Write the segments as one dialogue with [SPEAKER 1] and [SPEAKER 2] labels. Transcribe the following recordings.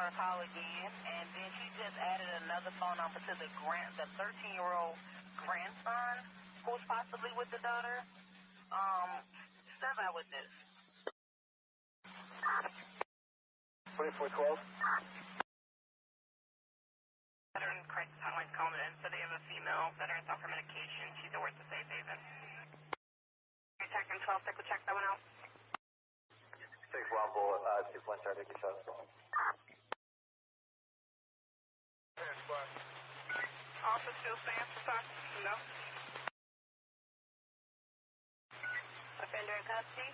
[SPEAKER 1] her a call again, and then she just added another phone number to the 13-year-old grandson, who's possibly with the daughter. Savard with this.
[SPEAKER 2] 2412.
[SPEAKER 3] Veteran crisis hotline's calling in, so they have a female veteran off her medication. She's over at the safe haven. Detective 12, we'll check that one out.
[SPEAKER 2] 6 Rumble, 2 point start, 50 shots.
[SPEAKER 3] Office still stands for time? No. Offender in custody?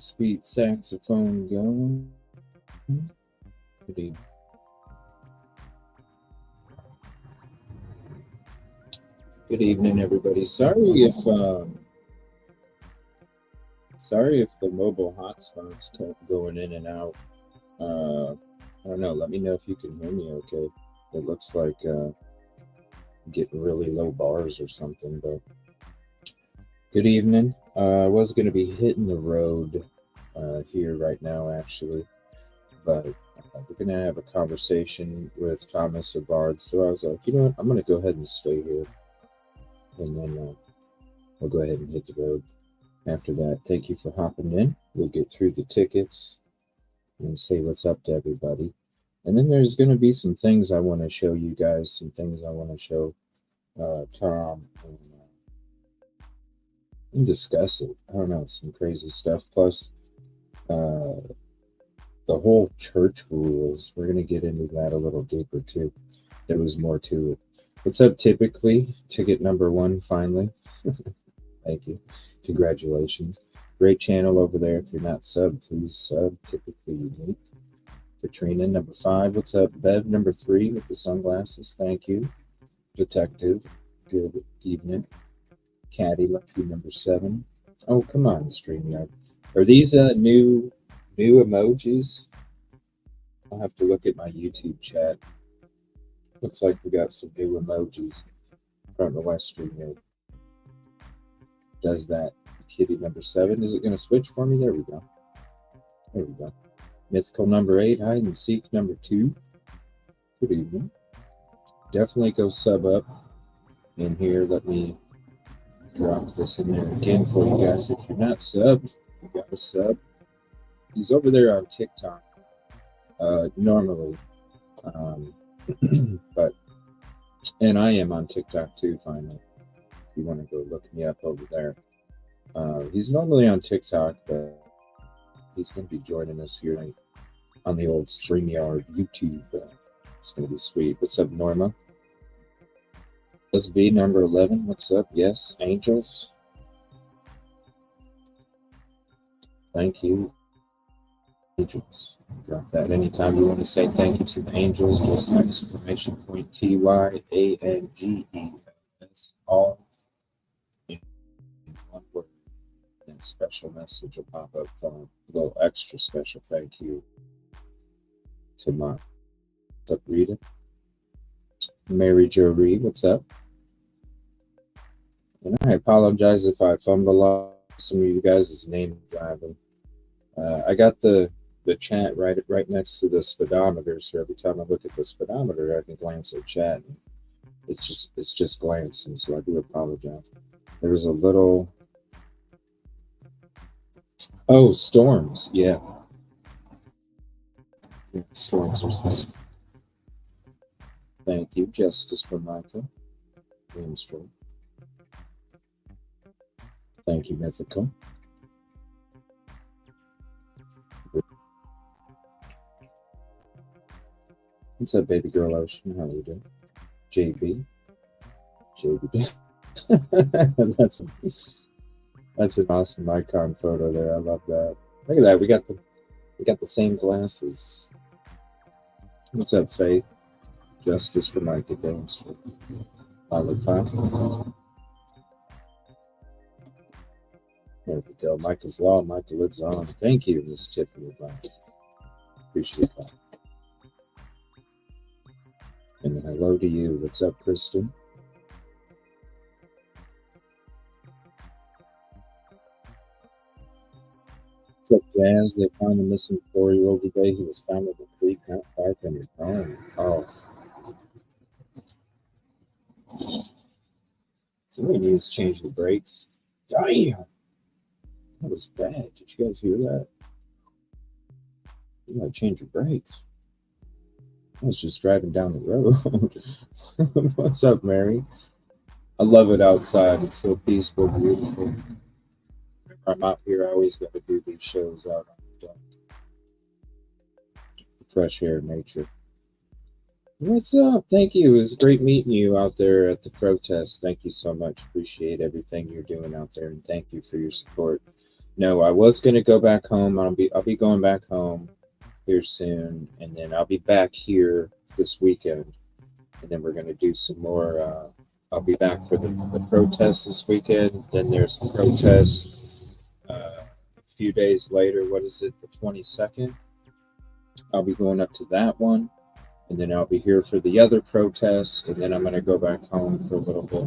[SPEAKER 4] sweet saxophone going. Good evening. Good evening, everybody. Sorry if the mobile hotspots kept going in and out. I don't know. Let me know if you can hear me okay. It looks like getting really low bars or something, but good evening. I was going to be hitting the road here right now, actually, but we're going to have a conversation with Thomas Savard. So I was like, you know what? I'm going to go ahead and stay here, and then we'll go ahead and hit the road after that. Thank you for hopping in. We'll get through the tickets and say what's up to everybody. And then there's going to be some things I want to show you guys, some things I want to show Tom, and discuss it. I don't know, some crazy stuff. Plus, the whole church rules, we're going to get into that a little deeper too. There was more to it. What's up, typically? Ticket number 1, finally. Thank you. Congratulations. Great channel over there. If you're not subbed, please sub. Typically unique. Katrina, number 5. What's up? Bev, number 3 with the sunglasses. Thank you. Detective, good evening. Caddy, lucky, number 7. Oh, come on, StreamYard. Are these new emojis? I'll have to look at my YouTube chat. Looks like we got some new emojis. I don't know why StreamYard does that. Kitty, number 7. Is it going to switch for me? There we go. There we go. Mythical, number 8. Hide and Seek, number 2. Good evening. Definitely go sub up in here. Let me drop this in there again for you guys. If you're not subbed, you got to sub. He's over there on TikTok normally. But, and I am on TikTok too, finally. If you want to go look me up over there. He's normally on TikTok, but he's going to be joining us here on the old StreamYard YouTube. It's going to be sweet. What's up, Norma? SB number 11. What's up? Yes, Angels. Thank you. Angels. Drop that anytime you want to say thank you to the Angels. Just exclamation point TYANGES. All in one word. And special message will pop up for a little extra special thank you to my what's up, Rita? Mary Jo Reed, what's up? And I apologize if I fumble off some of you guys' name driving. I got the chat right next to the speedometer, so every time I look at the speedometer, I can glance at chat. And it's just glancing, so I do apologize. There was a little. Oh, storms, yeah. Storms are system. Thank you. Justice for Micah. Mainstream. Thank you, Mythical. What's up, baby girl Ocean? How are you doing? JB. That's an awesome icon photo there. I love that. Look at that. We got the same glasses. What's up, Faith? Justice for Micah Games. There we go. Micah's Law. Micah lives on. Thank you, Miss Tiffany Black. Appreciate that. And hello to you. What's up, Kristen? What's up, Jazz? They found a missing 4-year-old today. He was found in the creek not far from his home. Oh. Somebody needs to change the brakes. Damn! That was bad. Did you guys hear that? You gotta change your brakes. I was just driving down the road. What's up, Mary? I love it outside. It's so peaceful, beautiful. When I'm out here, I always got to do these shows out on the deck. The fresh air, nature. What's up? Thank you. It was great meeting you out there at the protest. Thank you so much. Appreciate everything you're doing out there, and thank you for your support. No, I was going to go back home. I'll be going back home here soon, and then I'll be back here this weekend, and then we're going to do some more. I'll be back for the protest this weekend. Then there's a protest a few days later. What is it? The 22nd. I'll be going up to that one, and then I'll be here for the other protest, and then I'm going to go back home for a little bit.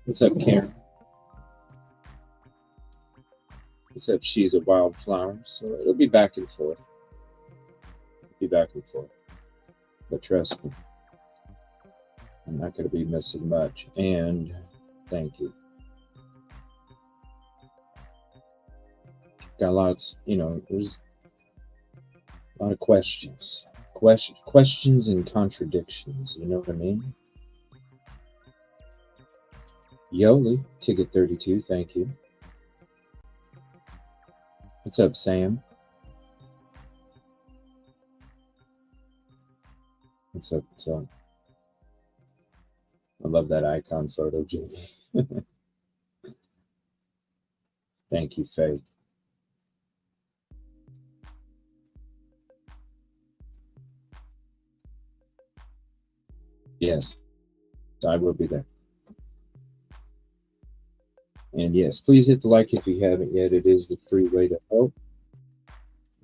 [SPEAKER 4] What's up, Karen? What's up? She's a wildflower, so it'll be back and forth. But trust me, I'm not going to be missing much. And thank you. Got lots, there's a lot of questions and contradictions. You know what I mean? Yoli, ticket 32, thank you. What's up, Sam? What's up? I love that icon photo, Jamie. Thank you, Faith. Yes, I will be there. And yes, please hit the like if you haven't yet. It is the free way to help.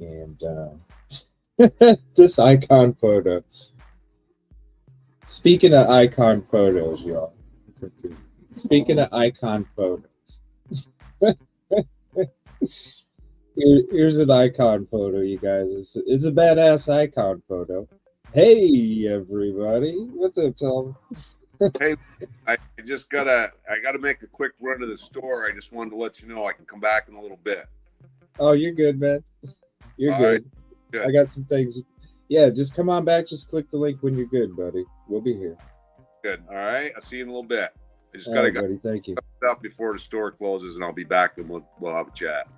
[SPEAKER 4] And this icon photo. Speaking of icon photos, y'all. Speaking of icon photos. Here's an icon photo, you guys. It's a badass icon photo. Hey, everybody. What's up, Tom?
[SPEAKER 5] Hey, I gotta make a quick run to the store. I just wanted to let you know I can come back in a little bit.
[SPEAKER 4] Oh, you're good, man. You're good. Right. Good. I got some things. Yeah, just come on back. Just click the link when you're good, buddy. We'll be here.
[SPEAKER 5] Good. All right. I'll see you in a little bit. I just
[SPEAKER 4] gotta go. Buddy, thank you.
[SPEAKER 5] Up before the store closes, and I'll be back, and we'll have a chat.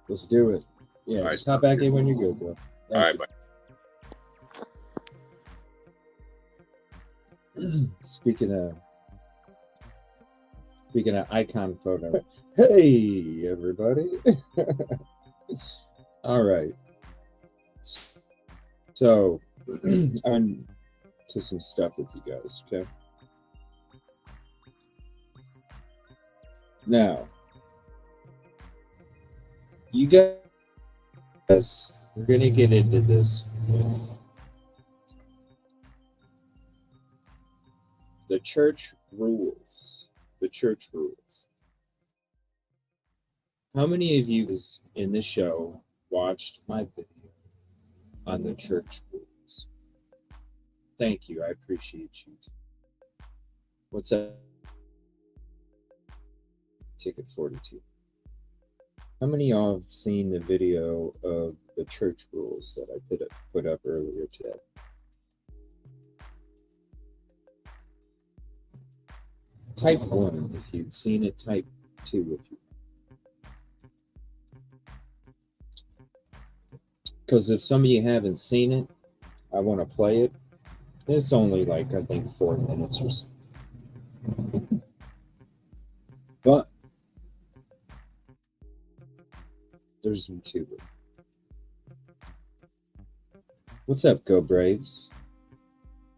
[SPEAKER 4] Let's do it. Yeah, all just hop back in when you're good, bro.
[SPEAKER 5] All right, bye.
[SPEAKER 4] Speaking of icon photo. Hey, everybody. All right. So, on to some stuff with you guys, okay? Now, you guys, we're going to get into this. The church rules. The church rules. How many of you in this show watched my video on the church rules? Thank you. I appreciate you. What's up? Ticket 42. How many of y'all have seen the video of the church rules that I put up earlier today? Type 1 if you've seen it, type 2 if you. Because if some of you haven't seen it, I want to play it. It's only like, I think, 4 minutes or so. But there's some to it. What's up, Go Braves?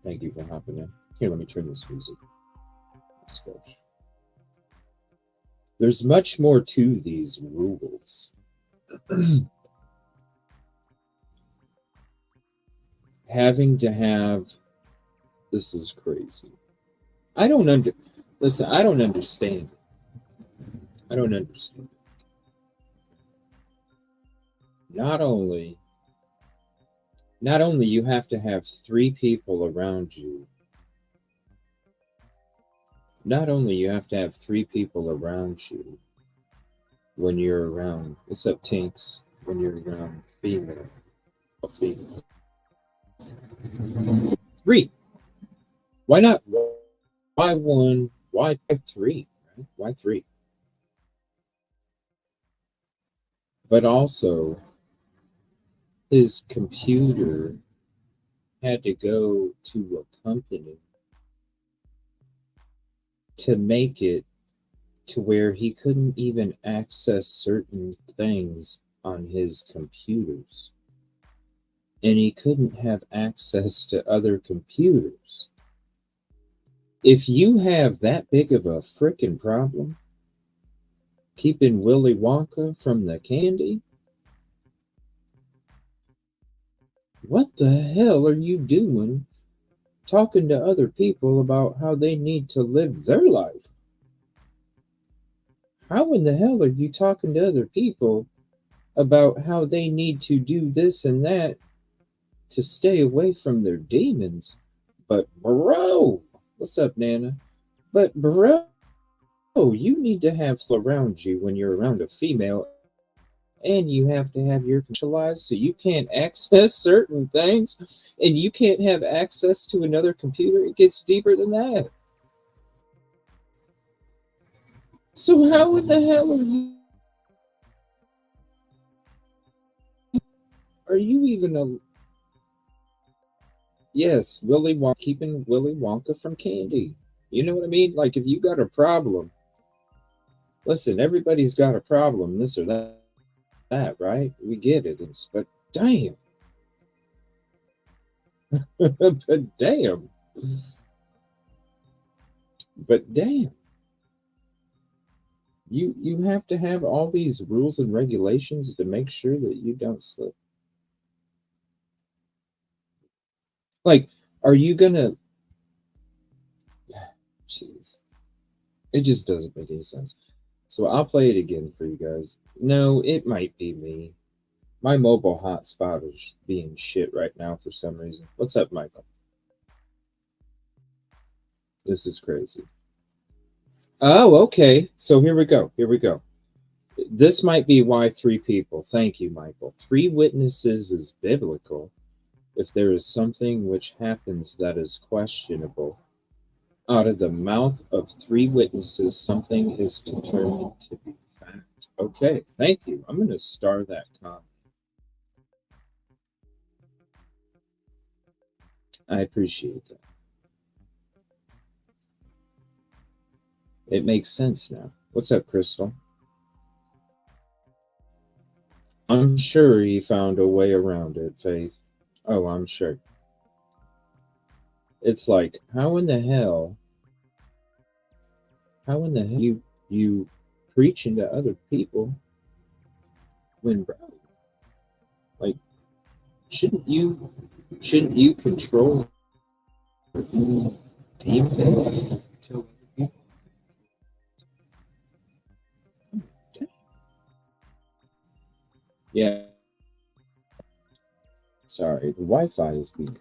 [SPEAKER 4] Thank you for hopping in. Here, let me turn this music. Gosh. There's much more to these rules. Having to have, this is crazy. I don't understand it. I don't understand. Not only you have to have 3 people around you. Not only you have to have 3 people around you when you're around, what's up, Tinks? When you're around a female. 3. Why not? Why 1? Why 3? Right? Why 3? But also, his computer had to go to a company to make it to where he couldn't even access certain things on his computers. And he couldn't have access to other computers. If you have that big of a frickin' problem keeping Willy Wonka from the candy, what the hell are you doing talking to other people about how they need to live their life? How in the hell are you talking to other people about how they need to do this and that to stay away from their demons? But bro, what's up, Nana? But bro, you need to have around you when you're around a female, and you have to have your controlized so you can't access certain things, and you can't have access to another computer. It gets deeper than that. So how in the hell are you even a... Yes, Willy Wonka, keeping Willy Wonka from candy. You know what I mean? Like, if you got a problem, listen, everybody's got a problem, this or that, right? We get it. But damn. But damn. But damn. You have to have all these rules and regulations to make sure that you don't slip. Like, are you gonna... Jeez. It just doesn't make any sense. So I'll play it again for you guys. No, it might be me. My mobile hotspot is being shit right now for some reason. What's up, Michael? This is crazy. Oh, okay. So here we go. Here we go. This might be why 3 people. Thank you, Michael. 3 witnesses is biblical. If there is something which happens that is questionable, out of the mouth of 3 witnesses, something is determined to be fact. Okay, thank you. I'm going to star that comment. I appreciate that. It makes sense now. What's up, Crystal? I'm sure he found a way around it, Faith. Oh, I'm sure. It's like, how in the hell you preaching to other people when, bro, like, shouldn't you control demons to other people? Yeah. Sorry, the Wi-Fi is being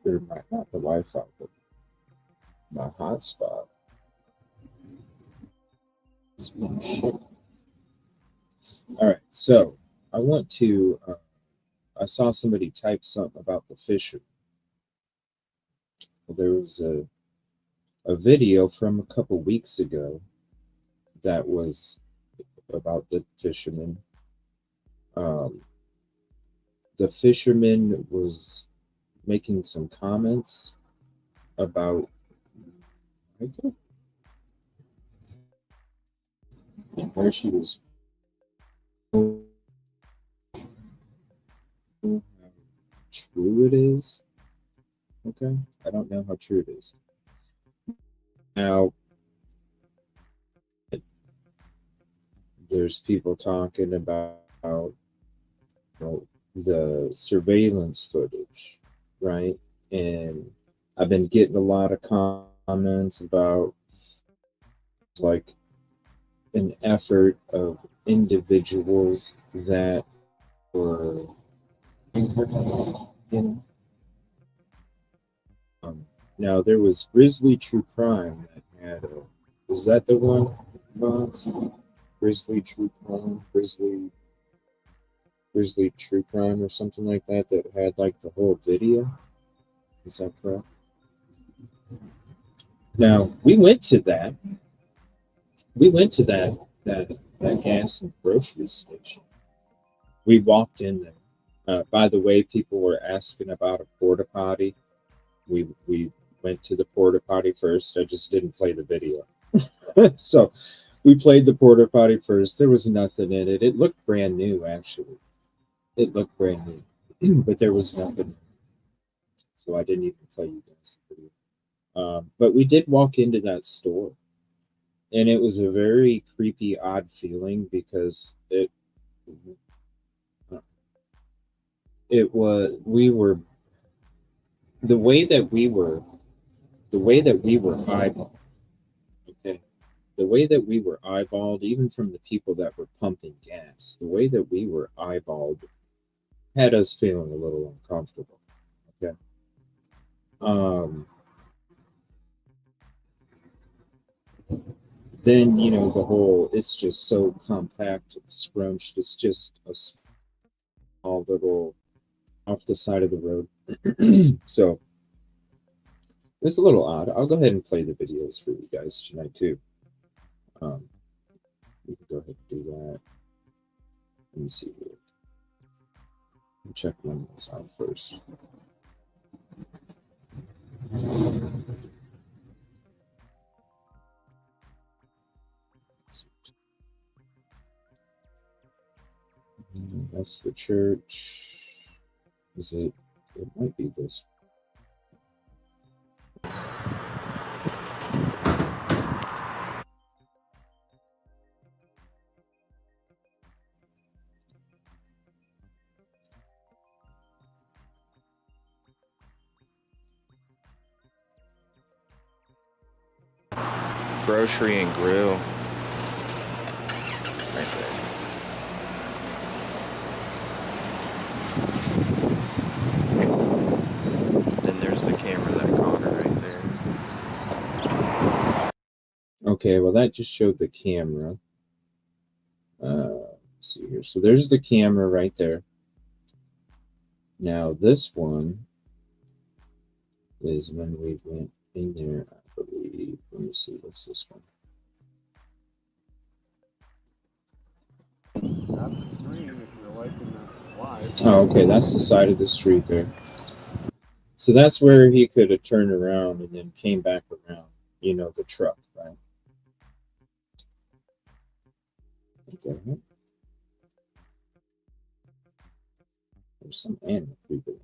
[SPEAKER 4] not the Wi-Fi, but my hotspot is being shit. All right, so I want to. I saw somebody type something about the Fisherman. Well, there was a video from a couple weeks ago that was about the Fisherman. The Fisherman was making some comments about Micah, and where she was how true it is. Okay, I don't know how true it is. Now, there's people talking about the surveillance footage, right? And I've been getting a lot of comments about like an effort of individuals that were, now there was Grizzly True Crime that had is that the one, Box? Grizzly True Crime, Grizzly True Crime or something like that had like the whole video. Is that correct? Now we went to that gas and grocery station. We walked in there. By the way, people were asking about a porta potty. We went to the porta potty first. I just didn't play the video. So We played the porta potty first. There was nothing in it. It looked brand new, actually. It looked brand new, but there was nothing. So I didn't even play you guys the video. But we did walk into that store, and it was a very creepy, odd feeling because it was the way that we were eyeballed. Okay, the way that we were eyeballed, even from the people that were pumping gas, the way that we were eyeballed had us feeling a little uncomfortable. Okay. Then, you know, the whole, it's just so compact and scrunched. It's just a small little off the side of the road. So it's a little odd. I'll go ahead and play the videos for you guys tonight too. We can go ahead and do that. Let me see here. I'll check one of those out first. That's the church. Is it? It might be this.
[SPEAKER 6] Grocery and grill. Right there. Then there's the camera that caught her right there.
[SPEAKER 4] Okay, well that just showed the camera. Let's see here. So there's the camera right there. Now this one is when we went in there, I believe. Let me see, what's this one? Oh, okay, that's the side of the street there. So that's where he could have turned around and then came back around, you know, the truck, right? Okay. There's some animal creeping.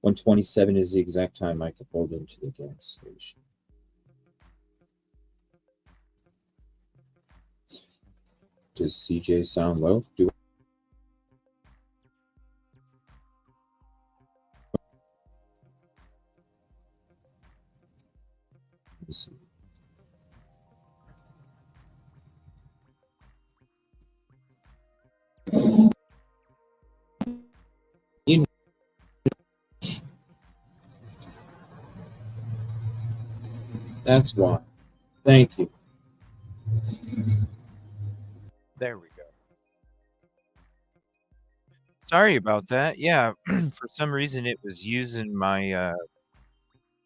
[SPEAKER 4] 1:27 is the exact time Micah pulled into the gas station. Does CJ sound low? Let's see. That's why. Thank you.
[SPEAKER 6] There we go. Sorry about that. Yeah, for some reason it was using my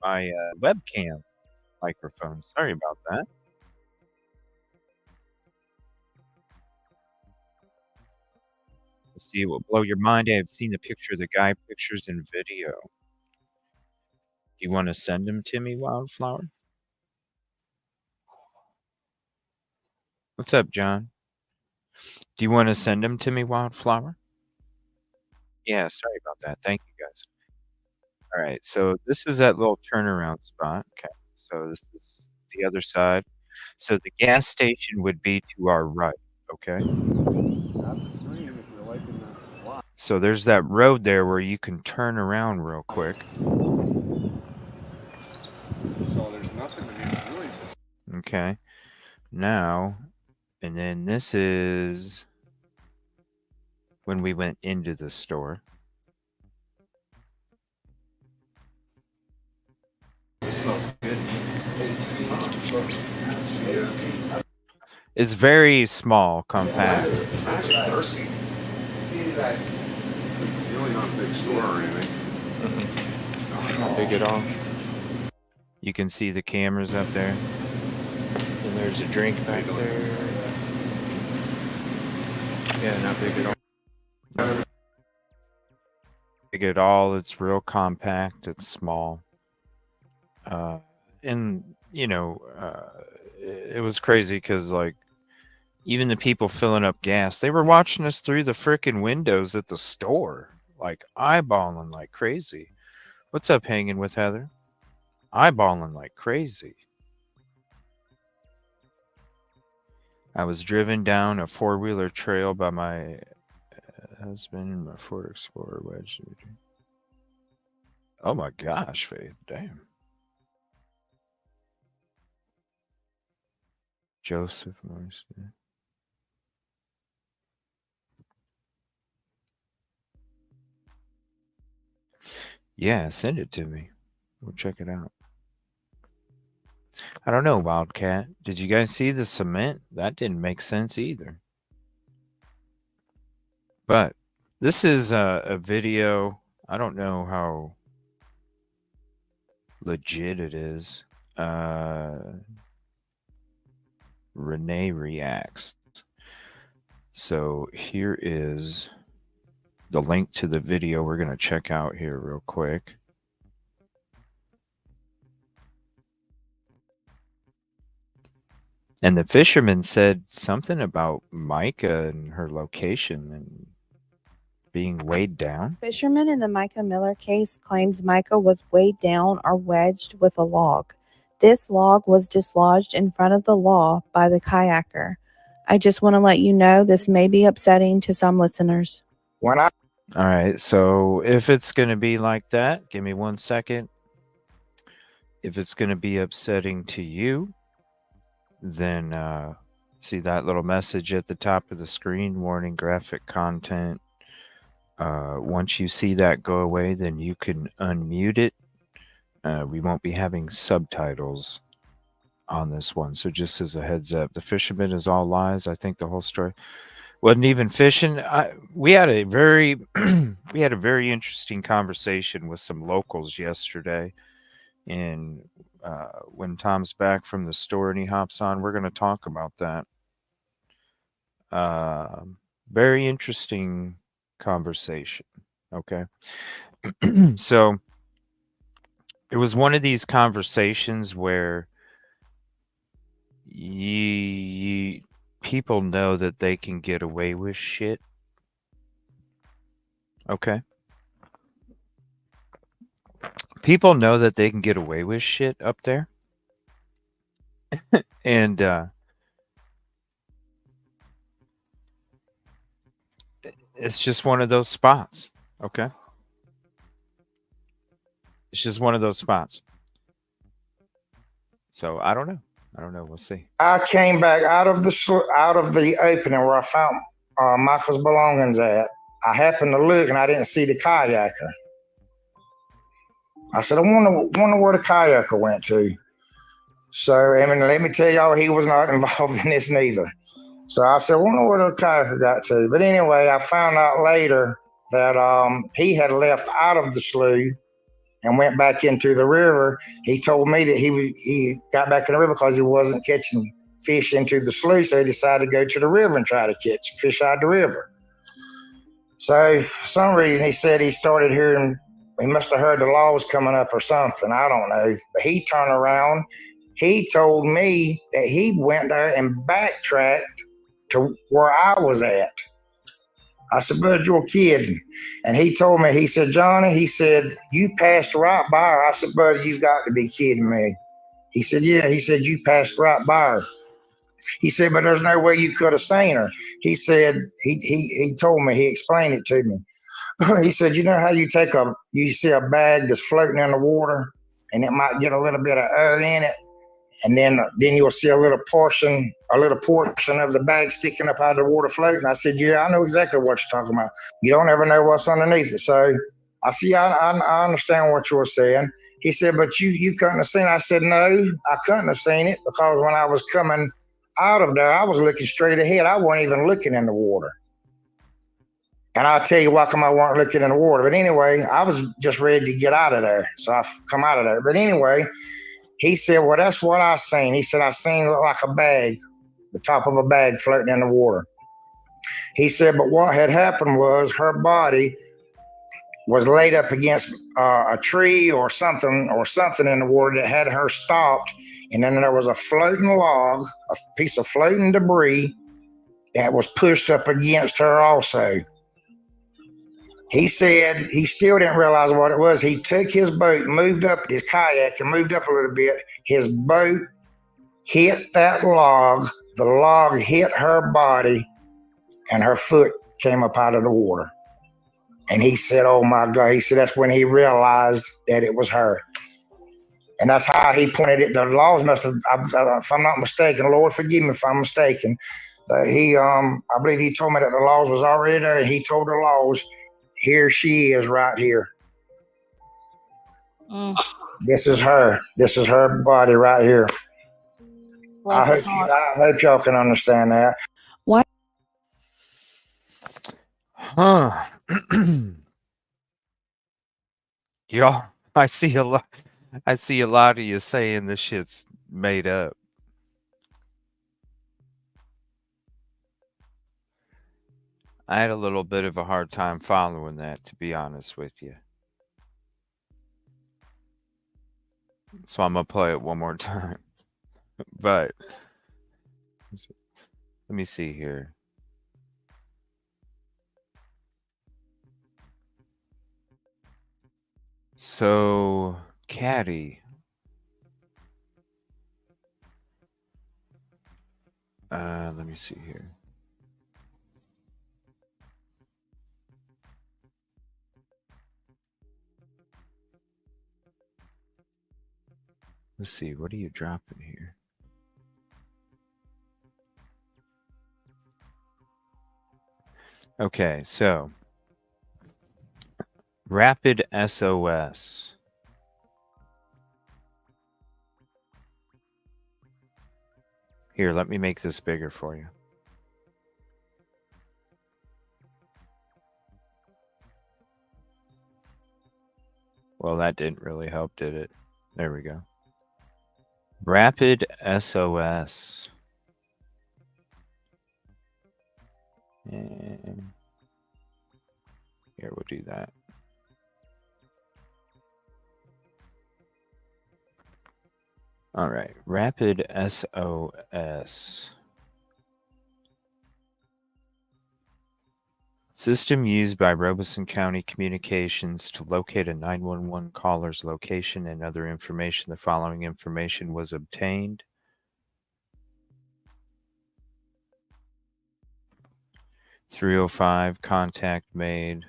[SPEAKER 6] my webcam microphone. Sorry about that. Let's see, it will blow your mind. I've seen the picture of the guy, pictures and video. Do you want to send them to me, Wildflower? What's up, John? Do you want to send them to me, Wildflower? Yeah, sorry about that. Thank you, guys. All right, so this is that little turnaround spot. Okay, so this is the other side. So the gas station would be to our right, okay? So there's that road there where you can turn around real quick.
[SPEAKER 5] So there's nothing to be civilian.
[SPEAKER 6] Okay, now, and then this is when we went into the store.
[SPEAKER 7] It smells good.
[SPEAKER 6] It's very small, compact.
[SPEAKER 5] Imagine thirsty. It's really not a big store or anything.
[SPEAKER 6] Not big at all. You can see the cameras up there. And there's a drink back there. Yeah, not big at all. Not big at all. It's real compact. It's small. And you know, it was crazy because, like, even the people filling up gas, they were watching us through the frickin' windows at the store, like eyeballing like crazy. What's up, Hanging with Heather? Eyeballing like crazy. I was driven down a four-wheeler trail by my husband and my Ford Explorer wedge. Oh my gosh, Faith. Damn. Joseph Morrison. Yeah, send it to me. We'll check it out. I don't know, Wildcat. Did you guys see the cement? That didn't make sense either. But this is a video. I don't know how legit it is. Renee reacts. So here is the link to the video we're going to check out here real quick. And the fisherman said something about Micah and her location and being weighed down.
[SPEAKER 8] Fisherman in the Micah Miller case claims Micah was weighed down or wedged with a log. This log was dislodged in front of the law by the kayaker. I just want to let you know this may be upsetting to some listeners.
[SPEAKER 6] All right, so if it's going to be like that, give me 1 second. If it's going to be upsetting to you, then see that little message at the top of the screen, warning graphic content. Once you see that go away, then you can unmute it. We won't be having subtitles on this one. So just as a heads up, the fisherman is all lies. I think the whole story wasn't even fishing. We had a very interesting conversation with some locals yesterday. And when Tom's back from the store and he hops on, we're going to talk about that. Very interesting conversation. Okay. So it was one of these conversations where people know that they can get away with shit. Okay. People know that they can get away with shit up there. And it's just one of those spots. Okay. It's just one of those spots. So I don't know. We'll see.
[SPEAKER 9] I came back out of the opening where I found Michael's belongings at. I happened to look and I didn't see the kayaker. I said, I wonder where the kayaker went to. So, I mean, let me tell y'all, he was not involved in this neither. So I said, I wonder where the kayaker got to. But anyway, I found out later that he had left out of the slough and went back into the river. He told me that he got back in the river because he wasn't catching fish into the slough, so he decided to go to the river and try to catch fish out of the river. So for some reason, he said he started hearing, he must have heard the law was coming up or something. I don't know. But he turned around. He told me that he went there and backtracked to where I was at. I said, bud, you're kidding. And he told me, he said, Johnny, he said, you passed right by her. I said, bud, you've got to be kidding me. He said, yeah. He said, you passed right by her. He said, but there's no way you could have seen her. He said, he told me, he explained it to me. He said, you know how you see a bag that's floating in the water and it might get a little bit of air in it. And then you'll see a little portion of the bag sticking up out of the water floating. I said, yeah, I know exactly what you're talking about. You don't ever know what's underneath it. So I said, yeah, I understand what you're saying. He said, but you couldn't have seen it. I said, no, I couldn't have seen it because when I was coming out of there, I was looking straight ahead. I wasn't even looking in the water. And I'll tell you why come I weren't looking in the water. But anyway, I was just ready to get out of there. So I come out of there. But anyway, he said, well, that's what I seen. He said, I seen it like a bag, the top of a bag floating in the water. He said, but what had happened was her body was laid up against a tree or something in the water that had her stopped. And then there was a floating log, a piece of floating debris that was pushed up against her also. He said he still didn't realize what it was. He took his boat, moved up his kayak and moved up a little bit. His boat hit that log. The log hit her body and her foot came up out of the water. And he said, oh my God, he said that's when he realized that it was her. And that's how he pointed it. The laws must have, if I'm not mistaken, Lord forgive me if I'm mistaken, I believe he told me that the laws was already there, and he told the laws, here she is right here. This is her. This is her body right here. I hope y'all can understand that.
[SPEAKER 8] Why?
[SPEAKER 6] Huh. Y'all, I see a lot of you saying this shit's made up. I had a little bit of a hard time following that, to be honest with you. So I'm going to play it one more time. But let me see here. So, Caddy. Let me see here. Let's see, what are you dropping here? Okay, so Rapid SOS. Here, let me make this bigger for you. Well, that didn't really help, did it? There we go. Rapid SOS. And here, we'll do that. All right, Rapid SOS. System used by Robeson County Communications to locate a 911 caller's location and other information. The following information was obtained. .305 contact made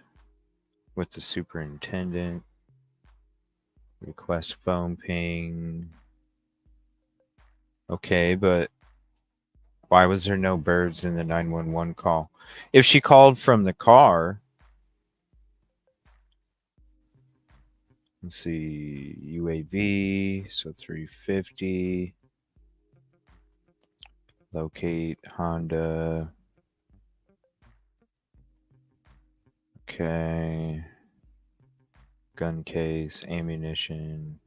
[SPEAKER 6] with the superintendent. Request phone ping. Okay, but why was there no birds in the 911 call? If she called from the car, let's see, UAV, so 350. Locate Honda. Okay. Gun case, ammunition.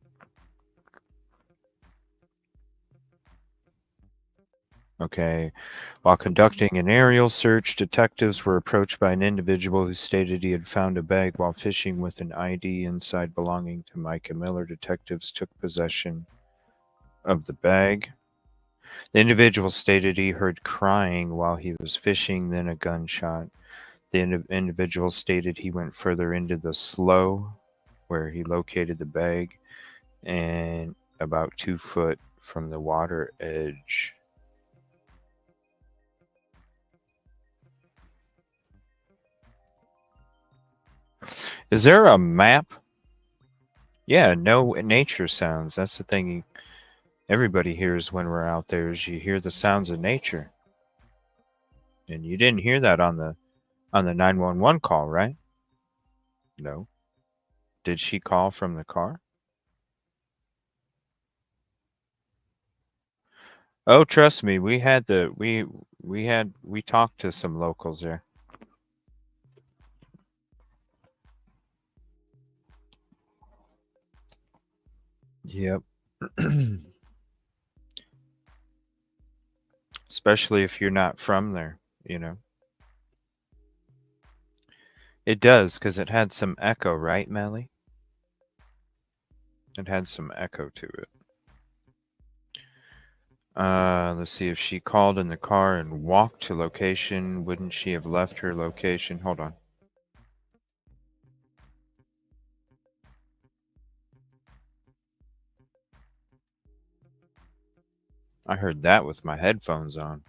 [SPEAKER 6] Okay. While conducting an aerial search, detectives were approached by an individual who stated he had found a bag while fishing with an ID inside belonging to Micah Miller. Detectives took possession of the bag. The individual stated he heard crying while he was fishing, then a gunshot. The individual stated he went further into the slough where he located the bag and about 2 foot from the water edge. Is there a map? Yeah, no nature sounds. That's the thing everybody hears when we're out there is you hear the sounds of nature. And you didn't hear that on the 911 call, right? No. Did she call from the car? Oh, trust me, we talked to some locals there. Yep. Especially if you're not from there, you know. It does, because it had some echo, right, Melly? It had some echo to it. Let's see, if she called in the car and walked to location, wouldn't she have left her location? Hold on. I heard that with my headphones on.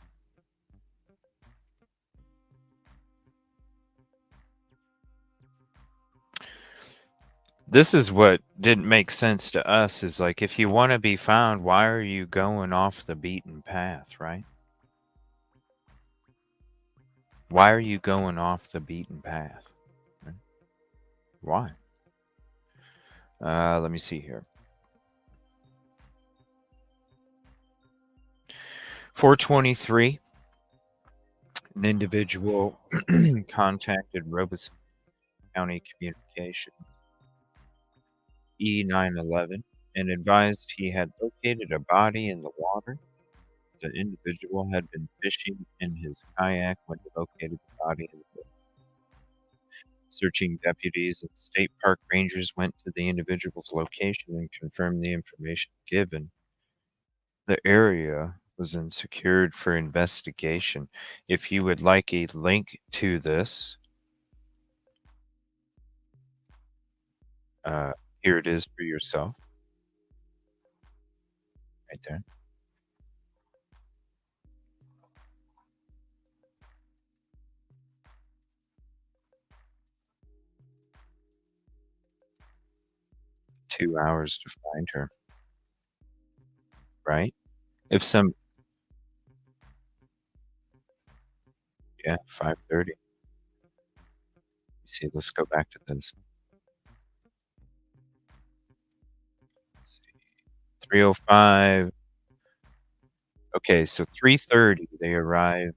[SPEAKER 6] This is what didn't make sense to us, is like, if you want to be found, why are you going off the beaten path, right? Why are you going off the beaten path? Right? Why? Let me see here. 423. An individual contacted Robeson County Communication E911 and advised he had located a body in the water. The individual had been fishing in his kayak when he located the body in the water. Searching deputies and state park rangers went to the individual's location and confirmed the information given. The area was then secured for investigation. If you would like a link to this, here it is for yourself. Right there. $2 hours to find her. Right? If some... Yeah, 5:30. See, let's go back to this. Let's see. 3:05. Okay, so 3:30 they arrive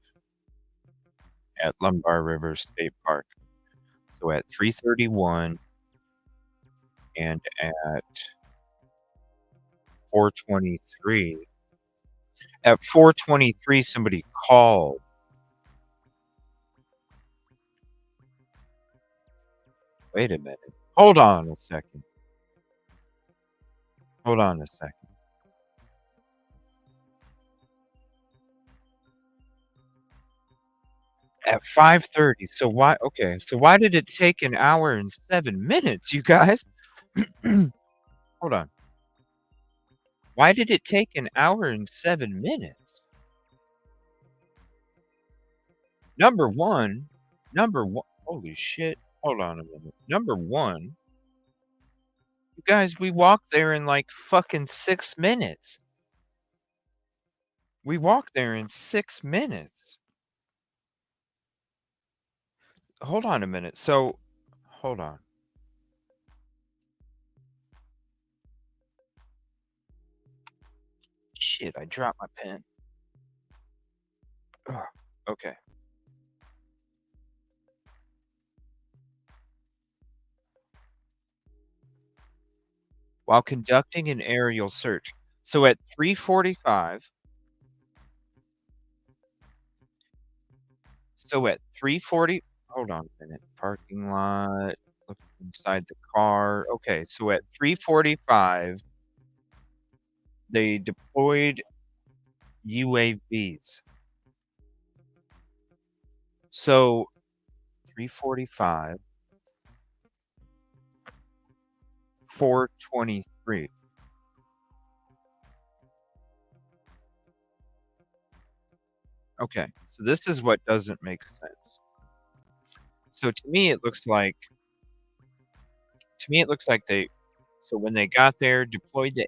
[SPEAKER 6] at Lumbar River State Park. So at 3:31 and at 4:23. At 4:23, somebody called. Wait a minute. Hold on a second. Hold on a second. At 5:30. So why? Okay. So why did it take an hour and 7 minutes, you guys? Hold on. Why did it take an hour and 7 minutes? Number one. Holy shit. Hold on a minute. Number one. You guys, we walked there in like fucking 6 minutes. We walked there in 6 minutes. Hold on a minute. So, hold on. Shit, I dropped my pen. Ugh, okay. While conducting an aerial search. So at 3:45. So at 3:40. Hold on a minute. Parking lot. Look inside the car. Okay, so at 3:45, they deployed UAVs. So 3:45, 4:23. Okay, so this is what doesn't make sense. So to me, it looks like they, so when they got there, deployed the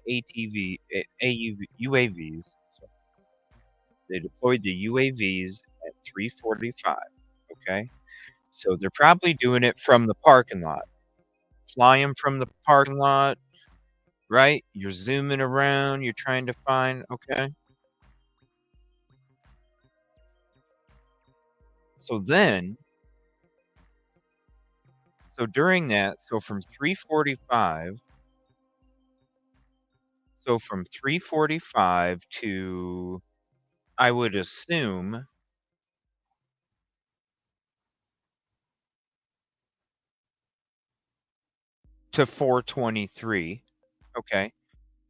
[SPEAKER 6] UAVs. So they deployed the UAVs at 3:45. Okay, so they're probably doing it from the parking lot, flying from the parking lot, right? You're zooming around, you're trying to find. Okay. So then, so during that, so from 3:45 to, I would assume, to 423. Okay.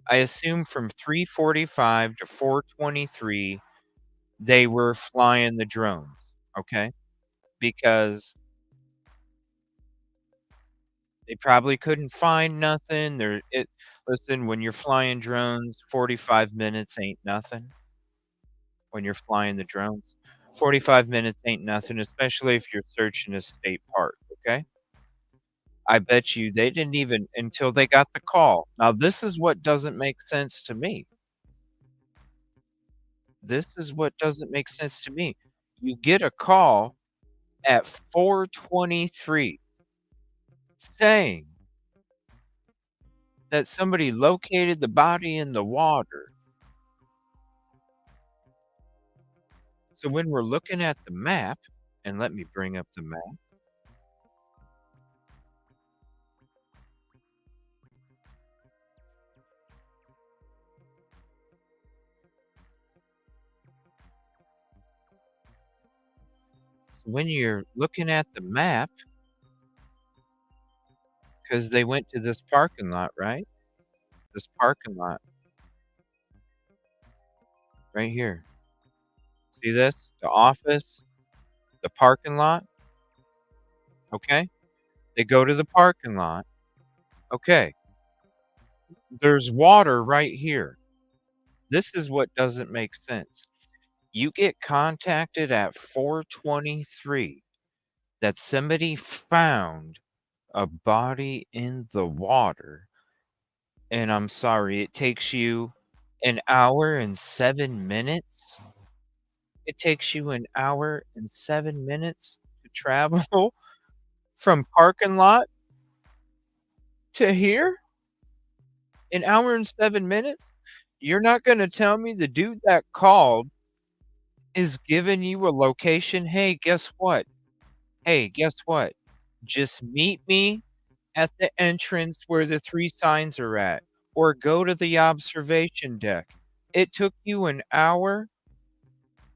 [SPEAKER 6] I assume from 345 to 423, they were flying the drones. Okay. Because they probably couldn't find nothing. Listen, when you're flying drones, 45 minutes ain't nothing. When you're flying the drones, 45 minutes ain't nothing, especially if you're searching a state park, okay? I bet you they didn't even until they got the call. Now, this is what doesn't make sense to me. This is what doesn't make sense to me. You get a call at 423 saying that somebody located the body in the water. So when we're looking at the map, and let me bring up the map. So when you're looking at the map, because they went to this parking lot, right? This parking lot. Right here. See this? The office, the parking lot. Okay. They go to the parking lot. Okay. There's water right here. This is what doesn't make sense. You get contacted at 423 that somebody found a body in the water. And I'm sorry, it takes you an hour and 7 minutes. It takes you an hour and 7 minutes to travel from parking lot to here? An hour and 7 minutes? You're not gonna tell me the dude that called is giving you a location? Hey, guess what? Hey, guess what? Just meet me at the entrance where the 3 signs are at, or go to the observation deck. It took you an hour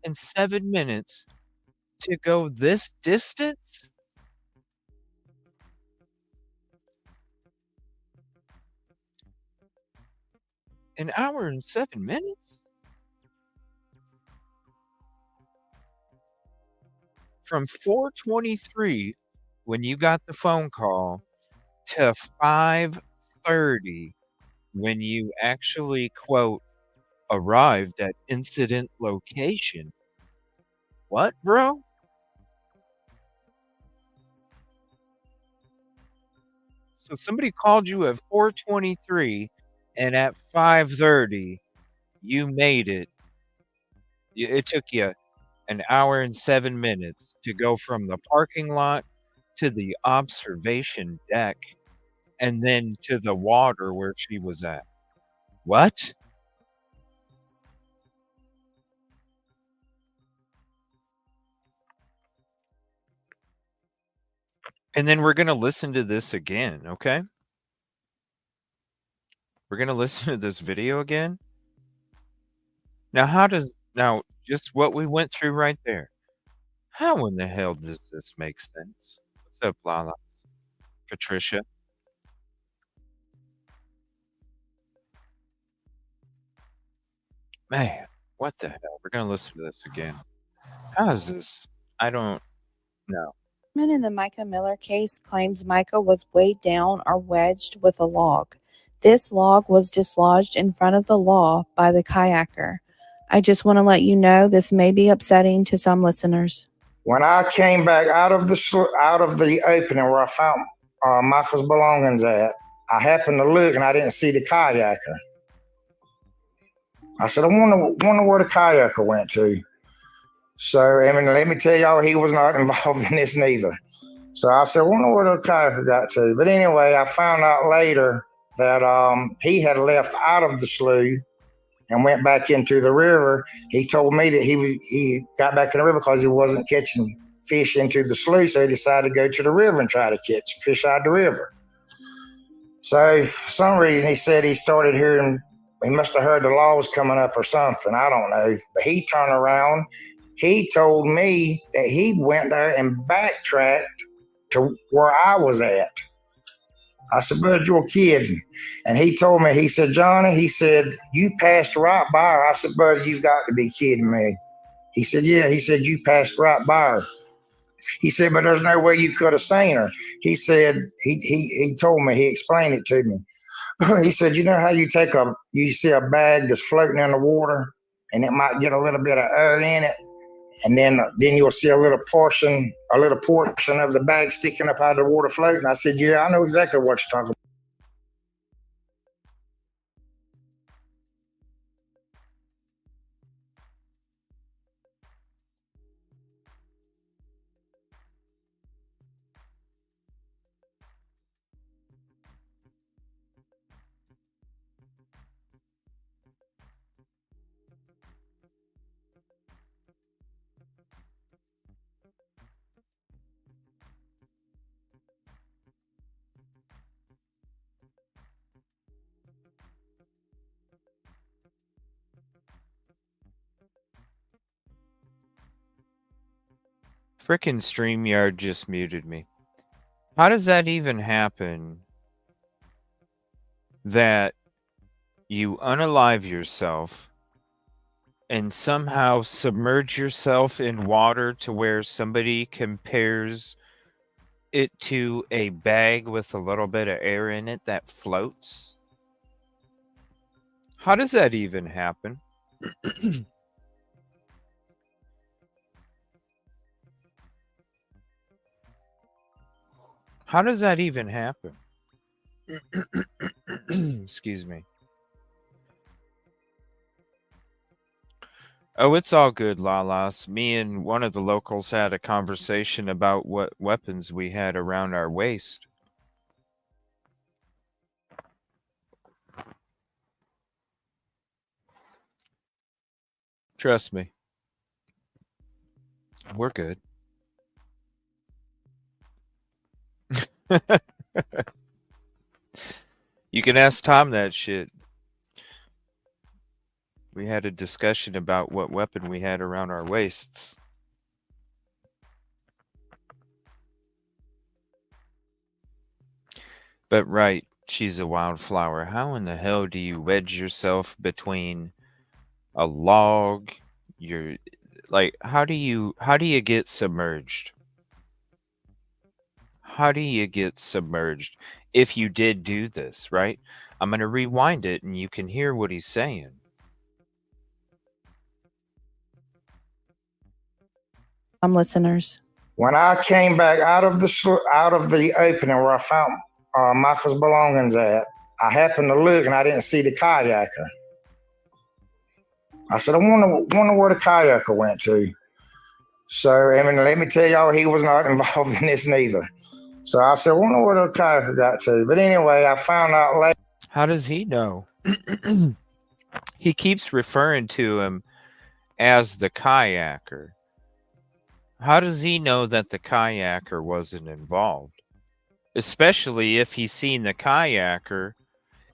[SPEAKER 6] and 7 minutes to go this distance? An hour and 7 minutes? From 423, when you got the phone call, to 5:30, when you actually, quote, arrived at incident location. What, bro? So somebody called you at 423, and at 5:30, you made it. It took you an hour and 7 minutes to go from the parking lot to the observation deck and then to the water where she was at. What? And then we're going to listen to this again, okay? We're going to listen to this video again. Now, just what we went through right there, how in the hell does this make sense? What's up, Lala? Patricia? Man, what the hell? We're going to listen to this again. How is this? I don't know.
[SPEAKER 8] In the Micah Miller case claims Micah was weighed down or wedged with a log. This log was dislodged in front of the law by the kayaker. I just want to let you know this may be upsetting to some listeners.
[SPEAKER 9] When I came back out of the opening where I found Micah's belongings at, I happened to look and I didn't see the kayaker. I said, I wonder where the kayaker went to. So, I mean, let me tell y'all, he was not involved in this neither. So I said, I wonder where the kayaker got to. But anyway, I found out later that he had left out of the slough and went back into the river. He told me that he got back in the river because he wasn't catching fish into the slough, so he decided to go to the river and try to catch fish out of the river. So for some reason, he said he started hearing, he must have heard the law was coming up or something. I don't know. But he turned around. He told me that he went there and backtracked to where I was at. I said, Bud, you're kidding. And he told me, he said, Johnny, he said, you passed right by her. I said, Bud, you've got to be kidding me. He said, yeah. He said, you passed right by her. He said, but there's no way you could have seen her. He said, he told me, he explained it to me. He said, you know how you see a bag that's floating in the water and it might get a little bit of air in it. And then you'll see a little portion of the bag sticking up out of the water floating. I said, yeah, I know exactly what you're talking about.
[SPEAKER 6] Frickin' StreamYard just muted me. How does that even happen that you unalive yourself and somehow submerge yourself in water to where somebody compares it to a bag with a little bit of air in it that floats? How does that even happen? How does that even happen? Excuse me. Oh, it's all good, Lalas. Me and one of the locals had a conversation about what weapons we had around our waist. Trust me. We're good. You can ask Tom that shit. We had a discussion about what weapon we had around our waists. But right, she's a wildflower. How in the hell do you wedge yourself between a log? You're like, how do you get submerged? How do you get submerged if you did do this, right? I'm going to rewind it and you can hear what he's saying.
[SPEAKER 8] Listeners.
[SPEAKER 9] When I came back out of the opening where I found Micah's belongings at, I happened to look and I didn't see the kayaker. I said, I wonder where the kayaker went to. So, I mean, let me tell y'all, he was not involved in this neither. So I said, I wonder where the kayaker got to. But anyway, I found out later.
[SPEAKER 6] How does he know? He keeps referring to him as the kayaker. How does he know that the kayaker wasn't involved? Especially if he's seen the kayaker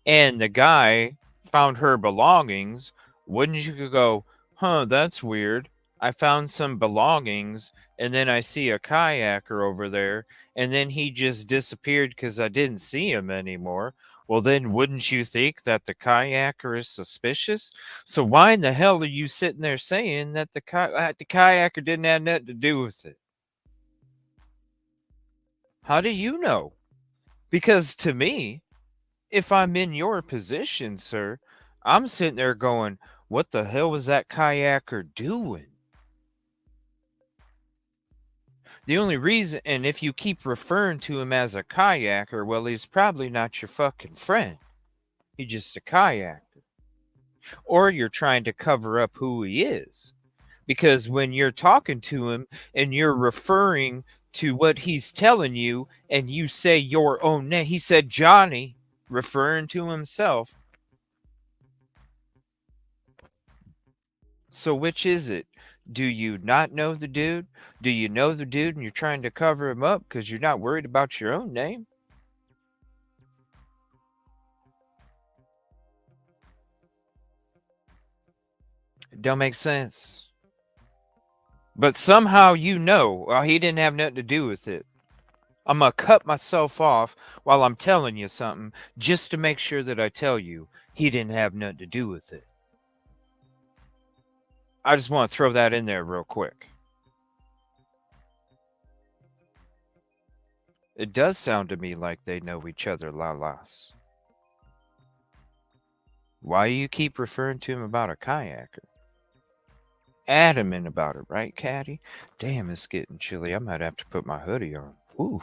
[SPEAKER 6] and the guy found her belongings. Wouldn't you go, huh, that's weird. I found some belongings and then I see a kayaker over there and then he just disappeared because I didn't see him anymore. Well, then wouldn't you think that the kayaker is suspicious? So why in the hell are you sitting there saying that the kayaker didn't have nothing to do with it? How do you know? Because to me, if I'm in your position, sir, I'm sitting there going, what the hell was that kayaker doing? The only reason, and if you keep referring to him as a kayaker, well, he's probably not your fucking friend. He's just a kayaker. Or you're trying to cover up who he is. Because when you're talking to him and you're referring to what he's telling you and you say your own name, he said Johnny, referring to himself. So which is it? Do you not know the dude? Do you know the dude and you're trying to cover him up because you're not worried about your own name? It don't make sense. But somehow you know, well, he didn't have nothing to do with it. I'm going to cut myself off while I'm telling you something just to make sure that I tell you he didn't have nothing to do with it. I just want to throw that in there real quick. It does sound to me like they know each other, la-las. Why you keep referring to him about a kayaker? Adamant about it, right, Caddy? Damn, it's getting chilly. I might have to put my hoodie on. Ooh.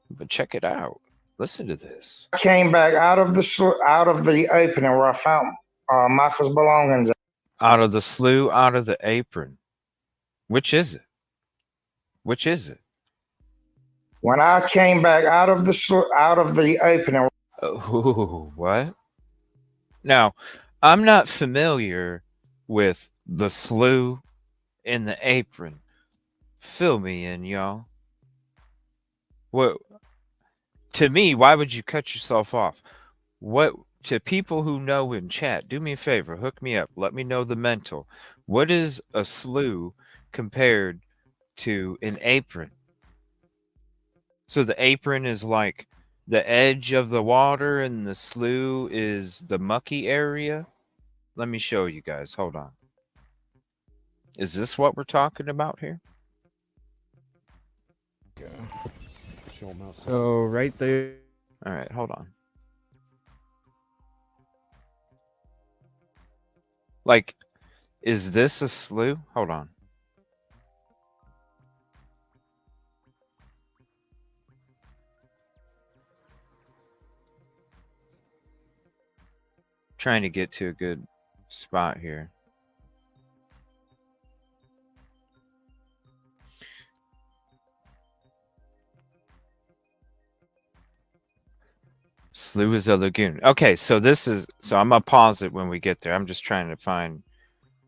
[SPEAKER 6] But check it out. Listen to this.
[SPEAKER 9] I came back out of the opening where I found Michael's belongings.
[SPEAKER 6] Out of the slough, out of the apron. Which is it? Which is it?
[SPEAKER 9] When I came back out of the opening.
[SPEAKER 6] Ooh, what? Now, I'm not familiar with the slough and the apron. Fill me in, y'all. What? To me, why would you cut yourself off? What? To people who know in chat, do me a favor, hook me up. Let me know the mental. What is a slough compared to an apron? So the apron is like the edge of the water and the slough is the mucky area. Let me show you guys. Hold on. Is this what we're talking about here?
[SPEAKER 10] So right there.
[SPEAKER 6] All right, hold on. Like, is this a slough? Hold on. Trying to get to a good spot here. Slough is a lagoon. Okay, so this is, so I'm gonna pause it when we get there. I'm just trying to find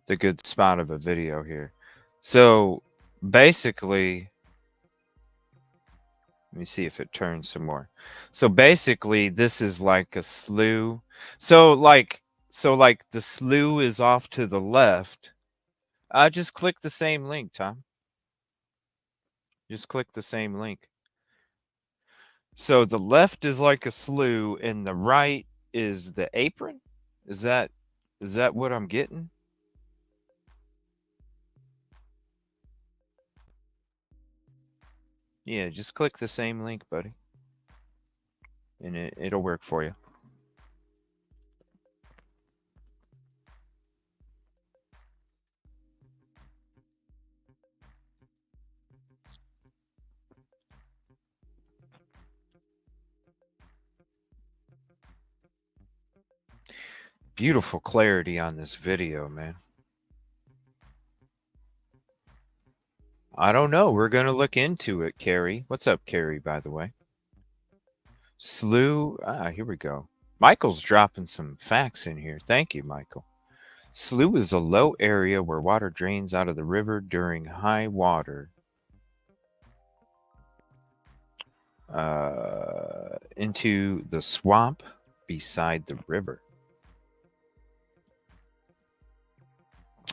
[SPEAKER 6] the good spot of a video here. So basically, let me see if it turns some more. So basically, this is like a slough. So like the slough is off to the left. Just click the same link, Tom. Just click the same link. So the left is like a slough and the right is the apron? Is that what I'm getting? Yeah, just click the same link, buddy. And it'll work for you. Beautiful clarity on this video, man. I don't know. We're going to look into it, Carrie. What's up, Carrie, by the way? Slough. Here we go. Michael's dropping some facts in here. Thank you, Michael. Slough is a low area where water drains out of the river during high water into the swamp beside the river.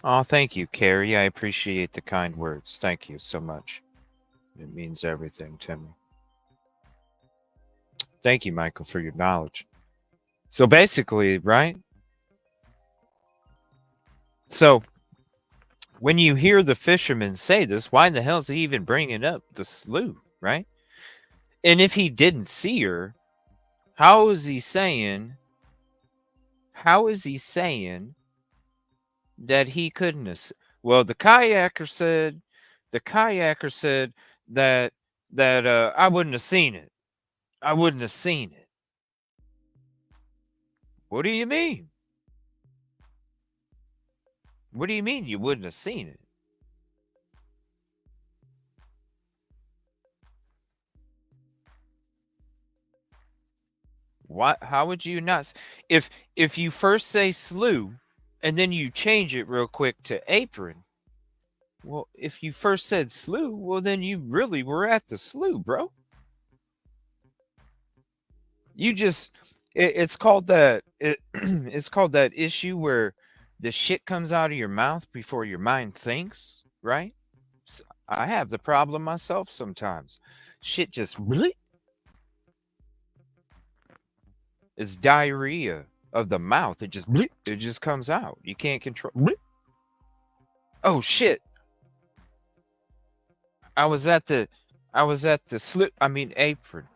[SPEAKER 6] Oh, thank you, Carrie. I appreciate the kind words. Thank you so much. It means everything to me. Thank you, Michael, for your knowledge. So basically, right? So when you hear the fisherman say this, why in the hell is he even bringing up the slough, right? And if he didn't see her, how is he saying that he couldn't have? Well, the kayaker said that I wouldn't have seen it. I wouldn't have seen it. What do you mean? What do you mean you wouldn't have seen it? What? How would you not? If you first say slough and then you change it real quick to apron, well, if you first said slough, well, then you really were at the slough, bro. You just, it's called that, it's called that issue where the shit comes out of your mouth before your mind thinks, right? I have the problem myself sometimes. Shit just really. It's diarrhea of the mouth. It just comes out. You can't control. Oh shit! I was at the apron.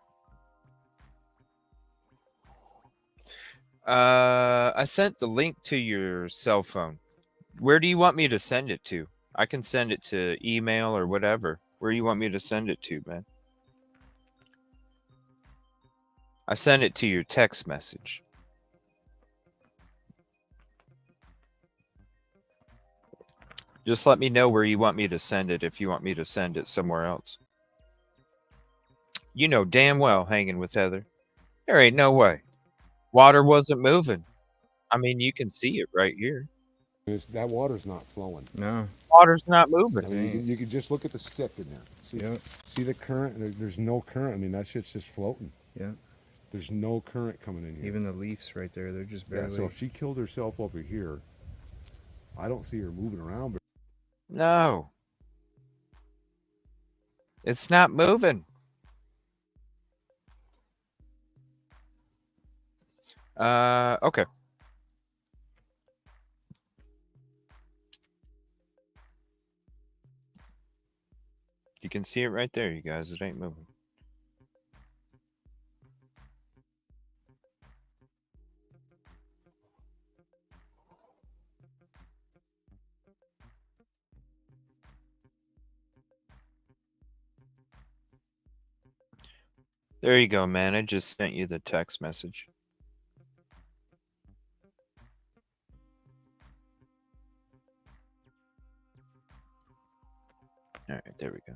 [SPEAKER 6] I sent the link to your cell phone. Where do you want me to send it to? I can send it to email or whatever. Where you want me to send it to, man? I sent it to your text message. Just let me know where you want me to send it if you want me to send it somewhere else. You know damn well hanging with Heather. There ain't no way. Water wasn't moving. I mean, you can see it right here.
[SPEAKER 10] That water's not flowing.
[SPEAKER 7] No.
[SPEAKER 6] Water's not moving.
[SPEAKER 10] I mean, you can just look at the stick in there. See the current? There's no current. I mean, that shit's just floating.
[SPEAKER 7] Yeah.
[SPEAKER 10] There's no current coming in here.
[SPEAKER 7] Even the leaves right there, they're just barely.
[SPEAKER 10] Yeah, so if she killed herself over here, I don't see her moving around. But
[SPEAKER 6] no. It's not moving. Okay. You can see it right there, you guys. It ain't moving. There you go, man. I just sent you the text message. All right, there we go.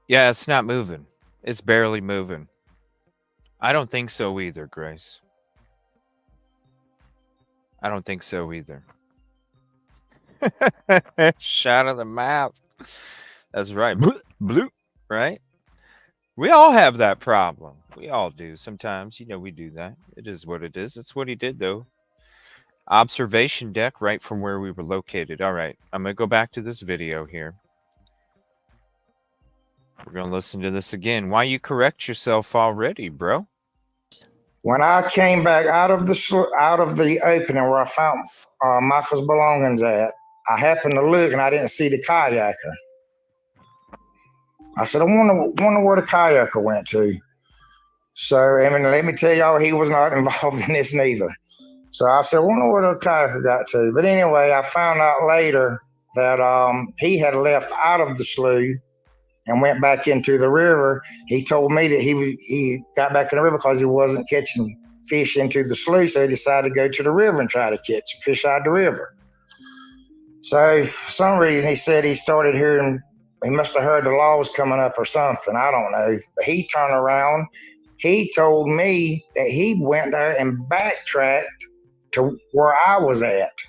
[SPEAKER 6] Yeah, it's not moving. It's barely moving. I don't think so either, Grace. I don't think so either. Shot of the mouth. That's right. Bloop, right? We all have that problem. We all do. Sometimes, we do that. It is what it is. It's what he did, though. Observation deck right from where we were located. All right. I'm going to go back to this video here. We're going to listen to this again. Why you correct yourself already, bro?
[SPEAKER 9] When I came back out of the opening where I found Micah's belongings at, I happened to look and I didn't see the kayaker. I said, I wonder where the kayaker went to. So, I mean, let me tell y'all, he was not involved in this neither. So I said, I wonder where the kayaker got to. But anyway, I found out later that he had left out of the slough and went back into the river. He told me that he got back in the river because he wasn't catching fish into the slough, so he decided to go to the river and try to catch fish out of the river. So for some reason, he said he started hearing, he must have heard the law was coming up or something. I don't know. But he turned around. He told me that he went there and backtracked to where I was at.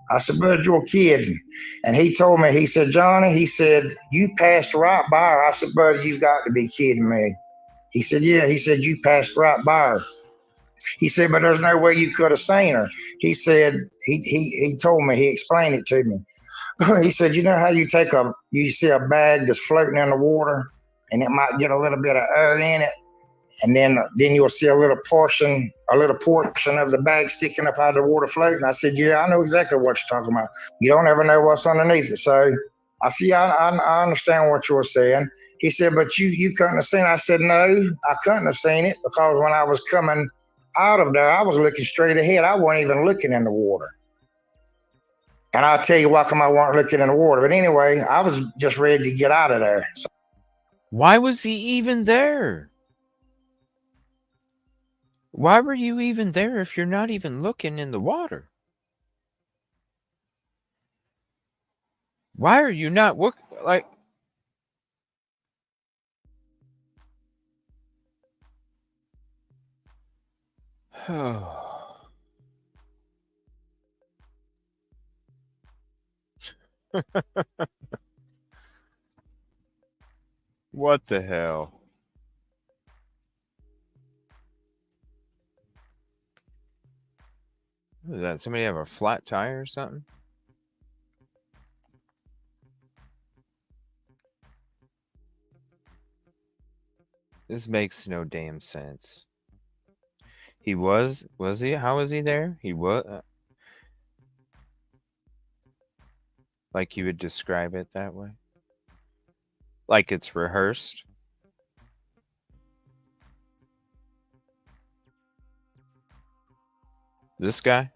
[SPEAKER 9] I said, Bud, you're kidding. And he told me, he said, Johnny, he said, you passed right by her. I said, Bud, you've got to be kidding me. He said, yeah. He said, you passed right by her. He said, but there's no way you could have seen her. He said, he told me, he explained it to me. He said, you know how you see a bag that's floating in the water and it might get a little bit of air in it. And then you'll see a little portion of the bag sticking up out of the water floating. I said, yeah, I know exactly what you're talking about. You don't ever know what's underneath it. So I said, yeah, I understand what you were saying. He said, but you couldn't have seen it. I said, no, I couldn't have seen it because when I was coming out of there, I was looking straight ahead. I wasn't even looking in the water. And I'll tell you why come I weren't looking in the water. But anyway, I was just ready to get out of there. So,
[SPEAKER 6] why was he even there? Why were you even there if you're not even looking in the water? Why are you not like? What the hell? What is that? Somebody have a flat tire or something? This makes no damn sense. He was he? How was he there? He was, like you would describe it that way? Like it's rehearsed? This guy?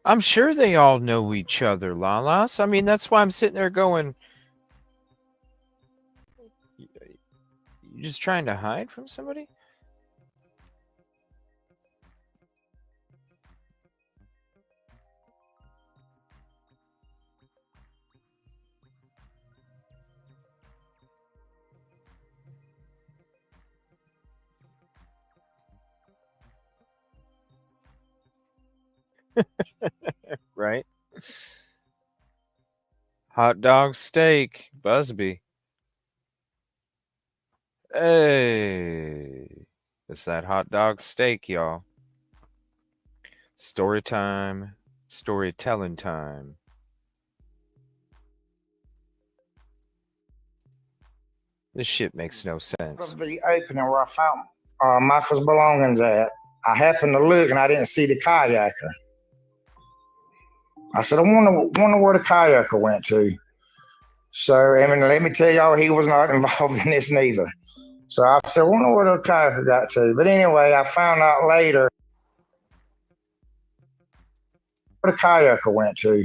[SPEAKER 6] I'm sure they all know each other, Lalas. I mean, that's why I'm sitting there going, you just trying to hide from somebody? Right? Hot dog steak, Busby. Hey, it's that hot dog steak, y'all. Story time, storytelling time. This shit makes no sense.
[SPEAKER 9] The opening where I found Micah's belongings at, I happened to look and I didn't see the kayaker. I said, I wonder where the kayaker went to. So, I mean, let me tell y'all, he was not involved in this neither. So I said, I wonder where the kayaker got to. But anyway, I found out later where the kayaker went to.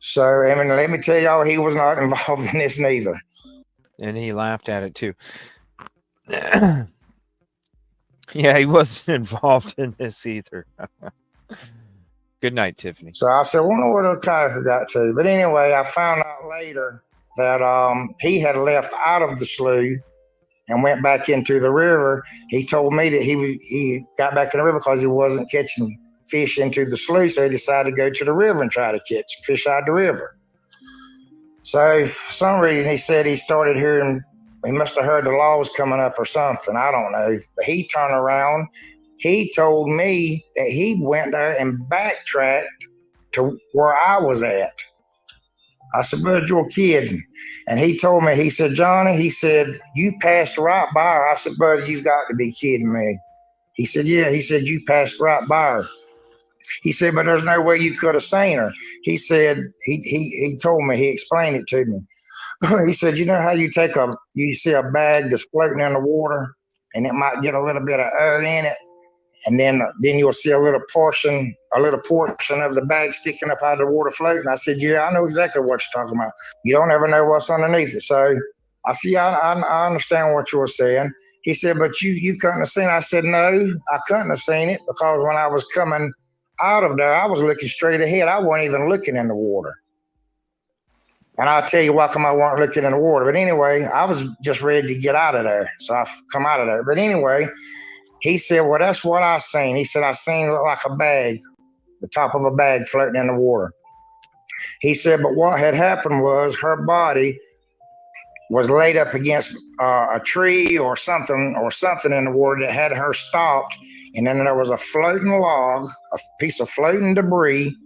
[SPEAKER 9] So, I mean, let me tell y'all, he was not involved in this neither.
[SPEAKER 6] And he laughed at it too. Yeah, he wasn't involved in this either. Good night, Tiffany.
[SPEAKER 9] So I said, I wonder where the kayaker got to. But anyway, I found out later that he had left out of the slough and went back into the river. He told me that he got back in the river because he wasn't catching fish into the slough, so he decided to go to the river and try to catch fish out of the river. So for some reason, he said he started hearing, he must have heard the law was coming up or something. I don't know. But he turned around. He told me that he went there and backtracked to where I was at. I said, bud, you're kidding. And he told me, he said, Johnny, he said, you passed right by her. I said, bud, you've got to be kidding me. He said, yeah. He said, you passed right by her. He said, but there's no way you could have seen her. He said, he told me, he explained it to me. He said, you know how you see a bag that's floating in the water and it might get a little bit of air in it, and then you'll see a little portion of the bag sticking up out of the water floating. I said, yeah, I know exactly what you're talking about. You don't ever know what's underneath it. So I said, yeah, I understand what you were saying. He said, but you couldn't have seen it. I said, no, I couldn't have seen it because when I was coming out of there, I was looking straight ahead. I wasn't even looking in the water. And I'll tell you why come I weren't looking in the water. But anyway, I was just ready to get out of there. So I come out of there. But anyway, he said, well, that's what I seen. He said, I seen it like a bag, the top of a bag floating in the water. He said, but what had happened was her body was laid up against a tree or something in the water that had her stopped. And then there was a floating log, a piece of floating debris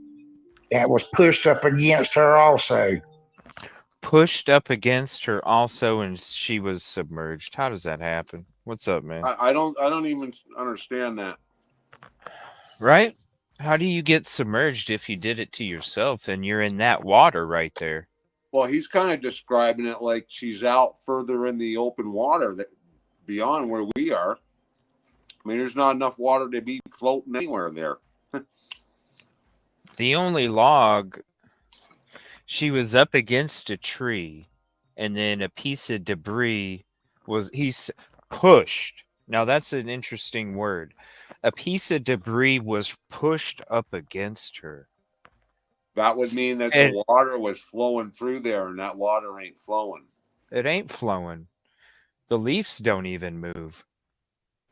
[SPEAKER 9] that was pushed up against her also.
[SPEAKER 6] Pushed up against her also, and she was submerged. How does that happen? What's up, man?
[SPEAKER 5] I don't even understand that.
[SPEAKER 6] Right? How do you get submerged if you did it to yourself and you're in that water right there?
[SPEAKER 5] Well, he's kind of describing it like she's out further in the open water that beyond where we are. I mean, there's not enough water to be floating anywhere there.
[SPEAKER 6] The only log, she was up against a tree, and then a piece of debris he's pushed. Now, that's an interesting word. A piece of debris was pushed up against her.
[SPEAKER 5] That would mean that the water was flowing through there, and that water ain't flowing.
[SPEAKER 6] It ain't flowing. The leaves don't even move.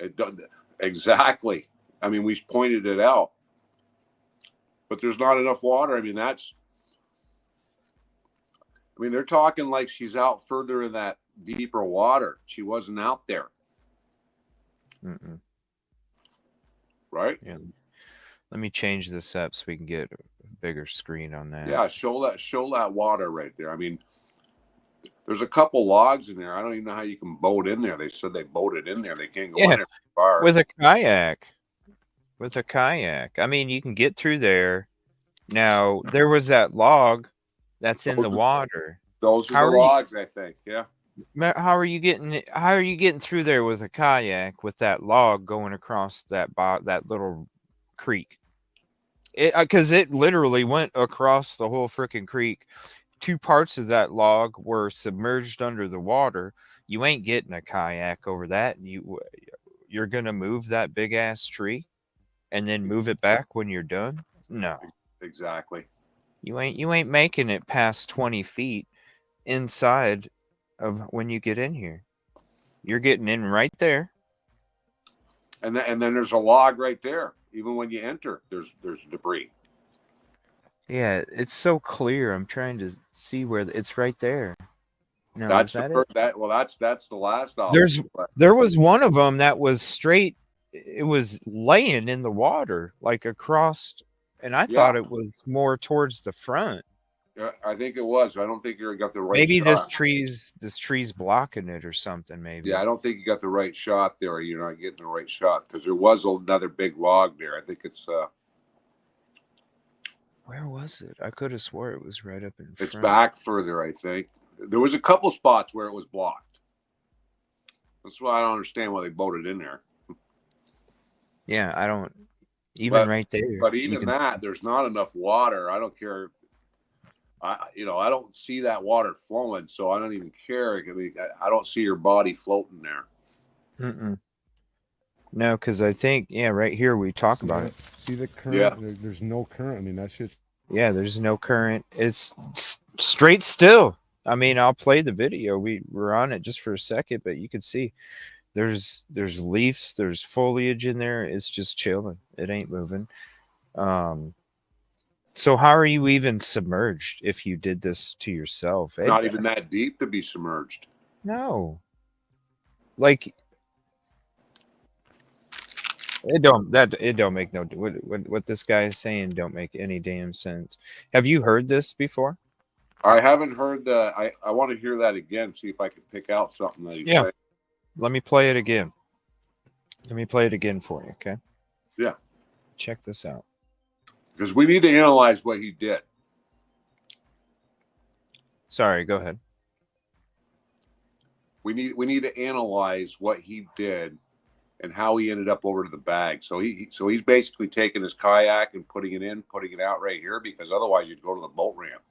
[SPEAKER 5] It doesn't. Exactly. I mean, we pointed it out. but there's not enough water. I mean, they're talking like she's out further in that deeper water. She wasn't out there.
[SPEAKER 6] Mm-mm.
[SPEAKER 5] Right?
[SPEAKER 6] Yeah. Let me change this up so we can get a bigger screen on that.
[SPEAKER 5] Yeah, show that water right there. I mean, there's a couple logs in there. I don't even know how you can boat in there. They said they boated in there. They can't go in there far.
[SPEAKER 6] With a kayak. With a kayak. I mean, you can get through there. Now, there was that log that's in the water.
[SPEAKER 5] Those are the logs, I think. Yeah.
[SPEAKER 6] How are you getting through there with a kayak with that log going across that little creek? Because it literally went across the whole freaking creek. 2 parts of that log were submerged under the water. You ain't getting a kayak over that. You're gonna move that big ass tree and then move it back when you're done? No.
[SPEAKER 5] Exactly.
[SPEAKER 6] You ain't making it past 20 feet inside of when you get in here. You're getting in right there.
[SPEAKER 5] And then there's a log right there. Even when you enter, there's debris.
[SPEAKER 6] Yeah, it's so clear. I'm trying to see where it's right there. No,
[SPEAKER 5] That's
[SPEAKER 6] is that
[SPEAKER 5] the
[SPEAKER 6] it?
[SPEAKER 5] that's the last option.
[SPEAKER 6] There was one of them that was straight. It was laying in the water, like across, and I thought it was more towards the front.
[SPEAKER 5] I think it was. I don't think you got the right
[SPEAKER 6] Maybe
[SPEAKER 5] shot.
[SPEAKER 6] this tree's blocking it or something. Maybe.
[SPEAKER 5] Yeah, I don't think you got the right shot there. You're not getting the right shot because there was another big log there. I think it's.
[SPEAKER 6] Where was it? I could have swore it was right up in front.
[SPEAKER 5] It's back further, I think. There was a couple spots where it was blocked. That's why I don't understand why they boated in there.
[SPEAKER 6] Yeah, I don't. Even right there.
[SPEAKER 5] But even that, there's not enough water. I don't care. I don't see that water flowing, so I don't even care. I mean, I don't see your body floating there.
[SPEAKER 6] Mm-mm. No, because I think, right here we talk about it.
[SPEAKER 10] See the current? Yeah. There's no current. I mean, that shit.
[SPEAKER 6] Yeah, there's no current. It's straight still. I mean, I'll play the video. We were on it just for a second, but you can see there's leaves, there's foliage in there. It's just chilling. It ain't moving. So how are you even submerged if you did this to yourself?
[SPEAKER 5] Not even that deep to be submerged.
[SPEAKER 6] No. Like it don't make no what this guy is saying don't make any damn sense. Have you heard this before?
[SPEAKER 5] I haven't heard that. I want to hear that again, see if I can pick out something that he's saying.
[SPEAKER 6] Let me play it again. Let me play it again for you, okay?
[SPEAKER 5] Yeah.
[SPEAKER 6] Check this out.
[SPEAKER 5] Because we need to analyze what he did.
[SPEAKER 6] Sorry, go ahead.
[SPEAKER 5] We need to analyze what he did and how he ended up over to the bag. So he's basically taking his kayak and putting it out right here, because otherwise you'd go to the boat ramp,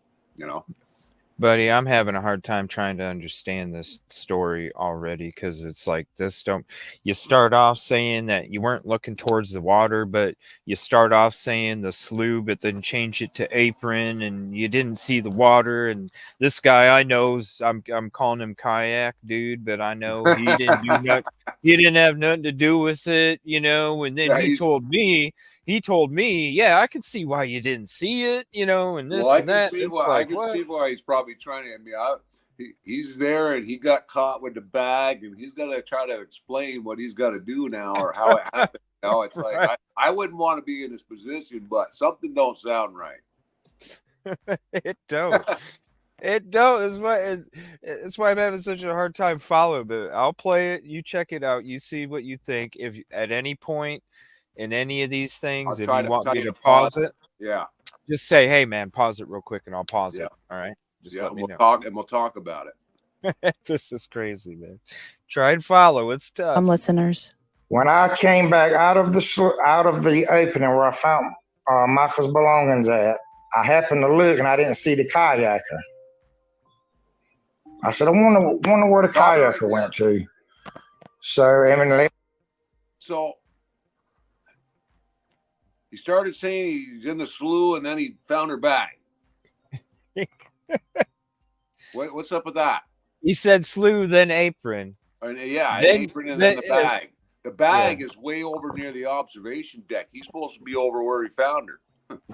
[SPEAKER 6] Buddy, I'm having a hard time trying to understand this story already, because it's like you start off saying that you weren't looking towards the water, but you start off saying the slough, but then change it to apron, and you didn't see the water. And this guy I know's, I'm calling him kayak dude, but I know he didn't do nothing. He didn't have nothing to do with it, and then he told me, yeah, I can see why you didn't see it, and this and that.
[SPEAKER 5] I can see why he's probably trying to. I mean, he's there and he got caught with the bag, and he's got to try to explain what he's got to do now or how it happened. It's
[SPEAKER 6] Right.
[SPEAKER 5] like I wouldn't want to be in this position, but something don't sound right.
[SPEAKER 6] It don't. It don't. It's why I'm having such a hard time following. But I'll play it. You check it out. You see what you think. If at any point in any of these things, if you want me to pause it, just say, "Hey, man, pause it real quick," and I'll pause it. All right, just let me know.
[SPEAKER 5] We'll talk about it.
[SPEAKER 6] This is crazy, man. Try and follow. It's tough.
[SPEAKER 8] Listeners.
[SPEAKER 9] When I came back out of the opening where I found Micah's belongings at, I happened to look and I didn't see the kayaker. I said, I wonder where the kayaker went to. So
[SPEAKER 5] he started saying he's in the slough, and then he found her bag. What's up with that?
[SPEAKER 6] He said slough, then apron.
[SPEAKER 5] An apron and then the bag. The bag is way over near the observation deck. He's supposed to be over where he found her.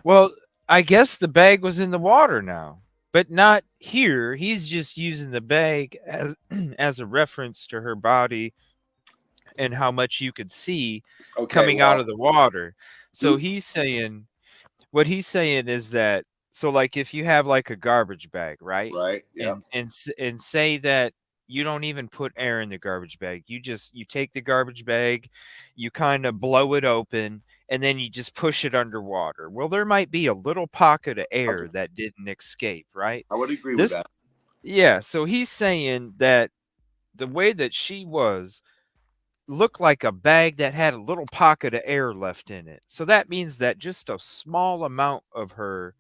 [SPEAKER 6] Well, I guess the bag was in the water now, but not here. He's just using the bag as as a reference to her body and how much you could see
[SPEAKER 5] Okay,
[SPEAKER 6] coming out
[SPEAKER 5] well,
[SPEAKER 6] of the water. So
[SPEAKER 5] he,
[SPEAKER 6] he's saying what he's saying is that so like if you have like a garbage bag, right?
[SPEAKER 5] right? Yep.
[SPEAKER 6] And say that you don't even put air in the garbage bag. You take the garbage bag, you kind of blow it open and then you just push it underwater. Well, there might be a little pocket of
[SPEAKER 5] Okay,
[SPEAKER 6] air that didn't escape, right?
[SPEAKER 5] I would agree with
[SPEAKER 6] This
[SPEAKER 5] that.
[SPEAKER 6] yeah, so he's saying that the way that she was looked like a bag that had a little pocket of air left in it. So that means that just a small amount of her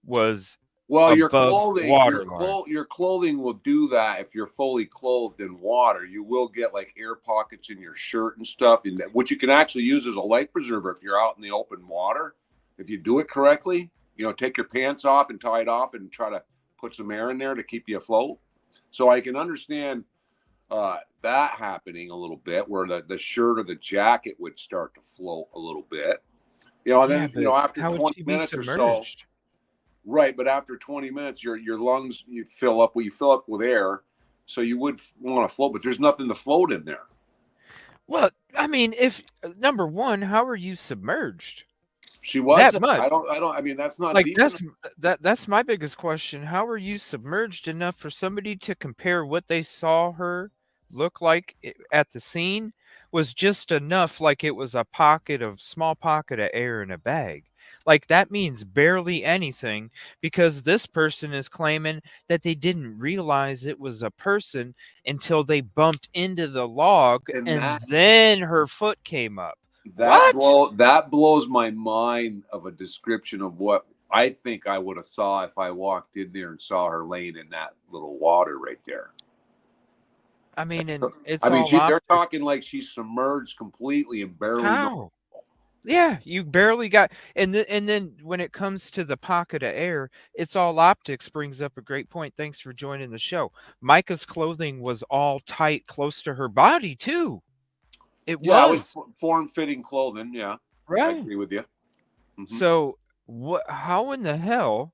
[SPEAKER 6] was
[SPEAKER 5] Well,
[SPEAKER 6] above water line.
[SPEAKER 5] your clothing will do that if you're fully clothed in water. You will get like air pockets in your shirt and stuff, which you can actually use as a life preserver if you're out in the open water. If you do it correctly, take your pants off and tie it off and try to put some air in there to keep you afloat. So I can understand that happening a little bit, where the shirt or the jacket would start to float a little bit. And
[SPEAKER 6] Yeah,
[SPEAKER 5] then
[SPEAKER 6] but
[SPEAKER 5] after
[SPEAKER 6] how would
[SPEAKER 5] 20
[SPEAKER 6] she be
[SPEAKER 5] minutes or so.
[SPEAKER 6] submerged?
[SPEAKER 5] Right, but after 20 minutes, your lungs you fill up with air, so you would want to float, but there's nothing to float in there.
[SPEAKER 6] Well, I mean, if number one, how are you submerged?
[SPEAKER 5] She
[SPEAKER 6] That
[SPEAKER 5] wasn't.
[SPEAKER 6] much.
[SPEAKER 5] I don't. I mean, that's not
[SPEAKER 6] Like
[SPEAKER 5] deep enough.
[SPEAKER 6] that's my biggest question. How are you submerged enough for somebody to compare what they saw her look like at the scene was just enough like it was a small pocket of air in a bag. Like that means barely anything because this person is claiming that they didn't realize it was a person until they bumped into the log
[SPEAKER 5] And
[SPEAKER 6] and then her foot came up.
[SPEAKER 5] that
[SPEAKER 6] What?
[SPEAKER 5] that blows my mind of a description of what I think I would have saw if I walked in there and saw her laying in that little water right there.
[SPEAKER 6] I mean, and it's
[SPEAKER 5] I mean,
[SPEAKER 6] all
[SPEAKER 5] they're
[SPEAKER 6] optics.
[SPEAKER 5] talking like she's submerged completely and barely.
[SPEAKER 6] How? Yeah, you barely got and then when it comes to the pocket of air, it's all optics brings up a great point. Thanks for joining the show. Micah's clothing was all tight close to her body too. It
[SPEAKER 5] Yeah, it was
[SPEAKER 6] was.
[SPEAKER 5] form-fitting clothing. Yeah, I
[SPEAKER 6] Right.
[SPEAKER 5] agree with you. Mhm.
[SPEAKER 6] So, how in the hell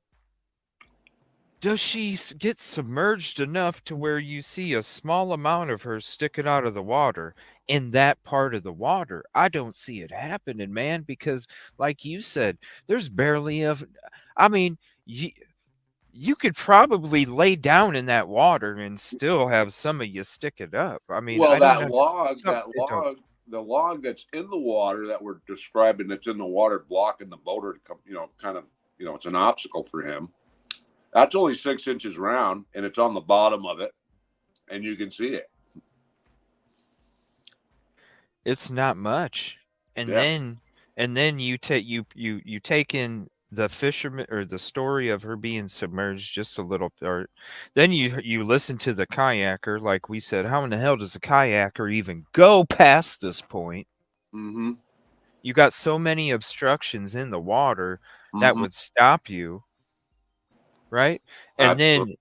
[SPEAKER 6] does she get submerged enough to where you see a small amount of her sticking out of the water in that part of the water? I don't see it happening, man, because like you said, there's barely I mean, you could probably lay down in that water and still have some of you stick it up. I mean,
[SPEAKER 5] Well,
[SPEAKER 6] I don't know.
[SPEAKER 5] the log that's in the water that we're describing that's in the water blocking the boater to come, kind of, it's an obstacle for him. That's only 6 inches round, and it's on the bottom of it, and you can see it.
[SPEAKER 6] It's not much. And
[SPEAKER 5] Yeah.
[SPEAKER 6] then you take in the fisherman or the story of her being submerged just a little, or then you listen to the kayaker, like we said. How in the hell does a kayaker even go past this point?
[SPEAKER 5] Mm-hmm.
[SPEAKER 6] You got so many obstructions in the water that
[SPEAKER 5] Mm-hmm.
[SPEAKER 6] would stop you, right? And
[SPEAKER 5] Absolutely.
[SPEAKER 6] then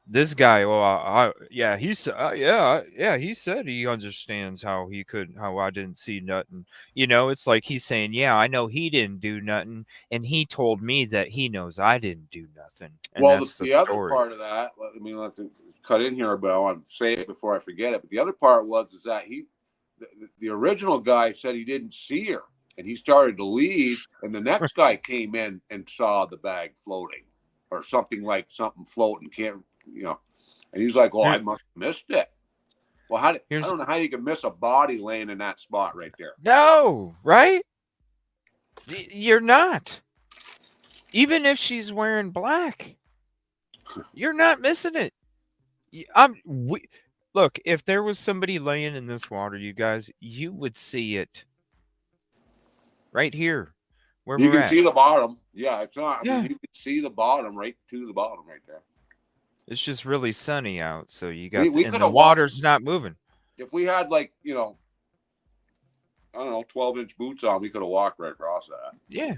[SPEAKER 6] this guy, well, yeah, he said, yeah, he said he understands how I didn't see nothing. It's like he's saying, yeah, I know he didn't do nothing, and he told me that he knows I didn't do nothing, and
[SPEAKER 5] Well,
[SPEAKER 6] that's the
[SPEAKER 5] the other
[SPEAKER 6] story.
[SPEAKER 5] part of that, I mean, let's cut in here, but I want to say it before I forget it. But the other part is that the original guy said he didn't see her, and he started to leave, and the next guy came in and saw the bag floating, or something floating, and he's like, "Oh, I must have missed it." Well, I don't know how you can miss a body laying in that spot right there.
[SPEAKER 6] No, right? You're not. Even if she's wearing black, you're not missing it. Look, if there was somebody laying in this water, you guys, you would see it right here where
[SPEAKER 5] You
[SPEAKER 6] we're
[SPEAKER 5] can
[SPEAKER 6] at.
[SPEAKER 5] see the bottom. Yeah, it's not.
[SPEAKER 6] Yeah.
[SPEAKER 5] I mean, you can see the bottom right to the bottom right there.
[SPEAKER 6] It's just really sunny out, so you got
[SPEAKER 5] and
[SPEAKER 6] the water's not moving.
[SPEAKER 5] If we had I don't know, 12-inch boots on, we could have walked right across that.
[SPEAKER 6] Yeah.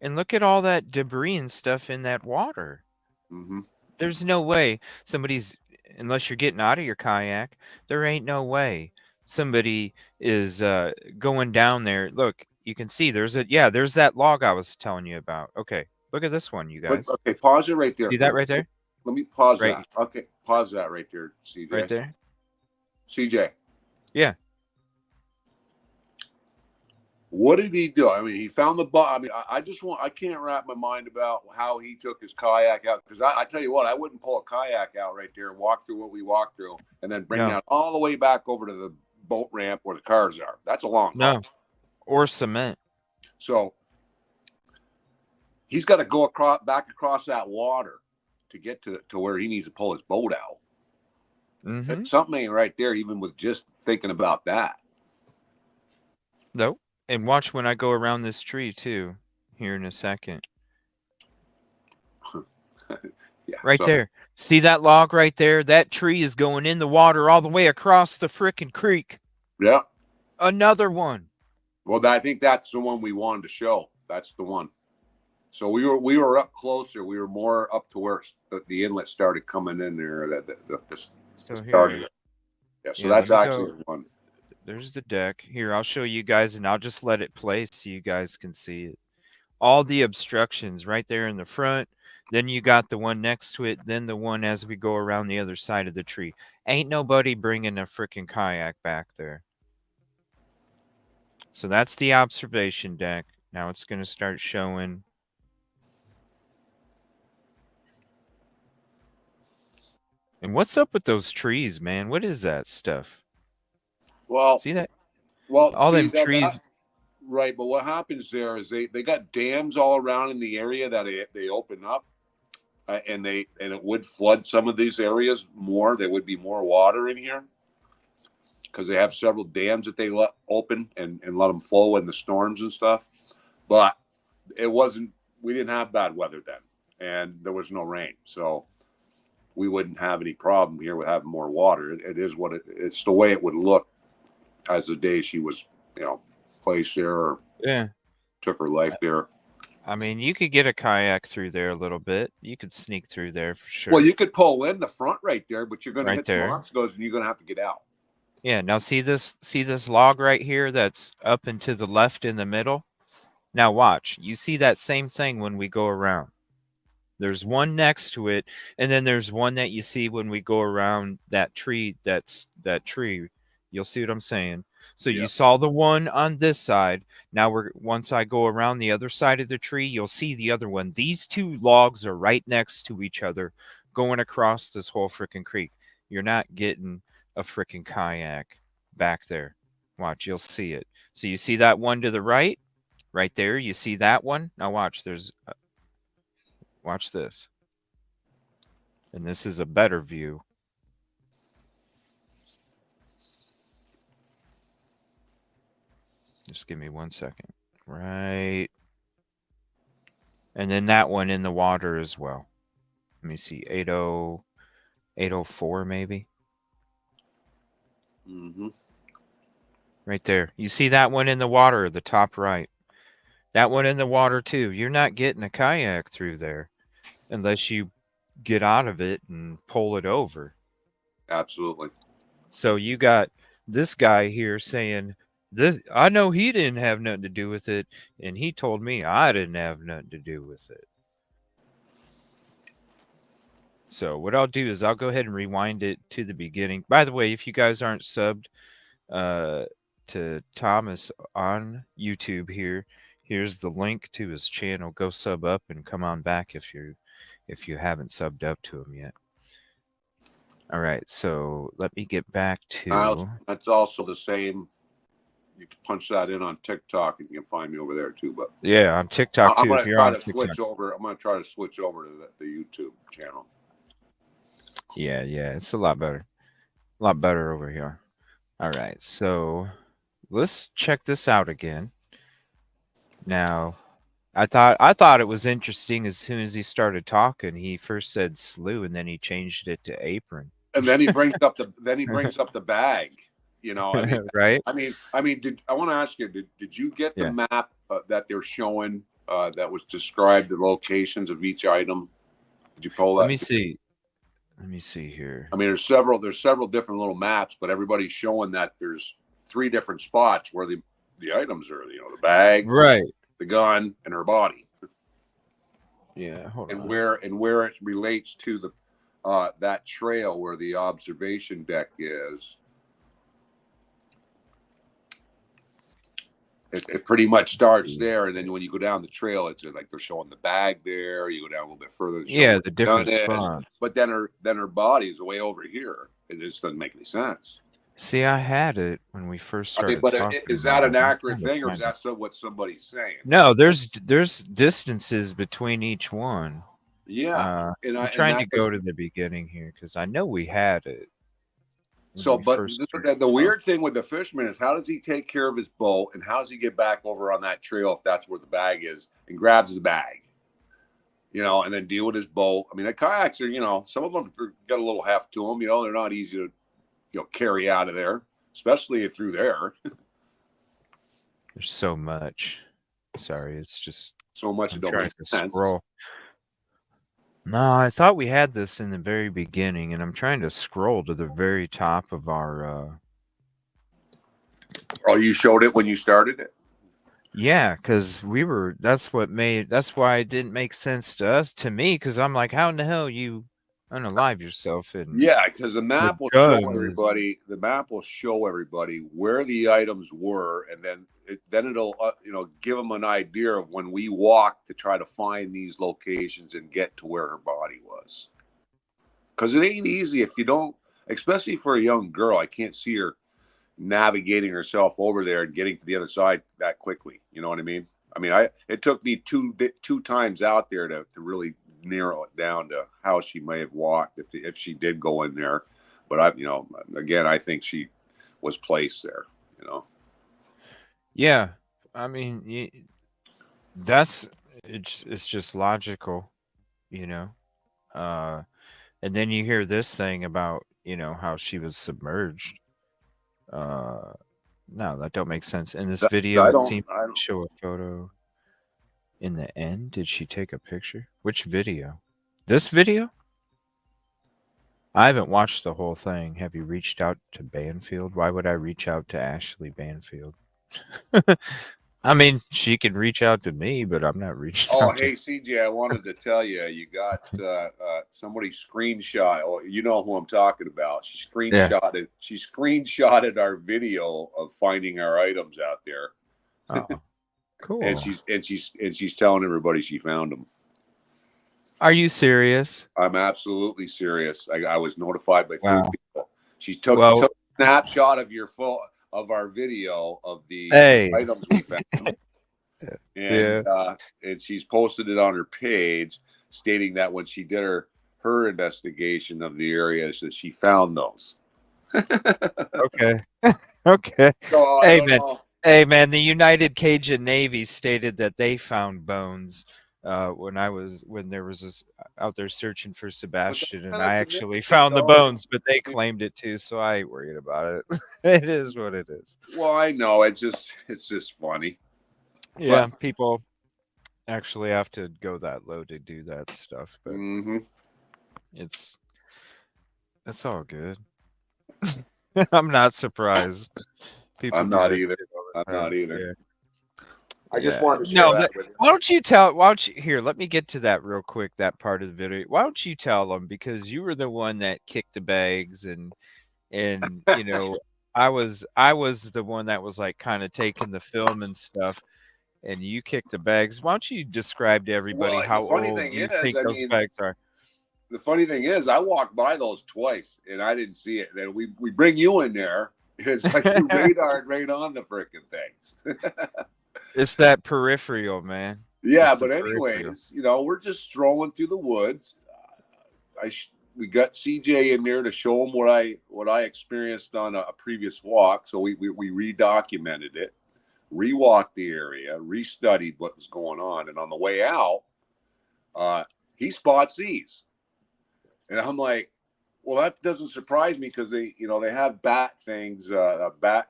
[SPEAKER 6] And look at all that debris and stuff in that water.
[SPEAKER 5] Mm-hmm.
[SPEAKER 6] There's no way unless you're getting out of your kayak, there ain't no way somebody is going down there. Look, You can see there's that log I was telling you about. Okay, look at this one, you guys.
[SPEAKER 5] Okay, pause it right there.
[SPEAKER 6] See that right there?
[SPEAKER 5] Let me pause
[SPEAKER 6] Right.
[SPEAKER 5] that. Okay, pause that right there, CJ.
[SPEAKER 6] Right there?
[SPEAKER 5] CJ.
[SPEAKER 6] Yeah.
[SPEAKER 5] What did he do? I mean, he found the butt. I mean, I can't wrap my mind about how he took his kayak out. Because I tell you what, I wouldn't pull a kayak out right there, walk through what we walked through, and then bring it out all the way back over to the boat ramp where the cars are. That's a long haul.
[SPEAKER 6] Or cement.
[SPEAKER 5] So he's got to go back across that water to get to where he needs to pull his boat out.
[SPEAKER 6] Mm-hmm.
[SPEAKER 5] Something ain't right there, even with just thinking about that.
[SPEAKER 6] Nope. And watch when I go around this tree too, here in a second.
[SPEAKER 5] Yeah,
[SPEAKER 6] there. See that log right there? That tree is going in the water all the way across the frickin' creek.
[SPEAKER 5] Yeah.
[SPEAKER 6] Another one.
[SPEAKER 5] Well, I think that's the one we wanted to show. That's the one. So we were up closer. We were more up to where the inlet started coming in there. So that's actually the one.
[SPEAKER 6] There's the deck. Here, I'll show you guys, and I'll just let it play so you guys can see it. All the obstructions right there in the front. Then you got the one next to it. Then the one as we go around the other side of the tree. Ain't nobody bringing a freaking kayak back there. So that's the observation deck. Now it's going to start showing. And what's up with those trees, man? What is that stuff?
[SPEAKER 5] Well,
[SPEAKER 6] see that?
[SPEAKER 5] Well,
[SPEAKER 6] all them trees.
[SPEAKER 5] Right, but what happens there is they got dams all around in the area that they open up, and it would flood some of these areas more. There would be more water in here because they have several dams that they let open and let them flow in the storms and stuff. But we didn't have bad weather then, and there was no rain, so we wouldn't have any problem here with having more water. It is what it's the way it would look as the day she was, placed there or took her life there.
[SPEAKER 6] I mean, you could get a kayak through there a little bit. You could sneak through there for sure.
[SPEAKER 5] Well, you could pull in the front right there, but you're going to hit some obstacles and you're going to have to get out.
[SPEAKER 6] Yeah. Now see this log right here that's up and to the left in the middle. Now watch. You see that same thing when we go around. There's one next to it, and then there's one that you see when we go around that tree. That tree. You'll see what I'm saying. So you saw the one on this side. Now once I go around the other side of the tree, you'll see the other one. These two logs are right next to each other, going across this whole freaking creek. You're not getting a freaking kayak back there. Watch, you'll see it. So you see that one to the right there. You see that one. Now watch. Watch this. And this is a better view. Just give me 1 second. Right. And then that one in the water as well. Let me see. 804 maybe.
[SPEAKER 5] Mm-hmm.
[SPEAKER 6] Right there. You see that one in the water, the top right. That one in the water too. You're not getting a kayak through there unless you get out of it and pull it over.
[SPEAKER 5] Absolutely.
[SPEAKER 6] So you got this guy here saying, I know he didn't have nothing to do with it, and he told me I didn't have nothing to do with it. So what I'll do is I'll go ahead and rewind it to the beginning. By the way, if you guys aren't subbed to Thomas on YouTube here's the link to his channel. Go sub up and come on back if you haven't subbed up to him yet. All right, so let me get back to...
[SPEAKER 5] That's also the same. You can punch that in on TikTok, and you can find me over there too. But
[SPEAKER 6] yeah, on TikTok too. If you're on TikTok,
[SPEAKER 5] I'm going to try to switch over to the YouTube channel.
[SPEAKER 6] Yeah, it's a lot better over here. All right, so let's check this out again. Now, I thought it was interesting as soon as he started talking. He first said slew, and then he changed it to apron.
[SPEAKER 5] And then he brings up the bag.
[SPEAKER 6] Right?
[SPEAKER 5] I mean, I want to ask you, did you get the map that they're showing that was described the locations of each item? Did you pull that?
[SPEAKER 6] Let me see here.
[SPEAKER 5] I mean, there's several different little maps, but everybody's showing that there's 3 different spots where the items are, the bag,
[SPEAKER 6] Right.
[SPEAKER 5] the gun, and her body.
[SPEAKER 6] Yeah. Hold
[SPEAKER 5] And
[SPEAKER 6] on.
[SPEAKER 5] where it relates to the that trail where the observation deck is. It pretty much starts there, and then when you go down the trail, it's like they're showing the bag there. You go down a little bit further,
[SPEAKER 6] Yeah, the different spots.
[SPEAKER 5] but then her body is way over here. It just doesn't make any sense.
[SPEAKER 6] See, I had it when we first started
[SPEAKER 5] but
[SPEAKER 6] talking.
[SPEAKER 5] is that an
[SPEAKER 6] about it.
[SPEAKER 5] accurate thing, or is that what somebody's saying?
[SPEAKER 6] No, there's distances between each one.
[SPEAKER 5] Yeah,
[SPEAKER 6] I'm trying to go to the beginning here because I know we had it.
[SPEAKER 5] So, but the weird thing with the Fisherman is, how does he take care of his boat, and how does he get back over on that trail if that's where the bag is, and grabs the bag, and then deal with his boat? I mean, the kayaks are, some of them got a little heft to them. They're not easy to, carry out of there, especially through there.
[SPEAKER 6] There's so much. Sorry, it's just
[SPEAKER 5] so much.
[SPEAKER 6] I'm
[SPEAKER 5] It don't
[SPEAKER 6] trying
[SPEAKER 5] make
[SPEAKER 6] to
[SPEAKER 5] sense.
[SPEAKER 6] scroll. No, I thought we had this in the very beginning, and I'm trying to scroll to the very top of our.
[SPEAKER 5] Oh, you showed it when you started it?
[SPEAKER 6] Yeah, because that's why it didn't make sense to me, because I'm like, how in the hell you unalive yourself? And
[SPEAKER 5] yeah, because the map will show everybody. The map will show everybody where the items were, and then it'll give them an idea of when we walked to try to find these locations and get to where her body was. Because it ain't easy if you don't, especially for a young girl. I can't see her navigating herself over there and getting to the other side that quickly. You know what I mean? It took me two times out there to really narrow it down to how she may have walked if she did go in there. But again, I think she was placed there.
[SPEAKER 6] Yeah, it's just logical, and then you hear this thing about how she was submerged. No, that don't make sense. In this video, it seems to show a photo. In the end, did she take a picture? Which video? This video? I haven't watched the whole thing. Have you reached out to Banfield? Why would I reach out to Ashley Banfield? She can reach out to me, but I'm not reaching out.
[SPEAKER 5] Oh, hey, CJ, I wanted to tell you, you got somebody screenshot. Oh, you know who I'm talking about. She screenshotted our video of finding our items out there.
[SPEAKER 6] Oh, cool.
[SPEAKER 5] and she's telling everybody she found them.
[SPEAKER 6] Are you serious?
[SPEAKER 5] I'm absolutely serious. I was notified by 3 people. She took a snapshot of our video of the items we found. And she's posted it on her page, stating that when she did her investigation of the areas that she found those.
[SPEAKER 6] Okay. So, hey man, the United Cajun Navy stated that they found bones when there was this out there searching for Sebastian, and I actually found the bones, but they claimed it too, so I ain't worried about it. It is what it is.
[SPEAKER 5] Well, I know it's just funny.
[SPEAKER 6] Yeah, people actually have to go that low to do that stuff, but it's all good. I'm not surprised.
[SPEAKER 5] I'm not either. Yeah. I just wanted to
[SPEAKER 6] share that with you. Why don't you here, let me get to that real quick, that part of the video. Why don't you tell them, because you were the one that kicked the bags and I was the one that was like kind of taking the film and stuff, and you kicked the bags. Why don't you describe to everybody how old you think those bags are?
[SPEAKER 5] The funny thing is, I walked by those twice and I didn't see it. Then we bring you in there. It's like you radared right on the freaking things.
[SPEAKER 6] It's that peripheral, man.
[SPEAKER 5] Yeah, but anyways, we're just strolling through the woods. We got CJ in there to show him what I experienced on a previous walk. So we redocumented it, rewalked the area, restudied what was going on, and on the way out, he spots these, and I'm like, well, that doesn't surprise me, because they have bat things,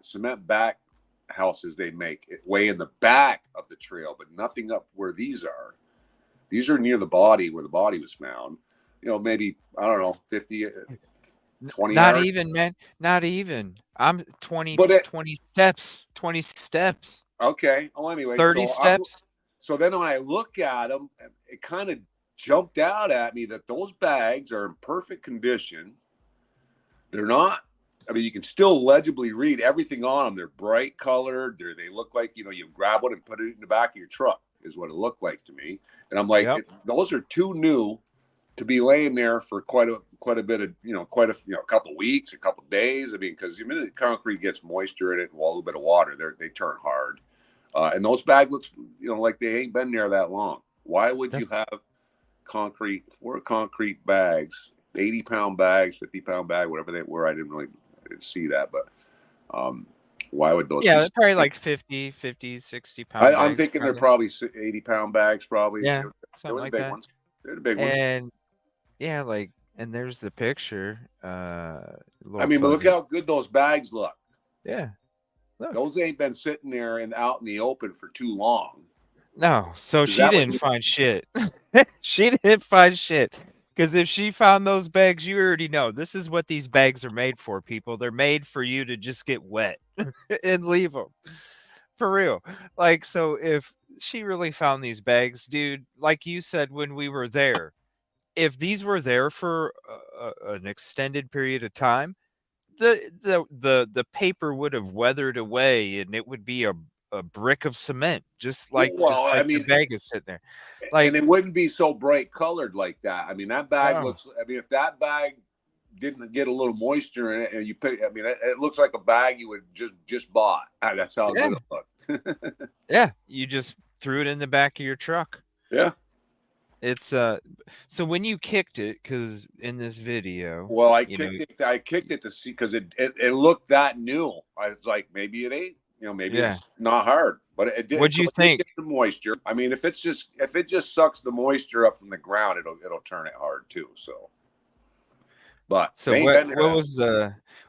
[SPEAKER 5] cement back houses they make way in the back of the trail, but nothing up where these are. These are near the body, where the body was found. Maybe, I don't know, 50 20
[SPEAKER 6] Not
[SPEAKER 5] yards.
[SPEAKER 6] even, man. Not even. I'm 20,
[SPEAKER 5] But
[SPEAKER 6] 20 steps. 20 steps.
[SPEAKER 5] okay. Well, anyway,
[SPEAKER 6] 30 steps.
[SPEAKER 5] so then when I look at them, it kind of jumped out at me that those bags are in perfect condition. They're not. I mean, you can still legibly read everything on them. They're bright colored. They look like, you grab one and put it in the back of your truck is what it looked like to me. And I'm like, those are too new to be laying there for quite a bit of, a couple of weeks, a couple of days. I mean, because the minute concrete gets moisture in it and a little bit of water, they turn hard. And those bags looks, like they ain't been there that long. Why would you have concrete bags, 80-pound bags, 50-pound bag, whatever they were? I didn't see that, but why would those?
[SPEAKER 6] Yeah, they're probably like 50, 60-pound bags.
[SPEAKER 5] I'm thinking they're probably 80-pound bags, probably.
[SPEAKER 6] Yeah,
[SPEAKER 5] they were the big ones. They're the big
[SPEAKER 6] ones.
[SPEAKER 5] ones.
[SPEAKER 6] And yeah, and there's the picture.
[SPEAKER 5] But look how good those bags look.
[SPEAKER 6] Yeah. Look.
[SPEAKER 5] Those ain't been sitting there out in the open for too long.
[SPEAKER 6] No, so she didn't find shit. She didn't find shit. Because if she found those bags, you already know this is what these bags are made for, people. They're made for you to just get wet and leave them. For real. So if she really found these bags, dude, like you said when we were there, if these were there for an extended period of time, the paper would have weathered away and it would be a brick of cement, just like the bag is sitting there.
[SPEAKER 5] And it wouldn't be so bright colored like that. I mean, that bag looks. I mean, if that bag didn't get a little moisture in it, and you pick, I mean, it looks like a bag you would just bought. That's how good it looked.
[SPEAKER 6] Yeah, you just threw it in the back of your truck.
[SPEAKER 5] Yeah.
[SPEAKER 6] It's so when you kicked it, because in this video,
[SPEAKER 5] well, I kicked it to see, because it looked that new. I was like, maybe it ain't, maybe it's not hard, but it did.
[SPEAKER 6] What'd you think?
[SPEAKER 5] The moisture. I mean, if it just sucks the moisture up from the ground, it'll turn it hard too. So, but
[SPEAKER 6] so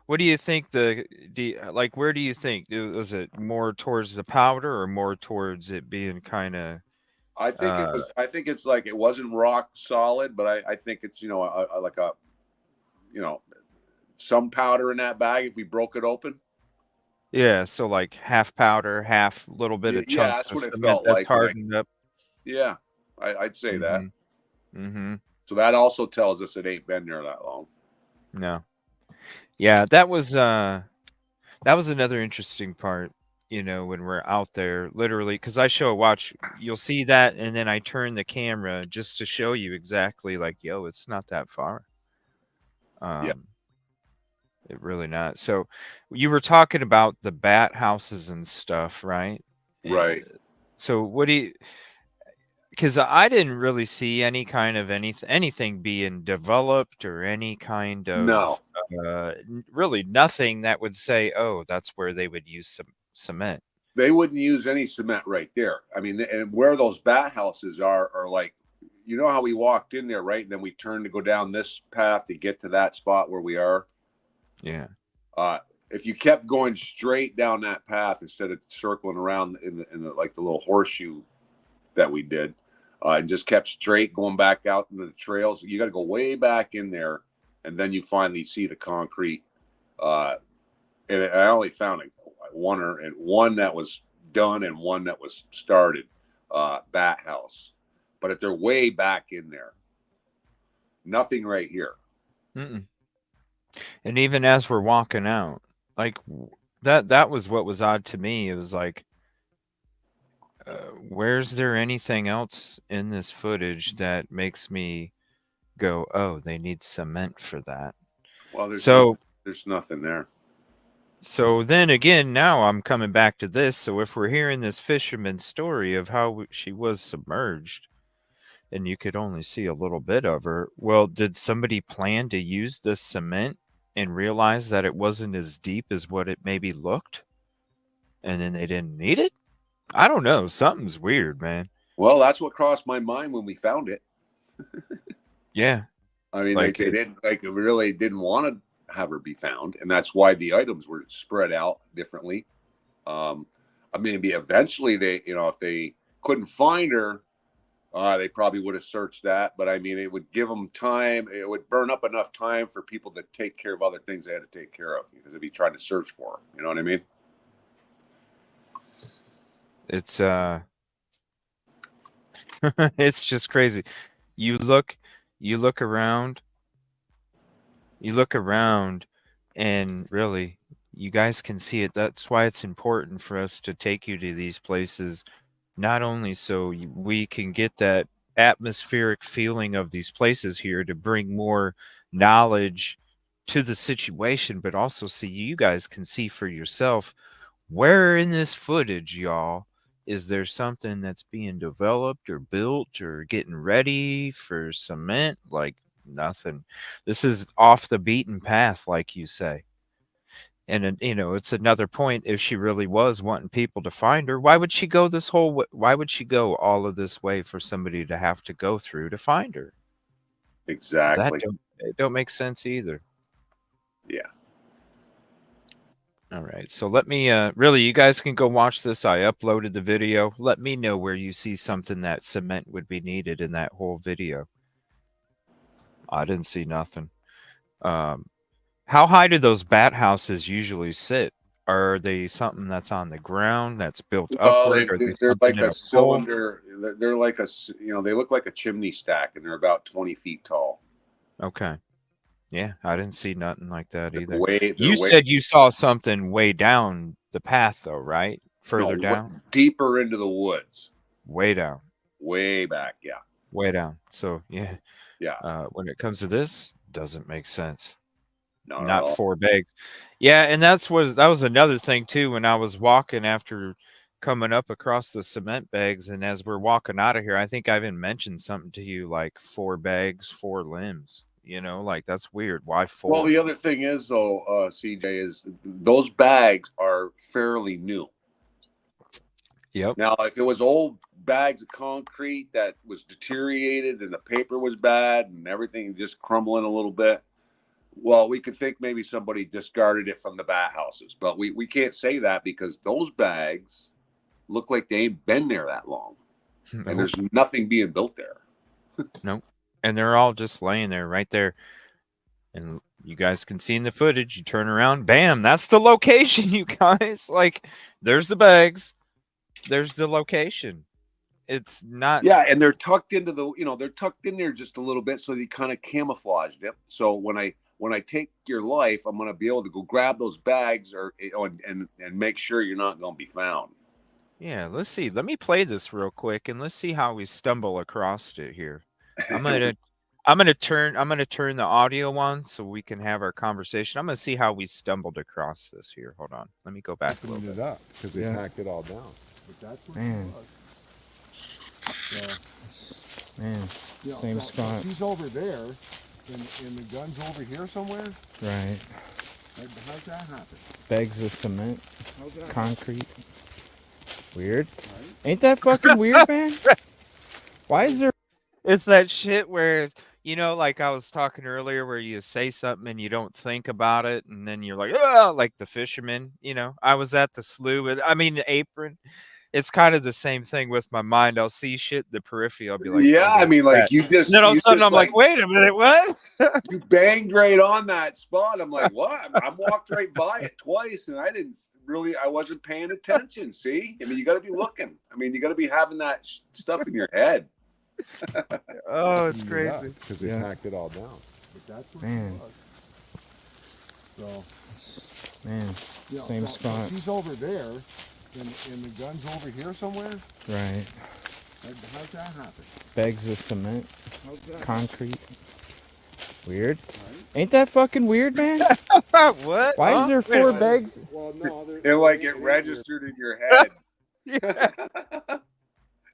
[SPEAKER 6] what do you think where do you think, was it more towards the powder or more towards it being kind of?
[SPEAKER 5] I think it was. I think it's like it wasn't rock solid, but I think it's some powder in that bag if we broke it open.
[SPEAKER 6] Yeah, so like half powder, half little bit of chunks of cement that's hardened up.
[SPEAKER 5] Yeah, I'd say that.
[SPEAKER 6] Mm-hmm.
[SPEAKER 5] So that also tells us it ain't been there that long.
[SPEAKER 6] No. Yeah, that was another interesting part. When we're out there, literally, because I watch, you'll see that, and then I turn the camera just to show you exactly, it's not that far. It really not. So you were talking about the bat houses and stuff, right?
[SPEAKER 5] Right.
[SPEAKER 6] So what do you? Because I didn't really see any kind of anything being developed or any kind of really nothing that would say, oh, that's where they would use some cement.
[SPEAKER 5] They wouldn't use any cement right there. I mean, and where those bat houses are like, how we walked in there, right? And then we turned to go down this path to get to that spot where we are.
[SPEAKER 6] Yeah.
[SPEAKER 5] If you kept going straight down that path instead of circling around in the like the little horseshoe that we did, and just kept straight going back out into the trails, you got to go way back in there, and then you finally see the concrete. And I only found one that was done and one that was started, bat house, but if they're way back in there, nothing right here.
[SPEAKER 6] Mm-mm. And even as we're walking out, that was what was odd to me. It was like, where's there anything else in this footage that makes me go, oh, they need cement for that?
[SPEAKER 5] Well, there's nothing there.
[SPEAKER 6] So then again, now I'm coming back to this. So if we're hearing this fisherman story of how she was submerged and you could only see a little bit of her, well, did somebody plan to use this cement and realize that it wasn't as deep as what it maybe looked? And then they didn't need it? I don't know. Something's weird, man.
[SPEAKER 5] Well, that's what crossed my mind when we found it.
[SPEAKER 6] Yeah.
[SPEAKER 5] I mean, they really didn't want to have her be found, and that's why the items were spread out differently. I mean, maybe eventually they, if they couldn't find her, They probably would have searched that, but I mean, it would give them time. It would burn up enough time for people to take care of other things they had to take care of because they'd be trying to search for them. You know what I mean?
[SPEAKER 6] It's it's just crazy. You look around, and really, you guys can see it. That's why it's important for us to take you to these places, not only so we can get that atmospheric feeling of these places here to bring more knowledge to the situation, but also so you guys can see for yourself where in this footage, y'all, is there something that's being developed or built or getting ready for cement? Like nothing. This is off the beaten path, like you say. And you know, it's another point. If she really was wanting people to find her, why would she go this whole why would she go all of this way for somebody to have to go through to find her?
[SPEAKER 5] Exactly.
[SPEAKER 6] It don't make sense either.
[SPEAKER 5] Yeah.
[SPEAKER 6] All right. So let me really, you guys can go watch this. I uploaded the video. Let me know where you see something that cement would be needed in that whole video. I didn't see nothing. How high do those bat houses usually sit? Are they something that's on the ground that's built upward? Or
[SPEAKER 5] they're like a cylinder. They're like a, you know, they look like a chimney stack, and they're about 20 feet tall.
[SPEAKER 6] Okay. Yeah, I didn't see nothing like that either.
[SPEAKER 5] They're
[SPEAKER 6] You said you saw something way down the path, though, right? Further down?
[SPEAKER 5] Deeper into the woods.
[SPEAKER 6] Way down.
[SPEAKER 5] Way back, yeah.
[SPEAKER 6] Way down. So, yeah.
[SPEAKER 5] Yeah.
[SPEAKER 6] When it comes to this, doesn't make sense.
[SPEAKER 5] No,
[SPEAKER 6] not 4 bags. Yeah, and that was another thing too. When I was walking after coming up across the cement bags, and as we're walking out of here, I think I even mentioned something to you like 4 bags, 4 limbs. You know, like that's weird. Why 4?
[SPEAKER 5] Well, the other thing is though, CJ, is those bags are fairly new.
[SPEAKER 6] Yep.
[SPEAKER 5] Now, if it was old bags of concrete that was deteriorated and the paper was bad and everything just crumbling a little bit, well, we could think maybe somebody discarded it from the bat houses, but we can't say that because those bags look like they ain't been there that long.
[SPEAKER 6] Nope.
[SPEAKER 5] And there's nothing being built there.
[SPEAKER 6] Nope. And they're all just laying there right there. And you guys can see in the footage, you turn around, bam, that's the location, you guys. Like, there's the bags. There's the location. It's not.
[SPEAKER 5] Yeah, and they're tucked into the, you know, they're tucked in there just a little bit, so they kind of camouflaged it. So when I take your life, I'm going to be able to go grab those bags and make sure you're not going to be found.
[SPEAKER 6] Yeah, let's see. Let me play this real quick and let's see how we stumble across it here. I'm gonna turn the audio on so we can have our conversation. I'm gonna see how we stumbled across this here. Hold on. Let me go back a little bit.
[SPEAKER 10] It up because they hacked it all down. But that's what
[SPEAKER 7] Man. Man,
[SPEAKER 10] you know,
[SPEAKER 7] same spot.
[SPEAKER 10] She's over there, and the gun's over here somewhere.
[SPEAKER 7] Right.
[SPEAKER 10] How's that happen?
[SPEAKER 7] Bags of cement, concrete.
[SPEAKER 10] Happen?
[SPEAKER 7] Weird. Right? Ain't that fucking weird, man? Why is there?
[SPEAKER 6] It's that shit where, you know, like I was talking earlier, where you say something and you don't think about it, and then you're like, oh, like the fisherman. You know, I was at the slough. The apron. It's kind of the same thing with my mind. I'll see shit in the periphery. I'll be like,
[SPEAKER 5] yeah,
[SPEAKER 6] oh,
[SPEAKER 5] I mean, like you just.
[SPEAKER 6] And then all of a sudden, I'm like, wait a minute, what?
[SPEAKER 5] You banged right on that spot. I'm like, what? I walked right by it twice, and I wasn't paying attention. See, I mean, you got to be looking. I mean, you got to be having that stuff in your head.
[SPEAKER 6] Oh, it's crazy
[SPEAKER 10] because they hacked it all down. But that's what
[SPEAKER 7] Man.
[SPEAKER 10] So,
[SPEAKER 7] man,
[SPEAKER 10] you know,
[SPEAKER 7] same spot.
[SPEAKER 10] She's over there, and the gun's over here somewhere.
[SPEAKER 7] Right.
[SPEAKER 10] How's that happen?
[SPEAKER 7] Bags of cement, concrete. Weird. Right? Ain't that fucking weird, man?
[SPEAKER 6] What?
[SPEAKER 7] Why is there 4 bags?
[SPEAKER 10] Well, no,
[SPEAKER 5] they're like it registered in your head.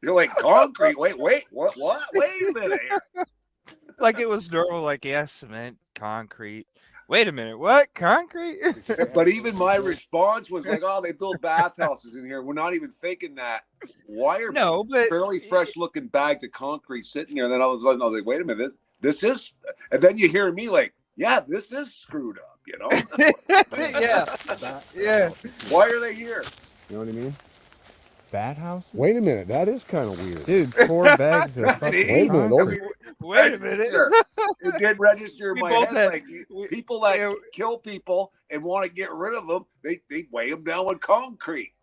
[SPEAKER 5] You're like, concrete. Wait, what? Wait a minute here.
[SPEAKER 6] Like it was normal. Like, yeah, cement, concrete. Wait a minute, what? Concrete?
[SPEAKER 5] But even my response was like, oh, they build bathhouses in here. We're not even thinking that. Why are fairly fresh looking bags of concrete sitting here? And then I was like, wait a minute, this is. And then you hear me like, yeah, this is screwed up, you know?
[SPEAKER 6] Yeah.
[SPEAKER 5] Why are they here?
[SPEAKER 10] You know what I mean?
[SPEAKER 7] bat houses?
[SPEAKER 10] Wait a minute, that is kind of weird.
[SPEAKER 7] Dude, 4 bags of fucking
[SPEAKER 10] Wait a minute, those
[SPEAKER 6] Wait a minute.
[SPEAKER 5] It did register in
[SPEAKER 6] We
[SPEAKER 5] my
[SPEAKER 6] both
[SPEAKER 5] head.
[SPEAKER 6] had-
[SPEAKER 5] Like people that kill people and want to get rid of them, they weigh them down with concrete.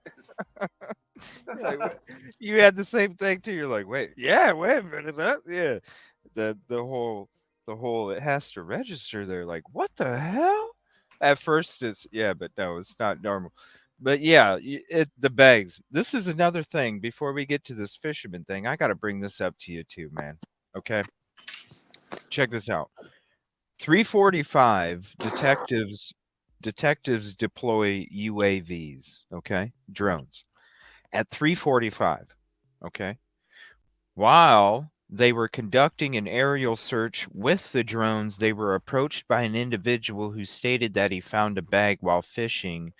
[SPEAKER 6] You had the same thing too. You're like, wait a minute, yeah. The whole it has to register there. Like, what the hell? At first, it's but no, it's not normal. But yeah, the bags. This is another thing. Before we get to this fisherman thing, I got to bring this up to you too, man. Okay, check this out. 3:45 detectives deploy UAVs. Okay, drones at 3:45. Okay, while they were conducting an aerial search with the drones, they were approached by an individual who stated that he found a bag while fishing,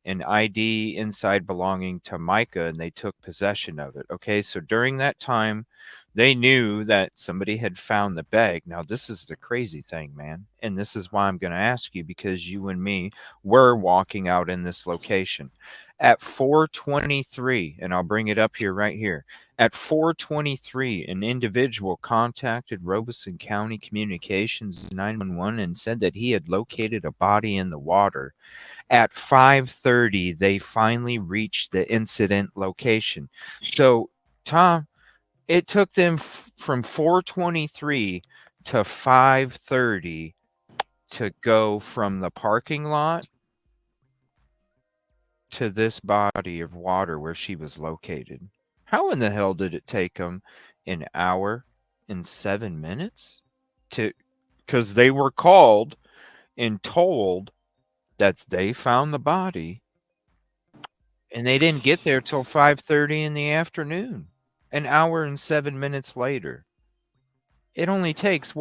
[SPEAKER 6] an ID inside belonging to Micah, and they took possession of it. Okay, so during that time, they knew that somebody had found the bag. Now, this is the crazy thing, man, and this is why I'm going to ask you, because you and me were walking out in this location. At 4:23, and I'll bring it up here right here. At 4:23, an individual contacted Robeson County Communications 911 and said that he had located a body in the water. At 5:30, they finally reached the incident location. So, Tom, it took them from 4:23 to 5:30 to go from the parking lot to this body of water where she was located. How in the hell did it take them an hour and 7 minutes? Because they were called and told that they found the body, and they didn't get there till 5:30 in the afternoon. An hour and 7 minutes later. It only takes,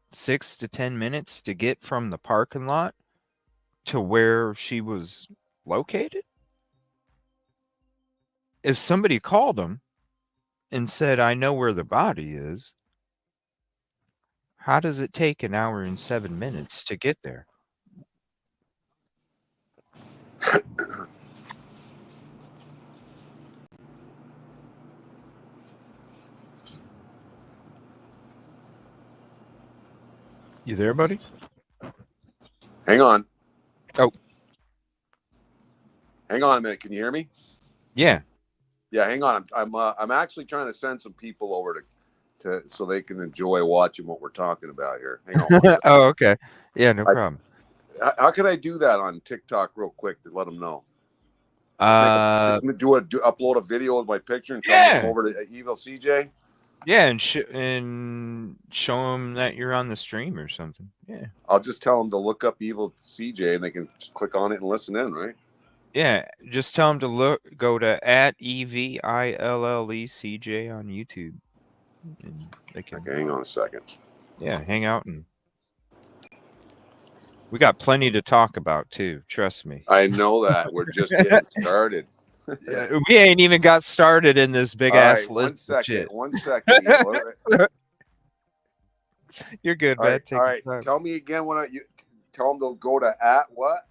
[SPEAKER 6] 6 to 10 minutes to get from the parking lot to where she was located? If somebody called them and said, I know where the body is, how does it take an hour and 7 minutes to get there? You there, buddy?
[SPEAKER 5] Hang on.
[SPEAKER 6] Oh.
[SPEAKER 5] Hang on a minute. Can you hear me?
[SPEAKER 6] Yeah.
[SPEAKER 5] Yeah, hang on. I'm actually trying to send some people over to so they can enjoy watching what we're talking about here. Hang on.
[SPEAKER 6] Oh, okay. Yeah, no problem.
[SPEAKER 5] How can I do that on TikTok real quick to let them know?
[SPEAKER 6] Just
[SPEAKER 5] upload a video with my picture and tell them over to Evil CJ.
[SPEAKER 6] Yeah, and show them that you're on the stream or something. Yeah.
[SPEAKER 5] I'll just tell them to look up Evil CJ and they can just click on it and listen in, right?
[SPEAKER 6] Yeah, just tell them to go to @EVILLECJ on YouTube. And they can,
[SPEAKER 5] okay, hang on a second.
[SPEAKER 6] Yeah, hang out, and we got plenty to talk about too. Trust me.
[SPEAKER 5] I know that. We're just getting started.
[SPEAKER 6] We ain't even got started in this big ass list of shit.
[SPEAKER 5] 1 second.
[SPEAKER 6] You're good,
[SPEAKER 5] all
[SPEAKER 6] man.
[SPEAKER 5] Right, all right. Tell me again you tell them to go to @what?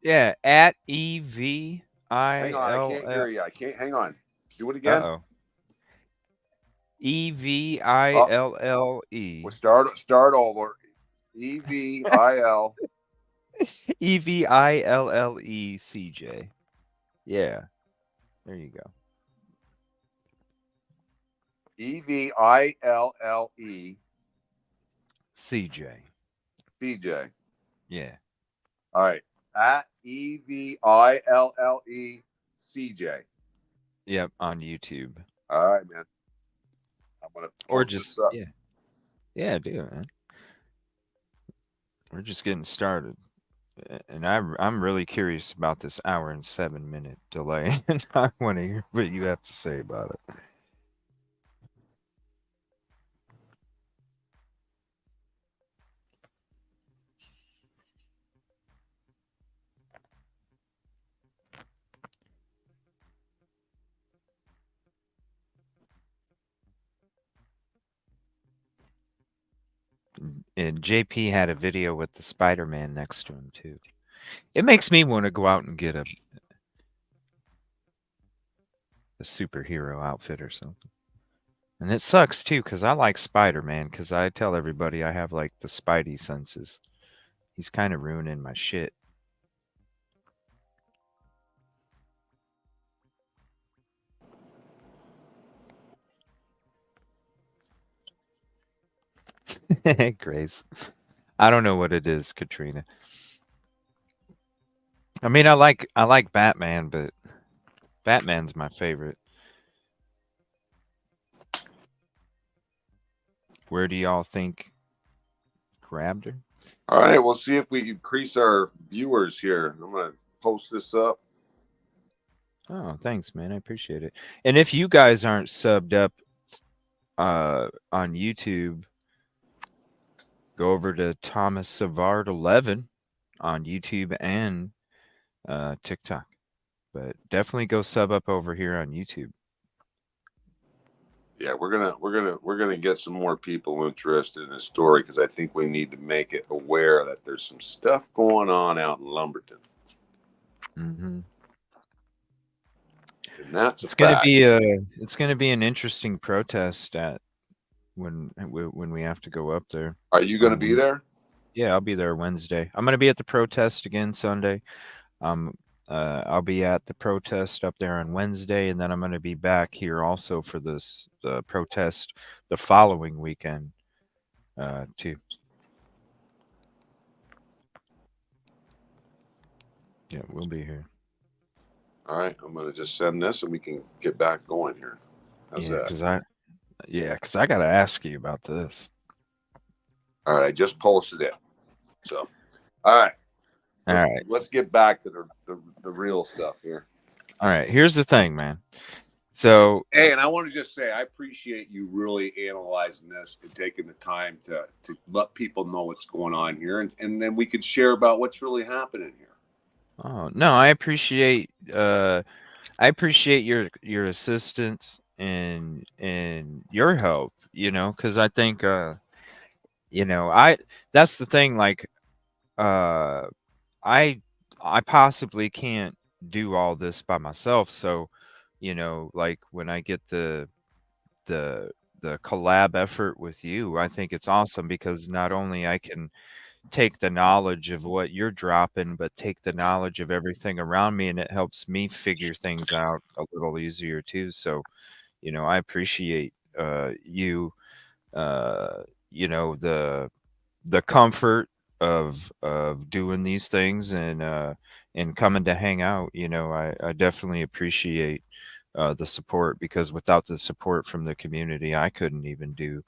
[SPEAKER 6] Yeah, @EVILL.
[SPEAKER 5] Hang on, I can't hear you. I can't. Hang on. Do it again.
[SPEAKER 6] Uh-oh. EVILLE.
[SPEAKER 5] We'll start over. EVIL.
[SPEAKER 6] EVILLECJ. Yeah. There you go.
[SPEAKER 5] EVILLE.
[SPEAKER 6] CJ.
[SPEAKER 5] CJ.
[SPEAKER 6] Yeah.
[SPEAKER 5] All right. @EVILLE CJ.
[SPEAKER 6] Yep, on YouTube.
[SPEAKER 5] All right, man. I'm gonna
[SPEAKER 6] or just yeah, do it, man. We're just getting started, and I'm really curious about this hour and 7 minute delay, and I want to hear what you have to say about it. And JP had a video with the Spider-Man next to him too. It makes me want to go out and get a a superhero outfit or something. And it sucks too, because I like Spider-Man, because I tell everybody I have like the Spidey senses. He's kind of ruining my shit. Grace. I don't know what it is, Katrina. I mean, I like Batman, but Batman's my favorite. Where do y'all think grabbed her?
[SPEAKER 5] All right, we'll see if we can increase our viewers here. I'm gonna post this up.
[SPEAKER 6] Oh, thanks, man. I appreciate it. And if you guys aren't subbed up on YouTube, go over to Thomas Savard 11 on YouTube and TikTok. But definitely go sub up over here on YouTube.
[SPEAKER 5] Yeah, we're gonna get some more people interested in this story because I think we need to make it aware that there's some stuff going on out in Lumberton.
[SPEAKER 6] Mm-hmm.
[SPEAKER 5] And that's
[SPEAKER 6] it's gonna be an interesting protest at when we have to go up there.
[SPEAKER 5] Are you gonna be there?
[SPEAKER 6] Yeah, I'll be there Wednesday. I'm gonna be at the protest again Sunday. I'll be at the protest up there on Wednesday, and then I'm going to be back here also for the protest the following weekend, too. Yeah, we'll be here.
[SPEAKER 5] All right, I'm going to just send this, and we can get back going here. How's that?
[SPEAKER 6] Because I got to ask you about this.
[SPEAKER 5] All right, I just posted it. So, all right. Let's get back to the real stuff here.
[SPEAKER 6] All right, here's the thing, man. So,
[SPEAKER 5] hey, and I want to just say I appreciate you really analyzing this and taking the time to let people know what's going on here, and then we could share about what's really happening here.
[SPEAKER 6] Oh no, I appreciate your assistance and your help. You know, because I think that's the thing. Like, I possibly can't do all this by myself. So, like when I get the collab effort with you, I think it's awesome because not only I can take the knowledge of what you're dropping, but take the knowledge of everything around me, and it helps me figure things out a little easier too. So, I appreciate you, the comfort of doing these things and coming to hang out. I definitely appreciate the support, because without the support from the community, I couldn't even do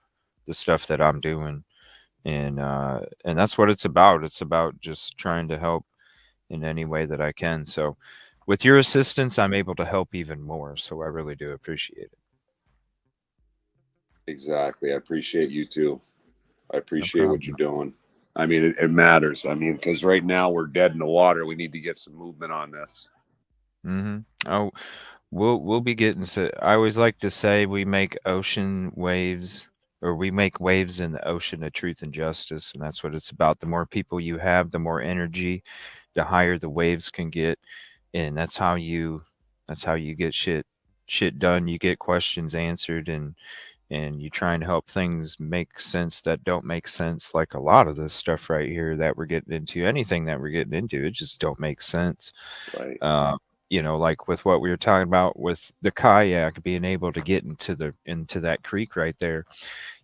[SPEAKER 6] the stuff that I'm doing. And that's what it's about. It's about just trying to help in any way that I can. So with your assistance, I'm able to help even more. So I really do appreciate it.
[SPEAKER 5] Exactly. I appreciate you too. I appreciate what you're doing. I mean, it matters. I mean, because right now we're dead in the water. We need to get some movement on this.
[SPEAKER 6] Mm-hmm. Oh, we'll be getting. I always like to say we make ocean waves, or we make waves in the ocean of truth and justice, and that's what it's about. The more people you have, the more energy, the higher the waves can get, and that's how you get shit done. You get questions answered, and you try and help things make sense that don't make sense. Like a lot of this stuff right here that we're getting into, anything that we're getting into, it just don't make sense.
[SPEAKER 5] Right.
[SPEAKER 6] Like with what we were talking about with the kayak, being able to get into that creek right there,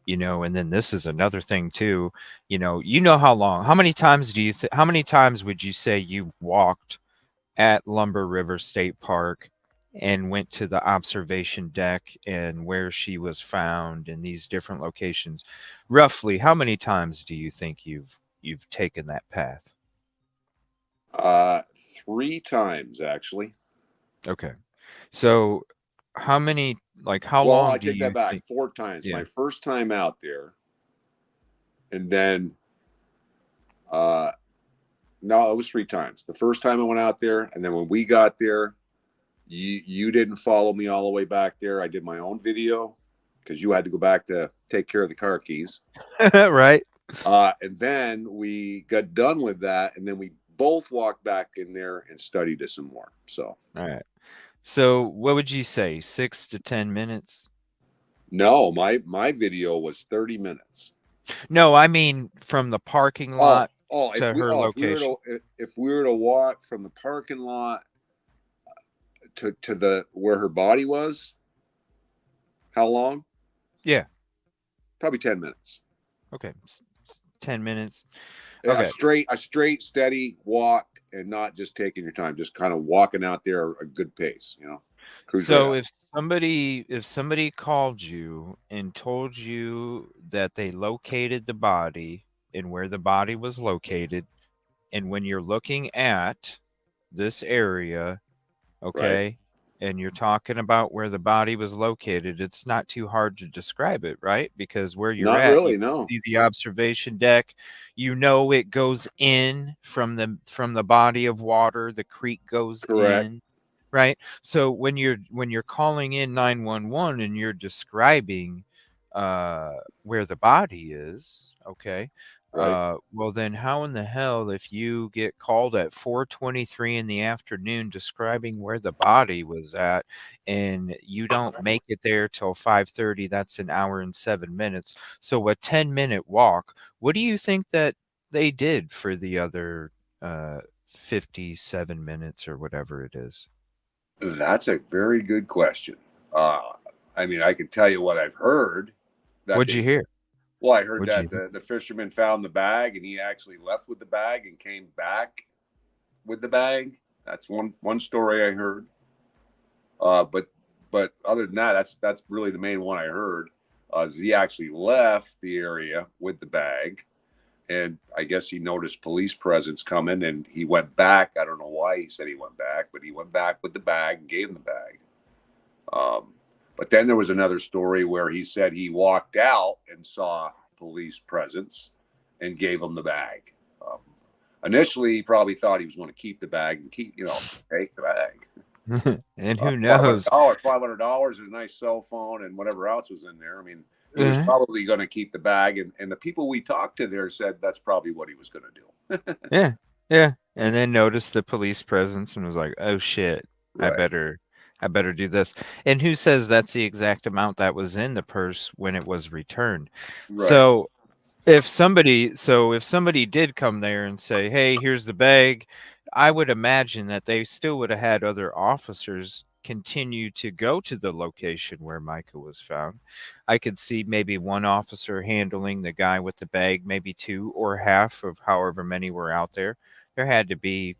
[SPEAKER 6] and then this is another thing too. How many times would you say you've walked at Lumber River State Park and went to the observation deck and where she was found in these different locations? Roughly, how many times do you think you've taken that path?
[SPEAKER 5] 3 times, actually.
[SPEAKER 6] Okay. So how many, how
[SPEAKER 5] well,
[SPEAKER 6] long
[SPEAKER 5] I take that back. 4 times. Yeah. My first time out there. And then, no, it was 3 times. The first time I went out there, and then when we got there, you didn't follow me all the way back there. I did my own video because you had to go back to take care of the car keys.
[SPEAKER 6] Right.
[SPEAKER 5] And then we got done with that, and then we both walked back in there and studied it some more. So,
[SPEAKER 6] all right. So what would you say? 6 to 10 minutes?
[SPEAKER 5] No, my video was 30 minutes.
[SPEAKER 6] No, I mean from the parking lot to her location.
[SPEAKER 5] If we were to walk from the parking lot to the where her body was, how long?
[SPEAKER 6] Yeah.
[SPEAKER 5] Probably 10 minutes.
[SPEAKER 6] Okay. 10 minutes.
[SPEAKER 5] Yeah,
[SPEAKER 6] Okay.
[SPEAKER 5] a straight, steady walk, and not just taking your time, just kind of walking out there a good pace, you know.
[SPEAKER 6] So if somebody called you and told you that they located the body and where the body was located, and when you're looking at this area, okay, and you're talking about where the body was located, it's not too hard to describe it, right? Because where you're
[SPEAKER 5] Not
[SPEAKER 6] at, you
[SPEAKER 5] really,
[SPEAKER 6] can
[SPEAKER 5] no.
[SPEAKER 6] see the observation deck. You know it goes in from the body of water. The creek goes
[SPEAKER 5] Correct.
[SPEAKER 6] in, right? So when you're calling in 911 and you're describing where the body is, okay,
[SPEAKER 5] Right.
[SPEAKER 6] well then how in the hell, if you get called at 4:23 in the afternoon describing where the body was at and you don't make it there till 5:30, that's an hour and 7 minutes. So a 10-minute walk, what do you think that they did for the other 57 minutes or whatever it is?
[SPEAKER 5] That's a very good question. I mean, I can tell you what I've heard.
[SPEAKER 6] What'd you hear?
[SPEAKER 5] Well, I heard
[SPEAKER 6] What'd
[SPEAKER 5] that the fisherman found the bag and he actually left with the bag and came back with the bag. That's one story I heard. But other than that, that's really the main one I heard. Is he actually left the area with the bag, and I guess he noticed police presence coming, and he went back. I don't know why he said he went back, but he went back with the bag and gave him the bag. But then there was another story where he said he walked out and saw police presence and gave him the bag. Initially, he probably thought he was going to keep the bag and take the bag.
[SPEAKER 6] And who knows?
[SPEAKER 5] $500, a nice cell phone, and whatever else was in there. I mean, he was probably going to keep the bag, and the people we talked to there said that's probably what he was going to do.
[SPEAKER 6] Yeah. And then noticed the police presence and was like, "Oh shit,
[SPEAKER 5] Right.
[SPEAKER 6] I better do this." And who says that's the exact amount that was in the purse when it was returned?
[SPEAKER 5] Right.
[SPEAKER 6] So if somebody did come there and say, "Hey, here's the bag," I would imagine that they still would have had other officers continue to go to the location where Micah was found. I could see maybe one officer handling the guy with the bag, maybe two or half of however many were out there. There had to be,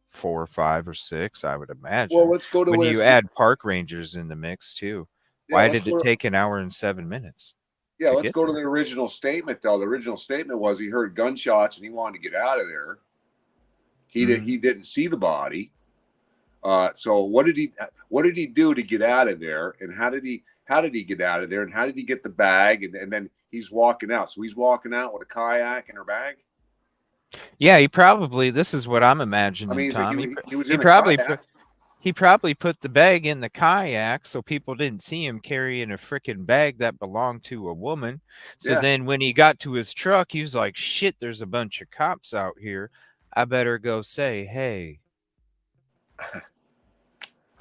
[SPEAKER 6] 4 or 5 or 6, I would imagine.
[SPEAKER 5] Well, let's go to
[SPEAKER 6] when you add park rangers in the mix too. Why did it take an hour and 7 minutes?
[SPEAKER 5] Yeah, let's go to the original statement, though. The original statement was he heard gunshots and he wanted to get out of there. He didn't see the body. So what did he do to get out of there? And how did he get out of there? And how did he get the bag? And then he's walking out. So he's walking out with a kayak and her bag.
[SPEAKER 6] Yeah, he probably. This is what I'm imagining. I mean, Tom. He probably put the bag in the kayak so people didn't see him carrying a freaking bag that belonged to a woman. So then when he got to his truck, he was like, "Shit, there's a bunch of cops out here. I better go say, hey."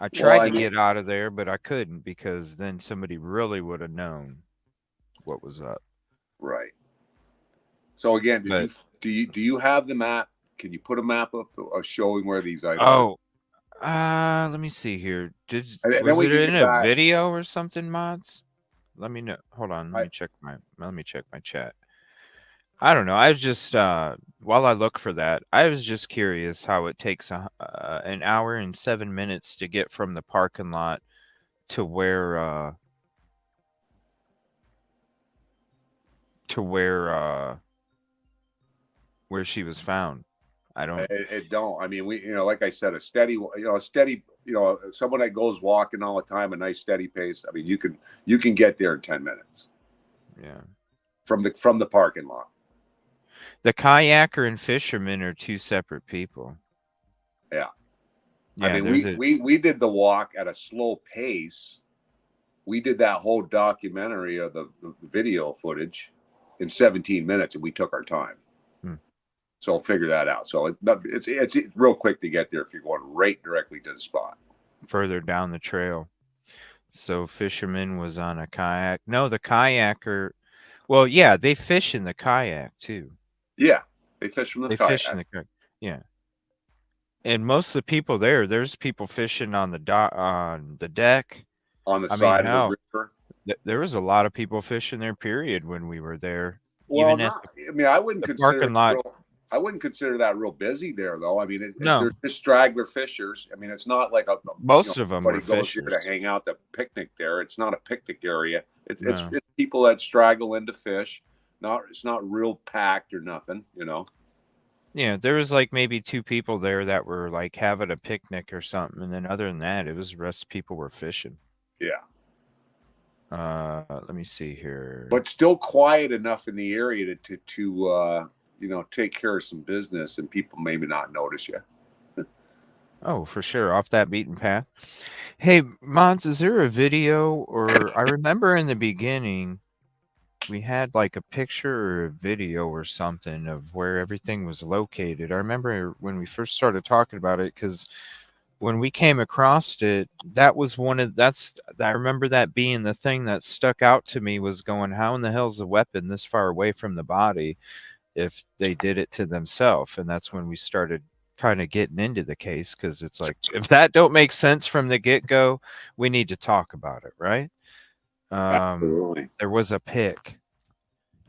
[SPEAKER 6] I tried to get out of there, but I couldn't because then somebody really would have known what was up.
[SPEAKER 5] Right. So again, do you have the map? Can you put a map up of showing where these items are?
[SPEAKER 6] Let me see here. Was it in a video or something, mods? Let me know. Hold on. Let me check my chat. I don't know. I was just while I look for that, I was just curious how it takes an hour and 7 minutes to get from the parking lot to where she was found. I don't.
[SPEAKER 5] It don't. I mean, like I said, a steady, someone that goes walking all the time, a nice steady pace. I mean, you can get there in 10 minutes.
[SPEAKER 6] Yeah.
[SPEAKER 5] From the parking lot.
[SPEAKER 6] The kayaker and fisherman are two separate people.
[SPEAKER 5] Yeah. I mean, we did the walk at a slow pace. We did that whole documentary of the video footage in 17 minutes, and we took our time. So figure that out. So it's real quick to get there if you're going right directly to the spot.
[SPEAKER 6] further down the trail. So Fisherman was on a kayak. No, the kayaker. Well, yeah, they fish in the kayak too.
[SPEAKER 5] Yeah, they fish from the
[SPEAKER 6] They
[SPEAKER 5] kayak.
[SPEAKER 6] fish in the kayak. Yeah. And most of the people there's people fishing on the deck.
[SPEAKER 5] On the
[SPEAKER 6] I mean,
[SPEAKER 5] side of
[SPEAKER 6] hell,
[SPEAKER 5] the river.
[SPEAKER 6] there was a lot of people fishing there, period, when we were there.
[SPEAKER 5] Well,
[SPEAKER 6] Even at
[SPEAKER 5] I mean, I wouldn't
[SPEAKER 6] the
[SPEAKER 5] consider
[SPEAKER 6] parking lot.
[SPEAKER 5] I wouldn't consider that real busy there, though. I mean,
[SPEAKER 6] No.
[SPEAKER 5] there's just straggler fishers. I mean, it's not like
[SPEAKER 6] Most of them were
[SPEAKER 5] goes
[SPEAKER 6] fishers.
[SPEAKER 5] here to hang out, to picnic there. It's not a picnic area. It's
[SPEAKER 6] No.
[SPEAKER 5] it's people that straggle in to fish. It's not real packed or nothing, you know.
[SPEAKER 6] Yeah, there was like maybe 2 people there that were like having a picnic or something, and then other than that, it was the rest of people were fishing.
[SPEAKER 5] Yeah.
[SPEAKER 6] Let me see here.
[SPEAKER 5] But still quiet enough in the area to you know, take care of some business, and people maybe not notice you.
[SPEAKER 6] Oh, for sure, off that beaten path. Hey, Mons, is there a video? Or I remember in the beginning we had like a picture or a video or something of where everything was located. I remember when we first started talking about it, because when we came across it, that was I remember that being the thing that stuck out to me, was going, how in the hell's the weapon this far away from the body if they did it to themselves? And that's when we started kind of getting into the case, because it's like, if that don't make sense from the get-go, we need to talk about it, right?
[SPEAKER 5] Absolutely.
[SPEAKER 6] There was a pic.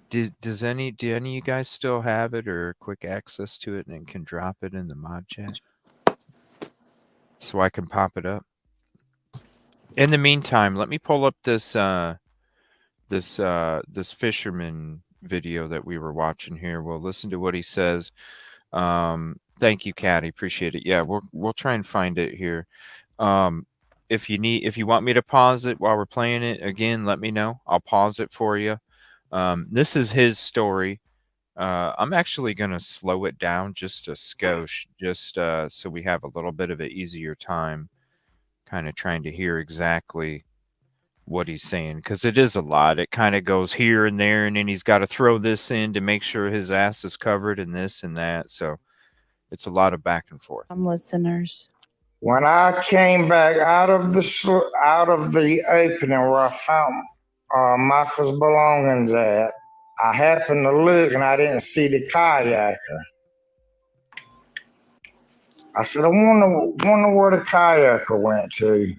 [SPEAKER 6] Do any of you guys still have it or quick access to it and can drop it in the mod chat so I can pop it up? In the meantime, let me pull up this this Fisherman video that we were watching here. We'll listen to what he says. Thank you, Caddy. Appreciate it. Yeah, we'll try and find it here. If you want me to pause it while we're playing it again, let me know. I'll pause it for you. This is his story. I'm actually going to slow it down just a skosh, just so we have a little bit of an easier time kind of trying to hear exactly what he's saying, because it is a lot. It kind of goes here and there, and then he's got to throw this in to make sure his ass is covered and this and that. So it's a lot of back and forth.
[SPEAKER 8] Listeners.
[SPEAKER 9] When I came back out of the opening where I found Micah's belongings at, I happened to look and I didn't see the kayaker. I said, I wonder where the kayaker went to.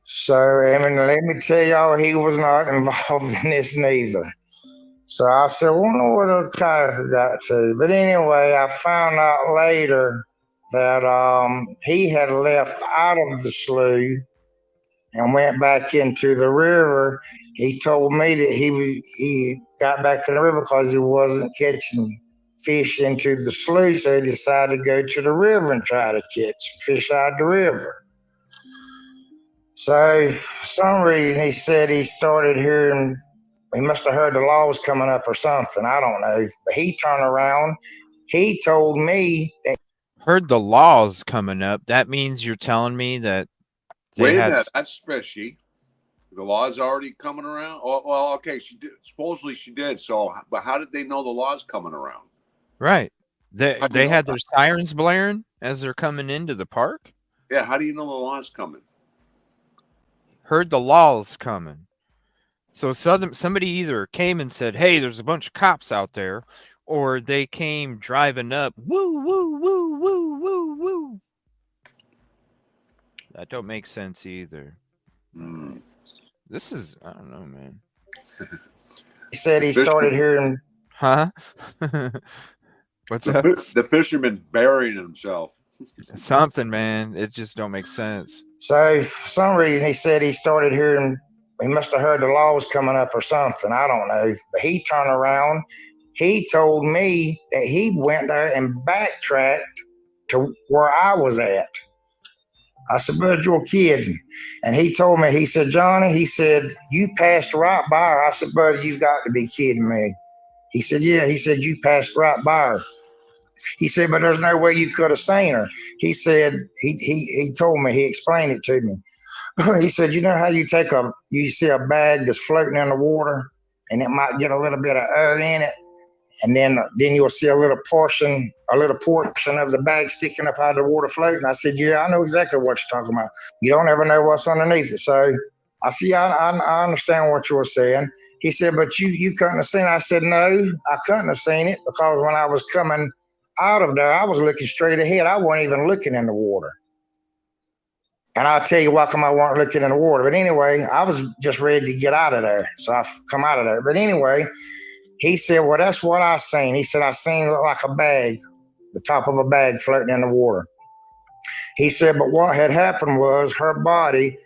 [SPEAKER 9] So, I mean, let me tell y'all, he was not involved in this neither. So I said, I wonder where the kayaker got to. But anyway, I found out later that he had left out of the slough and went back into the river. He told me that he got back in the river because he wasn't catching fish into the slough, so he decided to go to the river and try to catch fish out of the river. So for some reason he said he started hearing, he must have heard the law was coming up or something. I don't know. But he turned around. He told me that
[SPEAKER 6] heard the laws coming up. That means you're telling me that
[SPEAKER 5] wait a minute, that's fishy. The law's already coming around. Oh, well, okay, she did. Supposedly she did. So, but how did they know the law's coming around?
[SPEAKER 6] Right. They had their sirens blaring as they're coming into the park.
[SPEAKER 5] Yeah. How do you know the law's coming?
[SPEAKER 6] Heard the law's coming. So somebody either came and said, "Hey, there's a bunch of cops out there," or they came driving up. Woo, woo, woo, woo, woo, woo. That don't make sense either. This is, I don't know, man.
[SPEAKER 9] He said he started hearing.
[SPEAKER 6] Huh? What's up?
[SPEAKER 5] The fisherman's burying himself.
[SPEAKER 6] Something, man. It just don't make sense.
[SPEAKER 9] So for some reason he said he started hearing, he must have heard the law was coming up or something. I don't know. But he turned around. He told me that he went there and backtracked to where I was at. I said, "Bud, you're kidding." And he told me, he said, "Johnny," he said, "you passed right by her." I said, "Bud, you've got to be kidding me." He said, "Yeah." He said, "You passed right by her." He said, "But there's no way you could have seen her." He said, he told me, he explained it to me. He said, "You know how you see a bag that's floating in the water and it might get a little bit of air in it, And then you'll see a little portion of the bag sticking up out of the water floating. I said, yeah, I know exactly what you're talking about. You don't ever know what's underneath it. So I said, yeah, I understand what you were saying. He said, but you couldn't have seen it. I said, no, I couldn't have seen it because when I was coming out of there, I was looking straight ahead. I wasn't even looking in the water. And I'll tell you why come I wasn't looking in the water. But anyway, I was just ready to get out of there. So I come out of there. But anyway, he said, well, that's what I seen. He said, I seen it like a bag, the top of a bag floating in the water. He said, but what had happened was her body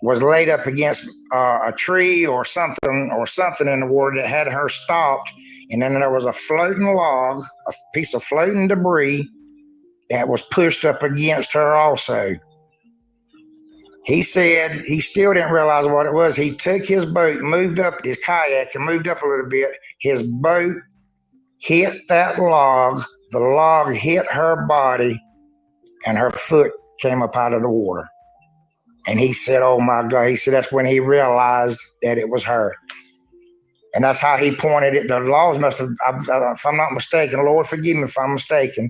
[SPEAKER 9] was laid up against a tree or something in the water that had her stopped. And then there was a floating log, a piece of floating debris that was pushed up against her also. He said he still didn't realize what it was. He took his boat, moved up his kayak and moved up a little bit. His boat hit that log. The log hit her body and her foot came up out of the water. And he said, oh my God. He said that's when he realized that it was her. And that's how he pointed it. The laws must have, if I'm not mistaken, Lord forgive me if I'm mistaken,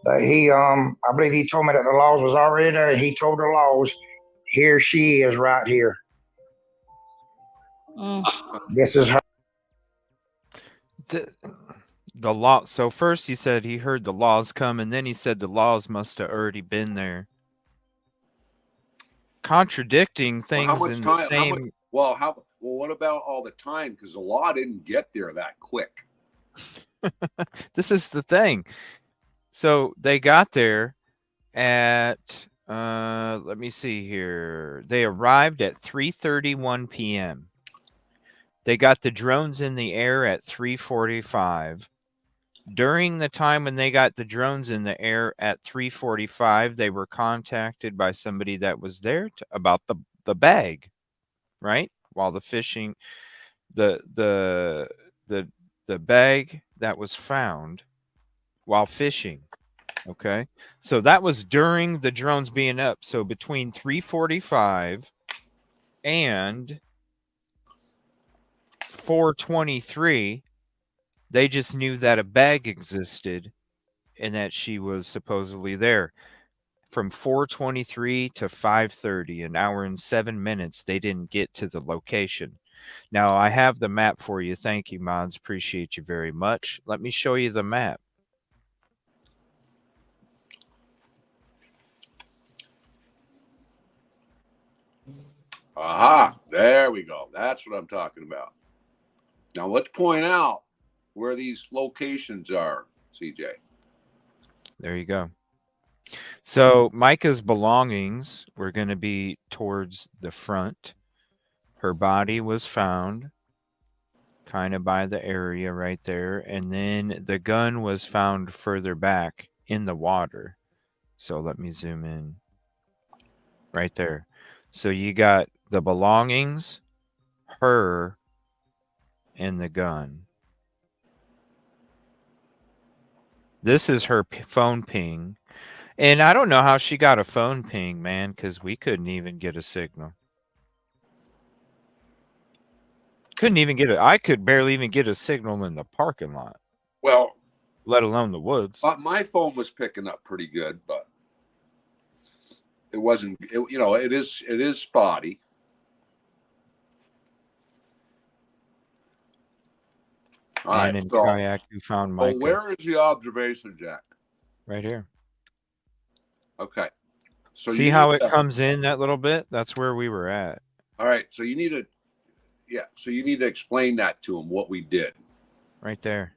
[SPEAKER 9] but I believe he told me that the laws was already there. And he told the laws, here she is right here. This is her.
[SPEAKER 6] The law. So first he said he heard the laws come, and then he said the laws must have already been there. Contradicting things in the same.
[SPEAKER 5] Well, what about all the time? Because the law didn't get there that quick.
[SPEAKER 6] This is the thing. So they got there at let me see here. They arrived at 3:31 p.m. They got the drones in the air at 3:45. During the time when they got the drones in the air at 3:45, they were contacted by somebody that was there about the bag, right? While the fishing, the bag that was found while fishing. Okay, so that was during the drones being up. So between 3:45 and 4:23, they just knew that a bag existed and that she was supposedly there. From 4:23 to 5:30, an hour and 7 minutes, they didn't get to the location. Now, I have the map for you. Thank you, mods. Appreciate you very much. Let me show you the map.
[SPEAKER 5] Aha, there we go. That's what I'm talking about. Now let's point out where these locations are, CJ.
[SPEAKER 6] There you go. So Micah's belongings were going to be towards the front. Her body was found kind of by the area right there. And then the gun was found further back in the water. So let me zoom in right there. So you got the belongings, her, and the gun. This is her phone ping. And I don't know how she got a phone ping, man, because we couldn't even get a signal. Couldn't even get I could barely even get a signal in the parking lot.
[SPEAKER 5] Well,
[SPEAKER 6] let alone the woods.
[SPEAKER 5] My phone was picking up pretty good, but it wasn't. It is spotty. All
[SPEAKER 6] and
[SPEAKER 5] right,
[SPEAKER 6] in kayak, you found Micah.
[SPEAKER 5] So where is the observation jack?
[SPEAKER 6] Right here.
[SPEAKER 5] Okay. So
[SPEAKER 6] see how it comes in that little bit? That's where we were at.
[SPEAKER 5] All right. So you need to, So you need to explain that to him what we did.
[SPEAKER 6] Right there.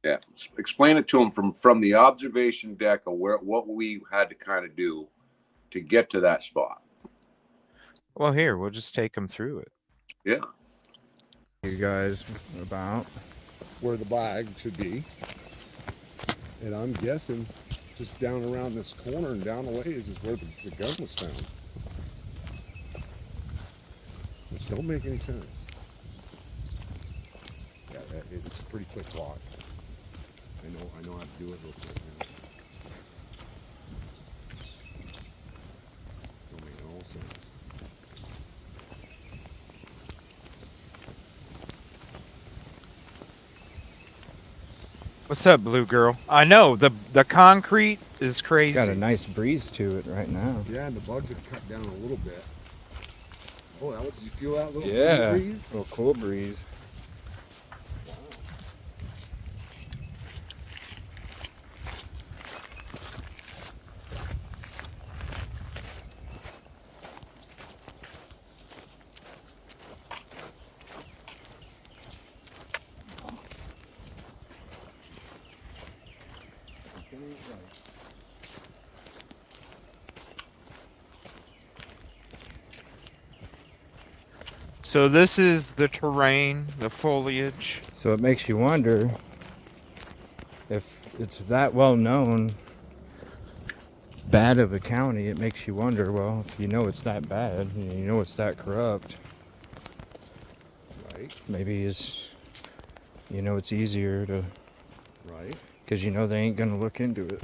[SPEAKER 5] Yeah. Explain it to him from the observation deck of what we had to kind of do to get to that spot.
[SPEAKER 6] Well, here we'll just take him through it.
[SPEAKER 5] Yeah.
[SPEAKER 7] You guys about
[SPEAKER 10] where the bag should be, and I'm guessing just down around this corner and down a ways is where the gun was found, which don't make any sense. Yeah, it's a pretty quick walk. I know how to do it real quick now. Don't make no sense.
[SPEAKER 6] What's up, blue girl? I know the concrete is crazy.
[SPEAKER 7] Got a nice breeze to it right now.
[SPEAKER 10] Yeah, and the bugs have cut down a little bit. Oh, did you feel that little
[SPEAKER 7] Yeah,
[SPEAKER 10] breeze?
[SPEAKER 7] little cool breeze.
[SPEAKER 6] So this is the terrain, the foliage.
[SPEAKER 7] So it makes you wonder if it's that well known, bad of a county. It makes you wonder, well, if you know it's that bad, you know it's that corrupt,
[SPEAKER 10] Right.
[SPEAKER 7] maybe it's, you know, it's easier to,
[SPEAKER 10] Right.
[SPEAKER 7] because you know they ain't gonna look into it.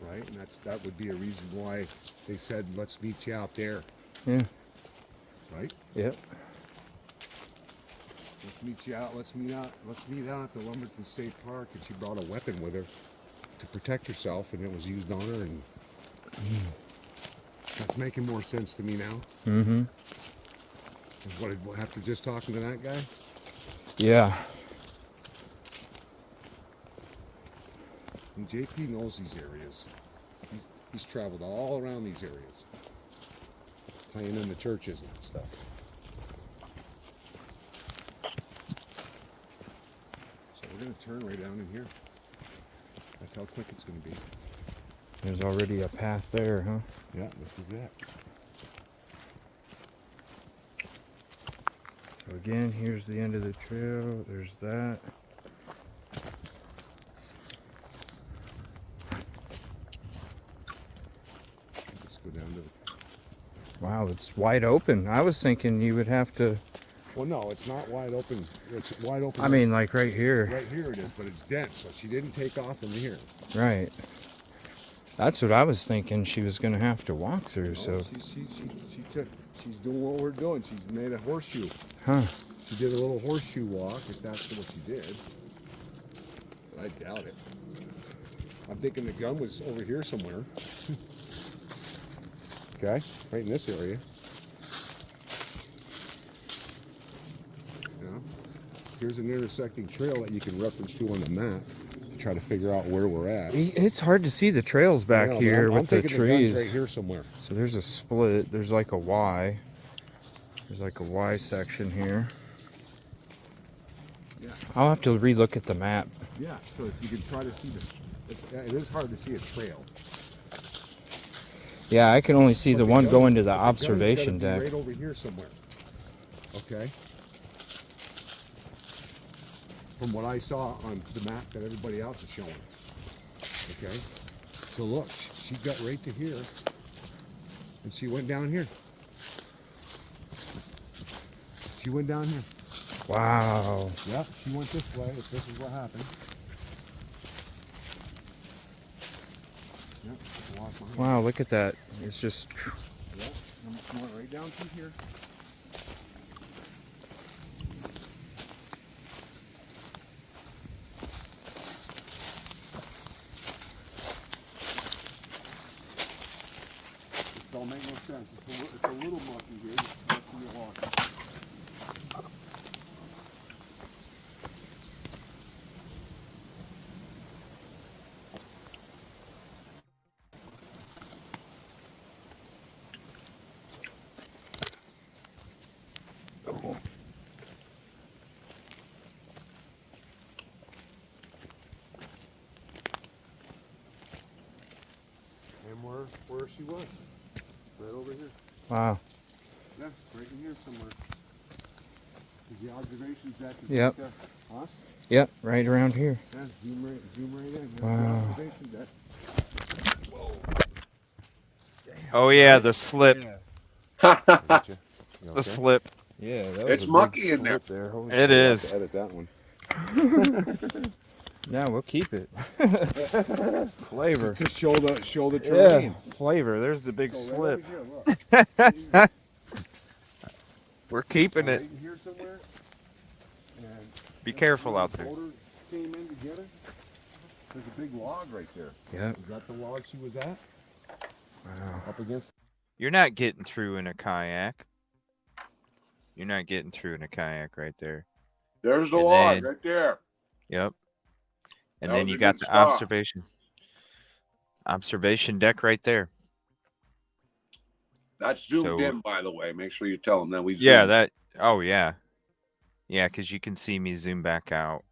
[SPEAKER 10] Right, and that would be a reason why they said, let's meet you out there.
[SPEAKER 7] Yeah.
[SPEAKER 10] Right?
[SPEAKER 7] Yep.
[SPEAKER 10] Let's meet you out. Let's meet out at the Lumberton State Park. And she brought a weapon with her to protect herself, and it was used on her. And that's making more sense to me now.
[SPEAKER 7] Mm-hmm.
[SPEAKER 10] What, after just talking to that guy?
[SPEAKER 7] Yeah.
[SPEAKER 10] And JP knows these areas. He's traveled all around these areas, playing in the churches and stuff. So we're going to turn right down in here. That's how quick it's going to be.
[SPEAKER 7] There's already a path there, huh?
[SPEAKER 10] Yeah, this is it.
[SPEAKER 7] So again, here's the end of the trail. There's that.
[SPEAKER 10] Let's go down to the...
[SPEAKER 7] Wow, it's wide open. I was thinking you would have to...
[SPEAKER 10] Well, no, it's not wide open. It's wide open.
[SPEAKER 7] I mean, like right here.
[SPEAKER 10] Right here it is, but it's dense, so she didn't take off from here.
[SPEAKER 7] Right. That's what I was thinking she was going to have to walk through,
[SPEAKER 10] No,
[SPEAKER 7] so...
[SPEAKER 10] She's doing what we're doing. She's made a horseshoe.
[SPEAKER 7] Huh.
[SPEAKER 10] She did a little horseshoe walk, if that's what she did. But I doubt it. I'm thinking the gun was over here somewhere. Okay, right in this area. Yeah. Here's an intersecting trail that you can reference to on the map to try to figure out where we're at.
[SPEAKER 7] It's hard to see the trails back here with the trees.
[SPEAKER 10] The gun's right here somewhere.
[SPEAKER 7] So there's a split. There's like a Y. There's like a Y section here.
[SPEAKER 10] Yeah.
[SPEAKER 7] I'll have to relook at the map.
[SPEAKER 10] Yeah, so if you can try to see it is hard to see a trail.
[SPEAKER 7] Yeah, I can only see
[SPEAKER 10] But
[SPEAKER 7] the one
[SPEAKER 10] gun-
[SPEAKER 7] going to the
[SPEAKER 10] but gun's
[SPEAKER 7] observation
[SPEAKER 10] gotta be
[SPEAKER 7] deck.
[SPEAKER 10] right over here somewhere. Okay. From what I saw on the map that everybody else is showing. Okay. So look, she got right to here, and she went down here. She went down here.
[SPEAKER 7] Wow.
[SPEAKER 10] Yep, she went this way. If this is what happened. Yep, walk behind.
[SPEAKER 7] Wow, look at that. It's just...
[SPEAKER 10] Yep, she went right down through here. This don't make no sense. It's a little mucky here. Let's see you walk. And where she was. Right over here.
[SPEAKER 7] Wow.
[SPEAKER 10] Yeah, right in here somewhere. Is the observation deck?
[SPEAKER 7] Yep.
[SPEAKER 10] Huh?
[SPEAKER 7] Yep, right around here.
[SPEAKER 10] Yeah, zoom right in. There's
[SPEAKER 7] Wow.
[SPEAKER 10] the observation deck. Whoa.
[SPEAKER 6] Oh yeah, the slip.
[SPEAKER 10] Yeah.
[SPEAKER 6] The slip.
[SPEAKER 7] Yeah, that was
[SPEAKER 5] It's
[SPEAKER 7] a big
[SPEAKER 5] mucky in there.
[SPEAKER 7] slip there. Holy
[SPEAKER 6] It
[SPEAKER 7] shit.
[SPEAKER 6] is.
[SPEAKER 10] Edit that one.
[SPEAKER 7] Yeah, we'll keep it. Flavor.
[SPEAKER 10] To show the
[SPEAKER 7] Yeah,
[SPEAKER 10] terrain.
[SPEAKER 7] flavor. There's the big
[SPEAKER 10] Oh, right
[SPEAKER 7] slip.
[SPEAKER 10] over here, look.
[SPEAKER 6] We're keeping
[SPEAKER 10] Right
[SPEAKER 6] it.
[SPEAKER 10] in here somewhere. And
[SPEAKER 6] Be careful out there.
[SPEAKER 10] motor came in to get her? There's a big log right there.
[SPEAKER 7] Yeah.
[SPEAKER 10] Is that the log she was at?
[SPEAKER 7] Wow.
[SPEAKER 10] Up against?
[SPEAKER 6] You're not getting through in a kayak. You're not getting through in a kayak right there.
[SPEAKER 5] There's the
[SPEAKER 6] And
[SPEAKER 5] log
[SPEAKER 6] then-
[SPEAKER 5] right there.
[SPEAKER 6] Yep. And
[SPEAKER 5] That
[SPEAKER 6] then
[SPEAKER 5] was
[SPEAKER 6] you
[SPEAKER 5] a
[SPEAKER 6] got
[SPEAKER 5] good
[SPEAKER 6] the
[SPEAKER 5] spot.
[SPEAKER 6] observation deck right there.
[SPEAKER 5] That's zoomed
[SPEAKER 6] So-
[SPEAKER 5] in, by the way. Make sure you tell them that we zoomed.
[SPEAKER 6] Yeah, that. Oh yeah, yeah. Because you can see me zoom back out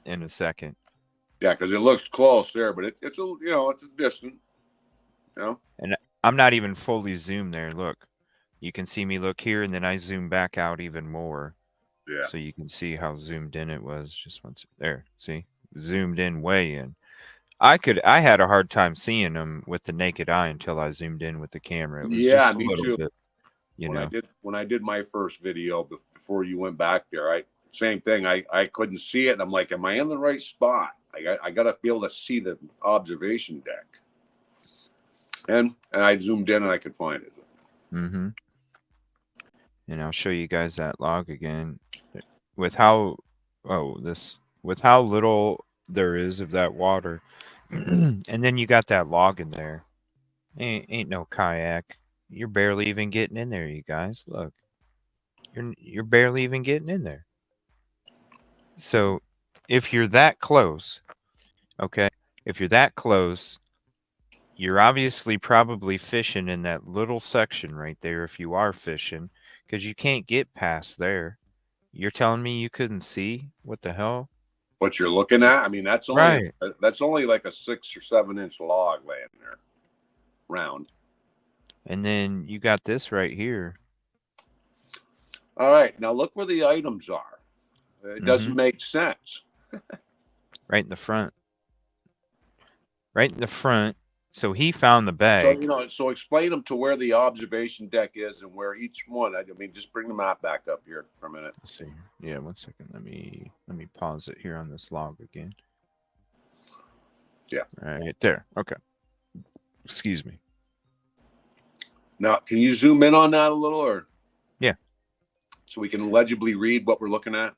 [SPEAKER 6] in a second.
[SPEAKER 5] Yeah, because it looks close there, but it's a it's a distant. You know.
[SPEAKER 6] And I'm not even fully zoomed there. Look, you can see me look here, and then I zoom back out even more.
[SPEAKER 5] Yeah.
[SPEAKER 6] So you can see how zoomed in it was. Just once there. See, zoomed in way in. I had a hard time seeing them with the naked eye until I zoomed in with the camera. It was just a
[SPEAKER 5] me
[SPEAKER 6] little
[SPEAKER 5] too.
[SPEAKER 6] bit.
[SPEAKER 5] When I did my first video before you went back there, same thing. I couldn't see it, and I'm like, am I in the right spot? I got to be able to see the observation deck. And I zoomed in and I could find it.
[SPEAKER 6] Mm-hmm. And I'll show you guys that log again with how little there is of that water. And then you got that log in there. Ain't no kayak. You're barely even getting in there, you guys. Look. You're barely even getting in there. So if you're that close, okay, you're obviously probably fishing in that little section right there if you are fishing, because you can't get past there. You're telling me you couldn't see? What the hell?
[SPEAKER 5] What you're looking at? I mean, that's only like a 6 or 7 inch log laying there, round.
[SPEAKER 6] And then you got this right here.
[SPEAKER 5] All right, now look where the items are. It doesn't make sense.
[SPEAKER 6] Right in the front. Right in the front. So he found the bag.
[SPEAKER 5] So explain them to where the observation deck is and where each one. I mean, just bring the map back up here for a minute.
[SPEAKER 6] Let's see. Yeah, 1 second. Let me pause it here on this log again.
[SPEAKER 5] Yeah.
[SPEAKER 6] Right there. Okay. Excuse me.
[SPEAKER 5] Now, can you zoom in on that a little, or?
[SPEAKER 6] Yeah.
[SPEAKER 5] So we can legibly read what we're looking at.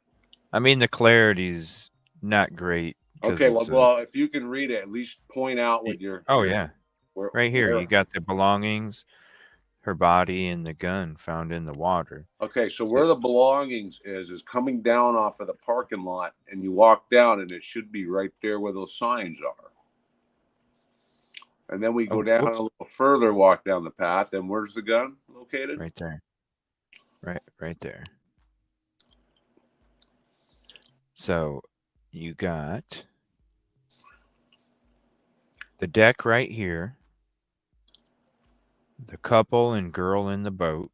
[SPEAKER 6] I mean, the clarity's not great.
[SPEAKER 5] Okay, well, if you can read it, at least point out what you're.
[SPEAKER 6] Oh yeah, right here you got the belongings, her body, and the gun found in the water.
[SPEAKER 5] Okay, so where the belongings is coming down off of the parking lot, and you walk down, and it should be right there where those signs are. And then we go down a little further, walk down the path, and where's the gun located?
[SPEAKER 6] Right there. Right there. So you got the deck right here, the couple and girl in the boat,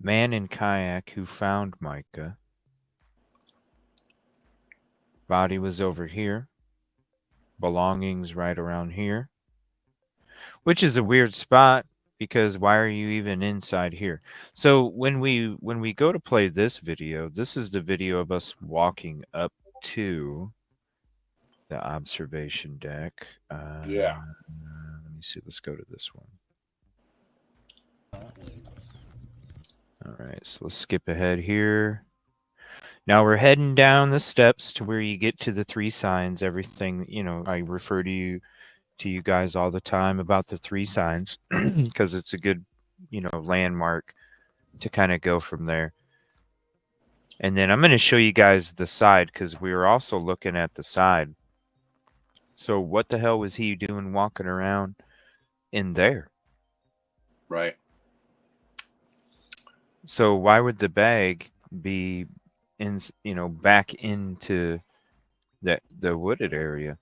[SPEAKER 6] man in kayak who found Micah, body was over here, belongings right around here, which is a weird spot because why are you even inside here? So when we go to play this video, this is the video of us walking up to the observation deck.
[SPEAKER 5] Yeah.
[SPEAKER 6] Let me see. Let's go to this one. All right. So let's skip ahead here. Now we're heading down the steps to where you get to the 3 signs. Everything, I refer to you guys all the time about the 3 signs because it's a good, landmark to kind of go from there. And then I'm going to show you guys the side because we were also looking at the side. So what the hell was he doing walking around in there?
[SPEAKER 5] Right.
[SPEAKER 6] So why would the bag be back into the wooded area?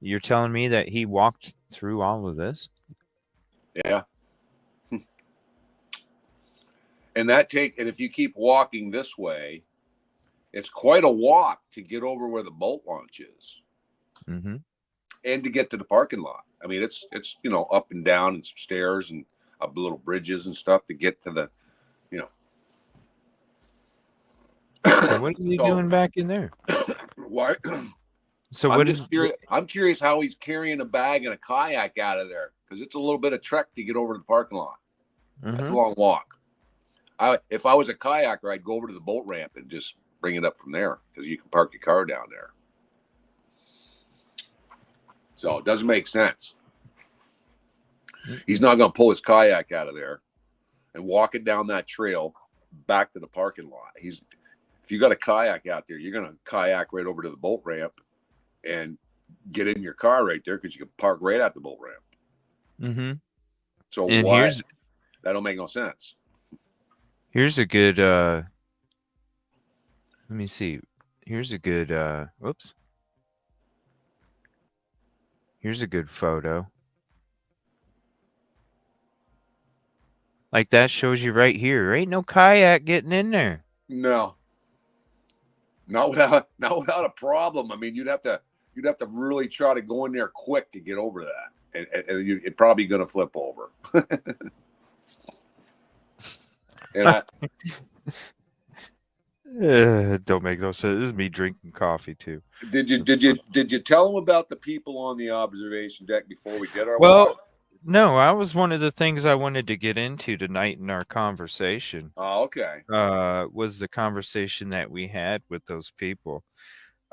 [SPEAKER 6] You're telling me that he walked through all of this?
[SPEAKER 5] Yeah. And if you keep walking this way, it's quite a walk to get over where the boat launch is.
[SPEAKER 6] Mm-hmm.
[SPEAKER 5] And to get to the parking lot. I mean, it's up and down and some stairs and up little bridges and stuff to get to the,
[SPEAKER 6] So what is he doing back in there?
[SPEAKER 5] Why?
[SPEAKER 6] So
[SPEAKER 5] I'm curious how he's carrying a bag and a kayak out of there because it's a little bit of trek to get over to the parking lot.
[SPEAKER 6] Mm-hmm.
[SPEAKER 5] That's a long walk. If I was a kayaker, I'd go over to the boat ramp and just bring it up from there because you can park your car down there. So it doesn't make sense. He's not going to pull his kayak out of there and walk it down that trail back to the parking lot. If you got a kayak out there, you're going to kayak right over to the boat ramp and get in your car right there because you can park right at the boat ramp.
[SPEAKER 6] Mm-hmm.
[SPEAKER 5] So
[SPEAKER 6] and
[SPEAKER 5] that don't make no sense.
[SPEAKER 6] Here's a good let me see. Here's a good whoops. Here's a good photo. Like that shows you right here. There ain't no kayak getting in there.
[SPEAKER 5] No. Not without a problem. I mean, you'd have to really try to go in there quick to get over that. And it's probably going to flip over. And
[SPEAKER 6] don't make no sense. This is me drinking coffee too.
[SPEAKER 5] Did you tell them about the people on the observation deck before we did our
[SPEAKER 6] Well, no, I was one of the things I wanted to get into tonight in our conversation.
[SPEAKER 5] Oh, okay.
[SPEAKER 6] Was the conversation that we had with those people.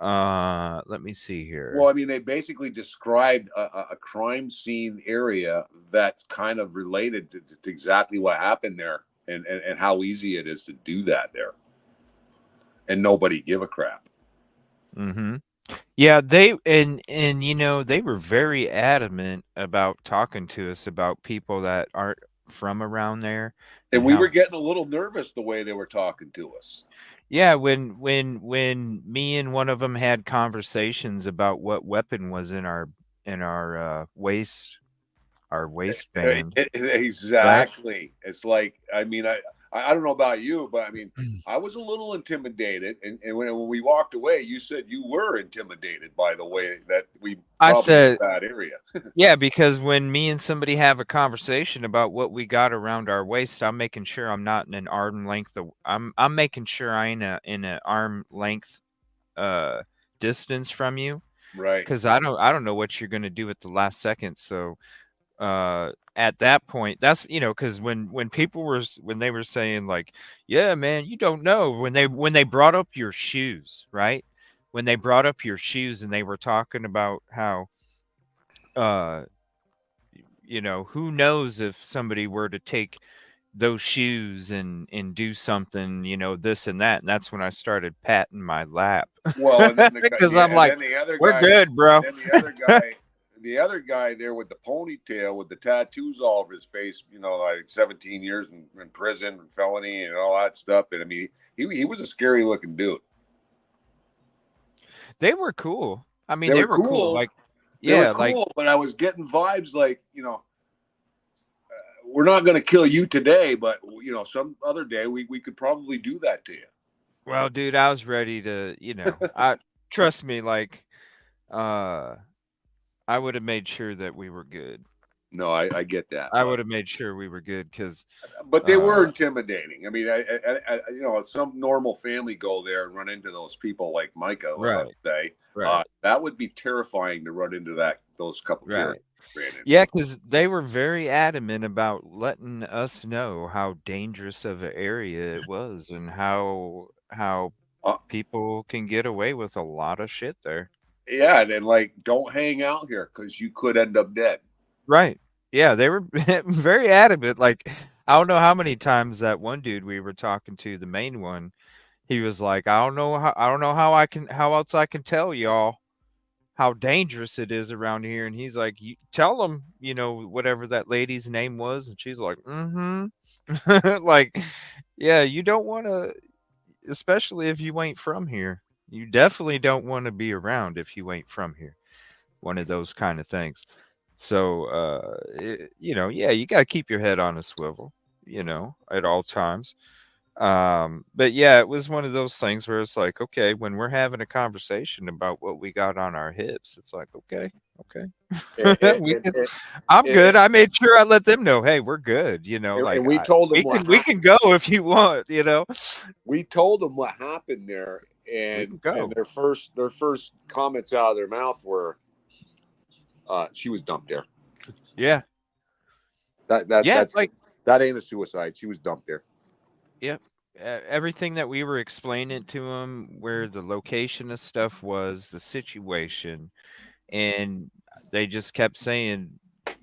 [SPEAKER 6] Let me see here.
[SPEAKER 5] Well, I mean, they basically described a crime scene area that's kind of related to exactly what happened there and how easy it is to do that there. And nobody give a crap.
[SPEAKER 6] Mm-hmm. Yeah, they they were very adamant about talking to us about people that aren't from around there.
[SPEAKER 5] And we were getting a little nervous the way they were talking to us.
[SPEAKER 6] Yeah, when me and one of them had conversations about what weapon was in our waistband.
[SPEAKER 5] Exactly. Right? It's like, I mean, I don't know about you, but I mean, I was a little intimidated, and when we walked away, you said you were intimidated by the way that I said that area.
[SPEAKER 6] Yeah, because when me and somebody have a conversation about what we got around our waist, I'm making sure I'm not in an arm length. I'm making sure I ain't in an arm length distance from you,
[SPEAKER 5] right?
[SPEAKER 6] Because I don't know what you're gonna do at the last second, so. At that point, that's because when people when they were saying like, yeah, man, you don't know, when they brought up your shoes, right? When they brought up your shoes and they were talking about how who knows if somebody were to take those shoes and do something, this and that, and that's when I started patting my lap.
[SPEAKER 5] Well, and then
[SPEAKER 6] because I'm like, we're good, bro.
[SPEAKER 5] And then the other guy there with the ponytail with the tattoos all over his face, like 17 years in prison and felony and all that stuff. And I mean, he was a scary looking dude.
[SPEAKER 6] They were cool. I mean, they were cool. Like,
[SPEAKER 5] yeah, cool, but I was getting vibes like, we're not going to kill you today, but some other day we could probably do that to you.
[SPEAKER 6] Well, dude, I was ready to, trust me, like, I would have made sure that we were good.
[SPEAKER 5] No, I get that.
[SPEAKER 6] I would have made sure we were good because.
[SPEAKER 5] But they were intimidating. I mean, some normal family go there and run into those people like Micah,
[SPEAKER 6] right?
[SPEAKER 5] Let's say,
[SPEAKER 6] right.
[SPEAKER 5] That would be terrifying to run into those couple.
[SPEAKER 6] Right. Yeah, because they were very adamant about letting us know how dangerous of an area it was and how people can get away with a lot of shit there.
[SPEAKER 5] Yeah, and then like, don't hang out here because you could end up dead.
[SPEAKER 6] Right. Yeah, they were very adamant. Like, I don't know how many times that one dude we were talking to, the main one, he was like, I don't know how else I can tell y'all how dangerous it is around here. And he's like, you tell them, whatever that lady's name was. And she's like, like, yeah, you don't want to, especially if you ain't from here. You definitely don't want to be around if you ain't from here. One of those kind of things. So, yeah, you got to keep your head on a swivel, at all times. But yeah, it was one of those things where it's like, okay, when we're having a conversation about what we got on our hips, it's like, okay. I'm good. I made sure I let them know, hey, we're good. Like,
[SPEAKER 5] and we told them
[SPEAKER 6] we can go if you want.
[SPEAKER 5] We told them what happened there, and their first comments out of their mouth were, she was dumped there.
[SPEAKER 6] Yeah.
[SPEAKER 5] That ain't a suicide. She was dumped there.
[SPEAKER 6] Yep. Everything that we were explaining to them, where the location of stuff was, the situation, and they just kept saying,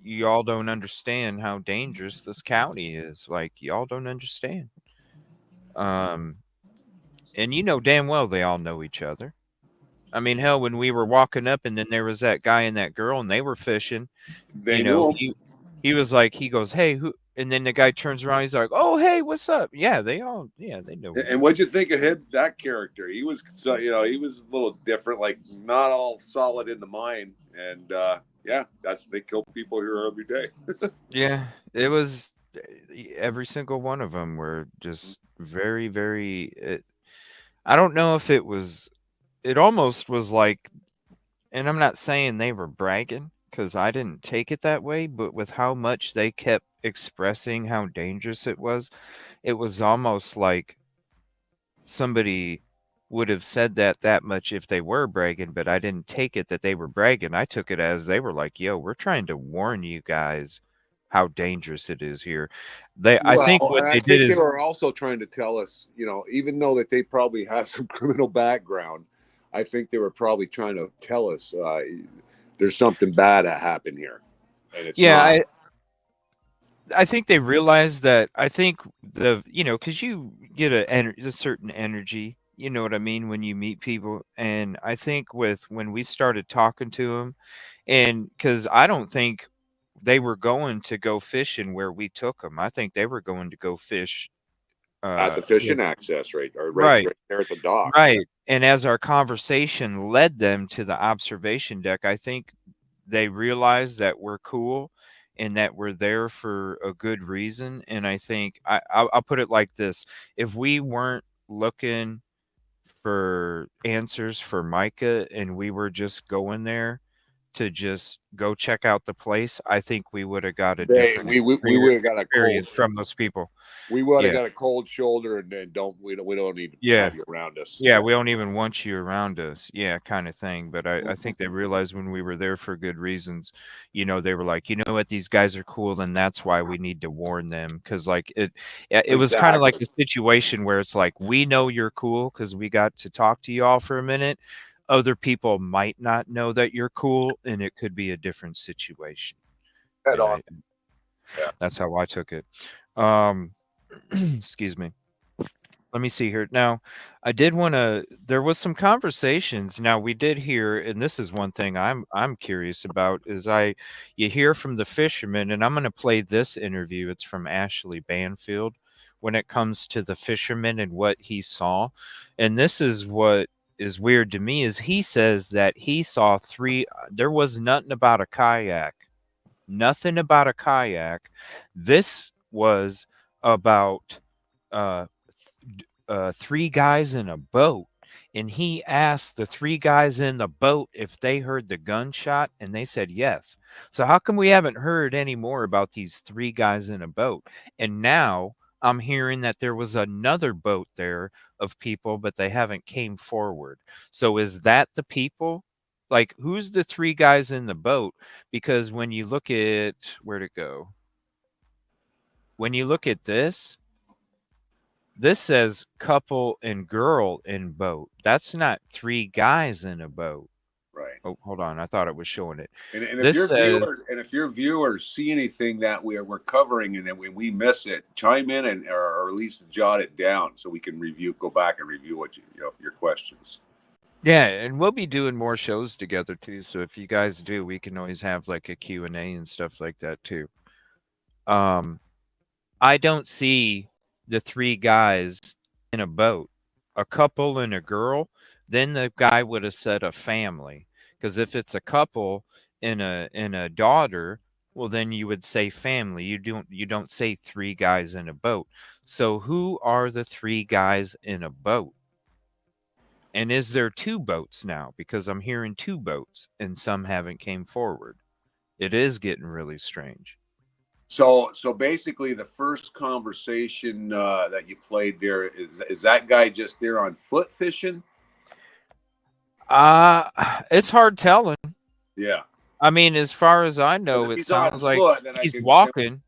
[SPEAKER 6] y'all don't understand how dangerous this county is. Like, y'all don't understand. And you know damn well they all know each other. I mean, hell, when we were walking up and then there was that guy and that girl and they were fishing,
[SPEAKER 5] They
[SPEAKER 6] you
[SPEAKER 5] knew
[SPEAKER 6] know,
[SPEAKER 5] him.
[SPEAKER 6] he was like, he goes, hey, who? And then the guy turns around, he's like, oh, hey, what's up? Yeah, they know.
[SPEAKER 5] And what'd you think of him? That character, he was, so he was a little different, like not all solid in the mind, and yeah, they kill people here every day.
[SPEAKER 6] Yeah, it was every single one of them were just very, very. I don't know if it was. It almost was like, and I'm not saying they were bragging because I didn't take it that way, but with how much they kept expressing how dangerous it was almost like somebody would have said that much if they were bragging, but I didn't take it that they were bragging. I took it as they were like, yo, we're trying to warn you guys how dangerous it is here. I think
[SPEAKER 5] Well,
[SPEAKER 6] what
[SPEAKER 5] and I
[SPEAKER 6] they did
[SPEAKER 5] think they
[SPEAKER 6] is,
[SPEAKER 5] were also trying to tell us, even though that they probably have some criminal background, I think they were probably trying to tell us there's something bad that happened here, and it's not.
[SPEAKER 6] I think they realized that. I think because you get a certain energy, you know what I mean, when you meet people. And I think when we started talking to them, and because I don't think they were going to go fishing where we took them. I think they were going to go fish.
[SPEAKER 5] At the fishing access, right
[SPEAKER 6] Right,
[SPEAKER 5] there at the dock.
[SPEAKER 6] right. And as our conversation led them to the observation deck, I think they realized that we're cool and that we're there for a good reason. And I think I'll put it like this: if we weren't looking for answers for Micah and we were just going there to just go check out the place, I think we would have got a different
[SPEAKER 5] We would have got a cold.
[SPEAKER 6] experience from those people.
[SPEAKER 5] We would have
[SPEAKER 6] Yeah.
[SPEAKER 5] got a cold shoulder, and then we don't need to
[SPEAKER 6] Yeah.
[SPEAKER 5] have you around us.
[SPEAKER 6] Yeah, we don't even want you around us. Yeah, kind of thing. But I think they realized when we were there for good reasons, they were like, you know what, these guys are cool, and that's why we need to warn them. Because like it was kind of like a situation where it's like, we know you're cool because we got to talk to you all for a minute. Other people might not know that you're cool, and it could be a different situation.
[SPEAKER 5] Head on.
[SPEAKER 6] Yeah. That's how I took it. Excuse me. Let me see here. Now, there was some conversations. Now we did hear, and this is one thing I'm curious about, is you hear from the fisherman, and I'm going to play this interview. It's from Ashley Banfield when it comes to the fisherman and what he saw. And this is what is weird to me is he says that he saw there was nothing about a kayak. Nothing about a kayak. This was about three guys in a boat, and he asked the three guys in the boat if they heard the gunshot, and they said yes. So how come we haven't heard any more about these three guys in a boat? And now I'm hearing that there was another boat there of people, but they haven't came forward. So is that the people? Like, who's the three guys in the boat? Because when you look at where'd it go? When you look at this says couple and girl in boat. That's not three guys in a boat.
[SPEAKER 5] Right.
[SPEAKER 6] Oh, hold on. I thought it was showing it.
[SPEAKER 5] And if your viewers see anything that we're covering and then we miss it, chime in or at least jot it down so we can go back and review what your questions.
[SPEAKER 6] Yeah, and we'll be doing more shows together too. So if you guys do, we can always have like a Q&A and stuff like that too. I don't see the three guys in a boat, a couple and a girl. Then the guy would have said a family, because if it's a couple and a daughter, well, then you would say family. You don't say three guys in a boat. So who are the three guys in a boat? And is there two boats now? Because I'm hearing two boats and some haven't came forward. It is getting really strange.
[SPEAKER 5] So basically, the first conversation that you played there is that guy just there on foot fishing?
[SPEAKER 6] It's hard telling.
[SPEAKER 5] Yeah.
[SPEAKER 6] I mean, as far as I know, it sounds like he's walking.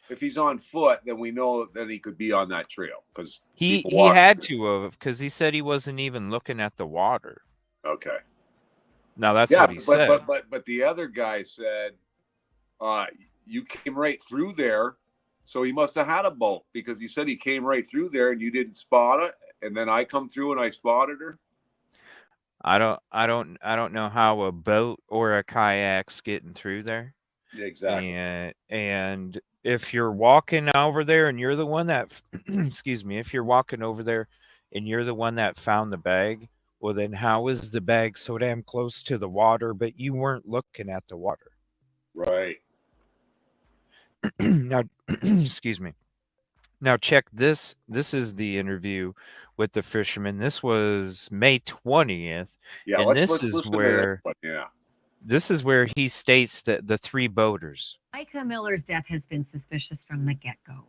[SPEAKER 5] if he's on foot, then we know that he could be on that trail because
[SPEAKER 6] he had to have, because he said he wasn't even looking at the water.
[SPEAKER 5] Okay.
[SPEAKER 6] Now that's what he said.
[SPEAKER 5] But the other guy said, you came right through there, so he must have had a boat because he said he came right through there and you didn't spot it, and then I come through and I spotted her.
[SPEAKER 6] I don't know how a boat or a kayak's getting through there.
[SPEAKER 5] Exactly.
[SPEAKER 6] And if you're walking over there and you're the one that, excuse me, if you're walking over there and you're the one that found the bag, well, then how is the bag so damn close to the water, but you weren't looking at the water?
[SPEAKER 5] Right.
[SPEAKER 6] Now, excuse me. Now check this. This is the interview with the fisherman. This was May 20th.
[SPEAKER 5] Yeah,
[SPEAKER 6] and
[SPEAKER 5] this
[SPEAKER 6] is where he states that the three boaters.
[SPEAKER 11] Micah Miller's death has been suspicious from the get-go.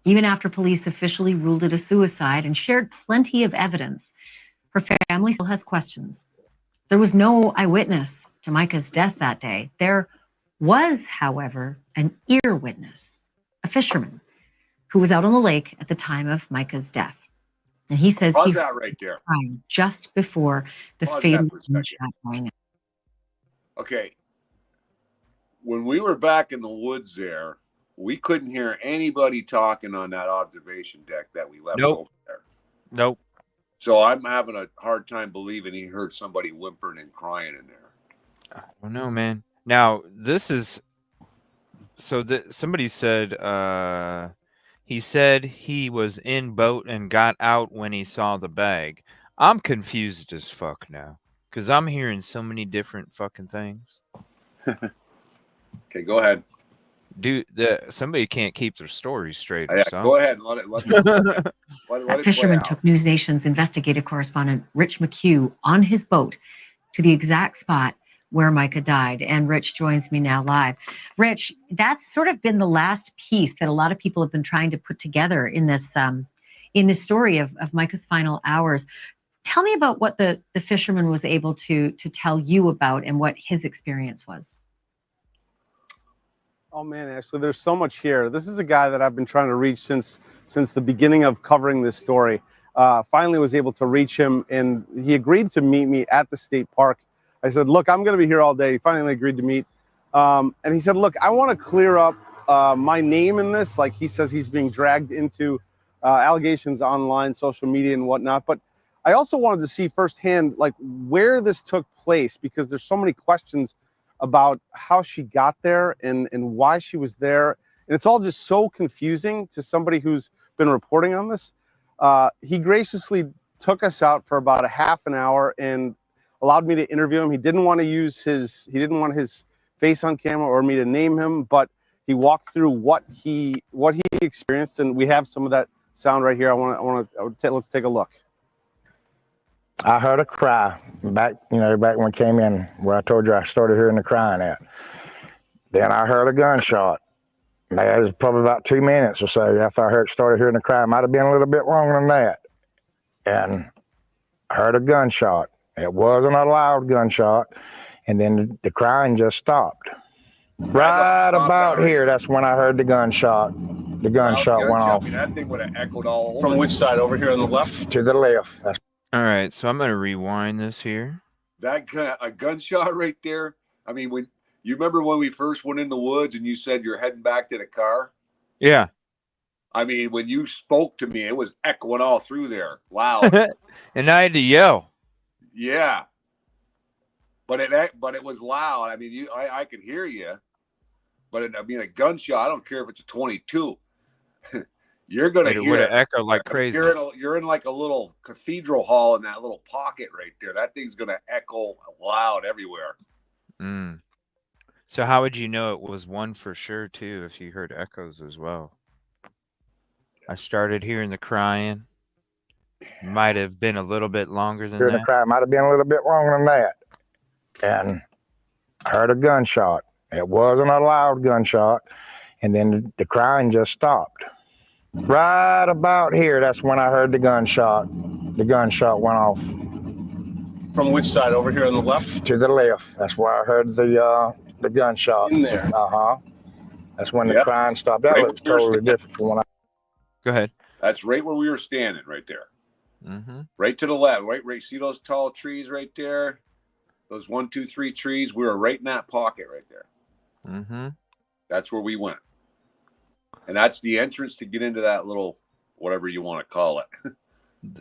[SPEAKER 11] Even after police officially ruled it a suicide and shared plenty of evidence, her family still has questions. There was no eyewitness to Micah's death that day. There was, however, an ear witness, a fisherman, who was out on the lake at the time of Micah's death. And he says he
[SPEAKER 5] that right there.
[SPEAKER 11] Just before the fatal gunshot rang out.
[SPEAKER 5] Okay. When we were back in the woods there, we couldn't hear anybody talking on that observation deck that we left over there.
[SPEAKER 6] Nope.
[SPEAKER 5] So I'm having a hard time believing he heard somebody whimpering and crying in there.
[SPEAKER 6] I don't know, man. Now, this is... So somebody said... he said he was in boat and got out when he saw the bag. I'm confused as fuck now. Because I'm hearing so many different fucking things.
[SPEAKER 5] Okay, go ahead.
[SPEAKER 6] Dude, somebody can't keep their story straight. Or something.
[SPEAKER 5] Go ahead and let it
[SPEAKER 11] Fisherman took News Nation's investigative correspondent Rich McHugh on his boat to the exact spot where Micah died. And Rich joins me now live. Rich, that's sort of been the last piece that a lot of people have been trying to put together in this story of Micah's final hours. Tell me about what the fisherman was able to tell you about and what his experience was.
[SPEAKER 12] Oh man, actually, there's so much here. This is a guy that I've been trying to reach since the beginning of covering this story. Finally was able to reach him, and he agreed to meet me at the state park. I said, look, I'm going to be here all day. He finally agreed to meet. And he said, look, I want to clear up my name in this. Like he says, he's being dragged into allegations online, social media and whatnot. But I also wanted to see firsthand, like, where this took place, because there's so many questions about how she got there and why she was there. And it's all just so confusing to somebody who's been reporting on this. He graciously took us out for about a half an hour and allowed me to interview him. He didn't want his face on camera or me to name him, but he walked through what he experienced, and we have some of that sound right here. Let's take a look.
[SPEAKER 9] I heard a cry back when we came in, where I told you I started hearing the crying at. Then I heard a gunshot. That was probably about 2 minutes or so after I started hearing the cry. It might have been a little bit longer than that. And I heard a gunshot. It wasn't a loud gunshot. And then the crying just stopped. Right about here, that's when I heard the gunshot. The gunshot went off.
[SPEAKER 5] I mean, that thing would have echoed all over.
[SPEAKER 12] From which side? Over here on the left?
[SPEAKER 9] To the left. That's
[SPEAKER 6] all right, so I'm going to rewind this here.
[SPEAKER 5] That kind of a gunshot right there. I mean, when you remember when we first went in the woods and you said you're heading back to the car?
[SPEAKER 6] Yeah.
[SPEAKER 5] I mean, when you spoke to me, it was echoing all through there, loud.
[SPEAKER 6] And I had to yell.
[SPEAKER 5] Yeah. But it was loud. I mean, I could hear you. But a gunshot, I don't care if it's a 22. You're going to hear it.
[SPEAKER 6] Would have echoed like crazy.
[SPEAKER 5] You're in like a little cathedral hall in that little pocket right there. That thing's going to echo loud everywhere.
[SPEAKER 6] Mm. So how would you know it was one for sure, too, if you heard echoes as well? I started hearing the crying. Might have been a little bit longer than that.
[SPEAKER 9] The cry might have been a little bit longer than that. And I heard a gunshot. It wasn't a loud gunshot. And then the crying just stopped. Right about here, that's when I heard the gunshot. The gunshot went off.
[SPEAKER 12] From which side? Over here on the left?
[SPEAKER 9] To the left. That's where I heard the gunshot.
[SPEAKER 12] In there.
[SPEAKER 9] Uh-huh. That's when the crying stopped. That looks totally different from when I.
[SPEAKER 6] Go ahead.
[SPEAKER 5] That's right where we were standing, right there.
[SPEAKER 6] Mm-hmm.
[SPEAKER 5] Right to the left, right. See those tall trees right there? Those 1, 2, 3 trees. We were right in that pocket right there.
[SPEAKER 6] Mm-hmm.
[SPEAKER 5] That's where we went, and that's the entrance to get into that little, whatever you want to call it.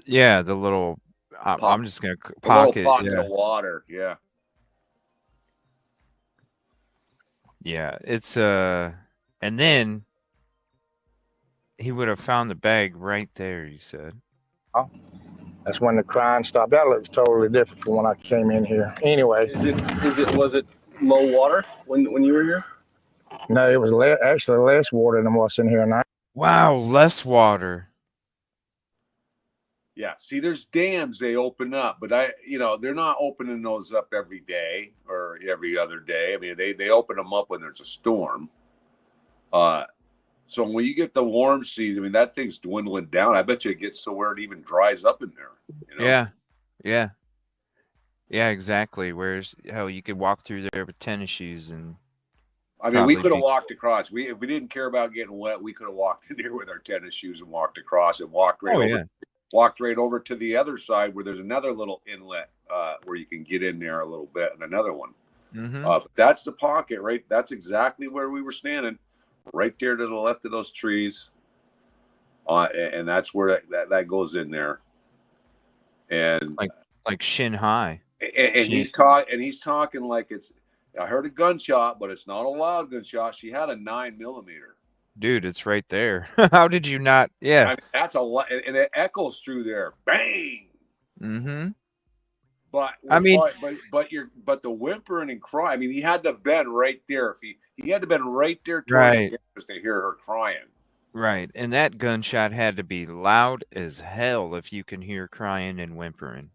[SPEAKER 6] Yeah, the little. I'm just gonna
[SPEAKER 5] a little
[SPEAKER 6] pocket.
[SPEAKER 5] pocket
[SPEAKER 6] Yeah.
[SPEAKER 5] of water. Yeah.
[SPEAKER 6] Yeah, it's and then he would have found the bag right there. You said.
[SPEAKER 9] Oh, that's when the crying stopped. That looks totally different from when I came in here. Anyway,
[SPEAKER 12] Was it low water when you were here?
[SPEAKER 9] No, it was actually less water than what's in here now.
[SPEAKER 6] Wow, less water.
[SPEAKER 5] Yeah. See, there's dams they open up, but they're not opening those up every day or every other day. I mean, they open them up when there's a storm. So when you get the warm season, I mean, that thing's dwindling down. I bet you it gets so where it even dries up in there.
[SPEAKER 6] Yeah, exactly. Whereas hell, you could walk through there with tennis shoes and.
[SPEAKER 5] I mean, we could have walked across. If we didn't care about getting wet, we could have walked in here with our tennis shoes and walked across and walked right over. Yeah. Walked right over to the other side where there's another little inlet where you can get in there a little bit, and another one.
[SPEAKER 6] Mm-hmm.
[SPEAKER 5] That's the pocket, right? That's exactly where we were standing, right there to the left of those trees. And that's where that goes in there. And
[SPEAKER 6] like shin high.
[SPEAKER 5] And he's talking like it's. I heard a gunshot, but it's not a loud gunshot. She had a 9mm.
[SPEAKER 6] Dude, it's right there. How did you not? Yeah,
[SPEAKER 5] I mean, that's a lot, and it echoes through there. Bang.
[SPEAKER 6] Mm-hmm.
[SPEAKER 5] But I mean, but the whimpering and cry. I mean, he had to have been right there. If he had to have been right there
[SPEAKER 6] right
[SPEAKER 5] to hear her crying.
[SPEAKER 6] Right, and that gunshot had to be loud as hell if you can hear crying and whimpering.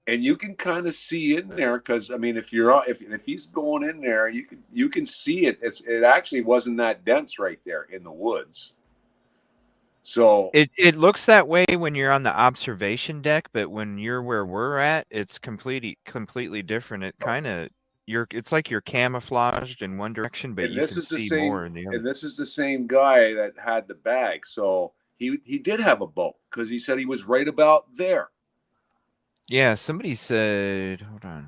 [SPEAKER 5] And you can kind of see in there because I mean, if he's going in there, you can see it. It actually wasn't that dense right there in the woods. So
[SPEAKER 6] it looks that way when you're on the observation deck, but when you're where we're at, it's completely different. It kind of it's like you're camouflaged in one direction, but you can see more in the other.
[SPEAKER 5] And this is the same guy that had the bag, so he did have a boat because he said he was right about there.
[SPEAKER 6] Yeah, somebody said, hold on,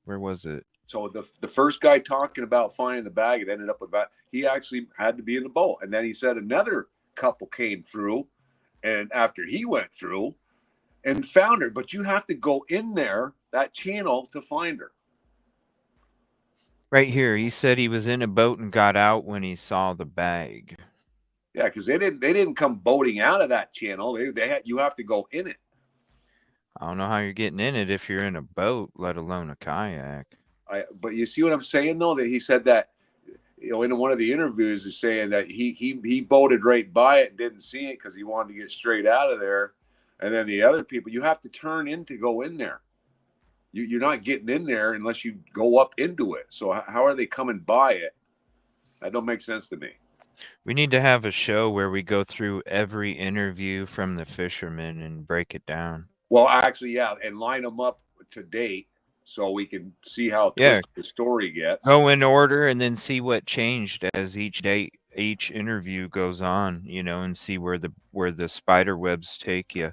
[SPEAKER 6] where was it?
[SPEAKER 5] So the first guy talking about finding the bag, it ended up about he actually had to be in the boat, and then he said another couple came through, and after he went through and found her, but you have to go in there that channel to find her.
[SPEAKER 6] Right here, he said he was in a boat and got out when he saw the bag.
[SPEAKER 5] Yeah, because they didn't come boating out of that channel. You have to go in it.
[SPEAKER 6] I don't know how you're getting in it if you're in a boat, let alone a kayak.
[SPEAKER 5] But you see what I'm saying, though? That he said that, in one of the interviews, is saying that he boated right by it and didn't see it because he wanted to get straight out of there. And then the other people, you have to turn in to go in there. You're not getting in there unless you go up into it. So how are they coming by it? That don't make sense to me.
[SPEAKER 6] We need to have a show where we go through every interview from the Fisherman and break it down.
[SPEAKER 5] Well, actually, yeah, and line them up to date so we can see how twisted the story gets.
[SPEAKER 6] Go in order and then see what changed as each interview goes on, and see where the spider webs take you.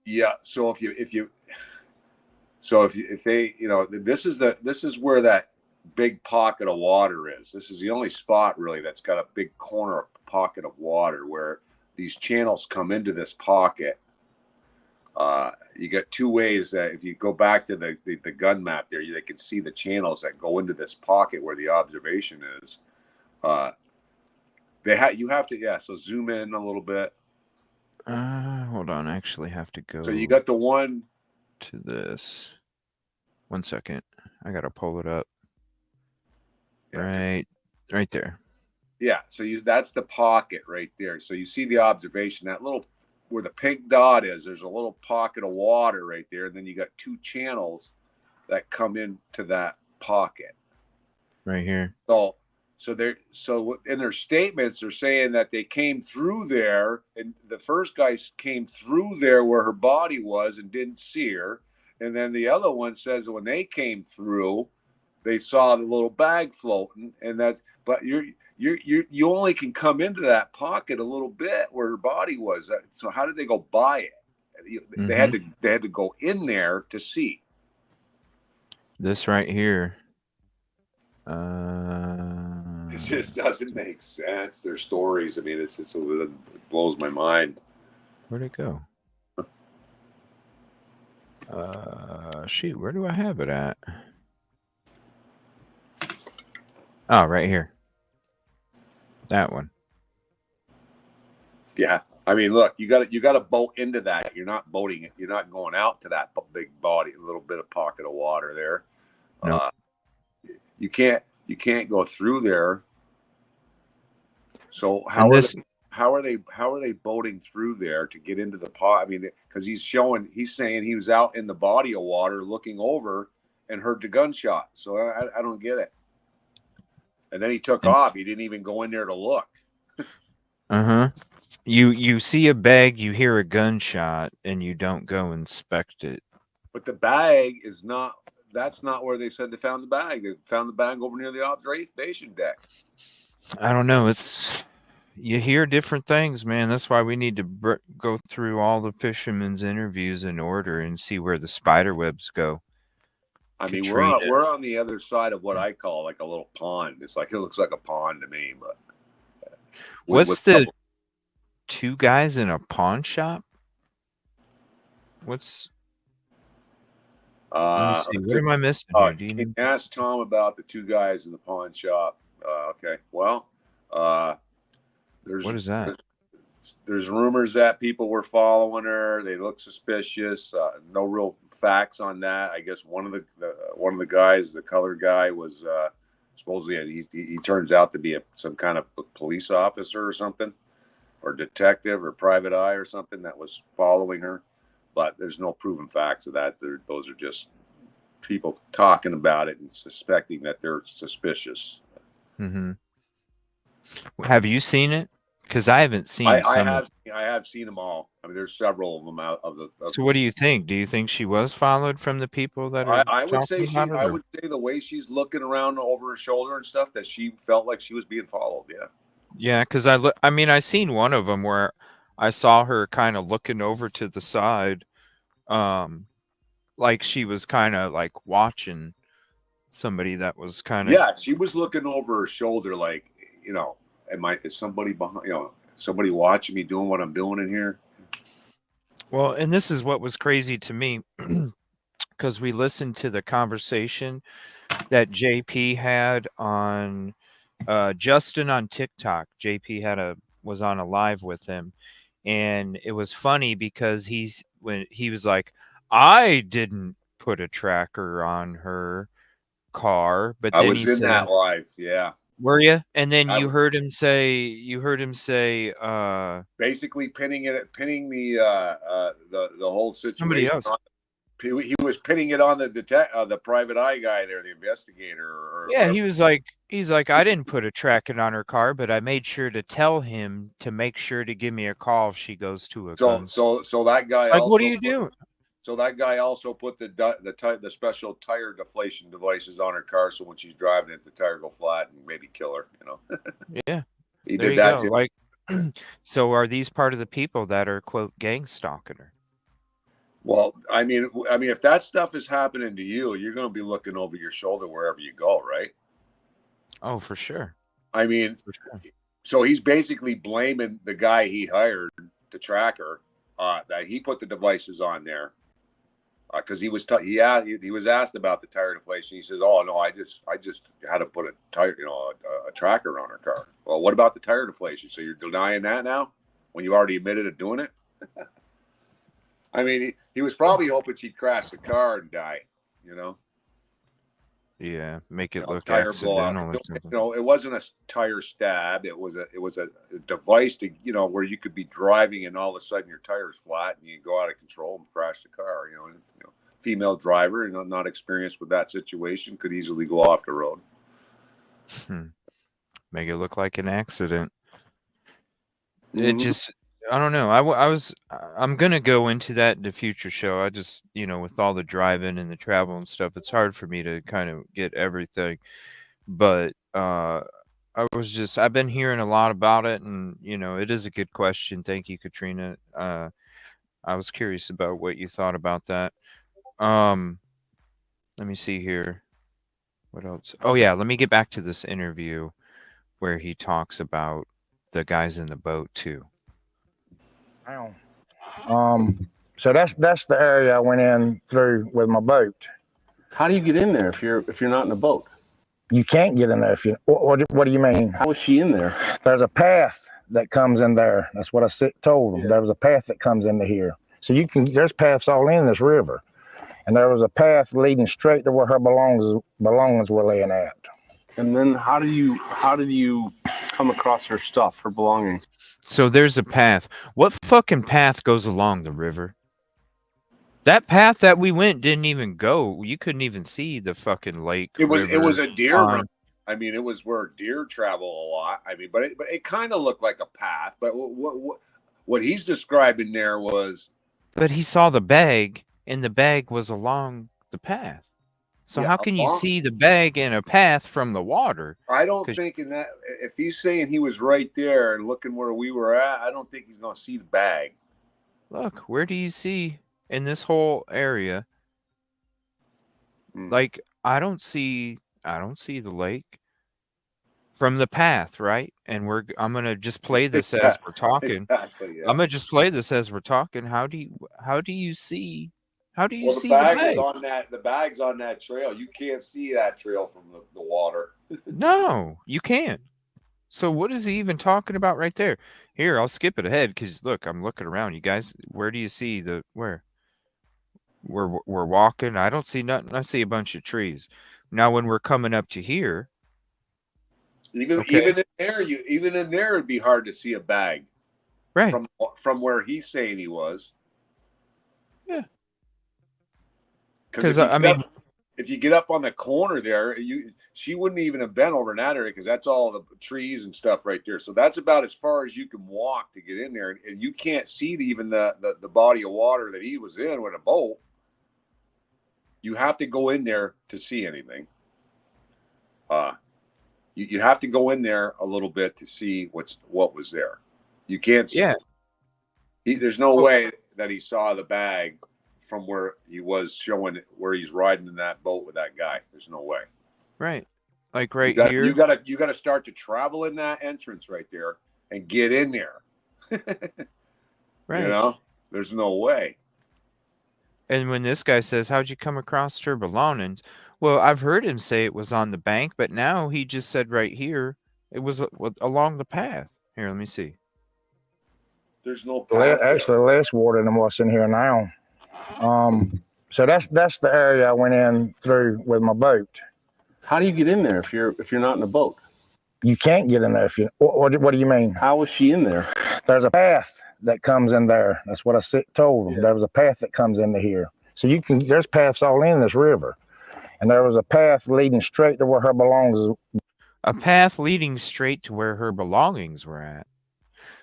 [SPEAKER 5] Yeah. So if they, this is where that big pocket of water is. This is the only spot really that's got a big corner pocket of water where these channels come into this pocket. You got two ways that if you go back to the gun map there, they can see the channels that go into this pocket where the observation is. You have to, so zoom in a little bit.
[SPEAKER 6] Hold on, I actually have to go.
[SPEAKER 5] So you got the one
[SPEAKER 6] to this. 1 second. I got to pull it up. Right there.
[SPEAKER 5] Yeah, so that's the pocket right there. So you see the observation, that little where the pink dot is, there's a little pocket of water right there, and then you got two channels that come into that pocket.
[SPEAKER 6] Right here.
[SPEAKER 5] So in their statements, they're saying that they came through there, and the first guy came through there where her body was and didn't see her. And then the other one says that when they came through, they saw the little bag floating, and but you only can come into that pocket a little bit where her body was. So how did they go by it? They had to go in there to see.
[SPEAKER 6] This right here.
[SPEAKER 5] It just doesn't make sense. Their stories. I mean, it blows my mind.
[SPEAKER 6] Where'd it go? Shoot, where do I have it at? Oh, right here. That one.
[SPEAKER 5] Yeah. I mean, look, you got to boat into that. You're not boating it. You're not going out to that big body, a little bit of pocket of water there.
[SPEAKER 6] Nope.
[SPEAKER 5] You can't go through there. So how are they boating through there to get into the pot? I mean, because he's saying he was out in the body of water looking over and heard the gunshot. So I don't get it. And then he took off. He didn't even go in there to look.
[SPEAKER 6] You see a bag, you hear a gunshot, and you don't go inspect it.
[SPEAKER 5] But the bag that's not where they said they found the bag. They found the bag over near the observation deck.
[SPEAKER 6] I don't know. You hear different things, man. That's why we need to go through all the fishermen's interviews in order and see where the spider webs go.
[SPEAKER 5] I mean, we're on the other side of what I call like a little pond. It looks like a pond to me, but
[SPEAKER 6] what's the two guys in a pawn shop? What's let me see. What am I missing here? Do you
[SPEAKER 5] ask Tom about the two guys in the pawn shop? Okay. Well,
[SPEAKER 6] what is that?
[SPEAKER 5] There's rumors that people were following her. They look suspicious. No real facts on that. I guess one of the guys, the colored guy, was supposedly he turns out to be some kind of police officer or something, or detective or private eye or something that was following her. But there's no proven facts of that. Those are just people talking about it and suspecting that they're suspicious.
[SPEAKER 6] Have you seen it? Because I haven't seen.
[SPEAKER 5] I have seen them all. I mean, there's several of them out of the.
[SPEAKER 6] So, what do you think? Do you think she was followed from the people that are?
[SPEAKER 5] I would say I would say the way she's looking around over her shoulder and stuff, that she felt like she was being followed. Yeah.
[SPEAKER 6] Yeah, because I seen one of them where I saw her kind of looking over to the side, like she was kind of like watching somebody that was kind of.
[SPEAKER 5] Yeah, she was looking over her shoulder, like, is somebody behind? Somebody watching me doing what I'm doing in here.
[SPEAKER 6] Well, and this is what was crazy to me, because we listened to the conversation that JP had on Justin on TikTok. JP was on a live with him, and it was funny because when he was like, I didn't put a tracker on her car, but then
[SPEAKER 5] I was in that live, yeah.
[SPEAKER 6] Were you? And then you heard him say,
[SPEAKER 5] basically pinning the whole situation.
[SPEAKER 6] Somebody else.
[SPEAKER 5] He was pinning it on the private eye guy there, the investigator.
[SPEAKER 6] Yeah, he was like, I didn't put a tracking on her car, but I made sure to tell him to make sure to give me a call if she goes to a gun.
[SPEAKER 5] So that guy.
[SPEAKER 6] Like, what are you doing?
[SPEAKER 5] So that guy also put the special tire deflation devices on her car, so when she's driving it, the tire go flat and maybe kill her.
[SPEAKER 6] Yeah,
[SPEAKER 5] he did that too.
[SPEAKER 6] Like, so are these part of the people that are quote gang stalking her?
[SPEAKER 5] Well, I mean, if that stuff is happening to you, you're going to be looking over your shoulder wherever you go, right?
[SPEAKER 6] Oh, for sure.
[SPEAKER 5] I mean, so he's basically blaming the guy he hired to track her, that he put the devices on there. Because he was asked about the tire deflation. He says, "Oh no, I just had to put a tire, a tracker on her car." Well, what about the tire deflation? So you're denying that now when you already admitted to doing it? I mean, he was probably hoping she'd crash the car and die.
[SPEAKER 6] Yeah, make it look accidental or something.
[SPEAKER 5] It wasn't a tire stab. It was a device to where you could be driving and all of a sudden your tire's flat and you go out of control and crash the car. Female driver, not experienced with that situation, could easily go off the road.
[SPEAKER 6] Make it look like an accident. It just I don't know. I'm gonna go into that in the future show. I just, with all the driving and the travel and stuff, it's hard for me to kind of get everything. But I've been hearing a lot about it, and it is a good question. Thank you, Katrina. I was curious about what you thought about that. Let me see here. What else? Oh yeah, let me get back to this interview where he talks about the guys in the boat too.
[SPEAKER 9] So that's the area I went in through with my boat.
[SPEAKER 12] How do you get in there if you're not in a boat?
[SPEAKER 9] You can't get in there if you. What do you mean?
[SPEAKER 12] How is she in there?
[SPEAKER 9] There's a path that comes in there. That's what I told them. Yeah. There was a path that comes into here. So there's paths all in this river, and there was a path leading straight to where her belongings were laying at.
[SPEAKER 12] And then how did you come across her stuff, her belongings?
[SPEAKER 6] So there's a path. What fucking path goes along the river? That path that we went didn't even go. You couldn't even see the fucking lake.
[SPEAKER 5] It was a deer run. I mean, it was where deer travel a lot. I mean, but it kind of looked like a path. But what he's describing there was.
[SPEAKER 6] But he saw the bag, and the bag was along the path. So how can you see the bag in a path from the water?
[SPEAKER 5] I don't think in that. If he's saying he was right there and looking where we were at, I don't think he's going to see the bag.
[SPEAKER 6] Look, where do you see in this whole area? Like, I don't see the lake from the path, right? And I'm gonna just play this as we're talking.
[SPEAKER 5] Exactly, yeah.
[SPEAKER 6] I'm gonna just play this as we're talking. How do you see? How do you see
[SPEAKER 5] the
[SPEAKER 6] bag?
[SPEAKER 5] The bag's on that trail. You can't see that trail from the water.
[SPEAKER 6] No, you can't. So what is he even talking about right there? Here, I'll skip it ahead because look, I'm looking around. You guys, where do you see where? We're walking. I don't see nothing. I see a bunch of trees. Now, when we're coming up to here,
[SPEAKER 5] even in there, it'd be hard to see a bag,
[SPEAKER 6] right?
[SPEAKER 5] From where he's saying he was.
[SPEAKER 6] Yeah.
[SPEAKER 5] Because if you get up on the corner there, she wouldn't even have been over in that area because that's all the trees and stuff right there. So that's about as far as you can walk to get in there, and you can't see even the body of water that he was in with a boat. You have to go in there to see anything. You have to go in there a little bit to see what was there. You can't see.
[SPEAKER 6] Yeah.
[SPEAKER 5] There's no way that he saw the bag from where he was showing where he's riding in that boat with that guy. There's no way.
[SPEAKER 6] Right. Like here.
[SPEAKER 5] You gotta start to travel in that entrance right there and get in there.
[SPEAKER 6] Right.
[SPEAKER 5] There's no way.
[SPEAKER 6] And when this guy says, how'd you come across her belongings? Well, I've heard him say it was on the bank, but now he just said right here, it was along the path. Here, let me see.
[SPEAKER 5] There's no path.
[SPEAKER 9] Actually, less water than what's in here now. So that's the area I went in through with my boat.
[SPEAKER 12] How do you get in there if you're not in a boat?
[SPEAKER 9] You can't get in there if you. What do you mean?
[SPEAKER 12] How was she in there?
[SPEAKER 9] There's a path that comes in there. That's what I told them. Yeah. There was a path that comes into here. So there's paths all in this river, and there was a path leading straight to where her belongings.
[SPEAKER 6] A path leading straight to where her belongings were at.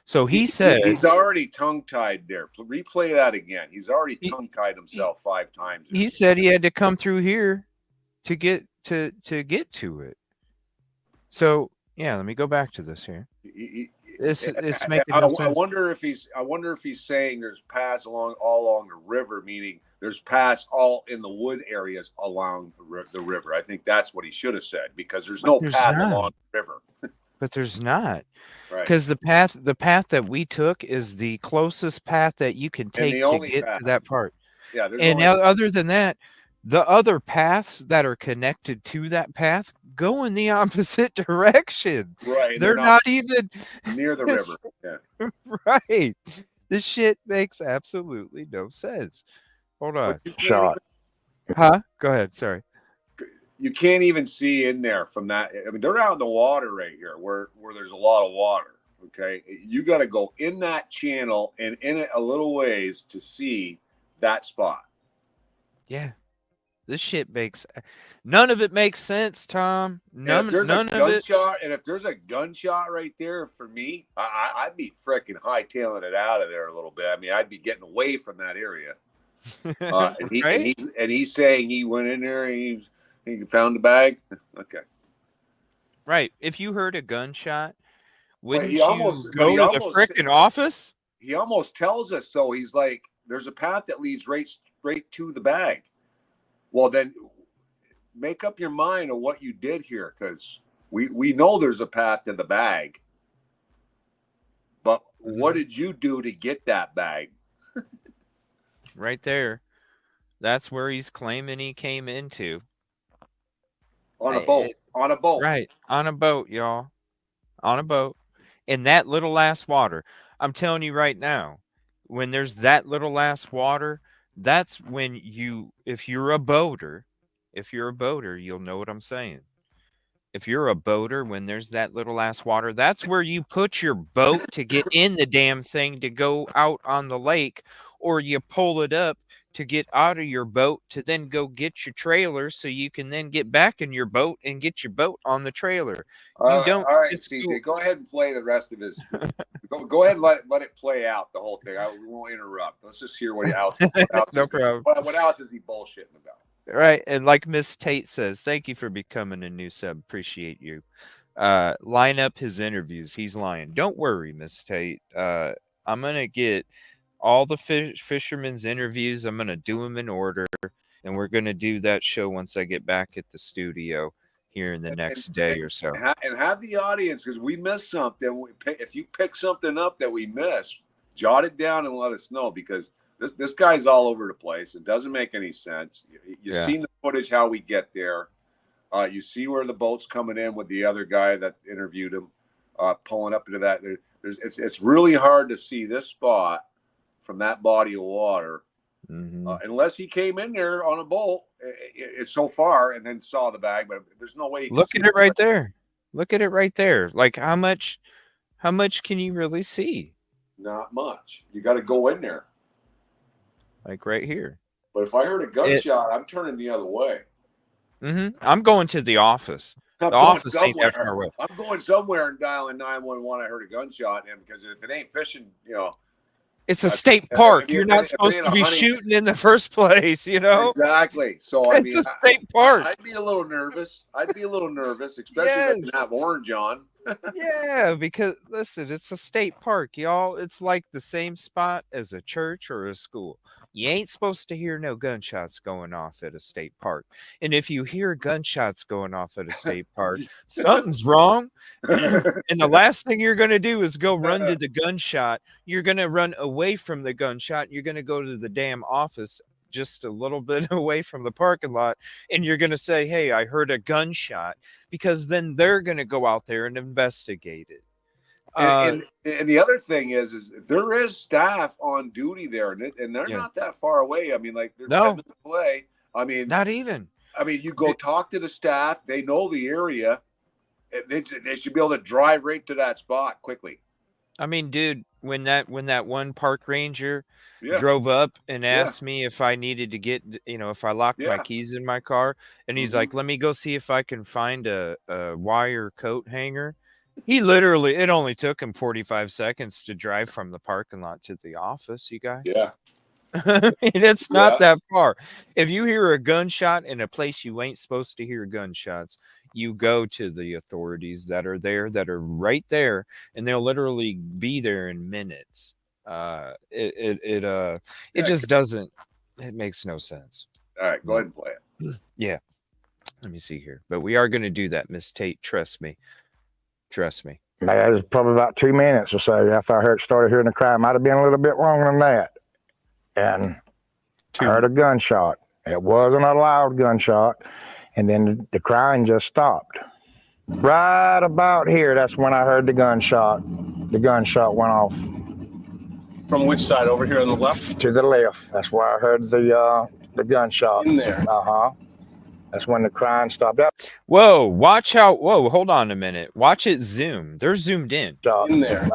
[SPEAKER 6] So he said
[SPEAKER 5] he's already tongue-tied there. Replay that again. He's already tongue-tied himself 5 times.
[SPEAKER 6] He said he had to come through here to get to it. So yeah, let me go back to this here. It's making no sense.
[SPEAKER 5] I wonder if he's saying there's paths all along the river, meaning there's paths all in the wood areas along the river. I think that's what he should have said, because there's no path along the river.
[SPEAKER 6] But there's not,
[SPEAKER 5] because
[SPEAKER 6] the path that we took is the closest path that you can take to get to that part.
[SPEAKER 5] Yeah,
[SPEAKER 6] and now, other than that, the other paths that are connected to that path go in the opposite direction.
[SPEAKER 5] Right,
[SPEAKER 6] they're not even
[SPEAKER 5] near the river. Yeah,
[SPEAKER 6] right. This shit makes absolutely no sense. Hold on,
[SPEAKER 9] shot.
[SPEAKER 6] Huh? Go ahead. Sorry.
[SPEAKER 5] You can't even see in there from that. I mean, they're out in the water right here where there's a lot of water. Okay. You got to go in that channel and in it a little ways to see that spot.
[SPEAKER 6] Yeah. This shit makes none of it makes sense, Tom. None of it.
[SPEAKER 5] If there's a gunshot right there, for me, I'd be freaking hightailing it out of there a little bit. I mean, I'd be getting away from that area. And he's saying he went in there and he found the bag. Okay.
[SPEAKER 6] Right. If you heard a gunshot, wouldn't you
[SPEAKER 5] go
[SPEAKER 6] to the frickin' office?
[SPEAKER 5] He almost tells us so. He's like, there's a path that leads right to the bag. Well, then make up your mind of what you did here, because we know there's a path to the bag. But what did you do to get that bag?
[SPEAKER 6] Right there. That's where he's claiming he came into.
[SPEAKER 5] On a boat.
[SPEAKER 6] Right. On a boat, y'all. On a boat. In that little ass water. I'm telling you right now, when there's that little ass water, that's when if you're a boater, you'll know what I'm saying. If you're a boater, when there's that little ass water, that's where you put your boat to get in the damn thing to go out on the lake, or you pull it up to get out of your boat to then go get your trailer so you can then get back in your boat and get your boat on the trailer.
[SPEAKER 5] All right, CJ, go ahead and play the rest of his. Go ahead and let it play out, the whole thing. We won't interrupt. Let's just hear what else
[SPEAKER 6] no problem.
[SPEAKER 5] What else is he bullshitting about?
[SPEAKER 6] Right. And like Miss Tate says, thank you for becoming a new sub. Appreciate you. Line up his interviews. He's lying. Don't worry, Miss Tate. I'm going to get all the fishermen's interviews. I'm going to do them in order. And we're going to do that show once I get back at the studio here in the next day or so.
[SPEAKER 5] And have the audience, because we missed something. If you pick something up that we missed, jot it down and let us know, because this guy's all over the place. It doesn't make any sense. You've seen the footage, how we get there. You see where the boat's coming in with the other guy that interviewed him, pulling up into that. It's really hard to see this spot from that body of water, unless he came in there on a boat. It's so far and then saw the bag, but there's no way.
[SPEAKER 6] Look at it right there. Look at it right there. Like how much can you really see?
[SPEAKER 5] Not much. You got to go in there.
[SPEAKER 6] Like right here.
[SPEAKER 5] But if I heard a gunshot, I'm turning the other way.
[SPEAKER 6] I'm going to the office. The office ain't that far away.
[SPEAKER 5] I'm going somewhere and dialing 911. I heard a gunshot, and because if it ain't fishing,
[SPEAKER 6] it's a state park. You're not supposed to be shooting in the first place,
[SPEAKER 5] Exactly. So
[SPEAKER 6] it's a state park.
[SPEAKER 5] I'd be a little nervous. Especially if I didn't have orange on.
[SPEAKER 6] Yeah, because listen, it's a state park, y'all. It's like the same spot as a church or a school. You ain't supposed to hear no gunshots going off at a state park. And if you hear gunshots going off at a state park, something's wrong. And the last thing you're going to do is go run to the gunshot. You're going to run away from the gunshot. You're going to go to the damn office just a little bit away from the parking lot, and you're going to say, hey, I heard a gunshot, because then they're going to go out there and investigate it.
[SPEAKER 5] And the other thing is there is staff on duty there, and they're not that far away. I mean, like, they're 10 minutes away. I mean,
[SPEAKER 6] not even. I mean,
[SPEAKER 5] you go talk to the staff. They know the area. They should be able to drive right to that spot quickly.
[SPEAKER 6] I mean, dude, when that one park ranger drove up and asked me if I needed to get, if I locked my keys in my car, and he's like, let me go see if I can find a wire coat hanger. It only took him 45 seconds to drive from the parking lot to the office, you guys.
[SPEAKER 5] Yeah.
[SPEAKER 6] It's not that far. If you hear a gunshot in a place you ain't supposed to hear gunshots, you go to the authorities that are there, that are right there, and they'll literally be there in minutes. It just doesn't. It makes no sense.
[SPEAKER 5] All right, go ahead and play it.
[SPEAKER 6] Yeah. Let me see here. But we are going to do that, Miss Tate. Trust me.
[SPEAKER 9] It was probably about 2 minutes or so after I started hearing the cry. Might have been a little bit longer than that. And I heard a gunshot. It wasn't a loud gunshot. And then the crying just stopped. Right about here, that's when I heard the gunshot. The gunshot went off.
[SPEAKER 12] From which side? Over here on the left?
[SPEAKER 9] To the left. That's where I heard the gunshot.
[SPEAKER 12] In there.
[SPEAKER 9] That's when the crying stopped.
[SPEAKER 6] Whoa, watch out. Whoa, hold on a minute. Watch it zoom. They're zoomed in.
[SPEAKER 12] In there.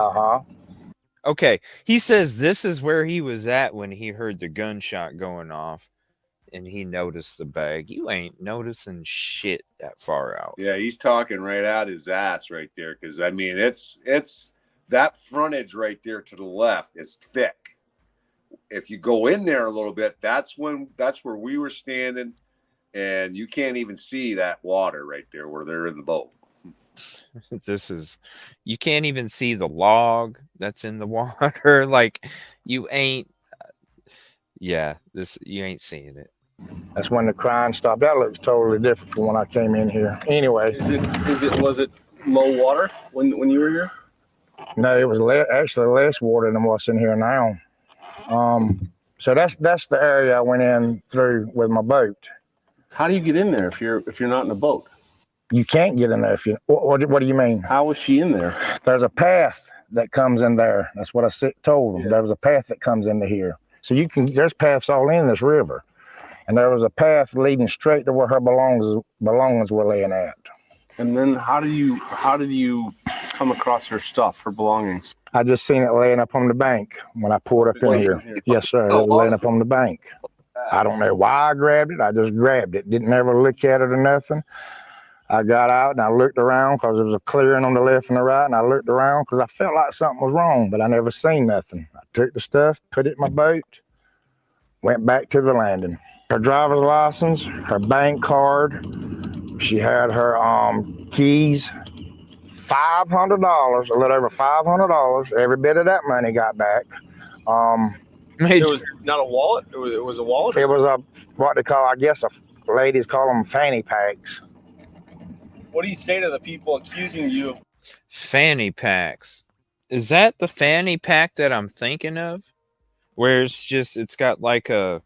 [SPEAKER 6] Okay. He says this is where he was at when he heard the gunshot going off. and he noticed the bag. You ain't noticing shit that far out.
[SPEAKER 5] Yeah, he's talking right out his ass right there. Because I mean, it's that frontage right there to the left is thick. If you go in there a little bit, that's where we were standing, and you can't even see that water right there where they're in the boat.
[SPEAKER 6] You can't even see the log that's in the water. Like you ain't. Yeah, you ain't seeing it.
[SPEAKER 9] That's when the crying stopped. That looks totally different from when I came in here. Anyway.
[SPEAKER 12] Was it low water when you were here?
[SPEAKER 9] No, it was actually less water than what's in here now. So that's the area I went in through with my boat.
[SPEAKER 12] How do you get in there if you're not in a boat?
[SPEAKER 9] You can't get in there if you. What do you mean?
[SPEAKER 12] How was she in there?
[SPEAKER 9] There's a path that comes in there. That's what I told them. Yeah. There was a path that comes into here. So there's paths all in this river. And there was a path leading straight to where her belongings were laying at.
[SPEAKER 12] And then how did you come across her stuff, her belongings?
[SPEAKER 9] I just seen it laying up on the bank when I pulled up in here. Yes, sir. It was laying up on the bank. I don't know why I grabbed it. I just grabbed it. Didn't ever look at it or nothing. I got out and I looked around because there was a clearing on the left and the right, and I looked around because I felt like something was wrong, but I never seen nothing. I took the stuff, put it in my boat, went back to the landing. Her driver's license, her bank card, she had her keys, $500, a little over $500. Every bit of that money got back.
[SPEAKER 12] It was not a wallet? It was a wallet?
[SPEAKER 9] It was what they call, I guess, ladies call them fanny packs.
[SPEAKER 12] What do you say to the people accusing you of
[SPEAKER 6] fanny packs? Is that the fanny pack that I'm thinking of? Where it's got like a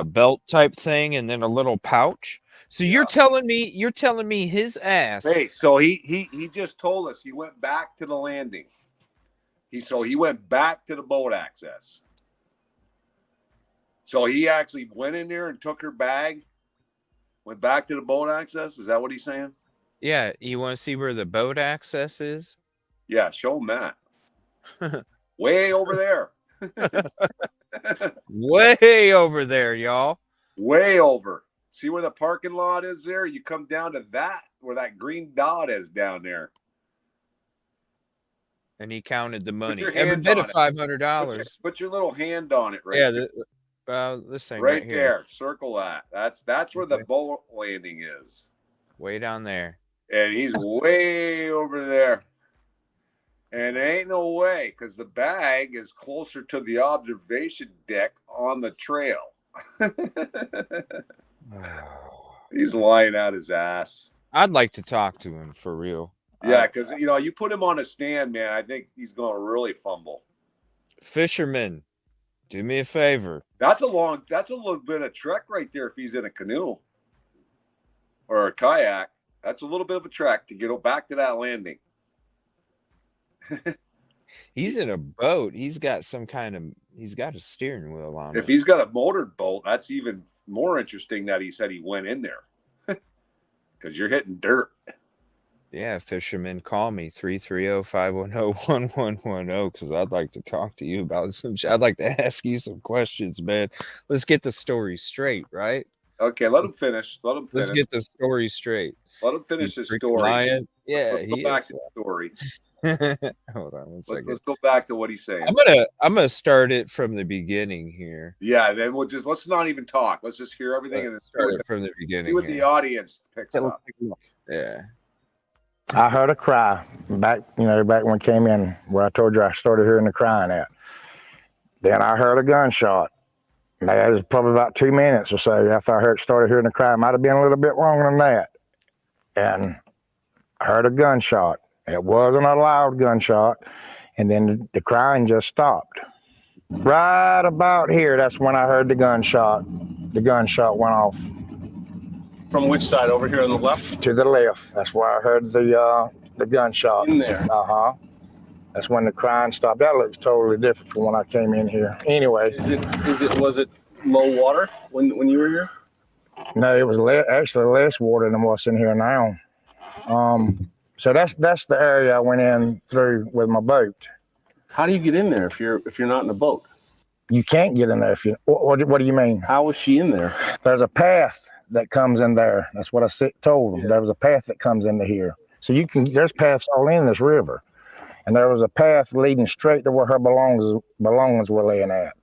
[SPEAKER 6] belt type thing and then a little pouch. So you're telling me his ass.
[SPEAKER 5] Hey, so he just told us he went back to the landing. He went back to the boat access. So he actually went in there and took her bag, went back to the boat access. Is that what he's saying?
[SPEAKER 6] Yeah, you want to see where the boat access is?
[SPEAKER 5] Yeah, show him that. Way over there.
[SPEAKER 6] Way over there, y'all.
[SPEAKER 5] Way over. See where the parking lot is there? You come down to that, where that green dot is down there.
[SPEAKER 6] And he counted the money. Every bit of $500.
[SPEAKER 5] Put your little hand on it right
[SPEAKER 6] there. Yeah, this thing right here.
[SPEAKER 5] There. Circle that. That's where the boat landing is.
[SPEAKER 6] Way down there.
[SPEAKER 5] And he's way over there. And there ain't no way, because the bag is closer to the observation deck on the trail. He's lying out his ass.
[SPEAKER 6] I'd like to talk to him for real.
[SPEAKER 5] Yeah, because you put him on a stand, man. I think he's going to really fumble.
[SPEAKER 6] Fisherman, do me a favor.
[SPEAKER 5] That's a little bit of trek right there. If he's in a canoe or a kayak, that's a little bit of a trek to get back to that landing.
[SPEAKER 6] He's in a boat. He's got a steering wheel on it.
[SPEAKER 5] If he's got a motored boat, that's even more interesting that he said he went in there. Because you're hitting dirt.
[SPEAKER 6] Yeah, Fisherman, call me 330-510-1110 because I'd like to talk to you about I'd like to ask you some questions, man. Let's get the story straight, right?
[SPEAKER 5] Okay, let him finish.
[SPEAKER 6] Let's get the story straight.
[SPEAKER 5] Let him finish his story.
[SPEAKER 6] Lion. Yeah,
[SPEAKER 5] let's go back to the story.
[SPEAKER 6] Hold on one second.
[SPEAKER 5] Let's go back to what he's saying.
[SPEAKER 6] I'm gonna start it from the beginning here.
[SPEAKER 5] Yeah, then let's not even talk. Let's just hear everything and then
[SPEAKER 6] start it from the beginning.
[SPEAKER 5] See what the audience picks up.
[SPEAKER 6] Yeah.
[SPEAKER 9] I heard a cry back when I came in, where I told you I started hearing the crying at. Then I heard a gunshot. That was probably about 2 minutes or so after I started hearing the cry. It might have been a little bit longer than that. And I heard a gunshot. It wasn't a loud gunshot. And then the crying just stopped. Right about here, that's when I heard the gunshot. The gunshot went off.
[SPEAKER 12] From which side? Over here on the left?
[SPEAKER 9] To the left. That's where I heard the gunshot.
[SPEAKER 12] In there?
[SPEAKER 9] Uh-huh. That's when the crying stopped. That looks totally different from when I came in here. Anyway.
[SPEAKER 12] Was it low water when you were here?
[SPEAKER 9] No, it was actually less water than what's in here now. So that's the area I went in through with my boat.
[SPEAKER 12] How do you get in there if you're not in a boat?
[SPEAKER 9] You can't get in there if you. What do you mean?
[SPEAKER 12] How was she in there?
[SPEAKER 9] There's a path that comes in there. That's what I told them. There was a path that comes into here. So you can. There's paths all in this river, and there was a path leading straight to where her belongings were laying at.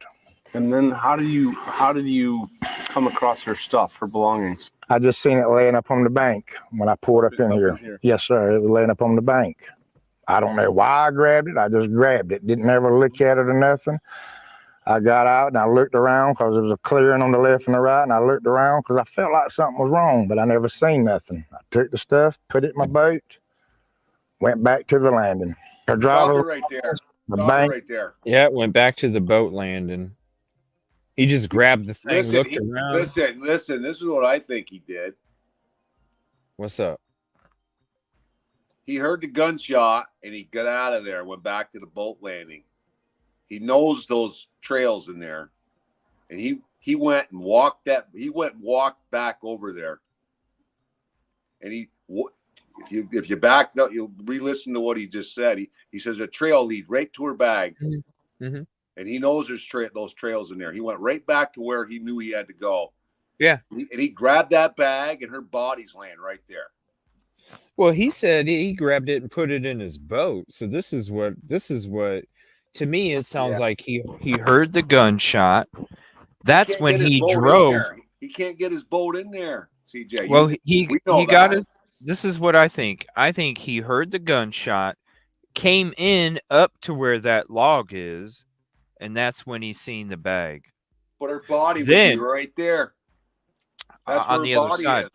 [SPEAKER 12] And then how did you come across her stuff, her belongings?
[SPEAKER 9] I just seen it laying up on the bank when I pulled up in here. Yes, sir. It was laying up on the bank. I don't know why I grabbed it. I just grabbed it. Didn't ever look at it or nothing. I got out and I looked around because there was a clearing on the left and the right, and I looked around because I felt like something was wrong, but I never seen nothing. I took the stuff, put it in my boat, went back to the landing. Her driver
[SPEAKER 5] right there.
[SPEAKER 9] The bank
[SPEAKER 5] right there.
[SPEAKER 6] Yeah, it went back to the boat landing. He just grabbed the thing,
[SPEAKER 5] Listen,
[SPEAKER 6] looked around.
[SPEAKER 5] Listen. This is what I think he did.
[SPEAKER 6] What's up?
[SPEAKER 5] He heard the gunshot and he got out of there and went back to the boat landing. He knows those trails in there, and he went and walked back over there. And if you back up, you'll re-listen to what he just said. He says a trail lead right to her bag,
[SPEAKER 6] Mm-hmm.
[SPEAKER 5] and he knows there's those trails in there. He went right back to where he knew he had to go.
[SPEAKER 6] Yeah,
[SPEAKER 5] and he grabbed that bag, and her body's laying right there.
[SPEAKER 6] Well, he said he grabbed it and put it in his boat. So this is what to me it sounds like he heard the gunshot. That's when he drove.
[SPEAKER 5] He can't get his boat in there, CJ.
[SPEAKER 6] Well, he got his. This is what I think. I think he heard the gunshot, came in up to where that log is, and that's when he seen the bag.
[SPEAKER 5] But her body would be right there. That's
[SPEAKER 6] on the other side.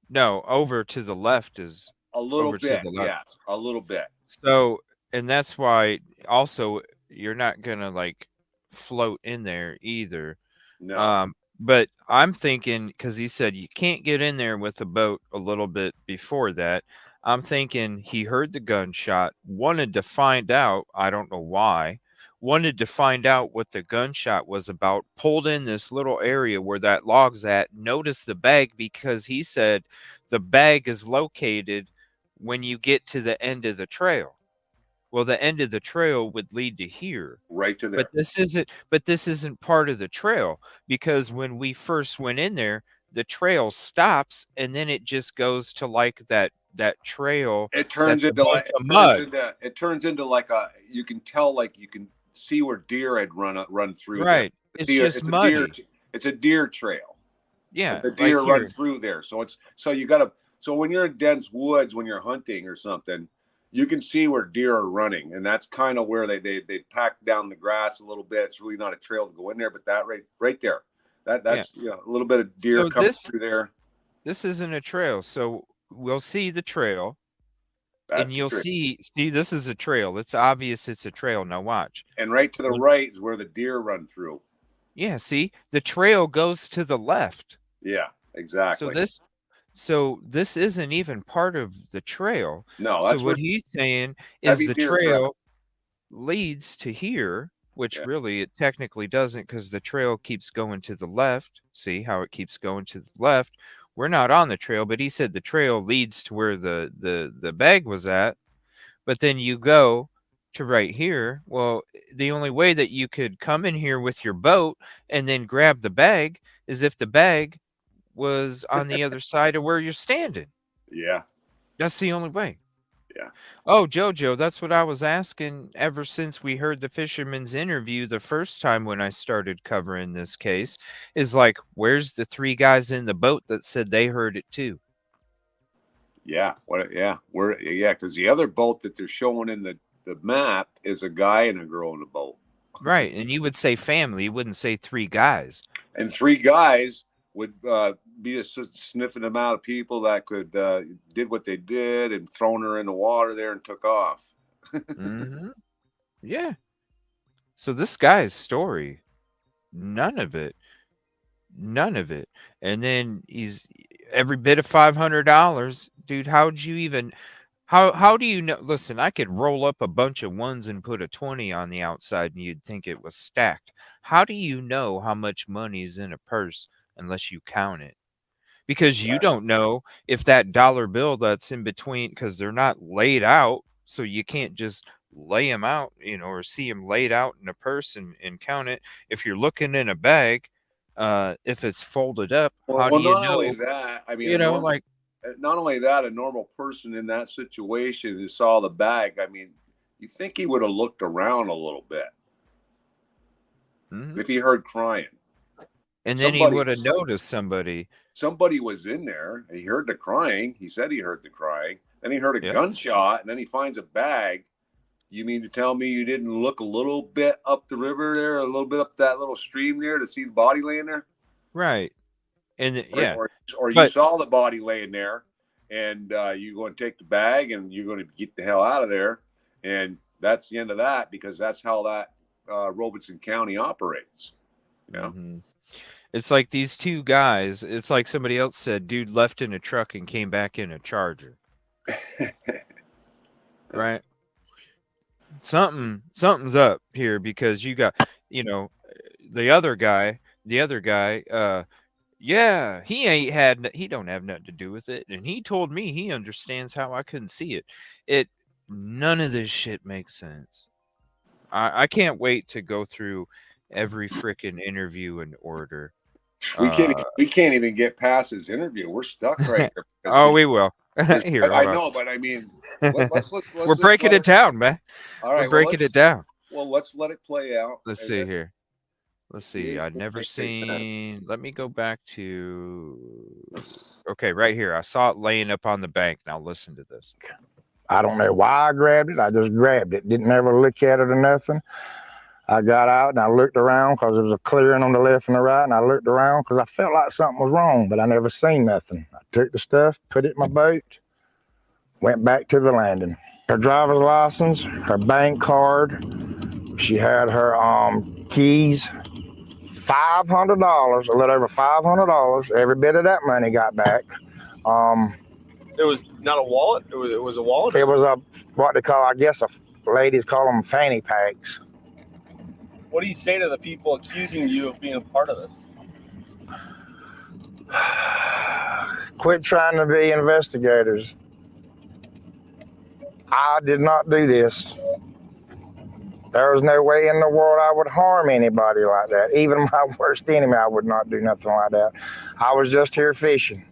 [SPEAKER 6] No, over to the left is
[SPEAKER 5] a little bit. Yes, a little bit.
[SPEAKER 6] So, and that's why also you're not gonna like float in there either.
[SPEAKER 5] No.
[SPEAKER 6] But I'm thinking, because he said you can't get in there with a boat a little bit before that. I'm thinking he heard the gunshot, wanted to find out, I don't know why, wanted to find out what the gunshot was about, pulled in this little area where that log's at, noticed the bag, because he said the bag is located when you get to the end of the trail. Well, the end of the trail would lead to here.
[SPEAKER 5] Right to there.
[SPEAKER 6] But this isn't part of the trail, because when we first went in there, the trail stops and then it just goes to like that trail.
[SPEAKER 5] It turns into like mud. It turns into like you can tell, like you can see where deer had run through.
[SPEAKER 6] Right. It's just muddy.
[SPEAKER 5] It's a deer trail.
[SPEAKER 6] Yeah.
[SPEAKER 5] The deer run through there. So when you're in dense woods, when you're hunting or something, you can see where deer are running, and that's kind of where they pack down the grass a little bit. It's really not a trail to go in there, but that right there, that's a little bit of deer coming through there.
[SPEAKER 6] This isn't a trail, so we'll see the trail, and you'll see this is a trail. It's obvious it's a trail. Now watch.
[SPEAKER 5] And right to the right is where the deer run through.
[SPEAKER 6] Yeah, see, the trail goes to the left.
[SPEAKER 5] Yeah, exactly.
[SPEAKER 6] So this isn't even part of the trail.
[SPEAKER 5] No,
[SPEAKER 6] that's what he's saying is the trail leads to here, which really it technically doesn't, because the trail keeps going to the left. See how it keeps going to the left? We're not on the trail, but he said the trail leads to where the bag was at. But then you go to right here. Well, the only way that you could come in here with your boat and then grab the bag is if the bag was on the other side of where you're standing.
[SPEAKER 5] Yeah.
[SPEAKER 6] That's the only way.
[SPEAKER 5] Yeah.
[SPEAKER 6] Oh, Jojo, that's what I was asking ever since we heard the fisherman's interview the first time when I started covering this case, is like, where's the three guys in the boat that said they heard it too?
[SPEAKER 5] Yeah. Because the other boat that they're showing in the map is a guy and a girl in the boat.
[SPEAKER 6] Right. And you would say family, you wouldn't say three guys.
[SPEAKER 5] And three guys would be a significant amount of people that could did what they did and thrown her in the water there and took off.
[SPEAKER 6] Mm-hmm. Yeah. So this guy's story, none of it. And then he's every bit of $500. Dude, how do you know? Listen, I could roll up a bunch of ones and put a 20 on the outside and you'd think it was stacked. How do you know how much money is in a purse unless you count it? Because you don't know if that dollar bill that's in between, because they're not laid out, so you can't just lay him out, or see him laid out in a purse and count it. If you're looking in a bag, if it's folded up, how do you
[SPEAKER 5] not only
[SPEAKER 6] know?
[SPEAKER 5] that, I mean, not only that, a normal person in that situation who saw the bag, I mean, you think he would have looked around a little bit if he heard crying.
[SPEAKER 6] And then he would have noticed somebody.
[SPEAKER 5] Somebody was in there. He heard the crying. He said he heard the crying. Then he heard a gunshot, and then he finds a bag. You mean to tell me you didn't look a little bit up the river there, a little bit up that little stream there to see the body laying there?
[SPEAKER 6] Right. And
[SPEAKER 5] or you saw the body laying there, and you're going to take the bag and you're going to get the hell out of there, and that's the end of that, because that's how that Robeson County operates. Yeah.
[SPEAKER 6] Mm-hmm. It's like these two guys. It's like somebody else said, dude left in a truck and came back in a Charger. Right? Something's up here, because you got, the other guy, yeah, he don't have nothing to do with it. And he told me he understands how I couldn't see it. None of this shit makes sense. I can't wait to go through every freaking interview in order.
[SPEAKER 5] We can't even get past his interview. We're stuck right there.
[SPEAKER 6] Oh, we will.
[SPEAKER 5] Here, I know, but I mean, let's
[SPEAKER 6] we're breaking it down, man.
[SPEAKER 5] All right,
[SPEAKER 6] we're breaking it down.
[SPEAKER 5] Well, let's let it play out.
[SPEAKER 6] Let's see here. Let's see. I've never seen. Let me go back to. Okay, right here. I saw it laying up on the bank. Now listen to this.
[SPEAKER 9] I don't know why I grabbed it. I just grabbed it. Didn't ever look at it or nothing. I got out and I looked around because there was a clearing on the left and the right, and I looked around because I felt like something was wrong, but I never seen nothing. I took the stuff, put it in my boat, went back to the landing. Her driver's license, her bank card, she had her keys, $500, a little over $500. Every bit of that money got back.
[SPEAKER 12] It was not a wallet? It was a wallet?
[SPEAKER 9] It was what they call, I guess, ladies call them fanny packs.
[SPEAKER 12] What do you say to the people accusing you of being a part of this?
[SPEAKER 9] Quit trying to be investigators. I did not do this. There was no way in the world I would harm anybody like that. Even my worst enemy, I would not do nothing like that. I was just here fishing.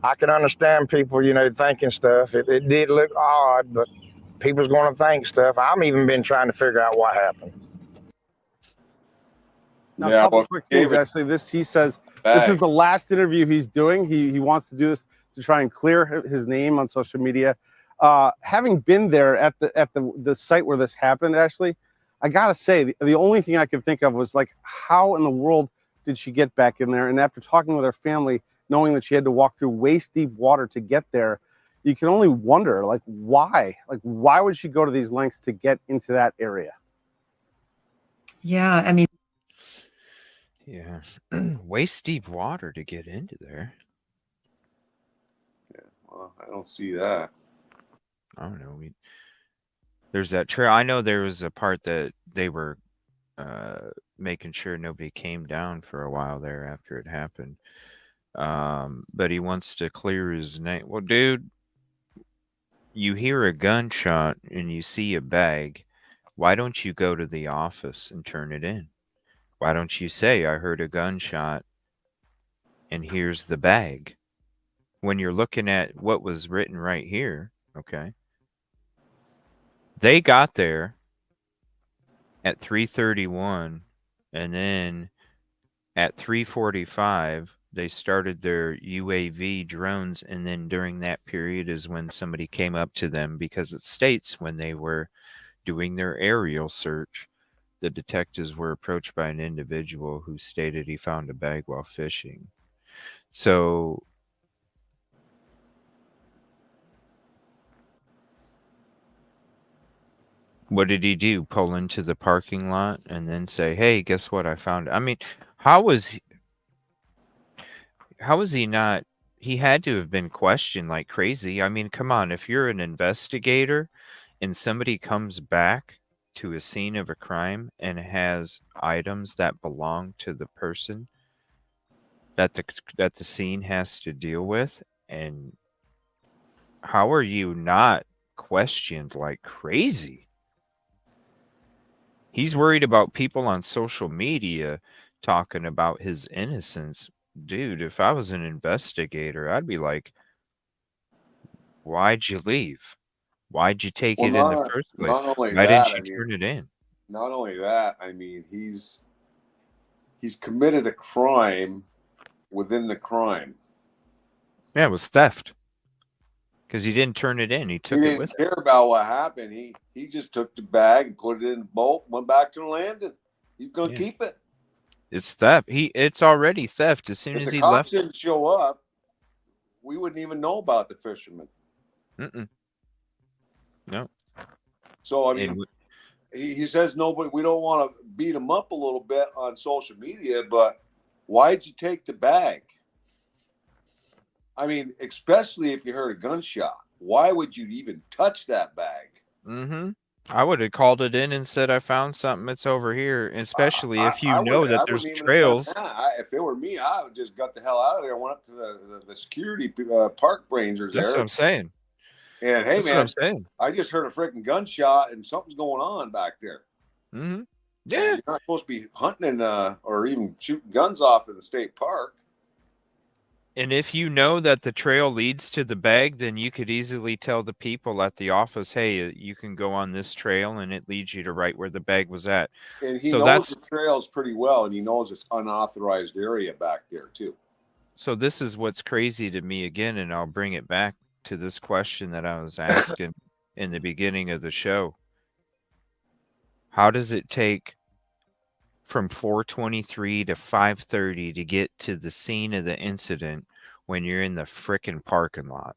[SPEAKER 9] I can understand people, thinking stuff. It did look odd, but people's going to think stuff. I've even been trying to figure out what happened.
[SPEAKER 12] Now, a couple quick things, actually. He says this is the last interview he's doing. He wants to do this to try and clear his name on social media. Having been there at the site where this happened, actually, I gotta say the only thing I could think of was like, how in the world did she get back in there? And after talking with her family, knowing that she had to walk through waist deep water to get there, you can only wonder, like, why? Like, why would she go to these lengths to get into that area?
[SPEAKER 11] Yeah, I mean.
[SPEAKER 6] Yeah, waist deep water to get into there.
[SPEAKER 5] Yeah, well, I don't see that.
[SPEAKER 6] I don't know. There's that trail. I know there was a part that they were making sure nobody came down for a while there after it happened. But he wants to clear his name. Well, dude, you hear a gunshot and you see a bag. Why don't you go to the office and turn it in? Why don't you say, I heard a gunshot and here's the bag? When you're looking at what was written right here, okay? They got there at 3:31, and then at 3:45, they started their UAV drones, and then during that period is when somebody came up to them, because it states when they were doing their aerial search, the detectives were approached by an individual who stated he found a bag while fishing. So what did he do? Pull into the parking lot and then say, hey, guess what? I found. I mean, how was he not? He had to have been questioned like crazy. I mean, come on. If you're an investigator and somebody comes back to a scene of a crime and has items that belong to the person that the scene has to deal with, and how are you not questioned like crazy? He's worried about people on social media talking about his innocence. Dude, if I was an investigator, I'd be like, why'd you leave? Why'd you take
[SPEAKER 5] Well,
[SPEAKER 6] it in the first place?
[SPEAKER 5] not only
[SPEAKER 6] Why
[SPEAKER 5] that,
[SPEAKER 6] didn't
[SPEAKER 5] I
[SPEAKER 6] you
[SPEAKER 5] mean,
[SPEAKER 6] turn it in?
[SPEAKER 5] not only that, I mean, he's committed a crime within the crime.
[SPEAKER 6] Yeah, it was theft. Because he didn't turn it in. He took it with
[SPEAKER 5] He didn't care about what happened. He just took the bag and put it in the boat, went back to the landing. He's gonna keep it.
[SPEAKER 6] It's theft. It's already theft. As soon
[SPEAKER 5] If
[SPEAKER 6] as
[SPEAKER 5] the
[SPEAKER 6] he
[SPEAKER 5] cops
[SPEAKER 6] left.
[SPEAKER 5] didn't show up, we wouldn't even know about the fisherman.
[SPEAKER 6] No.
[SPEAKER 5] So I mean, he says nobody. We don't want to beat him up a little bit on social media, but why'd you take the bag? I mean, especially if you heard a gunshot, why would you even touch that bag?
[SPEAKER 6] I would have called it in and said I found something. It's over here, especially if you know that there's trails.
[SPEAKER 5] If it were me, I would just got the hell out of there. Went up to the security park rangers there.
[SPEAKER 6] That's what I'm saying.
[SPEAKER 5] And hey,
[SPEAKER 6] That's
[SPEAKER 5] man,
[SPEAKER 6] what I'm saying.
[SPEAKER 5] I just heard a freaking gunshot and something's going on back there.
[SPEAKER 6] Yeah,
[SPEAKER 5] and you're not supposed to be hunting or even shooting guns off in the state park.
[SPEAKER 6] And if you know that the trail leads to the bag, then you could easily tell the people at the office, hey, you can go on this trail and it leads you to right where the bag was at.
[SPEAKER 5] And he knows the trails pretty well, and he knows it's unauthorized area back there too.
[SPEAKER 6] So this is what's crazy to me again, and I'll bring it back to this question that I was asking in the beginning of the show. How does it take from 4:23 to 5:30 to get to the scene of the incident when you're in the frickin' parking lot?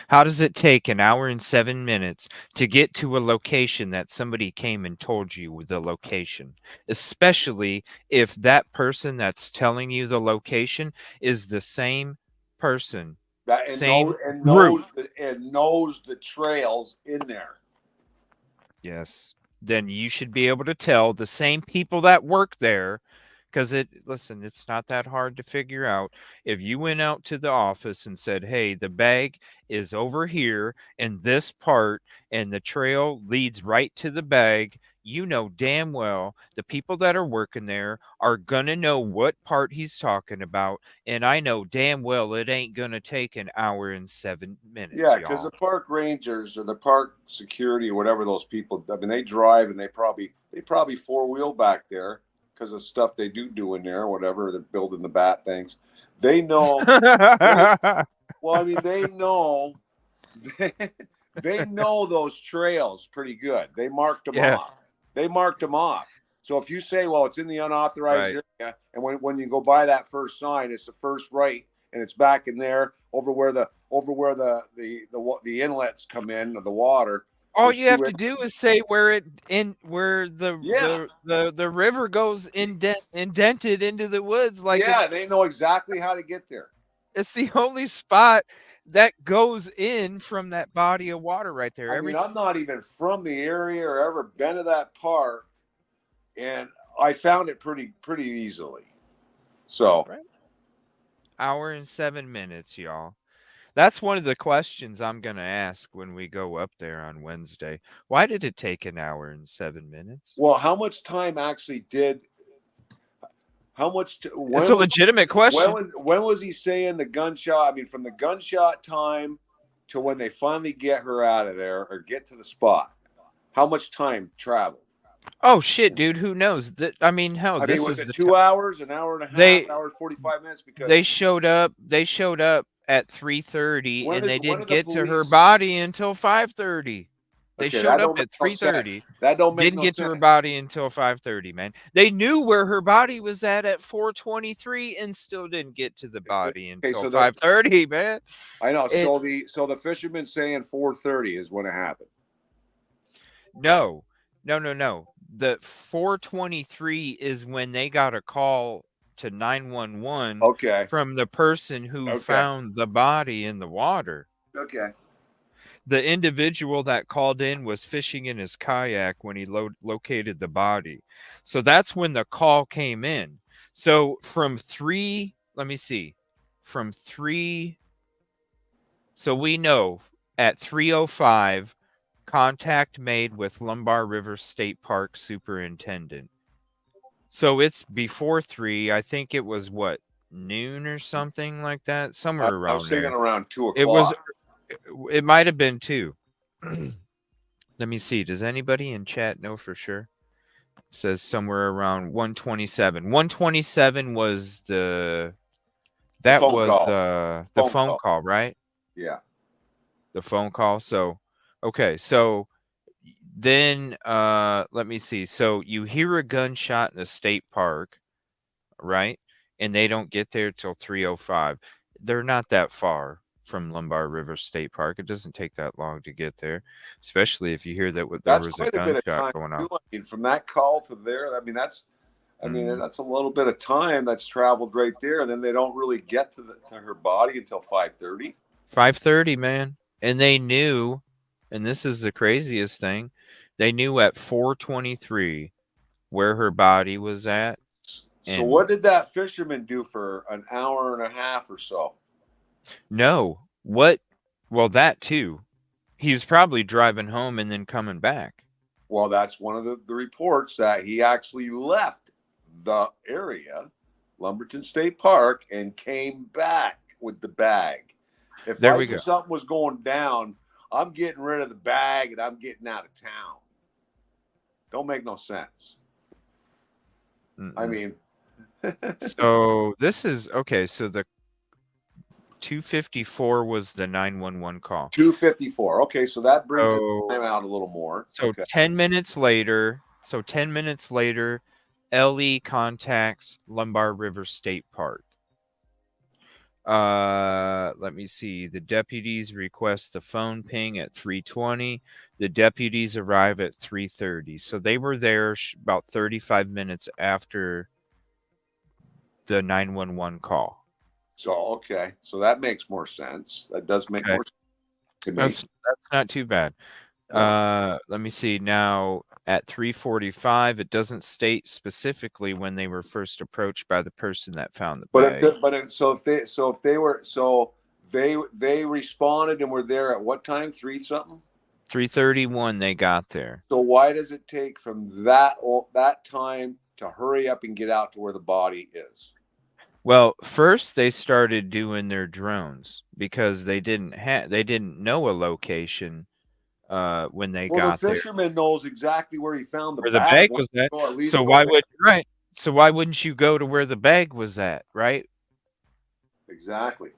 [SPEAKER 6] How does it take an hour and 7 minutes to get to a location that somebody came and told you the location, especially if that person that's telling you the location is the same person, same group,
[SPEAKER 5] knows the trails in there?
[SPEAKER 6] Yes. Then you should be able to tell the same people that work there, because listen, it's not that hard to figure out. If you went out to the office and said, hey, the bag is over here in this part and the trail leads right to the bag, you know damn well the people that are working there are going to know what part he's talking about. And I know damn well it ain't going to take an hour and 7 minutes.
[SPEAKER 5] Yeah, because the park rangers or the park security or whatever those people, I mean, they drive and they probably four-wheel back there because of stuff they do in there, whatever, they're building the bat things. They know. They know. They know those trails pretty good. They marked them off. So if you say, well, it's in the unauthorized area, and when you go by that first sign, it's the first right, and it's back in there over where the inlets come in of the water.
[SPEAKER 6] All you have to do is say where the river goes indented into the woods.
[SPEAKER 5] They know exactly how to get there.
[SPEAKER 6] It's the only spot that goes in from that body of water right there.
[SPEAKER 5] I mean, I'm not even from the area or ever been to that park, and I found it pretty easily. So,
[SPEAKER 6] hour and 7 minutes, y'all. That's one of the questions I'm going to ask when we go up there on Wednesday. Why did it take an hour and 7 minutes?
[SPEAKER 5] Well, how much time actually did?
[SPEAKER 6] It's a legitimate question.
[SPEAKER 5] When was he saying the gunshot? I mean, from the gunshot time to when they finally get her out of there or get to the spot, how much time traveled?
[SPEAKER 6] Oh shit, dude! Who knows? Was
[SPEAKER 5] it 2 hours, an hour and a half, hour 45 minutes? Because
[SPEAKER 6] they showed up. They showed up at 3:30, and they didn't get to her body until 5:30. They showed up at 3:30.
[SPEAKER 5] That don't make
[SPEAKER 6] didn't get to her body until 5:30, man. They knew where her body was at 4:23 and still didn't get to the body until 5:30, man.
[SPEAKER 5] I know. So the fisherman saying 4:30 is when it happened.
[SPEAKER 6] No. The 4:23 is when they got a call to 911 from the person who found the body in the water.
[SPEAKER 5] Okay.
[SPEAKER 6] The individual that called in was fishing in his kayak when he located the body. So that's when the call came in. So from 3, so we know at 3:05, contact made with Lombard River State Park superintendent. So it's before 3. I think it was what, noon or something like that, somewhere around
[SPEAKER 5] I was thinking
[SPEAKER 6] there.
[SPEAKER 5] around 2 o'clock.
[SPEAKER 6] It was. It might have been 2. Let me see. Does anybody in chat know for sure? It says somewhere around 1:27. 1:27 was the phone call, right?
[SPEAKER 5] Yeah.
[SPEAKER 6] The phone call. So, okay. So then let me see. So you hear a gunshot in a state park, right? And they don't get there till 3:05. They're not that far from Lombard River State Park. It doesn't take that long to get there, especially if you hear that there
[SPEAKER 5] That's
[SPEAKER 6] was
[SPEAKER 5] quite
[SPEAKER 6] a
[SPEAKER 5] a bit of
[SPEAKER 6] gunshot
[SPEAKER 5] time
[SPEAKER 6] going on.
[SPEAKER 5] too. I mean, from that call to there, I mean, that's a little bit of time that's traveled right there. And then they don't really get to her body until 5:30.
[SPEAKER 6] 5:30, man. And they knew, and this is the craziest thing, they knew at 4:23 where her body was at.
[SPEAKER 5] So what did that fisherman do for an hour and a half or so?
[SPEAKER 6] No. What? Well, that too. He was probably driving home and then coming back.
[SPEAKER 5] Well, that's one of the reports, that he actually left the area, Lumberton State Park, and came back with the bag. If
[SPEAKER 6] There we go.
[SPEAKER 5] Something was going down, I'm getting rid of the bag and I'm getting out of town. Don't make no sense. I mean,
[SPEAKER 6] so this is okay. So the 2:54 was the 911 call.
[SPEAKER 5] 2:54. Okay, so that brings the time out a little more.
[SPEAKER 6] So
[SPEAKER 5] okay.
[SPEAKER 6] 10 minutes later, Ellie contacts Lombard River State Park. Let me see. The deputies request the phone ping at 3:20. The deputies arrive at 3:30. So they were there about 35 minutes after the 911 call.
[SPEAKER 5] So, okay. So that makes more sense. That does make more sense to me.
[SPEAKER 6] That's not too bad. Let me see. Now at 3:45, it doesn't state specifically when they were first approached by the person that found the bag.
[SPEAKER 5] They responded and were there at what time?
[SPEAKER 6] 3:31 they got there.
[SPEAKER 5] So why does it take from that time to hurry up and get out to where the body is?
[SPEAKER 6] Well, first they started doing their drones because they didn't know a location when they got there.
[SPEAKER 5] The fisherman knows exactly where he found the
[SPEAKER 6] bag.
[SPEAKER 5] Where the bag was at.
[SPEAKER 6] So why wouldn't you go to where the bag was at, right?
[SPEAKER 5] Exactly.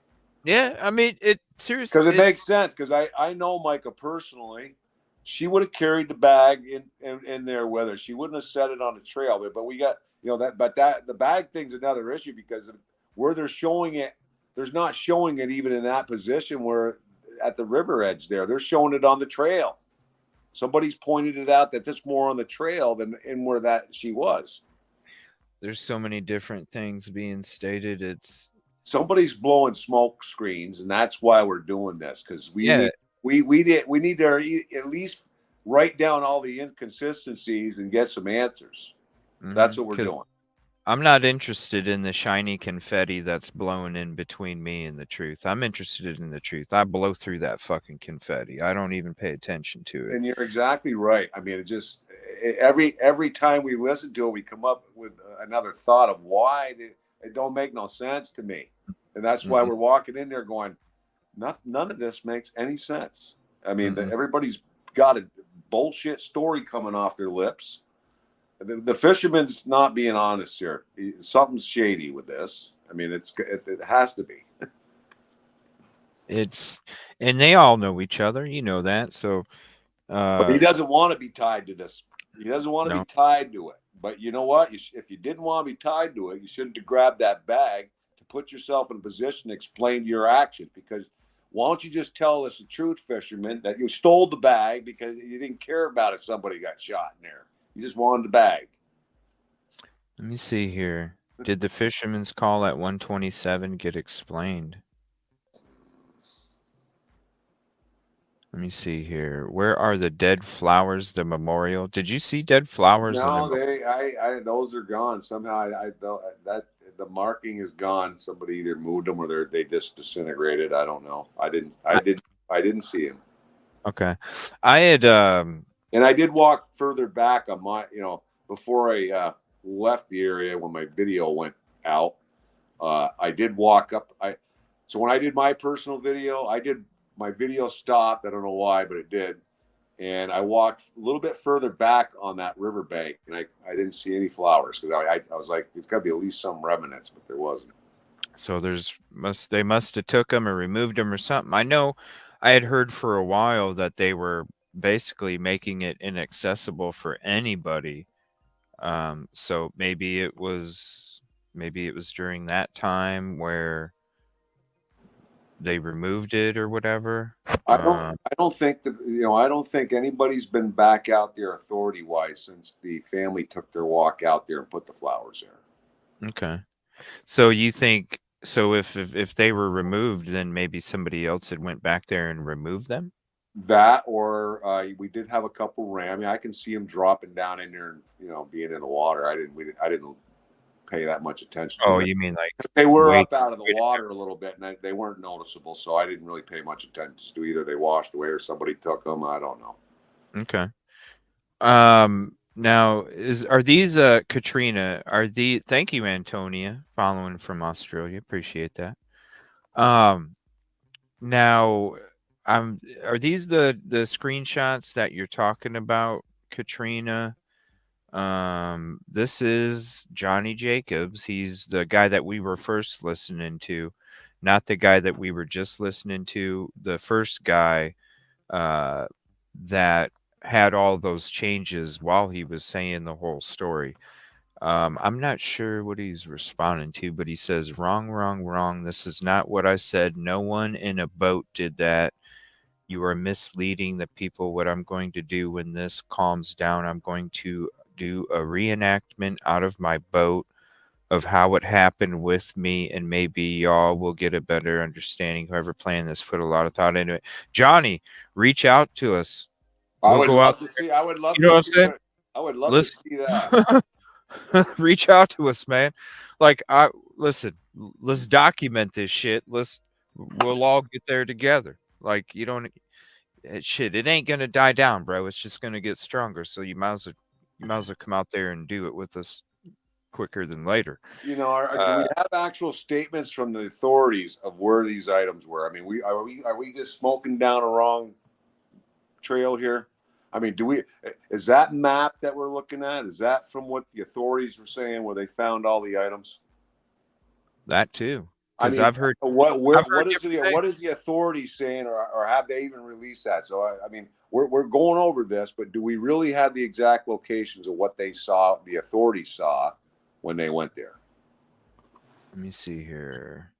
[SPEAKER 6] Yeah, I mean, seriously.
[SPEAKER 5] Because it makes sense. Because I know Micah personally. She would have carried the bag in there with her. She wouldn't have set it on the trail. But we got the bag thing's another issue, because where they're showing it, there's not showing it even in that position where at the river edge there. They're showing it on the trail. Somebody's pointed it out that it's more on the trail than in where that she was.
[SPEAKER 6] There's so many different things being stated.
[SPEAKER 5] Somebody's blowing smoke screens, and that's why we're doing this, because we need to at least write down all the inconsistencies and get some answers. That's what we're doing.
[SPEAKER 6] I'm not interested in the shiny confetti that's blowing in between me and the truth. I'm interested in the truth. I blow through that fucking confetti. I don't even pay attention to it.
[SPEAKER 5] And you're exactly right. I mean, every time we listen to it, we come up with another thought of why it don't make no sense to me. And that's why we're walking in there going, none of this makes any sense. I mean, everybody's got a bullshit story coming off their lips. The fisherman's not being honest here. Something's shady with this. I mean, it has to be.
[SPEAKER 6] And they all know each other. You know that. So,
[SPEAKER 5] but he doesn't want to be tied to this. He doesn't want to be tied to it. But you know what? If you didn't want to be tied to it, you shouldn't have grabbed that bag to put yourself in a position to explain your actions. Because why don't you just tell us the truth, fisherman, that you stole the bag because you didn't care about if somebody got shot in there. You just wanted the bag.
[SPEAKER 6] Let me see here. Did the fisherman's call at 1:27 get explained? Let me see here. Where are the dead flowers? The memorial. Did you see dead flowers?
[SPEAKER 5] No, those are gone. Somehow the marking is gone. Somebody either moved them or they just disintegrated. I don't know. I didn't see them.
[SPEAKER 6] Okay. I had
[SPEAKER 5] And I did walk further back on my, before I left the area when my video went out. I did walk up. So when I did my personal video, my video stopped. I don't know why, but it did. And I walked a little bit further back on that riverbank, and I didn't see any flowers because I was like, there's got to be at least some remnants, but there wasn't.
[SPEAKER 6] So they must have took them or removed them or something. I know I had heard for a while that they were basically making it inaccessible for anybody. So maybe it was during that time where they removed it or whatever.
[SPEAKER 5] I don't think that I don't think anybody's been back out there authority wise since the family took their walk out there and put the flowers there.
[SPEAKER 6] Okay. So you think if they were removed, then maybe somebody else had went back there and removed them?
[SPEAKER 5] That or we did have a couple ram. I mean, I can see them dropping down in there and being in the water. I didn't pay that much attention.
[SPEAKER 6] Oh, you mean like
[SPEAKER 5] they were up out of the water a little bit, and they weren't noticeable, so I didn't really pay much attention to either. They washed away or somebody took them. I don't know.
[SPEAKER 6] Okay. Now are these Katrina? Thank you, Antonia, following from Australia. Appreciate that. Now are these the screenshots that you're talking about, Katrina? This is Johnny Jacobs. He's the guy that we were first listening to, not the guy that we were just listening to. The first guy that had all those changes while he was saying the whole story. I'm not sure what he's responding to, but he says, wrong, wrong, wrong. This is not what I said. No one in a boat did that. You are misleading the people. What I'm going to do when this calms down, I'm going to do a reenactment out of my boat of how it happened with me, and maybe y'all will get a better understanding. Whoever planned this put a lot of thought into it. Johnny, reach out to us.
[SPEAKER 5] I would love to see that.
[SPEAKER 6] Reach out to us, man. Like, listen, let's document this shit. We'll all get there together. Like, it ain't gonna die down, bro. It's just gonna get stronger. So you might as well come out there and do it with us quicker than later.
[SPEAKER 5] Do we have actual statements from the authorities of where these items were? I mean, are we just smoking down a wrong trail here? I mean, is that map that we're looking at? Is that from what the authorities were saying where they found all the items?
[SPEAKER 6] That too.
[SPEAKER 5] Because I've heard what is the authority saying, or have they even released that? So I mean, we're going over this, but do we really have the exact locations of what they saw, the authorities saw when they went there?
[SPEAKER 6] Let me see here.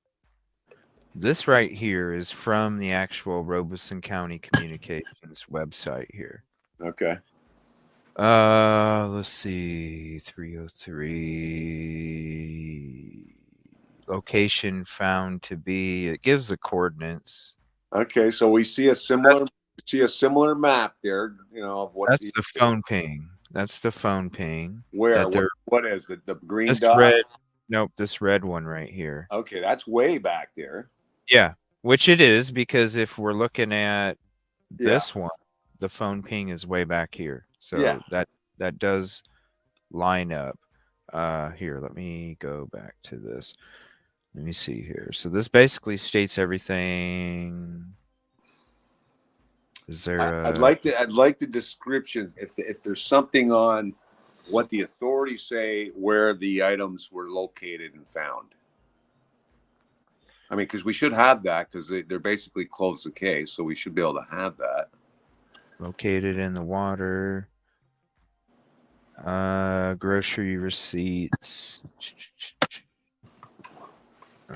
[SPEAKER 6] This right here is from the actual Robeson County Communications website here.
[SPEAKER 5] Okay.
[SPEAKER 6] Let's see. 303 location found to be. It gives the coordinates.
[SPEAKER 5] Okay, so we see a similar map there. Of what
[SPEAKER 6] that's the phone ping. That's the phone ping.
[SPEAKER 5] Where? What is the green
[SPEAKER 6] this
[SPEAKER 5] dot?
[SPEAKER 6] Red. Nope, this red one right here.
[SPEAKER 5] Okay, that's way back there.
[SPEAKER 6] Yeah, which it is, because if we're looking at this one, the phone ping is way back here. So that does line up. Here, let me go back to this. Let me see here. So this basically states everything. Is there?
[SPEAKER 5] I'd like the descriptions. If there's something on what the authorities say where the items were located and found. I mean, because we should have that, because they're basically closed the case, so we should be able to have that.
[SPEAKER 6] Located in the water. Grocery receipts.
[SPEAKER 5] I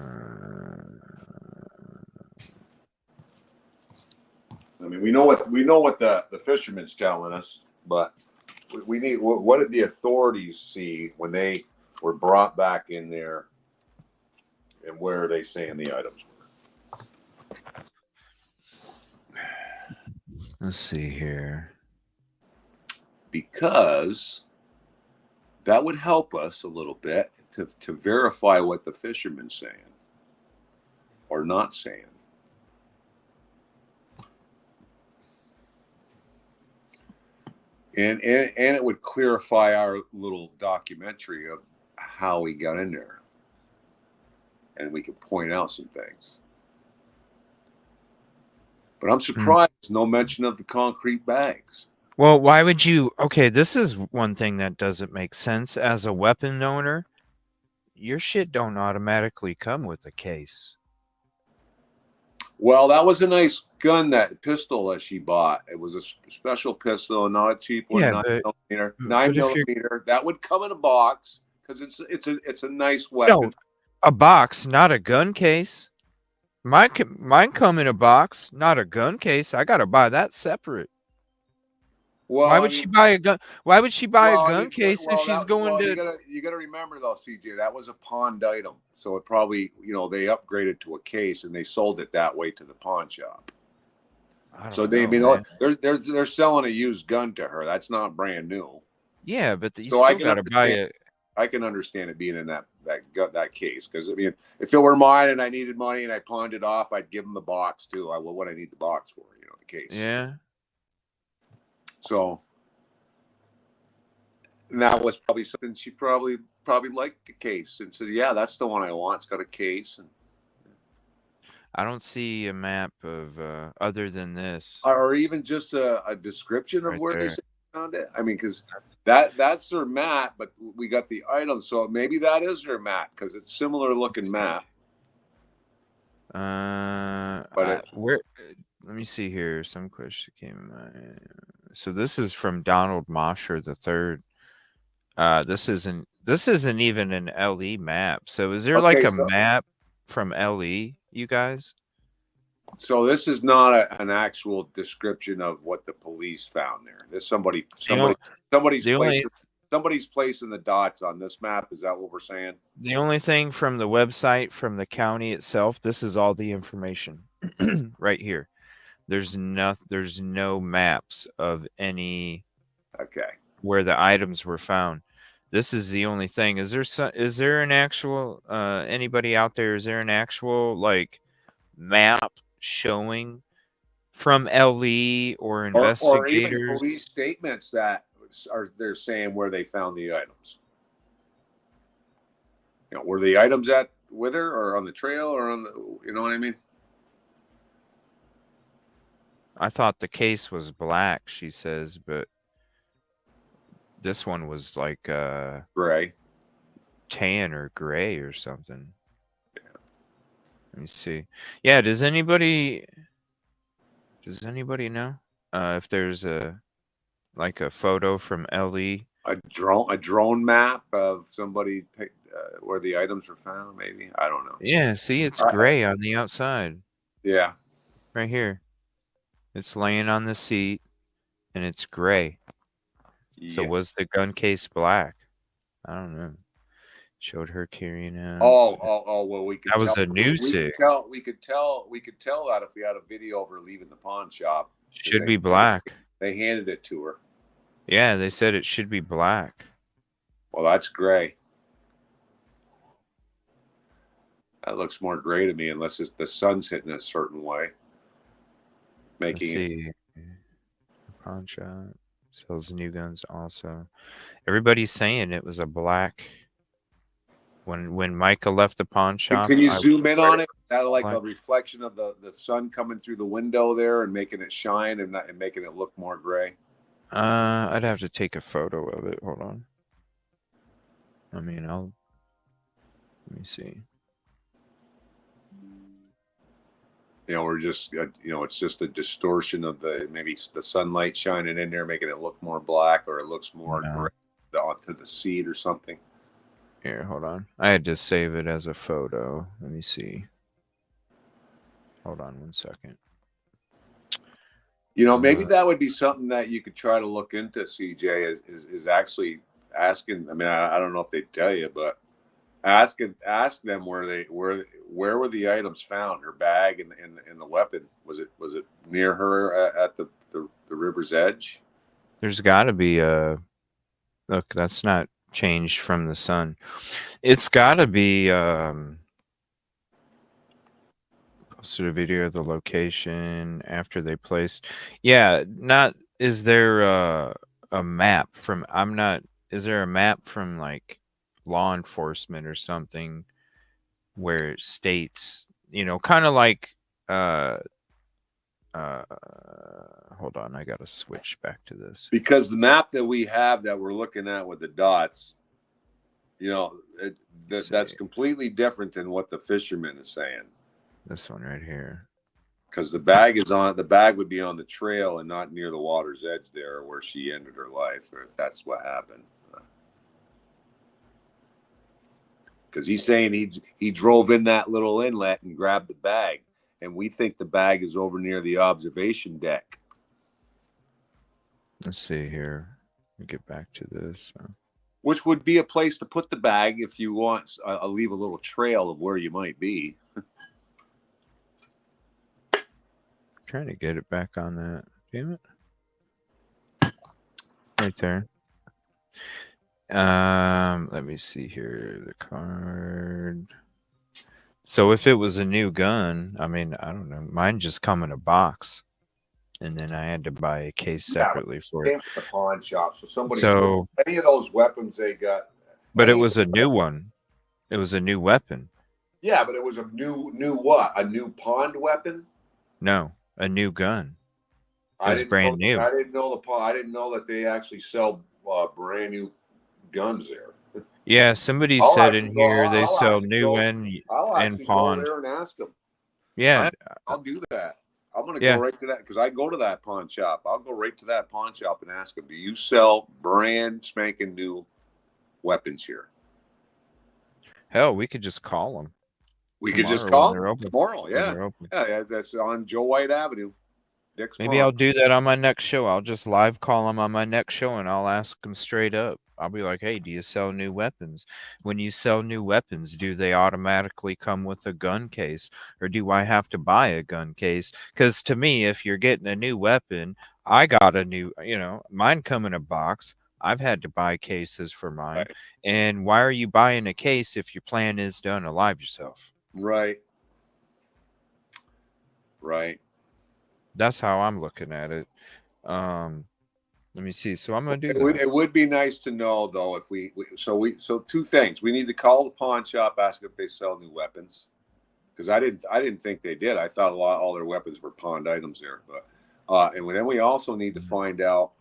[SPEAKER 5] mean, we know what the fisherman's telling us, but we need, what did the authorities see when they were brought back in there, and where are they saying the items were?
[SPEAKER 6] Let's see here.
[SPEAKER 5] Because that would help us a little bit to verify what the fisherman's saying or not saying. And it would clarify our little documentary of how we got in there. And we could point out some things. But I'm surprised no mention of the concrete bags.
[SPEAKER 6] Well, why would you? Okay, this is one thing that doesn't make sense. As a weapon owner, your shit don't automatically come with a case.
[SPEAKER 5] Well, that was a nice gun, that pistol that she bought. It was a special pistol, not a cheap one.
[SPEAKER 6] Yeah,
[SPEAKER 5] 9mm. That would come in a box because it's a nice weapon.
[SPEAKER 6] No, a box, not a gun case. Mine come in a box, not a gun case. I gotta buy that separate.
[SPEAKER 5] Well,
[SPEAKER 6] why would she buy a gun? Why would she buy a gun case if she's going to?
[SPEAKER 5] You gotta remember though, CJ, that was a pawned item, so it probably they upgraded to a case and they sold it that way to the pawn shop. So they're selling a used gun to her. That's not brand new.
[SPEAKER 6] Yeah, but you still gotta buy it.
[SPEAKER 5] I can understand it being in that case, because I mean, if it were mine and I needed money and I pawned it off, I'd give them the box too. What I need the box for, the case.
[SPEAKER 6] Yeah.
[SPEAKER 5] So that was probably something she probably liked the case and said, "Yeah, that's the one I want. It's got a case." And
[SPEAKER 6] I don't see a map of other than this,
[SPEAKER 5] or even just a description of
[SPEAKER 6] right
[SPEAKER 5] where
[SPEAKER 6] there.
[SPEAKER 5] they found it. I mean, because that's their map, but we got the item, so maybe that is their map because it's similar looking map.
[SPEAKER 6] Where? Let me see here. Some question came in my. So this is from Donald Mosher III. This isn't even an LE map. So is there like a map from LE, you guys?
[SPEAKER 5] So this is not an actual description of what the police found there. There's somebody's placing the dots on this map. Is that what we're saying?
[SPEAKER 6] The only thing from the website, from the county itself, this is all the information right here. There's no maps of any where the items were found. This is the only thing. Is there an actual anybody out there? Is there an actual like map showing from LE or investigators
[SPEAKER 5] or even police statements that they're saying where they found the items? Were the items with her or on the trail or on the? You know what I mean?
[SPEAKER 6] I thought the case was black, she says, but this one was like
[SPEAKER 5] gray,
[SPEAKER 6] tan or gray or something. Yeah. Let me see. Yeah, does anybody know if there's a photo from LE?
[SPEAKER 5] A drone map of somebody where the items were found, maybe? I don't know.
[SPEAKER 6] Yeah, see, it's gray on the outside.
[SPEAKER 5] Yeah.
[SPEAKER 6] Right here. It's laying on the seat, and it's gray. Yeah. So was the gun case black? I don't know. Showed her carrying out.
[SPEAKER 5] Oh! Well, we could.
[SPEAKER 6] That was a new sig.
[SPEAKER 5] We could tell that if we had a video of her leaving the pawn shop.
[SPEAKER 6] Should be black.
[SPEAKER 5] They handed it to her.
[SPEAKER 6] Yeah, they said it should be black.
[SPEAKER 5] Well, that's gray. That looks more gray to me, unless the sun's hitting a certain way. Making it.
[SPEAKER 6] Pawn shop sells new guns also. Everybody's saying it was a black. When Micah left the pawn shop,
[SPEAKER 5] can you zoom in on it? That like a reflection of the sun coming through the window there and making it shine and making it look more gray.
[SPEAKER 6] I'd have to take a photo of it. Hold on. I mean, let me see.
[SPEAKER 5] Or just it's just a distortion of maybe the sunlight shining in there, making it look more black, or it looks more gray onto the seat or something.
[SPEAKER 6] Here, hold on. I had to save it as a photo. Let me see. Hold on 1 second.
[SPEAKER 5] Maybe that would be something that you could try to look into, CJ, is actually asking. I mean, I don't know if they tell you, but ask them where were the items found? Her bag and the weapon. Was it near her at the river's edge?
[SPEAKER 6] There's got to be a look. That's not changed from the sun. It's got to be posted a video of the location after they placed. Yeah, not is there a map from is there a map from like law enforcement or something where it states, kind of like hold on, I gotta switch back to this.
[SPEAKER 5] Because the map that we have that we're looking at with the dots, that's completely different than what the fisherman is saying.
[SPEAKER 6] This one right here.
[SPEAKER 5] Because the bag would be on the trail and not near the water's edge there where she ended her life, or if that's what happened. Because he's saying he drove in that little inlet and grabbed the bag, and we think the bag is over near the observation deck.
[SPEAKER 6] Let's see here. Let me get back to this.
[SPEAKER 5] Which would be a place to put the bag if you want. I'll leave a little trail of where you might be.
[SPEAKER 6] Trying to get it back on that. Damn it. Right there. Let me see here. The card. So if it was a new gun, I mean, I don't know. Mine just come in a box. And then I had to buy a case separately for it.
[SPEAKER 5] Came from the pawn shop. So any of those weapons they got.
[SPEAKER 6] But it was a new one. It was a new weapon.
[SPEAKER 5] Yeah, but it was a new what? A new pawned weapon?
[SPEAKER 6] No, a new gun. It was brand new.
[SPEAKER 5] I didn't know that they actually sell brand new guns there.
[SPEAKER 6] Yeah, somebody said in here they sell new and pawned.
[SPEAKER 5] Go there and ask them.
[SPEAKER 6] Yeah,
[SPEAKER 5] I'll do that. I'm going to go right to that because I go to that pawn shop. I'll go right to that pawn shop and ask them, do you sell brand spanking new weapons here?
[SPEAKER 6] Hell, we could just call them.
[SPEAKER 5] We could just call them tomorrow. Yeah. Yeah, that's on Joe White Avenue.
[SPEAKER 6] Maybe I'll do that on my next show. I'll just live call them on my next show and I'll ask them straight up. I'll be like, hey, do you sell new weapons? When you sell new weapons, do they automatically come with a gun case? Or do I have to buy a gun case? Because to me, if you're getting a new weapon, I got a new, mine come in a box. I've had to buy cases for mine. Right. And why are you buying a case if your plan is to unalive yourself?
[SPEAKER 5] Right. Right.
[SPEAKER 6] That's how I'm looking at it. Let me see. So I'm going to do that.
[SPEAKER 5] It would be nice to know, though, if so two things. We need to call the pawn shop, ask if they sell new weapons, because I didn't think they did. I thought all their weapons were pawned items there. But and then we also need to find out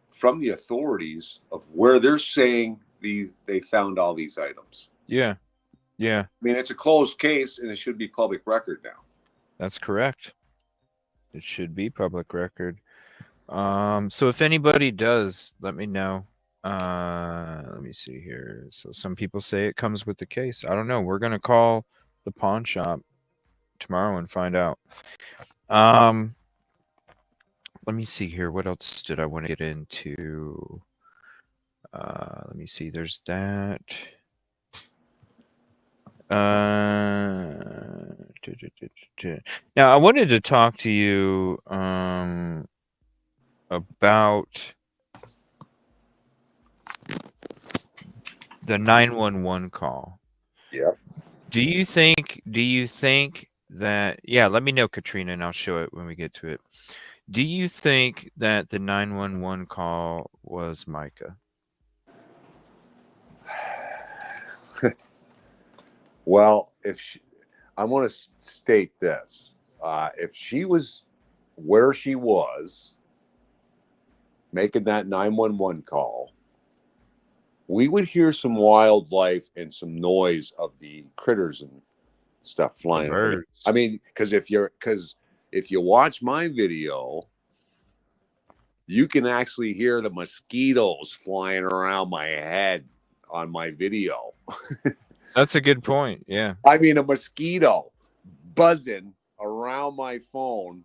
[SPEAKER 5] from the authorities of where they're saying they found all these items.
[SPEAKER 6] Yeah. Yeah.
[SPEAKER 5] I mean, it's a closed case and it should be public record now.
[SPEAKER 6] That's correct. It should be public record. So if anybody does, let me know. Let me see here. So some people say it comes with the case. I don't know. We're going to call the pawn shop tomorrow and find out. Let me see here. What else did I want to get into? Let me see. There's that. Now I wanted to talk to you about the 911 call.
[SPEAKER 5] Yeah.
[SPEAKER 6] Do you think that, let me know, Katrina, and I'll show it when we get to it. Do you think that the 911 call was Micah?
[SPEAKER 5] Well, I want to state this. If she was where she was making that 911 call, we would hear some wildlife and some noise of the critters and stuff flying over. I mean, because if you watch my video, you can actually hear the mosquitoes flying around my head on my video.
[SPEAKER 6] That's a good point. Yeah.
[SPEAKER 5] I mean, a mosquito buzzing around my phone,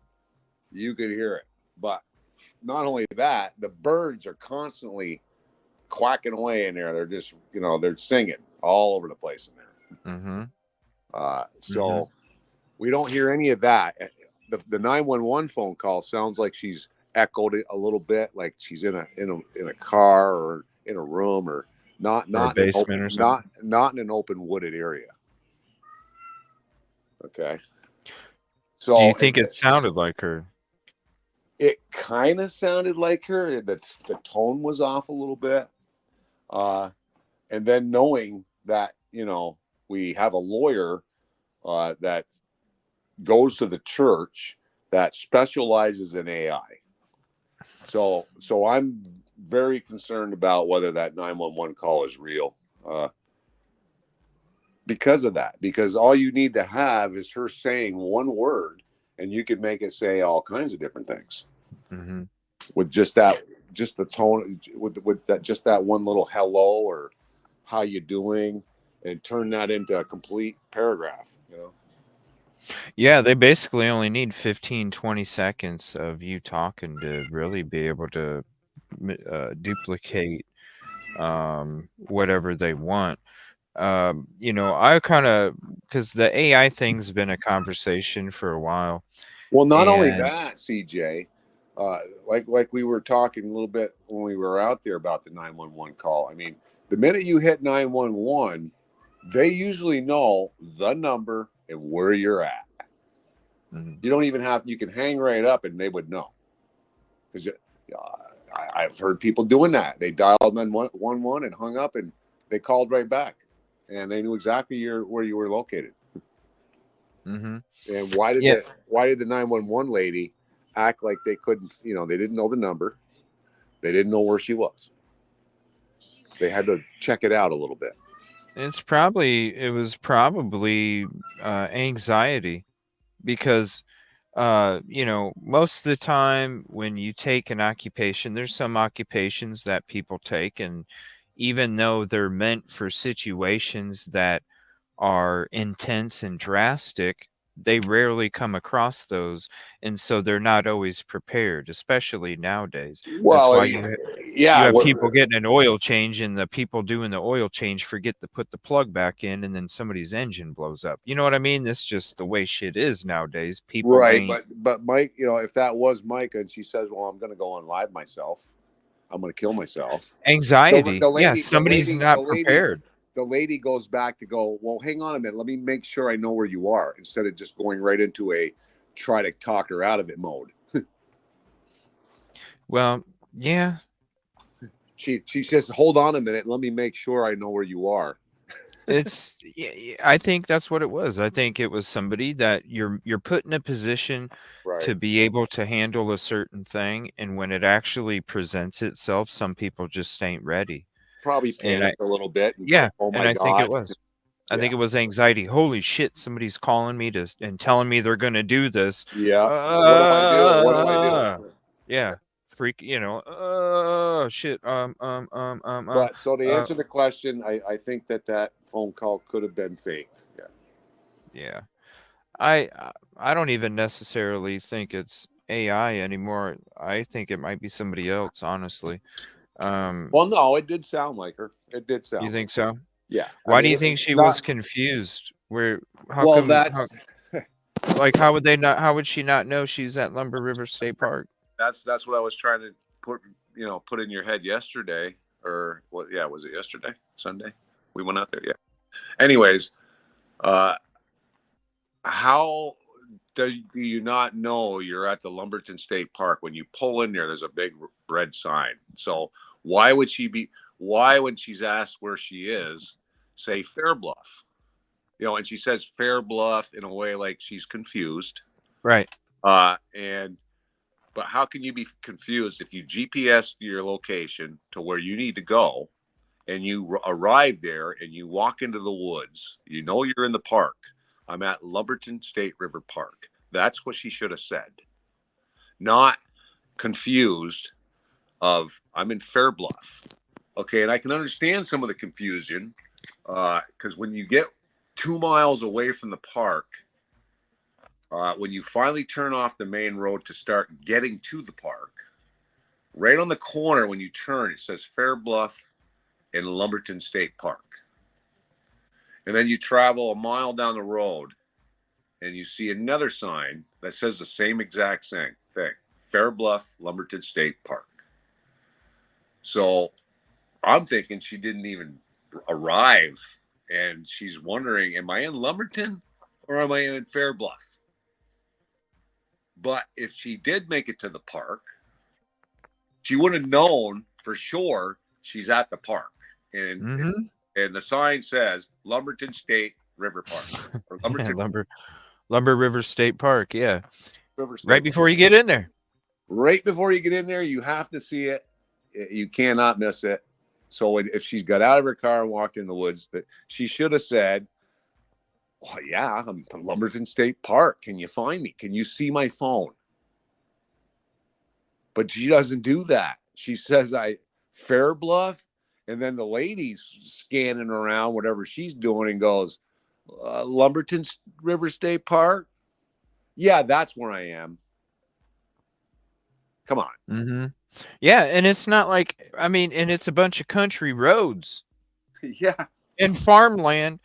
[SPEAKER 5] you could hear it. But not only that, the birds are constantly quacking away in there. They're just, they're singing all over the place in there.
[SPEAKER 6] Mm-hmm.
[SPEAKER 5] We don't hear any of that. The 911 phone call sounds like she's echoed it a little bit, like she's in a car or in a room or not
[SPEAKER 6] a basement or something.
[SPEAKER 5] Not in an open wooded area. Okay. So
[SPEAKER 6] do you think it sounded like her?
[SPEAKER 5] It kind of sounded like her. The tone was off a little bit. And then knowing that, we have a lawyer that goes to the church that specializes in AI. So I'm very concerned about whether that 911 call is real. Because of that, because all you need to have is her saying one word and you could make it say all kinds of different things with just the tone, with that, just that one little hello or how you doing, and turn that into a complete paragraph,
[SPEAKER 6] Yeah, they basically only need 15, 20 seconds of you talking to really be able to duplicate whatever they want. I kind of, because the AI thing's been a conversation for a while.
[SPEAKER 5] Well, not only that, CJ, like we were talking a little bit when we were out there about the 911 call. I mean, the minute you hit 911, they usually know the number and where you're at. You don't even have, you can hang right up and they would know. Because I've heard people doing that. They dialed 911 and hung up and they called right back. And they knew exactly where you were located. And why did the 911 lady act like they couldn't, they didn't know the number. They didn't know where she was. They had to check it out a little bit.
[SPEAKER 6] It was probably anxiety, because most of the time when you take an occupation, there's some occupations that people take, and even though they're meant for situations that are intense and drastic, they rarely come across those, and so they're not always prepared, especially nowadays.
[SPEAKER 5] Well,
[SPEAKER 6] That's why you have people getting an oil change, and the people doing the oil change forget to put the plug back in, and then somebody's engine blows up. You know what I mean? That's just the way shit is nowadays. People
[SPEAKER 5] but Mike, if that was Micah and she says, well, I'm going to go on live myself, I'm going to kill myself.
[SPEAKER 6] Anxiety. Somebody's not prepared.
[SPEAKER 5] The lady goes back to go, well, hang on a minute. Let me make sure I know where you are, instead of just going right into a try to talk her out of it mode.
[SPEAKER 6] Well, yeah.
[SPEAKER 5] She says, hold on a minute. Let me make sure I know where you are.
[SPEAKER 6] I think that's what it was. I think it was somebody that you're put in a position to be able to handle a certain thing. And when it actually presents itself, some people just ain't ready.
[SPEAKER 5] Probably panicked a little bit.
[SPEAKER 6] And I think it was. I think it was anxiety. Holy shit, somebody's calling me and telling me they're going to do this.
[SPEAKER 5] Yeah. What do I do?
[SPEAKER 6] Yeah. Freak, shit.
[SPEAKER 5] But so to answer the question, I think that phone call could have been faked.
[SPEAKER 6] Yeah. I don't even necessarily think it's AI anymore. I think it might be somebody else, honestly.
[SPEAKER 5] Well, no, it did sound like her. It did sound.
[SPEAKER 6] You think so?
[SPEAKER 5] Yeah.
[SPEAKER 6] Why do you think she was confused? How would she not know she's at Lumber River State Park?
[SPEAKER 5] That's what I was trying to put in your head yesterday, or what? Yeah, was it yesterday? Sunday? We went out there. Yeah. Anyways, how do you not know you're at the Lumberton State Park? When you pull in there, there's a big red sign. So why when she's asked where she is, say Fair Bluff? And she says Fair Bluff in a way like she's confused.
[SPEAKER 6] Right.
[SPEAKER 5] But how can you be confused if you GPS your location to where you need to go, and you arrive there and you walk into the woods? You're in the park. I'm at Lumberton State River Park. That's what she should have said. Not confused of, I'm in Fair Bluff. Okay, and I can understand some of the confusion, because when you get 2 miles away from the park, when you finally turn off the main road to start getting to the park, right on the corner when you turn, it says Fair Bluff and Lumberton State Park. And then you travel a mile down the road and you see another sign that says the same exact thing, Fair Bluff, Lumberton State Park. So I'm thinking she didn't even arrive, and she's wondering, am I in Lumberton or am I in Fair Bluff? But if she did make it to the park, she would have known for sure she's at the park. And the sign says Lumberton State River Park. Or Lumberton
[SPEAKER 6] Lumber River State Park. Yeah.
[SPEAKER 5] River State
[SPEAKER 6] Right
[SPEAKER 5] Park.
[SPEAKER 6] before you get in there.
[SPEAKER 5] Right before you get in there, you have to see it. You cannot miss it. So if she's got out of her car and walked in the woods, that she should have said, "Oh yeah, I'm at Lumberton State Park. Can you find me? Can you see my phone?" But she doesn't do that. She says, Fair Bluff. And then the lady's scanning around, whatever she's doing, and goes, Lumberton River State Park? Yeah, that's where I am. Come on.
[SPEAKER 6] Yeah, and it's not like, I mean, and it's a bunch of country roads.
[SPEAKER 5] Yeah.
[SPEAKER 6] And farmland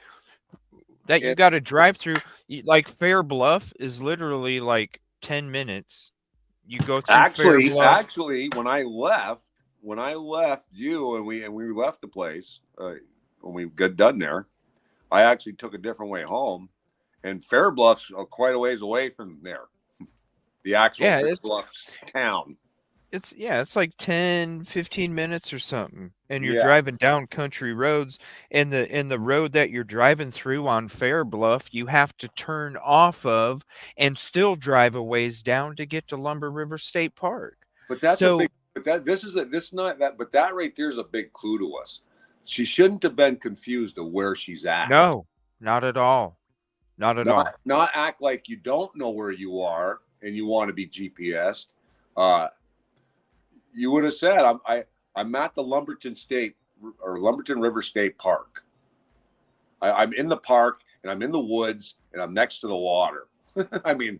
[SPEAKER 6] that you got to drive through. Like Fair Bluff is literally like 10 minutes. You go through Fair Bluff.
[SPEAKER 5] Actually, when I left you and we left the place, when we got done there, I actually took a different way home, and Fair Bluff's quite a ways away from there. The actual Fair Bluffs town.
[SPEAKER 6] It's like 10, 15 minutes or something. And you're driving down country roads, and the road that you're driving through on Fair Bluff, you have to turn off of and still drive a ways down to get to Lumber River State Park.
[SPEAKER 5] But that's but that right there is a big clue to us. She shouldn't have been confused of where she's at.
[SPEAKER 6] No, not at all. Not at all.
[SPEAKER 5] Not act like you don't know where you are and you want to be GPSed. You would have said, I'm at the Lumberton River State Park. I'm in the park, and I'm in the woods, and I'm next to the water. I mean,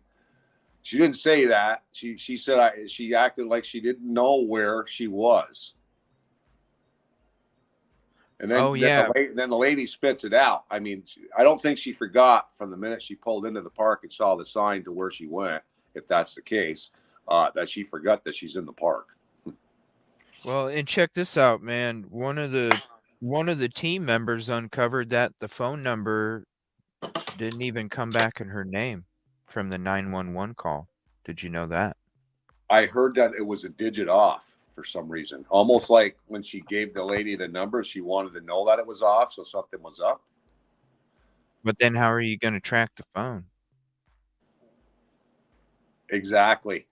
[SPEAKER 5] she didn't say that. She said she acted like she didn't know where she was. And then, then the lady spits it out. I mean, I don't think she forgot from the minute she pulled into the park and saw the sign to where she went, if that's the case, that she forgot that she's in the park.
[SPEAKER 6] Well, and check this out, man. One of the team members uncovered that the phone number didn't even come back in her name from the 911 call. Did you know that?
[SPEAKER 5] I heard that it was a digit off for some reason. Almost like when she gave the lady the number, she wanted to know that it was off, so something was up.
[SPEAKER 6] But then how are you going to track the phone?
[SPEAKER 5] Exactly.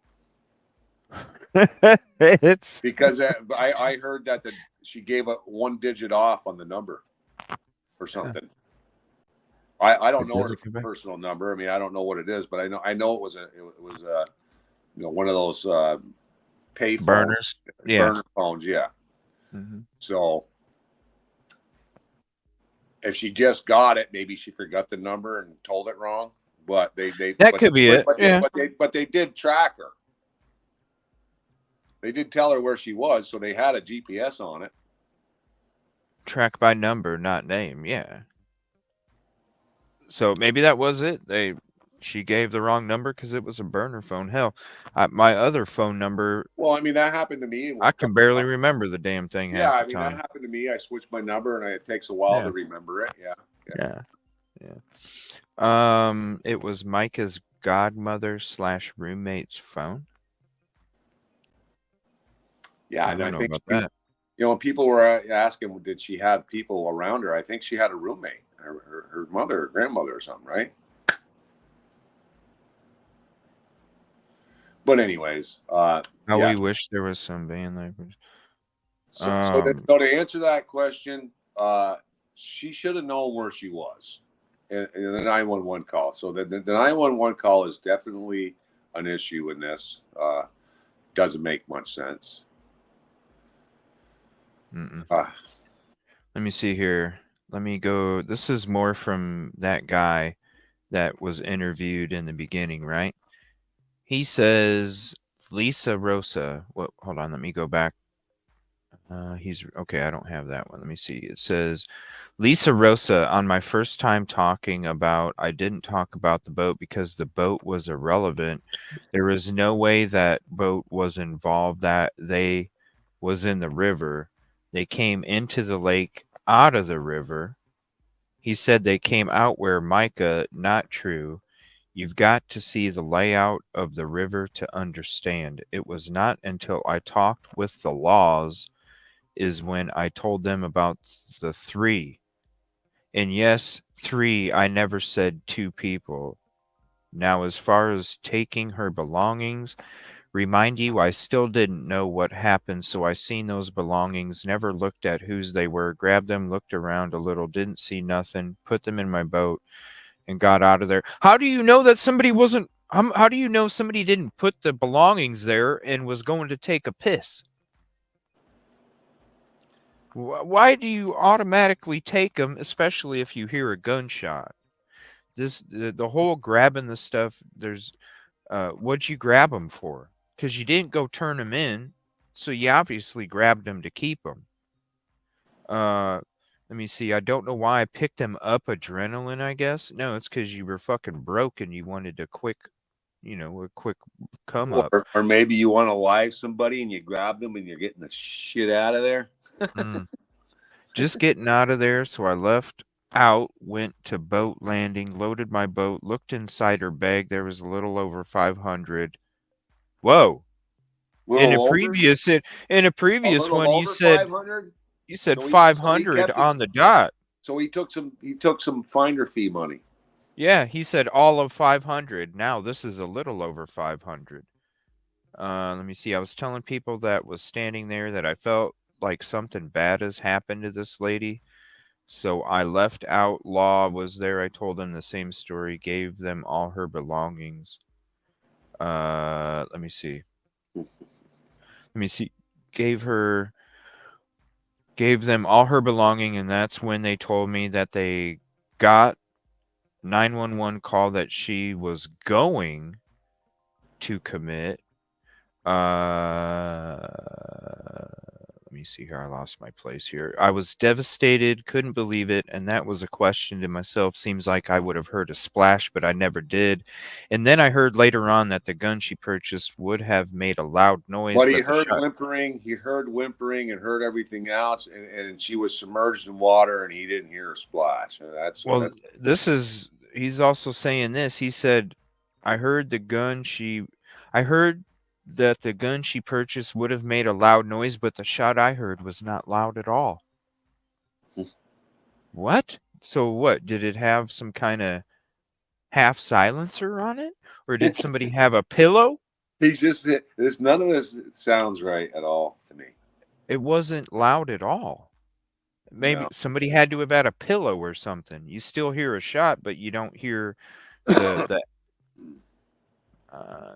[SPEAKER 6] It's
[SPEAKER 5] because I heard that she gave a one digit off on the number or something. I don't know her personal number. I mean, I don't know what it is, but I know it was one of those pay
[SPEAKER 6] burners,
[SPEAKER 5] burner phones, So if she just got it, maybe she forgot the number and told it wrong. But
[SPEAKER 6] could be it.
[SPEAKER 5] But they did track her. They did tell her where she was, so they had a GPS on it.
[SPEAKER 6] Track by number, not name. Yeah. So maybe that was it. She gave the wrong number because it was a burner phone. Hell, my other phone number.
[SPEAKER 5] Well, I mean, that happened to me.
[SPEAKER 6] I can barely remember the damn thing.
[SPEAKER 5] Yeah, I mean, that happened to me. I switched my number, and it takes a while to remember it.
[SPEAKER 6] Yeah. It was Micah's godmother/roommate's phone.
[SPEAKER 5] Yeah, and I think when people were asking, did she have people around her? I think she had a roommate, her mother or grandmother or something, right? But anyways,
[SPEAKER 6] we wish there was some van labor.
[SPEAKER 5] So to answer that question, she should have known where she was in the 911 call. So the 911 call is definitely an issue in this. Doesn't make much sense.
[SPEAKER 6] Let me see here. Let me go. This is more from that guy that was interviewed in the beginning, right? He says Lisa Rosa. Hold on. Let me go back. He's okay. I don't have that one. Let me see. It says Lisa Rosa. On my first time talking about, I didn't talk about the boat because the boat was irrelevant. There was no way that boat was involved. That they was in the river. They came into the lake out of the river. He said they came out where Micah, not true. You've got to see the layout of the river to understand. It was not until I talked with the laws is when I told them about the 3. And yes, 3, I never said 2 people. Now, as far as taking her belongings, remind you, I still didn't know what happened, so I seen those belongings, never looked at whose they were, grabbed them, looked around a little, didn't see nothing, put them in my boat, and got out of there. How do you know that somebody wasn't, how do you know somebody didn't put the belongings there and was going to take a piss? Why do you automatically take them, especially if you hear a gunshot? The whole grabbing the stuff, there's, what'd you grab them for? Because you didn't go turn them in, so you obviously grabbed them to keep them. Let me see. I don't know why I picked them up. Adrenaline, I guess. No, it's because you were fucking broke and you wanted a quick come up.
[SPEAKER 5] Or maybe you want to live somebody and you grab them and you're getting the shit out of there.
[SPEAKER 6] Just getting out of there, so I left out, went to boat landing, loaded my boat, looked inside her bag. There was a little over 500. Whoa! In a previous one, you said
[SPEAKER 5] 500?
[SPEAKER 6] you said 500 on the dot.
[SPEAKER 5] So he took some finder fee money.
[SPEAKER 6] Yeah, he said all of 500. Now this is a little over 500. Let me see. I was telling people that was standing there that I felt like something bad has happened to this lady. So I left out. Law was there. I told them the same story, gave them all her belongings. Let me see. Gave them all her belonging, and that's when they told me that they got 911 call that she was going to commit. Let me see here. I lost my place here. I was devastated, couldn't believe it, and that was a question to myself. Seems like I would have heard a splash, but I never did. And then I heard later on that the gun she purchased would have made a loud noise.
[SPEAKER 5] But he heard whimpering. He heard whimpering and heard everything else, and she was submerged in water, and he didn't hear a splash.
[SPEAKER 6] He's also saying this. He said, I heard that the gun she purchased would have made a loud noise, but the shot I heard was not loud at all. What? So what? Did it have some kind of half silencer on it? Or did somebody have a pillow?
[SPEAKER 5] None of this sounds right at all to me.
[SPEAKER 6] It wasn't loud at all. Maybe somebody had to have had a pillow or something. You still hear a shot, but you don't hear the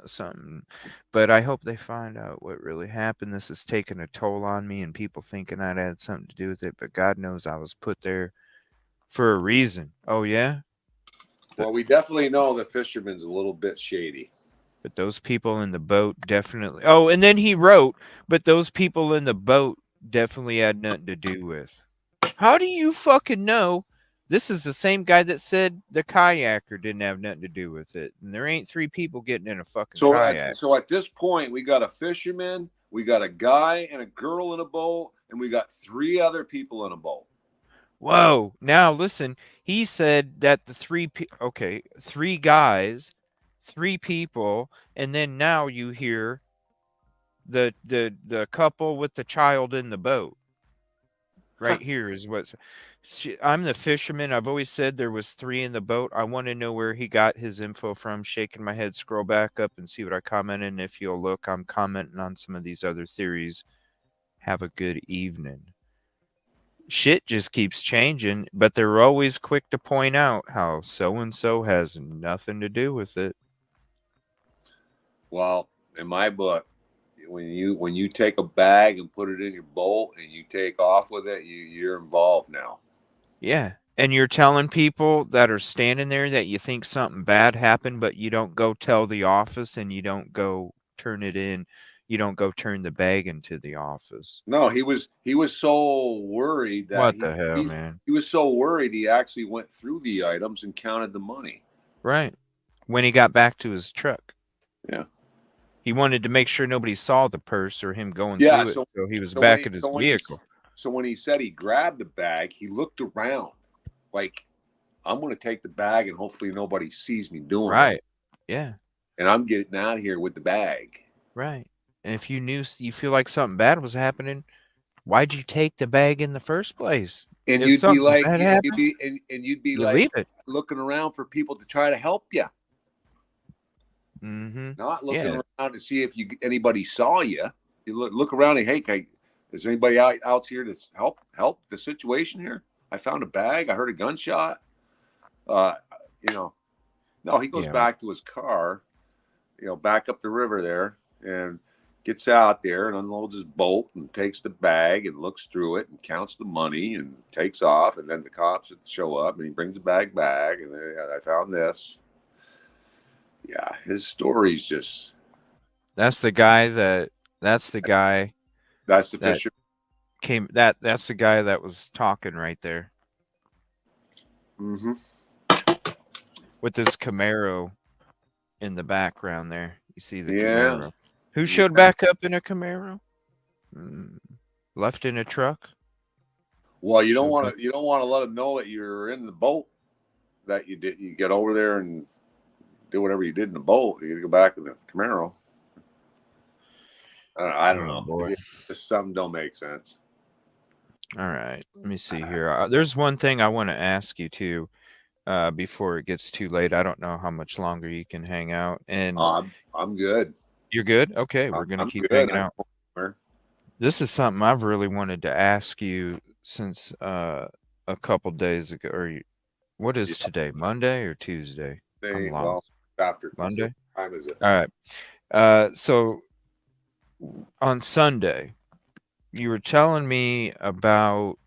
[SPEAKER 6] something. But I hope they find out what really happened. This is taking a toll on me and people thinking I'd had something to do with it, but God knows I was put there for a reason. Oh yeah?
[SPEAKER 5] Well, we definitely know the Fisherman's a little bit shady.
[SPEAKER 6] But those people in the boat definitely... Oh, and then he wrote, but those people in the boat definitely had nothing to do with. How do you fucking know? This is the same guy that said the kayaker didn't have nothing to do with it. And there ain't 3 people getting in a fucking kayak.
[SPEAKER 5] So at this point, we got a fisherman, we got a guy and a girl in a boat, and we got 3 other people in a boat.
[SPEAKER 6] Whoa. Now, listen. He said that the 3 guys, 3 people, and then now you hear the couple with the child in the boat. Right here is what's... I'm the fisherman. I've always said there was 3 in the boat. I want to know where he got his info from. Shaking my head, scroll back up and see what I commented. And if you'll look, I'm commenting on some of these other theories. Have a good evening. Shit just keeps changing, but they're always quick to point out how so-and-so has nothing to do with it.
[SPEAKER 5] Well, in my book, when you take a bag and put it in your boat and you take off with it, you're involved now.
[SPEAKER 6] Yeah. And you're telling people that are standing there that you think something bad happened, but you don't go tell the office and you don't go turn it in. You don't go turn the bag into the office.
[SPEAKER 5] No, he was so worried that
[SPEAKER 6] what the hell, man?
[SPEAKER 5] He was so worried he actually went through the items and counted the money.
[SPEAKER 6] Right. When he got back to his truck.
[SPEAKER 5] Yeah.
[SPEAKER 6] He wanted to make sure nobody saw the purse or him going through it. So he was back at his vehicle.
[SPEAKER 5] So when he said he grabbed the bag, he looked around like I'm going to take the bag and hopefully nobody sees me doing it.
[SPEAKER 6] Right. Yeah.
[SPEAKER 5] And I'm getting out of here with the bag.
[SPEAKER 6] Right. And if you feel like something bad was happening, why'd you take the bag in the first place?
[SPEAKER 5] And
[SPEAKER 6] If
[SPEAKER 5] you'd be
[SPEAKER 6] something
[SPEAKER 5] like,
[SPEAKER 6] bad happens,
[SPEAKER 5] you'd be
[SPEAKER 6] you
[SPEAKER 5] like
[SPEAKER 6] leave it.
[SPEAKER 5] looking around for people to try to help you.
[SPEAKER 6] Mm-hmm.
[SPEAKER 5] Not looking around to see if anybody saw you. You look around and, hey, is anybody out here to help the situation here? I found a bag. I heard a gunshot. No, he goes back to his car, back up the river there, and gets out there and unloads his boat and takes the bag and looks through it and counts the money and takes off. And then the cops show up and he brings the bag back and I found this. Yeah, his story's just.
[SPEAKER 6] That's the guy that. That's the guy.
[SPEAKER 5] That's the fisherman.
[SPEAKER 6] That's the guy that was talking right there.
[SPEAKER 5] Mm-hmm.
[SPEAKER 6] With his Camaro in the background there. You see the Camaro. Who showed back up in a Camaro? Left in a truck?
[SPEAKER 5] Well, you don't want to let them know that you're in the boat, that you get over there and do whatever you did in the boat. You go back in the Camaro. I don't know.
[SPEAKER 6] Boy.
[SPEAKER 5] Some don't make sense.
[SPEAKER 6] All right. Let me see here. There's one thing I want to ask you too, before it gets too late. I don't know how much longer you can hang out. And
[SPEAKER 5] I'm good.
[SPEAKER 6] You're good? Okay, we're gonna keep hanging out. This is something I've really wanted to ask you since a couple days ago. What is today? Monday or Tuesday?
[SPEAKER 5] Well, after
[SPEAKER 6] Monday.
[SPEAKER 5] What time is it?
[SPEAKER 6] All right. So on Sunday, you were telling me about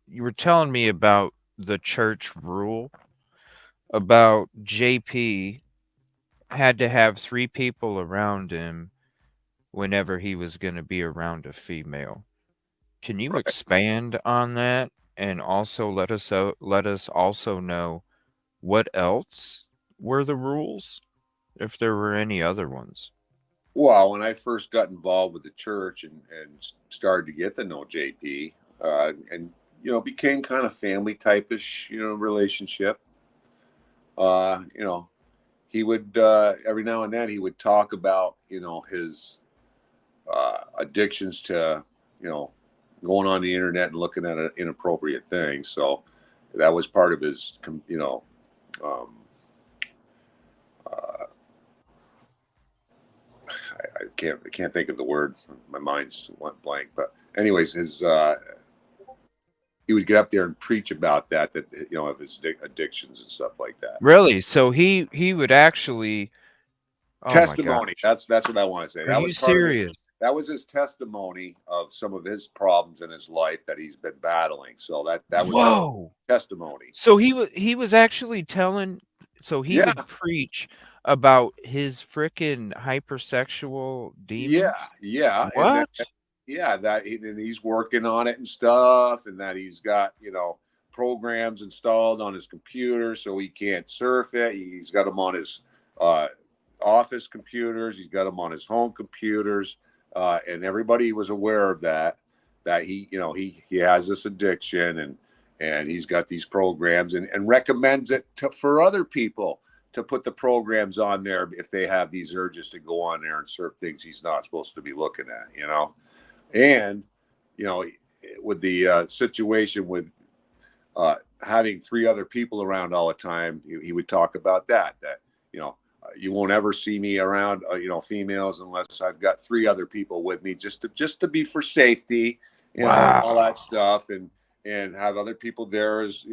[SPEAKER 6] the church rule about JP had to have 3 people around him whenever he was going to be around a female. Can you expand on that and also let us also know what else were the rules, if there were any other ones?
[SPEAKER 5] Well, when I first got involved with the church and started to get to know JP, and became kind of family type-ish, relationship. He would every now and then he would talk about his addictions to going on the internet and looking at inappropriate things. So that was part of his I can't think of the word. My mind's went blank. But anyways, he would get up there and preach about that of his addictions and stuff like that.
[SPEAKER 6] Really? So he would actually
[SPEAKER 5] testimony. That's what I want to say.
[SPEAKER 6] Are you serious?
[SPEAKER 5] That was his testimony of some of his problems in his life that he's been battling. So that was testimony.
[SPEAKER 6] So he was actually telling. So he would preach about his frickin' hypersexual demons.
[SPEAKER 5] Yeah.
[SPEAKER 6] What?
[SPEAKER 5] And he's working on it and stuff, and that he's got programs installed on his computer so he can't surf it. He's got them on his office computers. He's got them on his home computers, and everybody was aware of that he has this addiction and he's got these programs and recommends it for other people to put the programs on there if they have these urges to go on there and surf things he's not supposed to be looking at, And, with the situation with having 3 other people around all the time, he would talk about that you won't ever see me around, females unless I've got 3 other people with me just to be for safety, all that stuff, and have other people there as,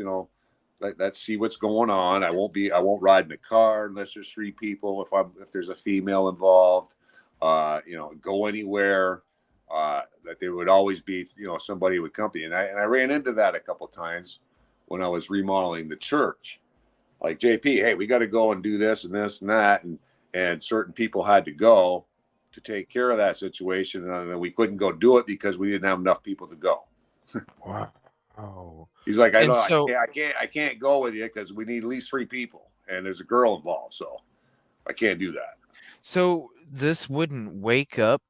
[SPEAKER 5] let's see what's going on. I won't ride in a car unless there's 3 people. If there's a female involved, go anywhere. That there would always be, somebody with company. And I ran into that a couple times when I was remodeling the church. Like, JP, hey, we got to go and do this and this and that. And certain people had to go to take care of that situation. And we couldn't go do it because we didn't have enough people to go.
[SPEAKER 6] Wow. Oh.
[SPEAKER 5] He's like, I can't go with you because we need at least 3 people. And there's a girl involved. So I can't do that.
[SPEAKER 6] So this wouldn't wake up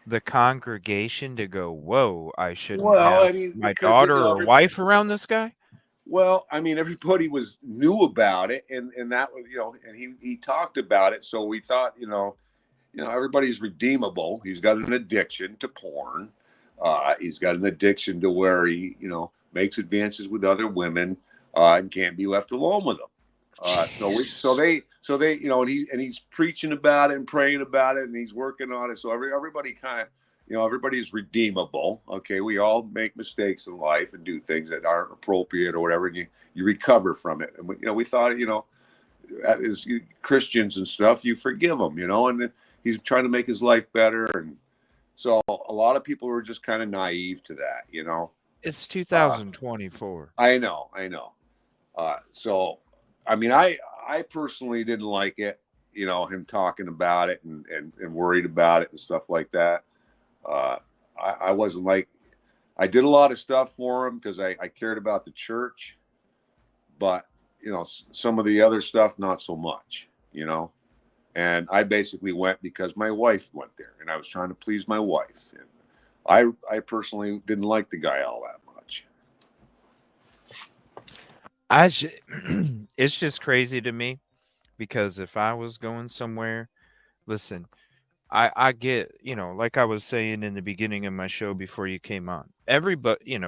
[SPEAKER 6] the congregation to go, whoa, I shouldn't have my daughter or wife around this guy?
[SPEAKER 5] Well, I mean, everybody knew about it, and that was, and he talked about it. So we thought, everybody's redeemable. He's got an addiction to porn. He's got an addiction to where he, makes advances with other women, and can't be left alone with them. So they, and he's preaching about it and praying about it, and he's working on it. So everybody kind of, everybody's redeemable. Okay, we all make mistakes in life and do things that aren't appropriate or whatever, and you recover from it. And we thought, as Christians and stuff, you forgive them, and then he's trying to make his life better. And so a lot of people were just kind of naive to that,
[SPEAKER 6] It's 2024.
[SPEAKER 5] I know. So, I mean, I personally didn't like it, him talking about it and worried about it and stuff like that. I wasn't like, I did a lot of stuff for him because I cared about the church, but some of the other stuff, not so much, and I basically went because my wife went there and I was trying to please my wife. And I personally didn't like the guy all that much.
[SPEAKER 6] It's just crazy to me because if I was going somewhere, listen, I get, like I was saying in the beginning of my show before you came on, everybody,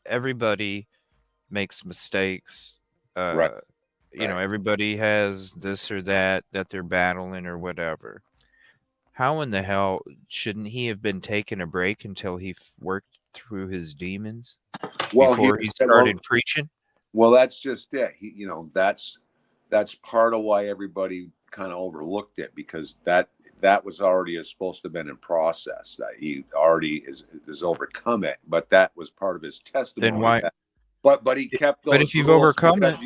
[SPEAKER 6] everybody makes mistakes.
[SPEAKER 5] Right.
[SPEAKER 6] Everybody has this or that they're battling or whatever. How in the hell shouldn't he have been taking a break until he worked through his demons before he started preaching?
[SPEAKER 5] Well, that's just it. That's part of why everybody kind of overlooked it, because that was already supposed to have been in process, that he already is overcome it. But that was part of his testimony.
[SPEAKER 6] Then why?
[SPEAKER 5] But he kept those.
[SPEAKER 6] But if you've overcome it,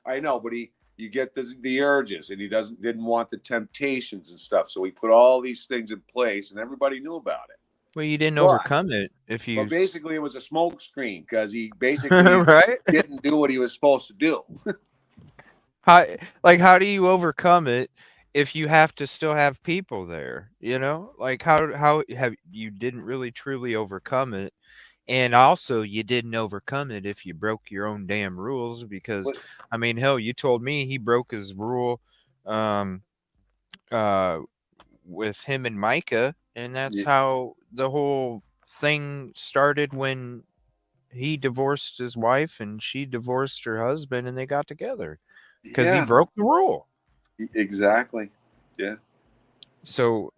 [SPEAKER 5] I know. But you get the urges, and he didn't want the temptations and stuff. So he put all these things in place, and everybody knew about it.
[SPEAKER 6] Well, you didn't overcome it if you.
[SPEAKER 5] But basically, it was a smoke screen because he basically didn't do what he was supposed to do.
[SPEAKER 6] How do you overcome it if you have to still have people there? Like how have you didn't really truly overcome it, and also you didn't overcome it if you broke your own damn rules. Because I mean, hell, you told me he broke his rule, with him and Micah, and that's how the whole thing started when he divorced his wife and she divorced her husband and they got together because he broke the rule.
[SPEAKER 5] Exactly. Yeah.
[SPEAKER 6] So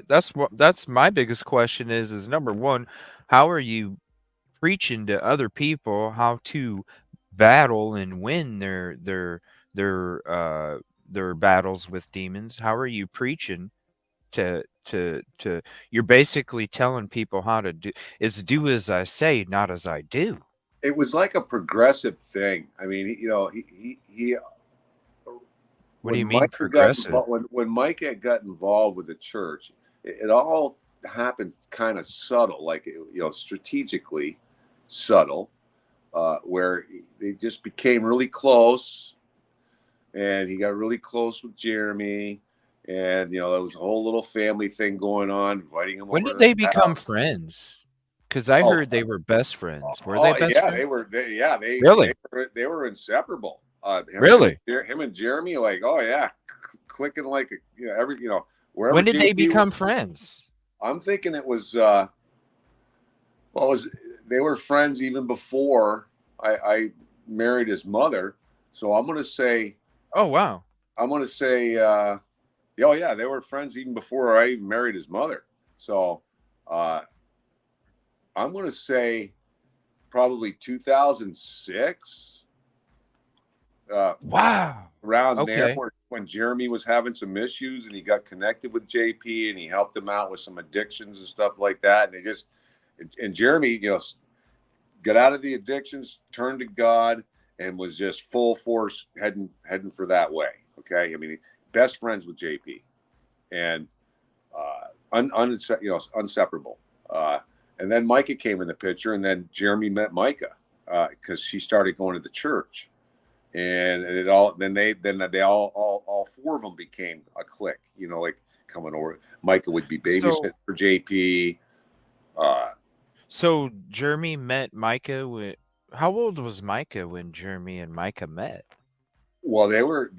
[SPEAKER 6] that's my biggest question is number one, how are you preaching to other people how to battle and win their battles with demons? How are you preaching to you're basically telling people how to do as I say, not as I do.
[SPEAKER 5] It was like a progressive thing. I mean, he
[SPEAKER 6] what do you mean progressive?
[SPEAKER 5] When Micah got involved with the church, it all happened kind of subtle, like strategically subtle, where they just became really close, and he got really close with Jeremy. And, there was a whole little family thing going on, inviting him over.
[SPEAKER 6] When did they become friends? Because I heard they were best friends. Were they best friends?
[SPEAKER 5] They were.
[SPEAKER 6] Really?
[SPEAKER 5] They were inseparable.
[SPEAKER 6] Really?
[SPEAKER 5] Him and Jeremy, like, clicking like, wherever.
[SPEAKER 6] When did they become friends?
[SPEAKER 5] I'm thinking it was, they were friends even before I married his mother. So I'm going to say.
[SPEAKER 6] Oh, wow.
[SPEAKER 5] I'm going to say, they were friends even before I even married his mother. So I'm going to say probably 2006.
[SPEAKER 6] Wow.
[SPEAKER 5] Around there when Jeremy was having some issues and he got connected with JP and he helped him out with some addictions and stuff like that. And Jeremy, got out of the addictions, turned to God, and was just full force heading for that way. Okay. I mean, best friends with JP, and inseparable. And then Micah came in the picture, and then Jeremy met Micah because she started going to the church, and they all four of them became a clique. Like coming over. Micah would be babysitting for JP.
[SPEAKER 6] So Jeremy met Micah How old was Micah when Jeremy and Micah met?
[SPEAKER 5] Well, they were.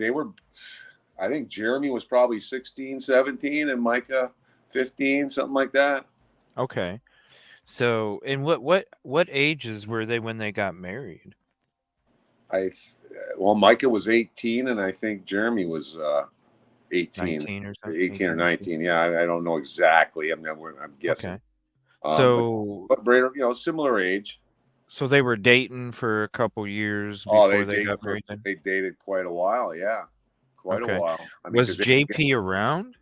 [SPEAKER 5] I think Jeremy was probably 16, 17, and Micah 15, something like that.
[SPEAKER 6] Okay. So, and what ages were they when they got married?
[SPEAKER 5] Well, Micah was 18, and I think Jeremy was 18,
[SPEAKER 6] 19 or something?
[SPEAKER 5] 18 or 19. Yeah, I don't know exactly. I'm guessing.
[SPEAKER 6] Okay. So,
[SPEAKER 5] but similar age.
[SPEAKER 6] So they were dating for a couple years before they got married.
[SPEAKER 5] They dated quite a while. Yeah, quite a while. I mean,
[SPEAKER 6] was JP around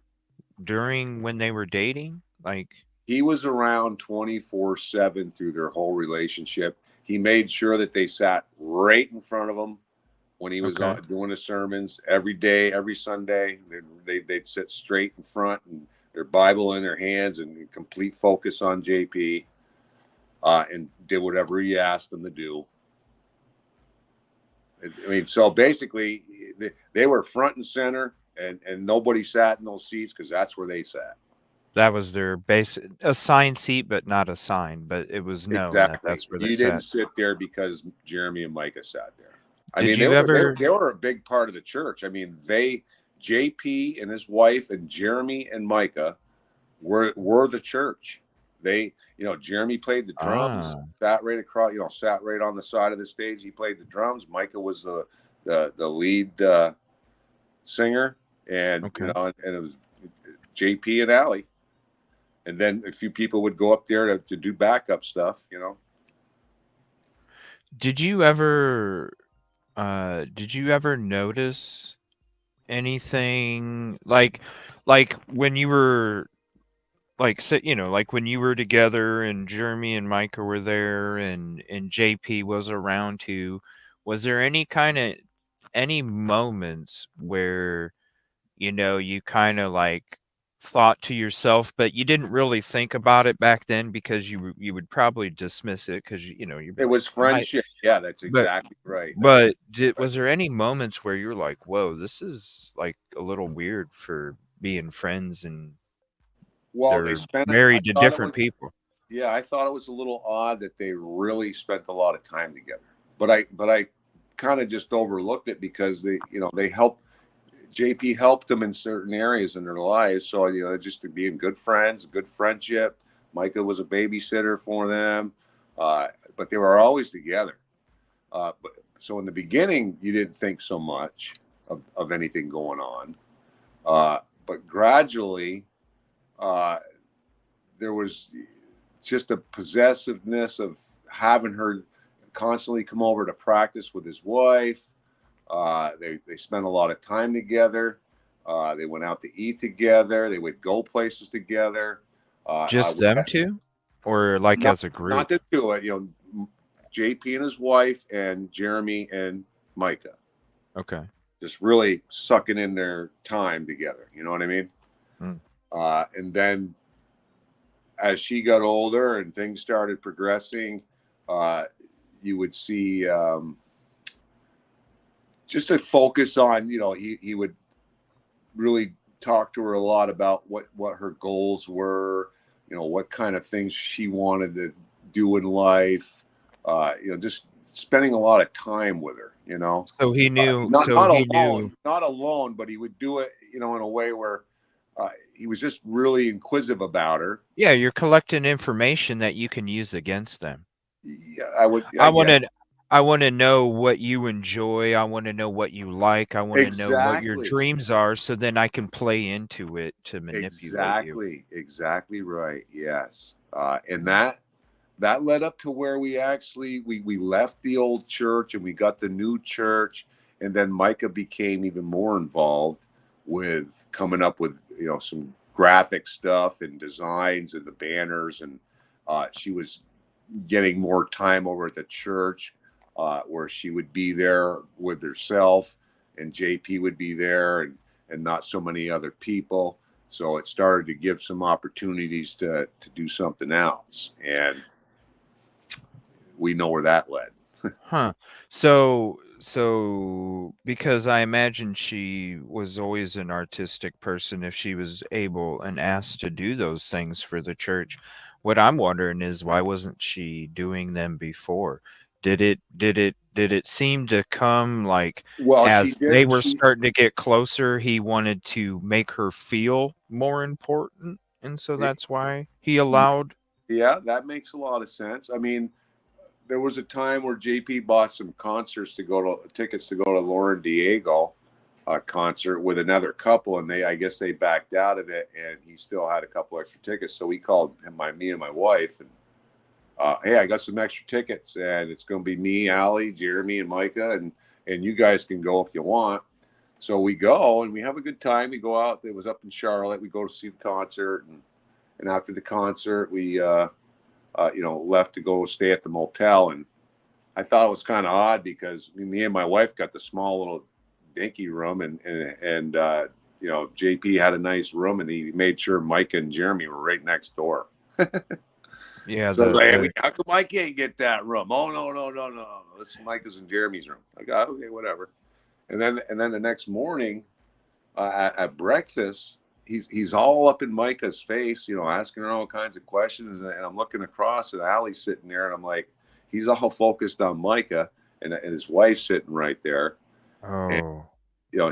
[SPEAKER 6] during when they were dating? Like,
[SPEAKER 5] he was around 24/7 through their whole relationship. He made sure that they sat right in front of him when he was doing the sermons every day, every Sunday. They'd sit straight in front and their Bible in their hands and complete focus on JP, and did whatever he asked them to do. I mean, so basically, they were front and center, and nobody sat in those seats because that's where they sat.
[SPEAKER 6] That was their assigned seat, but not assigned. But it was known that that's where they sat.
[SPEAKER 5] You didn't sit there because Jeremy and Micah sat there. I mean, they were a big part of the church. I mean, JP and his wife and Jeremy and Micah were the church. They, Jeremy played the drums, sat right across, sat right on the side of the stage. He played the drums. Micah was the lead singer, and and it was JP and Allie. And then a few people would go up there to do backup stuff,
[SPEAKER 6] Did you ever notice anything like when you were like when you were together and Jeremy and Micah were there and JP was around too, was there any moments where you kind of like thought to yourself, but you didn't really think about it back then because you would probably dismiss it because
[SPEAKER 5] it was friendship. Yeah, that's exactly right.
[SPEAKER 6] But was there any moments where you're like, whoa, this is like a little weird for being friends and
[SPEAKER 5] they
[SPEAKER 6] married to different people?
[SPEAKER 5] Yeah, I thought it was a little odd that they really spent a lot of time together. But I kind of just overlooked it because they helped. JP helped them in certain areas in their lives, so just to being good friends, good friendship. Micah was a babysitter for them, but they were always together. So in the beginning, you didn't think so much of anything going on, but gradually, there was just a possessiveness of having her constantly come over to practice with his wife. They spent a lot of time together. They went out to eat together. They would go places together.
[SPEAKER 6] Just them two, or like as a group?
[SPEAKER 5] Not the two. JP and his wife, and Jeremy and Micah.
[SPEAKER 6] Okay.
[SPEAKER 5] Just really sucking in their time together. You know what I mean? And then, as she got older and things started progressing, you would see. Just to focus on, he would really talk to her a lot about what her goals were, what kind of things she wanted to do in life, just spending a lot of time with her,
[SPEAKER 6] So he knew.
[SPEAKER 5] Not alone, but he would do it, in a way where he was just really inquisitive about her.
[SPEAKER 6] Yeah, you're collecting information that you can use against them.
[SPEAKER 5] Yeah,
[SPEAKER 6] I want to know what you enjoy. I want to know what you like. I want to know what your dreams are, so then I can play into it to manipulate you.
[SPEAKER 5] Exactly right. Yes. And that led up to where we actually we left the old church and we got the new church, and then Micah became even more involved with coming up with some graphic stuff and designs and the banners, and she was getting more time over at the church. Where she would be there with herself and JP would be there and not so many other people. So it started to give some opportunities to do something else. And we know where that led.
[SPEAKER 6] Huh. So because I imagine she was always an artistic person, if she was able and asked to do those things for the church, what I'm wondering is why wasn't she doing them before? Did it seem to come like
[SPEAKER 5] Well, she
[SPEAKER 6] as they
[SPEAKER 5] did.
[SPEAKER 6] were starting to get closer, he wanted to make her feel more important, and so that's why he allowed.
[SPEAKER 5] Yeah, that makes a lot of sense. I mean, there was a time where JP bought some tickets to go to Lauren Diego concert with another couple, and I guess they backed out of it, and he still had a couple extra tickets. So we called me and my wife, and hey, I got some extra tickets, and it's going to be me, Allie, Jeremy, and Micah, and you guys can go if you want. So we go, and we have a good time. We go out. It was up in Charlotte. We go to see the concert, and after the concert, we left to go stay at the motel. And I thought it was kind of odd because me and my wife got the small little dinky room, and JP had a nice room, and he made sure Micah and Jeremy were right next door.
[SPEAKER 6] Yeah,
[SPEAKER 5] So how come I can't get that room? Oh no, it's Micah's and Jeremy's room. I go, okay, whatever. And then the next morning at breakfast, he's all up in Micah's face, asking her all kinds of questions, and I'm looking across at Allie's sitting there, and I'm like, he's all focused on Micah, and his wife's sitting right there.
[SPEAKER 6] Oh.
[SPEAKER 5] And,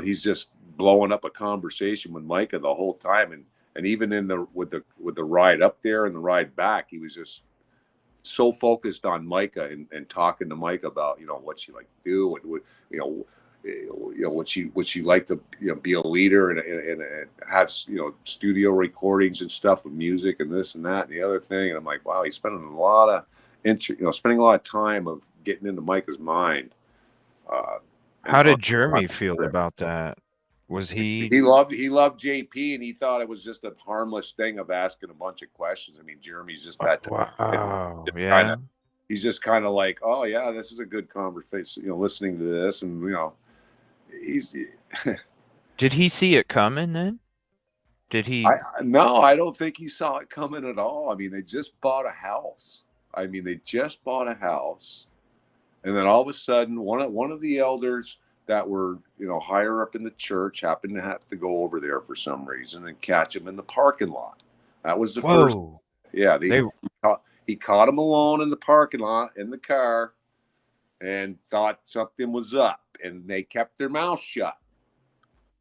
[SPEAKER 5] he's just blowing up a conversation with Micah the whole time, and even with the ride up there and the ride back, he was just so focused on Micah and talking to Micah about what she liked to do, what she liked to be a leader and have studio recordings and stuff with music and this and that and the other thing. And I'm like, wow, he's spending a lot of time of getting into Micah's mind.
[SPEAKER 6] How did Jeremy feel about that? Was he
[SPEAKER 5] loved JP, and he thought it was just a harmless thing of asking a bunch of questions. I mean, Jeremy's just that.
[SPEAKER 6] Wow. Yeah.
[SPEAKER 5] He's just kind of like, oh yeah, this is a good conversation. Listening to this, and he's.
[SPEAKER 6] Did he see it coming then? Did he?
[SPEAKER 5] No, I don't think he saw it coming at all. I mean, they just bought a house. And then all of a sudden, one of the elders that were higher up in the church happened to have to go over there for some reason and catch him in the parking lot. That was the first. Yeah, he caught him alone in the parking lot in the car, and thought something was up, and they kept their mouth shut.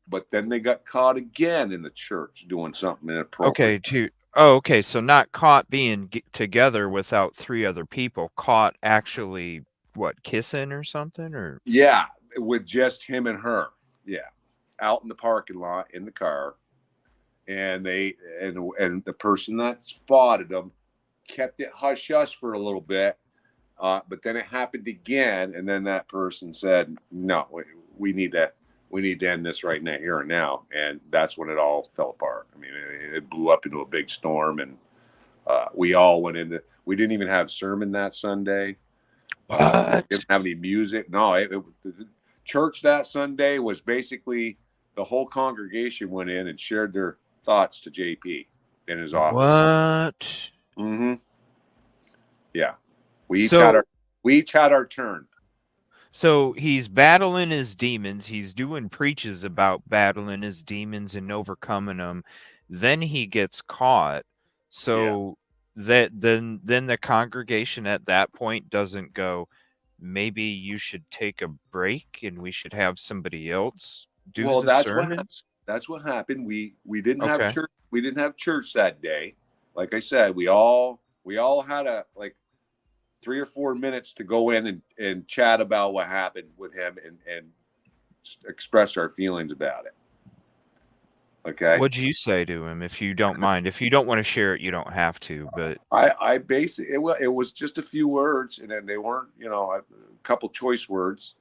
[SPEAKER 5] But then they got caught again in the church doing something inappropriate.
[SPEAKER 6] Okay, so not caught being together without three other people, caught actually kissing or something, or
[SPEAKER 5] yeah, with just him and her. Yeah, out in the parking lot in the car, and the person that spotted them kept it hush hush for a little bit, but then it happened again, and then that person said, "No, we need to end this right now, here and now," and that's when it all fell apart. I mean, it blew up into a big storm, and we all went into. We didn't even have sermon that Sunday. Didn't have any music. No, the church that Sunday was basically the whole congregation went in and shared their thoughts to JP in his office.
[SPEAKER 6] What?
[SPEAKER 5] Mm-hmm. Yeah, we each had our turn.
[SPEAKER 6] So he's battling his demons. He's doing preaches about battling his demons and overcoming them. Then he gets caught. So that then the congregation at that point doesn't go, maybe you should take a break and we should have somebody else do the sermons.
[SPEAKER 5] That's what happened. We didn't have church. We didn't have church that day. Like I said, we all had 3 or 4 minutes to go in and chat about what happened with him and express our feelings about it. Okay.
[SPEAKER 6] What'd you say to him, if you don't mind? If you don't want to share it, you don't have to. But
[SPEAKER 5] I basically it was just a few words, and then they weren't a couple choice words.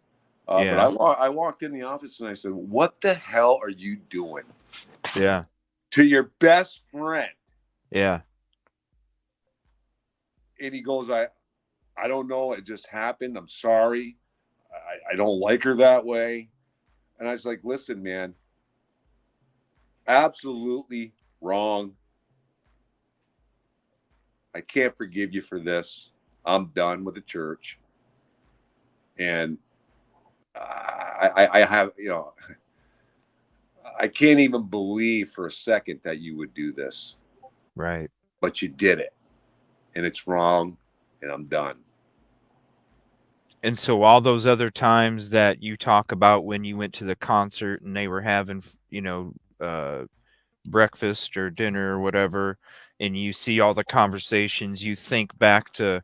[SPEAKER 5] But I walked in the office and I said, "What the hell are you doing?"
[SPEAKER 6] Yeah.
[SPEAKER 5] To your best friend.
[SPEAKER 6] Yeah.
[SPEAKER 5] And he goes, I don't know. It just happened. I'm sorry. I don't like her that way. And I was like, listen, man, absolutely wrong. I can't forgive you for this. I'm done with the church. And I have, I can't even believe for a second that you would do this.
[SPEAKER 6] Right.
[SPEAKER 5] But you did it. And it's wrong. And I'm done.
[SPEAKER 6] And so all those other times that you talk about when you went to the concert and they were having, breakfast or dinner or whatever, and you see all the conversations, you think back to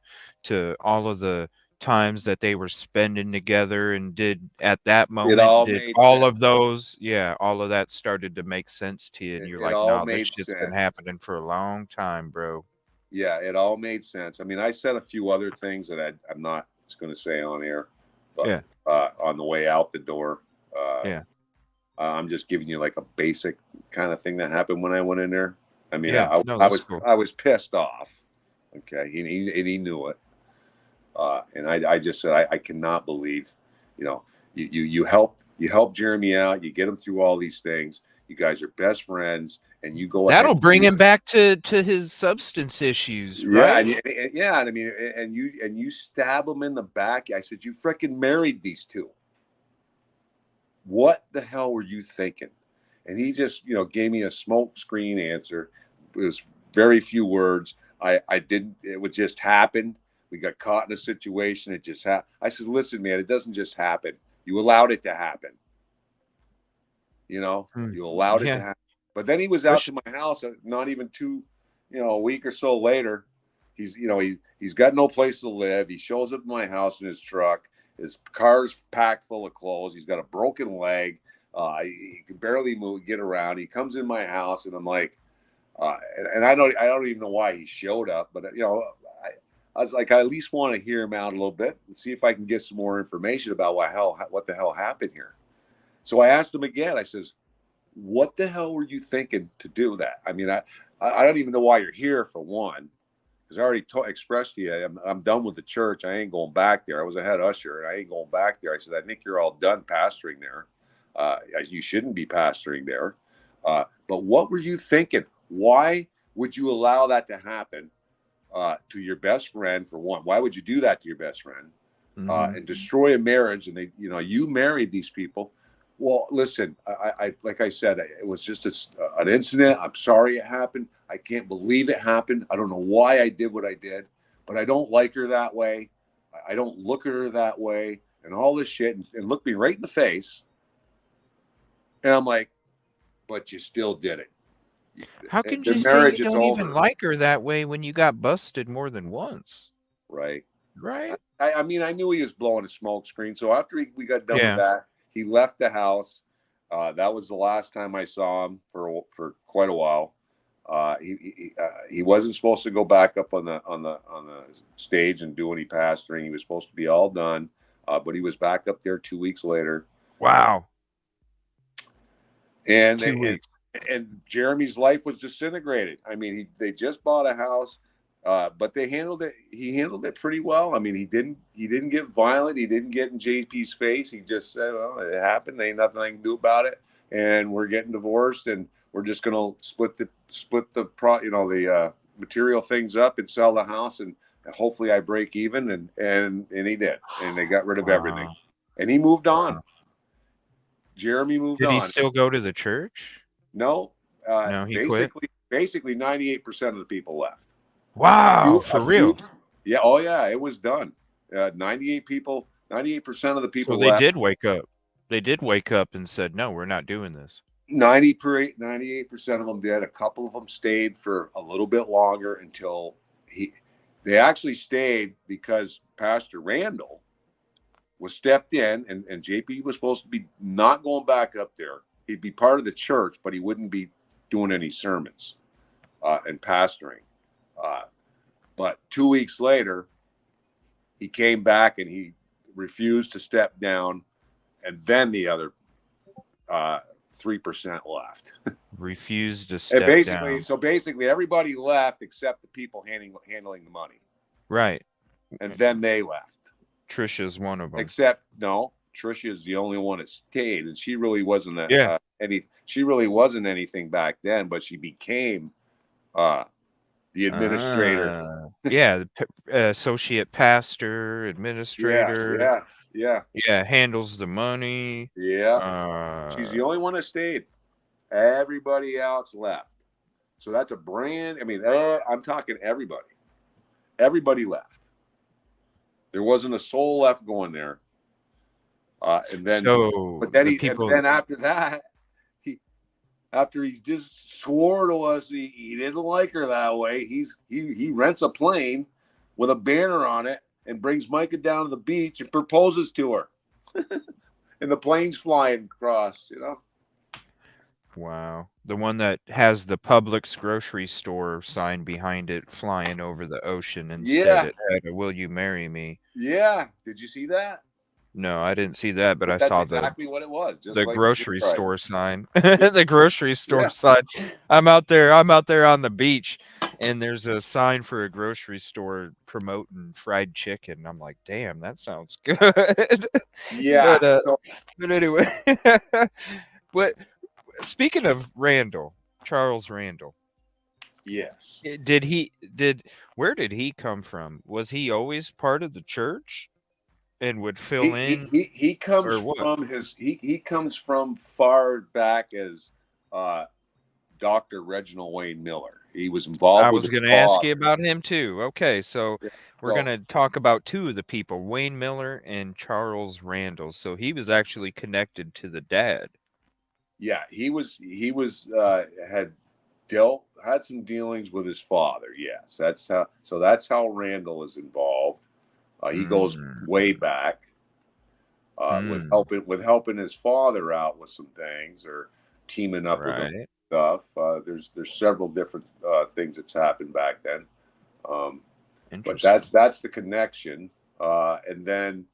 [SPEAKER 6] all of the times that they were spending together, and did at that
[SPEAKER 5] It
[SPEAKER 6] moment,
[SPEAKER 5] all
[SPEAKER 6] did
[SPEAKER 5] made
[SPEAKER 6] all
[SPEAKER 5] sense.
[SPEAKER 6] of those, all of that started to make sense to you, and you're
[SPEAKER 5] It
[SPEAKER 6] like,
[SPEAKER 5] all
[SPEAKER 6] no, this
[SPEAKER 5] made
[SPEAKER 6] shit's been
[SPEAKER 5] sense.
[SPEAKER 6] happening for a long time, bro.
[SPEAKER 5] Yeah, it all made sense. I mean, I said a few other things that I'm not going to say on air, but on the way out the door, I'm just giving you like a basic kind of thing that happened when I went in there. I mean, I was pissed off. Okay, and he knew it, and I just said I cannot believe, you help Jeremy out, you get him through all these things. You guys are best friends, and you go ahead.
[SPEAKER 6] That'll bring him back to his substance issues, right?
[SPEAKER 5] Yeah, and I mean, and you stab him in the back. I said, you freaking married these two. What the hell were you thinking? And he just, gave me a smoke screen answer. It was very few words. I didn't. It would just happen. We got caught in a situation. It just happened. I said, listen, man, it doesn't just happen. You allowed it to happen. You allowed it to happen. But then he was out to my house, not even a week or so later. He's got no place to live. He shows up at my house in his truck. His car's packed full of clothes. He's got a broken leg. He can barely get around. He comes in my house, and I'm like, and I don't even know why he showed up, but I was like, I at least want to hear him out a little bit and see if I can get some more information about what the hell happened here. So I asked him again. I says, what the hell were you thinking to do that? I mean, I don't even know why you're here, for one, because I already expressed to you, I'm done with the church. I ain't going back there. I was a head usher, and I ain't going back there. I said, I think you're all done pastoring there. You shouldn't be pastoring there. But what were you thinking? Why would you allow that to happen to your best friend, for one? Why would you do that to your best friend and destroy a marriage? And you married these people. Well, listen, I like I said, it was just an incident. I'm sorry it happened. I can't believe it happened. I don't know why I did what I did, but I don't like her that way. I don't look at her that way, and all this shit, and looked me right in the face. And I'm like, but you still did it.
[SPEAKER 6] How can you say you don't even like her that way when you got busted more than once?
[SPEAKER 5] Right.
[SPEAKER 6] Right.
[SPEAKER 5] I mean, I knew he was blowing a smoke screen. So after we got done with that, he left the house. That was the last time I saw him for quite a while. He wasn't supposed to go back up on the stage and do any pastoring. He was supposed to be all done, but he was back up there 2 weeks later.
[SPEAKER 6] Wow.
[SPEAKER 5] And
[SPEAKER 6] 2 weeks.
[SPEAKER 5] And Jeremy's life was disintegrated. I mean, they just bought a house, but they handled it. He handled it pretty well. I mean, he didn't get violent. He didn't get in JP's face. He just said, "Well, it happened. There ain't nothing I can do about it, and we're getting divorced, and we're just gonna split the material things up and sell the house, and hopefully I break even." And he did, and they got rid of everything, and he moved on. Jeremy moved on.
[SPEAKER 6] Did he still go to the church?
[SPEAKER 5] No.
[SPEAKER 6] No, he quit.
[SPEAKER 5] Basically, 98% of the people left.
[SPEAKER 6] Wow, for real?
[SPEAKER 5] Yeah. Oh, yeah. It was done. 98% of the people.
[SPEAKER 6] So they did wake up. They did wake up and said, "No, we're not doing this."
[SPEAKER 5] 98% of them did. A couple of them stayed for a little bit longer until they actually stayed because Pastor Randall was stepped in, and JP was supposed to be not going back up there. He'd be part of the church, but he wouldn't be doing any sermons and pastoring. But 2 weeks later, he came back and he refused to step down, and then the other 3% left.
[SPEAKER 6] Refused to step down.
[SPEAKER 5] So basically, everybody left except the people handling the money.
[SPEAKER 6] Right.
[SPEAKER 5] And then they left.
[SPEAKER 6] Trisha's one of them.
[SPEAKER 5] Except no, Trisha is the only one that stayed, and she really wasn't she really wasn't anything back then, but she became the administrator.
[SPEAKER 6] The associate pastor, administrator. Yeah, handles the money.
[SPEAKER 5] Yeah. She's the only one that stayed. Everybody else left. So that's I'm talking everybody. Everybody left. There wasn't a soul left going there. And then,
[SPEAKER 6] So
[SPEAKER 5] but then
[SPEAKER 6] the
[SPEAKER 5] and
[SPEAKER 6] people,
[SPEAKER 5] then after that, after he just swore to us he didn't like her that way, he rents a plane with a banner on it and brings Micah down to the beach and proposes to her. And the plane's flying across, you know.
[SPEAKER 6] wow, the one that has the Publix grocery store sign behind it flying over the ocean. Instead, it had a "Will you marry me?"
[SPEAKER 5] Yeah. Did you see that?
[SPEAKER 6] No, I didn't see that, but I
[SPEAKER 5] That's
[SPEAKER 6] saw
[SPEAKER 5] exactly what it was. Just
[SPEAKER 6] the
[SPEAKER 5] like
[SPEAKER 6] grocery
[SPEAKER 5] the
[SPEAKER 6] store sign. The grocery store
[SPEAKER 5] Yeah.
[SPEAKER 6] sign. I'm out there on the beach, and there's a sign for a grocery store promoting fried chicken. I'm like, damn, that sounds good.
[SPEAKER 5] Yeah.
[SPEAKER 6] But anyway, but speaking of Randall, Charles Randall,
[SPEAKER 5] Yes.
[SPEAKER 6] where did he come from? Was he always part of the church and would fill in,
[SPEAKER 5] He comes
[SPEAKER 6] or what?
[SPEAKER 5] from he comes from far back as Dr. Reginald Wayne Miller. He was involved
[SPEAKER 6] I
[SPEAKER 5] with
[SPEAKER 6] was
[SPEAKER 5] his
[SPEAKER 6] going to ask
[SPEAKER 5] father.
[SPEAKER 6] you about him too. Okay, so
[SPEAKER 5] Yeah.
[SPEAKER 6] we're going to talk about two of the people, Wayne Miller and Charles Randall. So he was actually connected to the dad.
[SPEAKER 5] Yeah, he had some dealings with his father. Yes, that's how Randall is involved. He goes way back with helping his father out with some things, or teaming up with him stuff. There's several different things that's happened back then. But that's the connection. And then,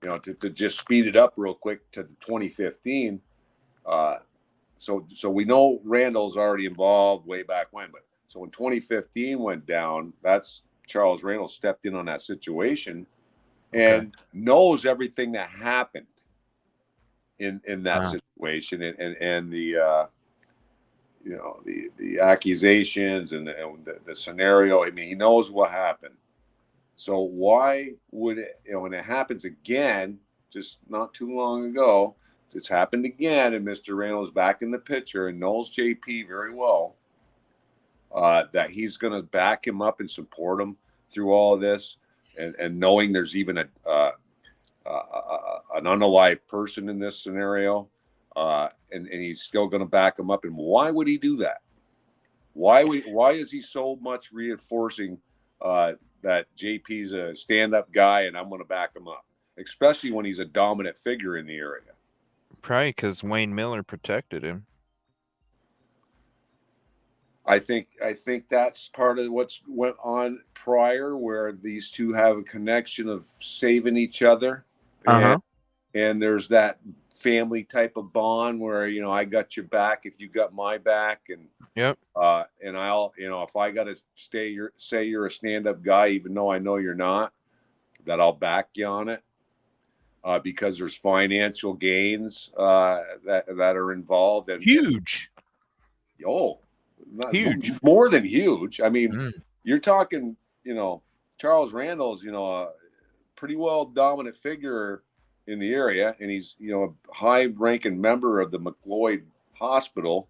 [SPEAKER 5] you know, to just speed it up real quick to 2015. So we know Randall's already involved way back when, but so when 2015 went down, that's Charles Randall stepped in on that situation and knows everything that happened in that situation, and the you know, the accusations and the scenario. I mean, he knows what happened. So why would it, you know, when it happens again, just not too long ago, it's happened again, and Mr. Randall's back in the picture and knows JP very well, that he's going to back him up and support him through all of this, and knowing there's even an unalive person in this scenario, and he's still going to back him up. And why would he do that? Why is he so much reinforcing that JP's a stand-up guy and I'm going to back him up, especially when he's a dominant figure in the area?
[SPEAKER 6] Probably because Wayne Miller protected him.
[SPEAKER 5] I think that's part of what's went on prior, where these two have a connection of saving each other, and there's that family type of bond where, you know, I got your back if you got my back, and and I'll, you know, if I got to say you're a stand-up guy, even though I know you're not, that I'll back you on it, because there's financial gains that are involved, and
[SPEAKER 6] huge.
[SPEAKER 5] Huge, more than huge. I mean, you're talking, you know, Charles Randall's, you know, a pretty well dominant figure in the area, and he's, you know, a high-ranking member of the McLeod Hospital,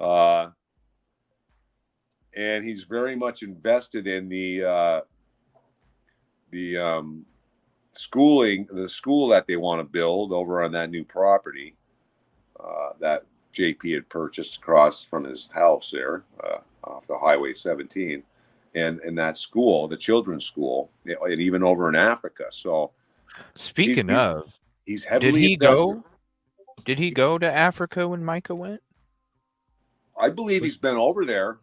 [SPEAKER 5] and he's very much invested in the school that they want to build over on that new property that JP had purchased across from his house there, off the Highway 17, and that school, the children's school, and even over in Africa. So,
[SPEAKER 6] speaking of,
[SPEAKER 5] he's heavily
[SPEAKER 6] Did he go to Africa when Micah went?
[SPEAKER 5] I believe he's been over there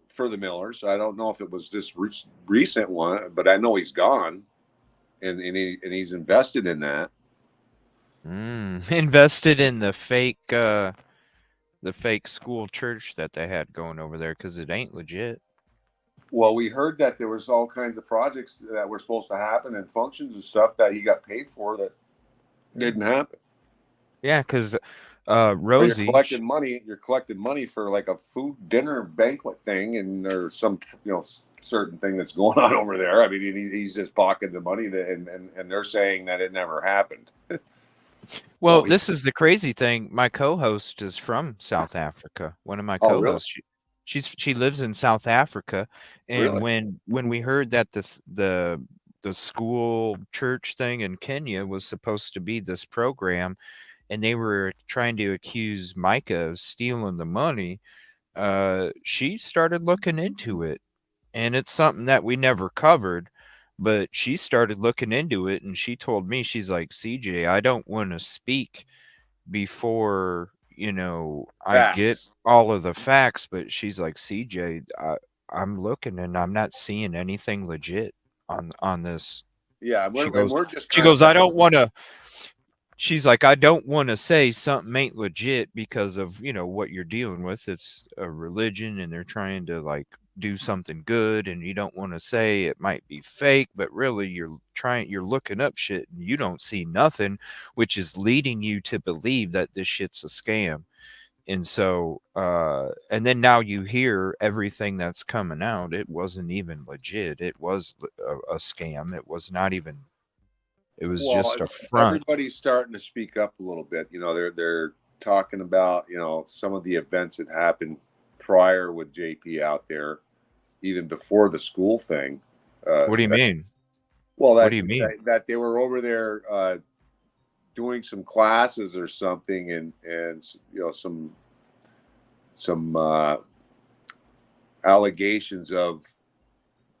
[SPEAKER 5] for the Millers. I don't know if it was this recent one, but I know he's gone, and he's invested in that.
[SPEAKER 6] Invested in the fake school church that they had going over there, because it ain't legit.
[SPEAKER 5] Well, we heard that there was all kinds of projects that were supposed to happen and functions and stuff that he got paid for that didn't happen.
[SPEAKER 6] Yeah, because Rosie,
[SPEAKER 5] you're collecting money for like a food dinner banquet thing, and there's some, you know, certain thing that's going on over there. I mean, he's just pocketing the money, and they're saying that it never happened.
[SPEAKER 6] Well, this is the crazy thing. My co-host is from South Africa. One of my co-hosts, she lives in South Africa, and when we heard that the the school church thing in Kenya was supposed to be this program, and they were trying to accuse Micah of stealing the money. She started looking into it, and it's something that we never covered, but she started looking into it, and she told me, she's like, CJ, I don't want to speak before, I get
[SPEAKER 5] Facts.
[SPEAKER 6] all of the facts, but she's like, CJ, I'm looking and I'm not seeing anything legit on this.
[SPEAKER 5] Yeah,
[SPEAKER 6] She
[SPEAKER 5] we're just
[SPEAKER 6] she
[SPEAKER 5] kind of
[SPEAKER 6] goes, I don't want to. She's like, I don't want to say something ain't legit because of, what you're dealing with. It's a religion and they're trying to like do something good, and you don't want to say it might be fake, but really you're looking up shit and you don't see nothing, which is leading you to believe that this shit's a scam. And so, and then now you hear everything that's coming out. It wasn't even legit. It was a scam. It was not even. It was
[SPEAKER 5] well,
[SPEAKER 6] just a front.
[SPEAKER 5] everybody's starting to speak up a little bit. They're talking about some of the events that happened prior with JP out there, even before the school thing.
[SPEAKER 6] What do you mean?
[SPEAKER 5] Well,
[SPEAKER 6] what do you mean?
[SPEAKER 5] That they were over there doing some classes or something, and some allegations of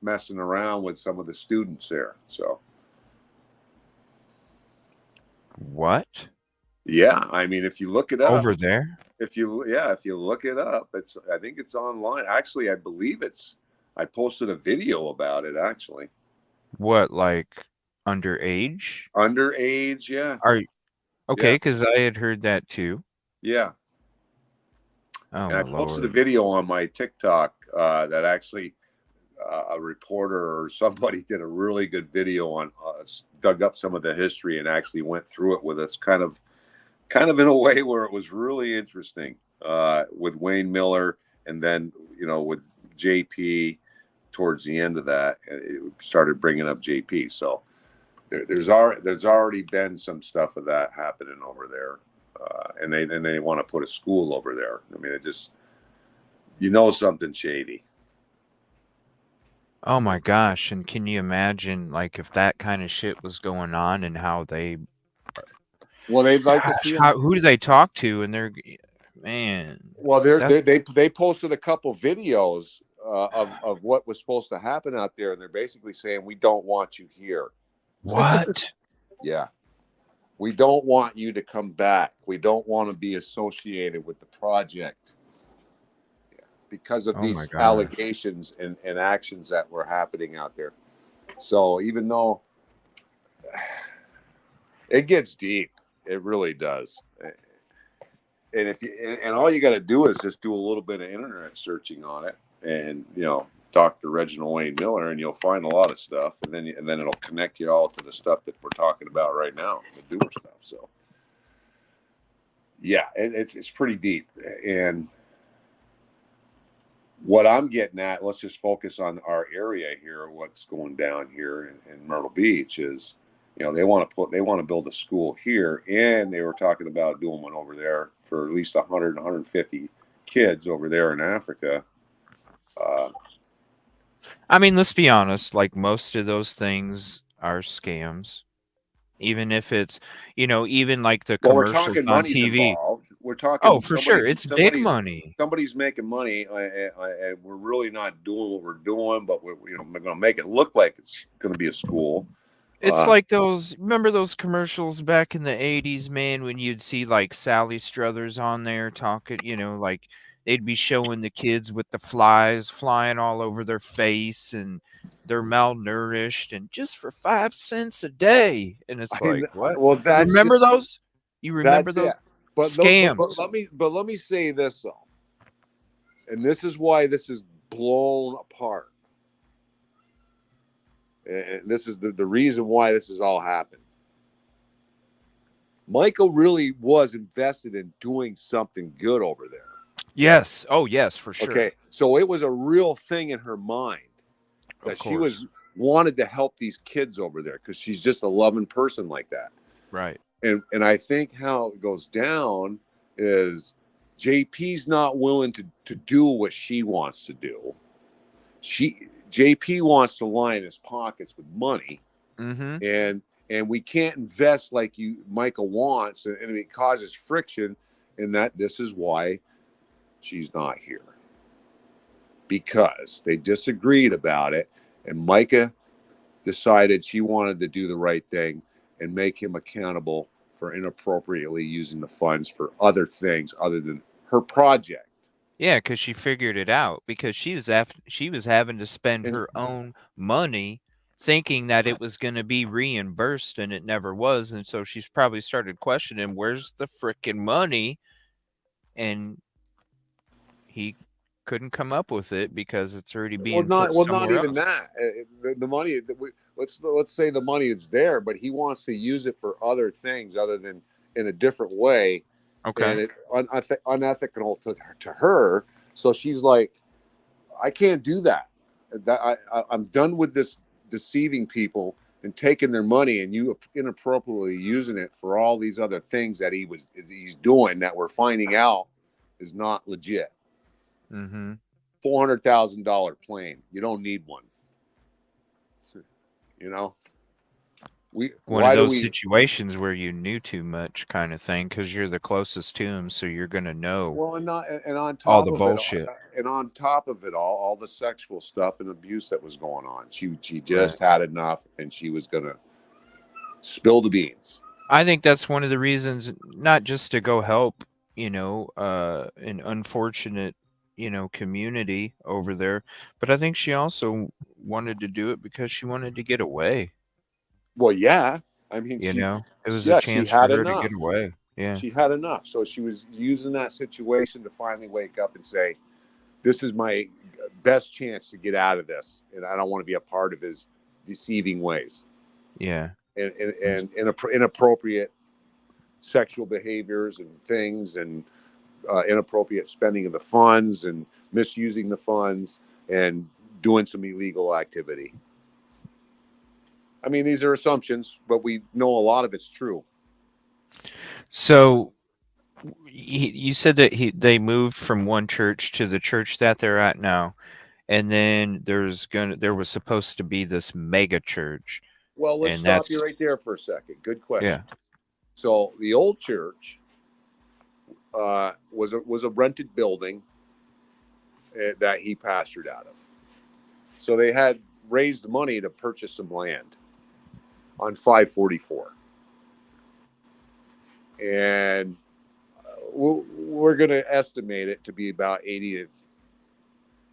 [SPEAKER 5] messing around with some of the students there. So
[SPEAKER 6] what?
[SPEAKER 5] Yeah, I mean, if you look it up
[SPEAKER 6] over there,
[SPEAKER 5] if you look it up, I think it's online. Actually, I believe I posted a video about it. Actually,
[SPEAKER 6] what, like underage?
[SPEAKER 5] Underage, yeah.
[SPEAKER 6] Are okay?
[SPEAKER 5] Yeah.
[SPEAKER 6] Because I had heard that too.
[SPEAKER 5] Yeah.
[SPEAKER 6] Oh,
[SPEAKER 5] and I
[SPEAKER 6] my
[SPEAKER 5] posted a
[SPEAKER 6] Lord.
[SPEAKER 5] video on my TikTok that actually a reporter or somebody did a really good video on dug up some of the history and actually went through it with us, kind of in a way where it was really interesting with Wayne Miller, and then with JP towards the end of that, it started bringing up JP. So there's already been some stuff of that happening over there, and they want to put a school over there. I mean, it just something shady.
[SPEAKER 6] Oh my gosh! And can you imagine, like, if that kind of shit was going on, and how they?
[SPEAKER 5] Well, they'd like to see
[SPEAKER 6] who do they talk to, and they're, man.
[SPEAKER 5] Well, they posted a couple videos of what was supposed to happen out there, and they're basically saying, we don't want you here.
[SPEAKER 6] What?
[SPEAKER 5] Yeah. We don't want you to come back. We don't want to be associated with the project. Yeah. Because of these allegations and actions that were happening out there. So even though it gets deep, it really does. And all you got to do is just do a little bit of internet searching on it, and talk to Reginald Wayne Miller, and you'll find a lot of stuff, and then it'll connect you all to the stuff that we're talking about right now, the Dewar stuff. So yeah, it's pretty deep. And what I'm getting at, let's just focus on our area here. What's going down here in Myrtle Beach is, they want to build a school here, and they were talking about doing one over there for at least 100, 150 kids over there in Africa.
[SPEAKER 6] I mean, let's be honest. Like, most of those things are scams, even if it's, even like the commercials on TV.
[SPEAKER 5] Involved. We're talking.
[SPEAKER 6] For sure, it's big money.
[SPEAKER 5] Somebody's making money, and we're really not doing what we're doing, but we're going to make it look like it's going to be a school.
[SPEAKER 6] It's like remember those commercials back in the 80s, man, when you'd see like Sally Struthers on there talking, like they'd be showing the kids with the flies flying all over their face, and they're malnourished, and just for 5 cents a day. And it's like, what?
[SPEAKER 5] Well,
[SPEAKER 6] remember those? You remember those scams?
[SPEAKER 5] But let me say this though, and this is why this is blown apart. And this is the reason why this has all happened. Micah really was invested in doing something good over there.
[SPEAKER 6] Yes. Oh, yes, for sure.
[SPEAKER 5] Okay. So it was a real thing in her mind that she wanted to help these kids over there, because she's just a loving person like that.
[SPEAKER 6] Right.
[SPEAKER 5] And I think how it goes down is JP's not willing to do what she wants to do. JP wants to line his pockets with money, and we can't invest like Micah wants, and it causes friction. And this is why she's not here, because they disagreed about it, and Micah decided she wanted to do the right thing and make him accountable for inappropriately using the funds for other things other than her project.
[SPEAKER 6] Yeah, because she figured it out, because she was having to spend her own money thinking that it was going to be reimbursed, and it never was. And so she's probably started questioning, where's the frickin' money? And he couldn't come up with it because it's already being put somewhere
[SPEAKER 5] not even
[SPEAKER 6] else.
[SPEAKER 5] that. The money, let's say the money is there, but he wants to use it for other things other than in a different way.
[SPEAKER 6] Okay.
[SPEAKER 5] And it's unethical to her. So she's like, I can't do that. I'm done with this deceiving people and taking their money and you inappropriately using it for all these other things that he's doing that we're finding out is not legit. $400,000 plane. You don't need one. You know,
[SPEAKER 6] one of those situations where you knew too much kind of thing, because you're the closest to him, so you're gonna know.
[SPEAKER 5] Well, and on top
[SPEAKER 6] all the
[SPEAKER 5] of
[SPEAKER 6] bullshit,
[SPEAKER 5] and on top of it all the sexual stuff and abuse that was going on, she just had enough, and she was gonna spill the beans.
[SPEAKER 6] I think that's one of the reasons, not just to go help, an unfortunate, community over there, but I think she also wanted to do it because she wanted to get away.
[SPEAKER 5] Well, yeah. I mean,
[SPEAKER 6] it was a chance for her to get away. Yeah.
[SPEAKER 5] She had enough. So she was using that situation to finally wake up and say, this is my best chance to get out of this. And I don't want to be a part of his deceiving ways.
[SPEAKER 6] Yeah.
[SPEAKER 5] And inappropriate sexual behaviors and things, and inappropriate spending of the funds and misusing the funds and doing some illegal activity. I mean, these are assumptions, but we know a lot of it's true.
[SPEAKER 6] So you said that they moved from one church to the church that they're at now, and then there was supposed to be this mega church.
[SPEAKER 5] Well, let's stop you right there for a second. Good question.
[SPEAKER 6] Yeah.
[SPEAKER 5] So the old church was a rented building that he pastored out of. So they had raised money to purchase some land on 544, and we're going to estimate it to be about $80,000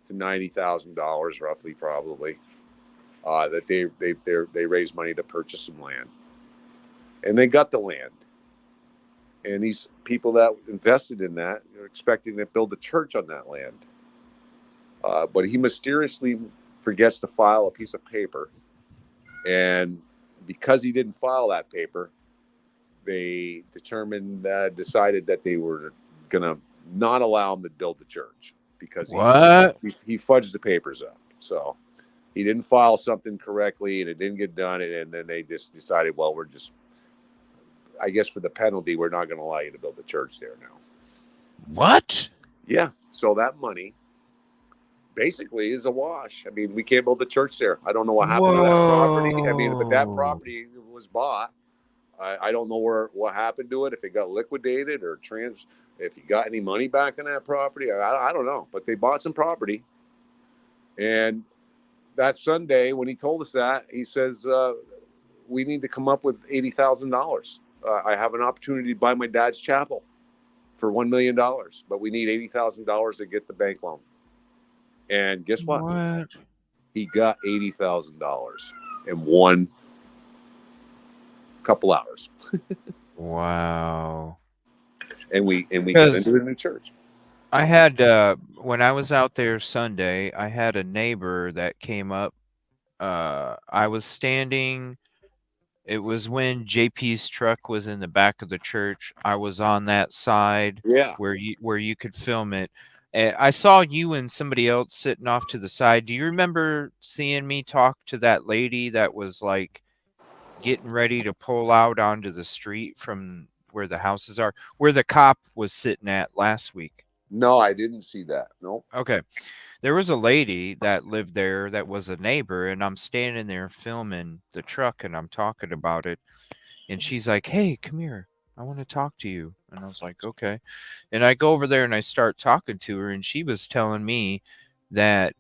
[SPEAKER 5] to $90,000, roughly, probably, that they raised money to purchase some land, and they got the land. And these people that invested in that are expecting to build a church on that land, but he mysteriously forgets to file a piece of paper, and because he didn't file that paper, they decided that they were going to not allow him to build the church because he fudged the papers up. So he didn't file something correctly, and it didn't get done. And then they just decided, well, I guess for the penalty, we're not going to allow you to build the church there now.
[SPEAKER 6] What?
[SPEAKER 5] Yeah. So that money basically is a wash. I mean, we can't build the church there. I don't know what happened to that property. I mean, but that property was bought. I don't know what happened to it, if it got liquidated or if you got any money back on that property. I don't know, but they bought some property. And that Sunday, when he told us that, he says, we need to come up with $80,000. I have an opportunity to buy my dad's chapel for $1 million, but we need $80,000 to get the bank loan. And guess what? He got $80,000 in one couple hours.
[SPEAKER 6] Wow.
[SPEAKER 5] And we got into a new church.
[SPEAKER 6] I had when I was out there Sunday, I had a neighbor that came up. I was standing. It was when JP's truck was in the back of the church. I was on that side, where you could film it. I saw you and somebody else sitting off to the side. Do you remember seeing me talk to that lady that was like getting ready to pull out onto the street from where the houses are, where the cop was sitting at last week?
[SPEAKER 5] No, I didn't see that. No.
[SPEAKER 6] Okay. There was a lady that lived there that was a neighbor, and I'm standing there filming the truck, and I'm talking about it, and she's like, "Hey, come here. I want to talk to you." And I was like, "Okay." And I go over there and I start talking to her, and she was telling me that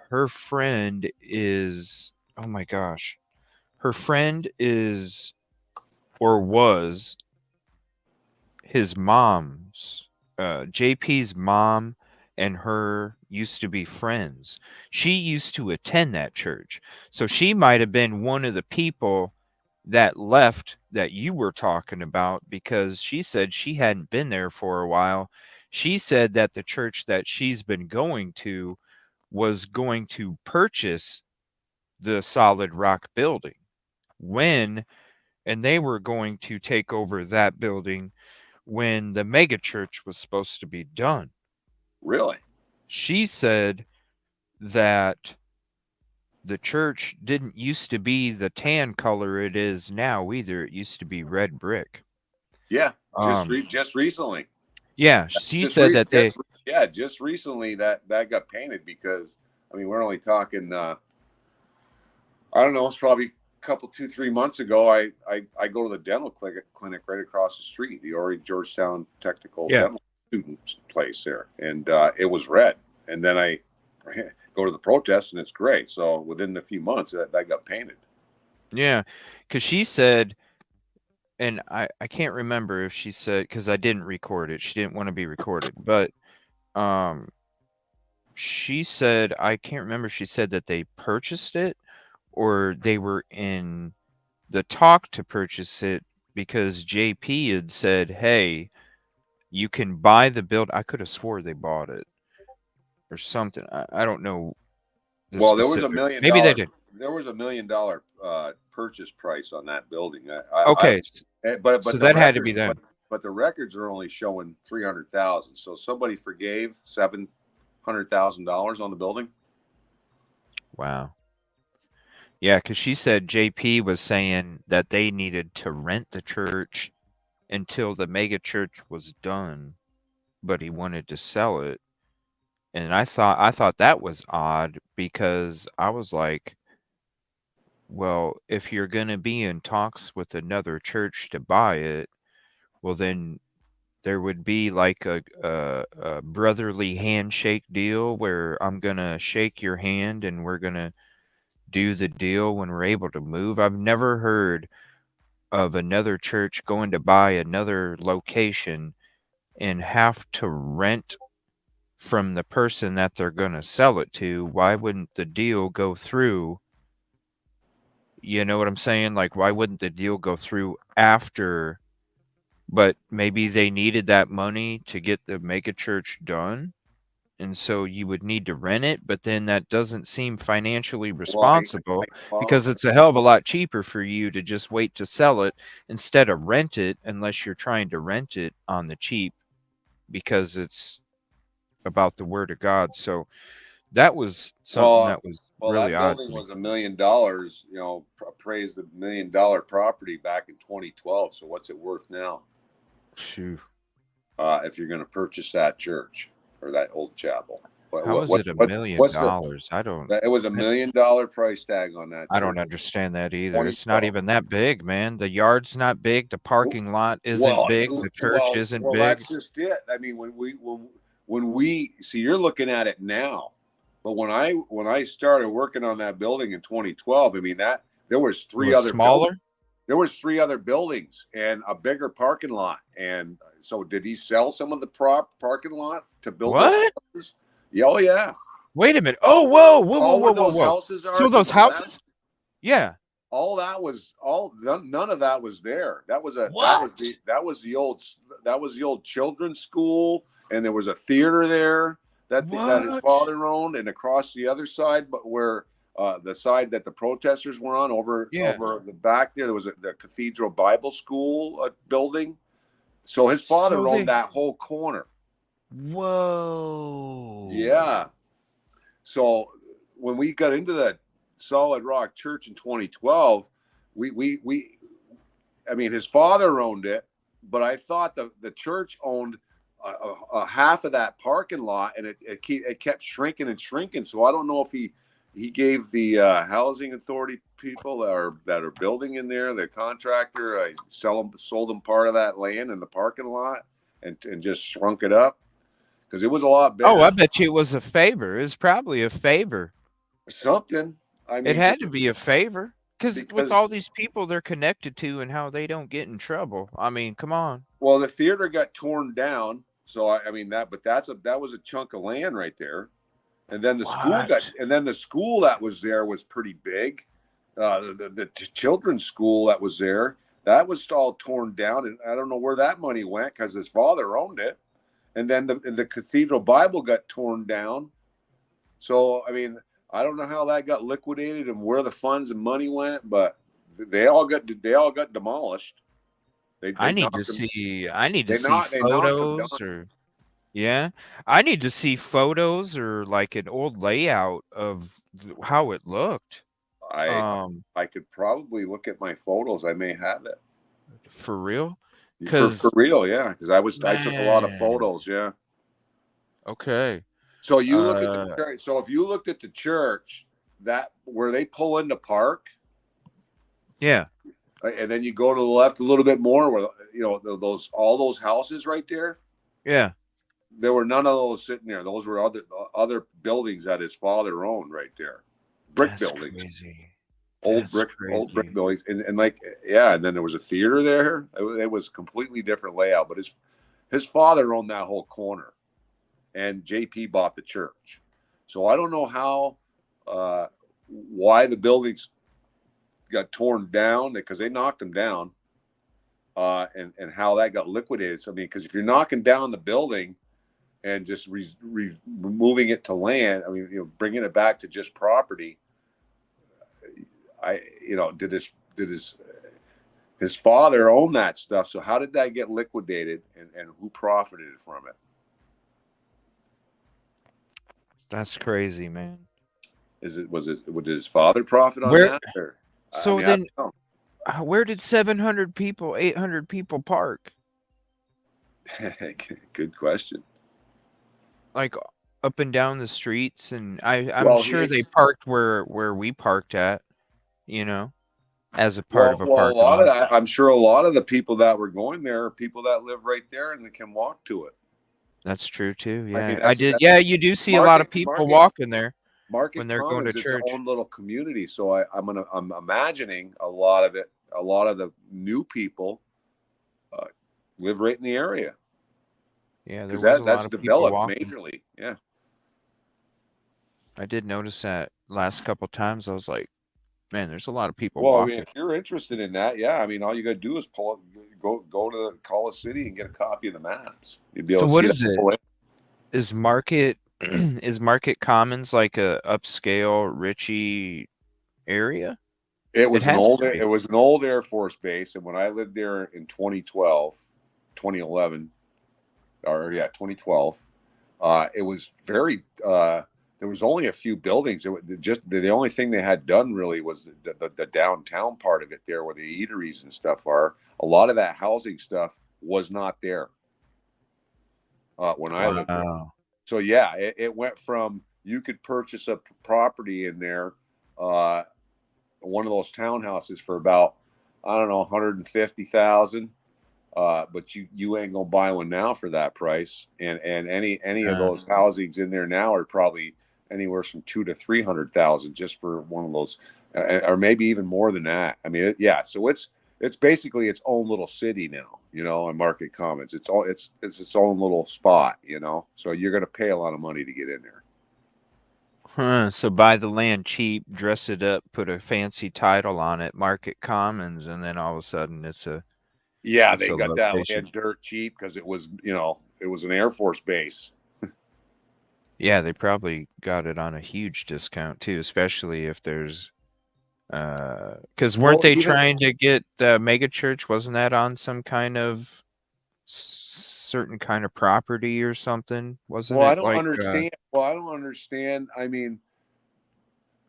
[SPEAKER 6] her friend is, oh my gosh, her friend is or was his mom's, JP's mom and her used to be friends. She used to attend that church. So she might have been one of the people that left that you were talking about, because she said she hadn't been there for a while. She said that the church that she's been going to was going to purchase the solid rock building when, and they were going to take over that building when the mega church was supposed to be done.
[SPEAKER 5] Really?
[SPEAKER 6] She said that the church didn't used to be the tan color it is now either. It used to be red brick.
[SPEAKER 5] Yeah, just recently.
[SPEAKER 6] Yeah, she said that they.
[SPEAKER 5] Just recently that got painted, because I mean we're only talking. I don't know. It's probably a couple, 2-3 months ago. I go to the dental clinic right across the street, the Ori Georgetown Technical Dental Students place there, and it was red. And then I go to the protest and it's gray. So within a few months that got painted.
[SPEAKER 6] Yeah, because she said, and I can't remember if she said, because I didn't record it. She didn't want to be recorded, but she said, I can't remember if she said that they purchased it or they were in the talk to purchase it, because JP had said, hey, you can buy the build. I could have swore they bought it or something. I don't know.
[SPEAKER 5] Well, there was $1 million.
[SPEAKER 6] Maybe they did.
[SPEAKER 5] There was $1 million purchase price on that building.
[SPEAKER 6] Okay,
[SPEAKER 5] but
[SPEAKER 6] so that had to be them.
[SPEAKER 5] But the records are only showing 300,000. So somebody forgave $700,000 on the building.
[SPEAKER 6] Wow. Yeah, because she said JP was saying that they needed to rent the church until the mega church was done, but he wanted to sell it. And I thought that was odd, because I was like, well, if you're going to be in talks with another church to buy it, well, then there would be like a brotherly handshake deal where I'm going to shake your hand and we're going to do the deal when we're able to move. I've never heard of another church going to buy another location and have to rent from the person that they're going to sell it to. Why wouldn't the deal go through? You know what I'm saying? Like, why wouldn't the deal go through after? But maybe they needed that money to get the mega church done, and so you would need to rent it, but then that doesn't seem financially responsible, because it's a hell of a lot cheaper for you to just wait to sell it instead of rent it, unless you're trying to rent it on the cheap because it's about the word of God. So that was something that was really odd.
[SPEAKER 5] That building was $1 million, appraised $1 million property back in 2012. So what's it worth now?
[SPEAKER 6] Shoot.
[SPEAKER 5] If you're going to purchase that church or that old chapel.
[SPEAKER 6] How is it $1 million? I don't.
[SPEAKER 5] It was $1 million price tag on that.
[SPEAKER 6] I don't understand that either. It's not even that big, man. The yard's not big. The parking lot isn't big. The church isn't big.
[SPEAKER 5] That's just it. I mean, when we see, you're looking at it now, but when I started working on that building in 2012, I mean that there was three other
[SPEAKER 6] smaller.
[SPEAKER 5] Buildings. There was 3 other buildings and a bigger parking lot. And so, did he sell some of the parking lot to build?
[SPEAKER 6] What?
[SPEAKER 5] Yeah, oh yeah.
[SPEAKER 6] Wait a minute. Oh, whoa.
[SPEAKER 5] Houses are
[SPEAKER 6] so those houses? Yeah.
[SPEAKER 5] All that was none of that was there. That was the old children's school, and there was a theater there that his father owned, and across the other side, but where the side that the protesters were on over the back there was the Cathedral Bible School building. So his father owned that whole corner.
[SPEAKER 6] Whoa.
[SPEAKER 5] Yeah. So when we got into the Solid Rock Church in 2012, I mean, his father owned it, but I thought the church owned half of that parking lot, and it kept shrinking and shrinking. So I don't know if he gave the housing authority people that are building in there, the contractor, sold them part of that land in the parking lot and just shrunk it up because it was a lot bigger.
[SPEAKER 6] Oh, I bet you it was a favor. It was probably a favor.
[SPEAKER 5] Something. I mean,
[SPEAKER 6] it had to be a favor because with all these people they're connected to and how they don't get in trouble. I mean, come on.
[SPEAKER 5] Well, the theater got torn down, so I mean that was a chunk of land right there. And then the school that was there was pretty big. The children's school that was there, that was all torn down, and I don't know where that money went because his father owned it. And then the Cathedral Bible got torn down. So I mean, I don't know how that got liquidated and where the funds and money went, but they all got demolished.
[SPEAKER 6] I need to see photos or. Yeah, I need to see photos or like an old layout of how it looked.
[SPEAKER 5] I could probably look at my photos. I may have it.
[SPEAKER 6] For real?
[SPEAKER 5] For real, yeah. Because I took a lot of photos, yeah.
[SPEAKER 6] Okay.
[SPEAKER 5] So you look at the church. So if you looked at the church, that where they pull into park,
[SPEAKER 6] yeah,
[SPEAKER 5] and then you go to the left a little bit more, where all those houses right there,
[SPEAKER 6] yeah.
[SPEAKER 5] There were none of those sitting there. Those were other buildings that his father owned right there. Brick buildings.
[SPEAKER 6] Crazy.
[SPEAKER 5] Old brick buildings. And and then there was a theater there. It was a completely different layout. But his father owned that whole corner. And JP bought the church. So I don't know how why the buildings got torn down, because they knocked them down. And how that got liquidated. So I mean, because if you're knocking down the building and just removing it to land, I mean, bringing it back to just property. Did his father own that stuff? So how did that get liquidated, and who profited from it?
[SPEAKER 6] That's crazy, man.
[SPEAKER 5] Would his father profit on that? Or,
[SPEAKER 6] where did 700 people, 800 people park?
[SPEAKER 5] Good question.
[SPEAKER 6] Like up and down the streets, and I'm sure they parked where we parked at, as a part of a park.
[SPEAKER 5] A lot of that, I'm sure a lot of the people that were going there are people that live right there and they can walk to it.
[SPEAKER 6] That's true too. Yeah,
[SPEAKER 5] I mean,
[SPEAKER 6] I did. Yeah, you do see a lot of people walking there when they're going to church.
[SPEAKER 5] It's its own little community, so I'm imagining a lot of the new people live right in the area.
[SPEAKER 6] Yeah,
[SPEAKER 5] because that's developed majorly. Yeah,
[SPEAKER 6] I did notice that last couple times. I was like, man, there's a lot of people
[SPEAKER 5] walking.
[SPEAKER 6] I mean,
[SPEAKER 5] if you're interested in that, yeah, I mean, all you got to do is go to the Call City and get a copy of the maps. You'd be able to
[SPEAKER 6] what is it? Is Market Commons like a upscale, richy area?
[SPEAKER 5] It was an old Air Force base, and when I lived there in 2012, it was very. There was only a few buildings. The only thing they had done really was the downtown part of it there, where the eateries and stuff are. A lot of that housing stuff was not there when I lived there. So yeah, it went from you could purchase a property in there, one of those townhouses for about, I don't know, $150,000. But you ain't gonna buy one now for that price. And any of those housings in there now are probably anywhere from $200,000 to $300,000 just for one of those, or maybe even more than that. I mean, so it's basically its own little city now, in Market Commons. It's its own little spot, So you're gonna pay a lot of money to get in there.
[SPEAKER 6] So buy the land cheap, dress it up, put a fancy title on it, Market Commons, and then all of a sudden it's a
[SPEAKER 5] they got that land dirt cheap because it was an Air Force base.
[SPEAKER 6] Yeah, they probably got it on a huge discount too, especially if there's because weren't they trying to get the mega church? Wasn't that on some kind of certain kind of property or something? Wasn't it?
[SPEAKER 5] I don't understand. I don't understand. I mean,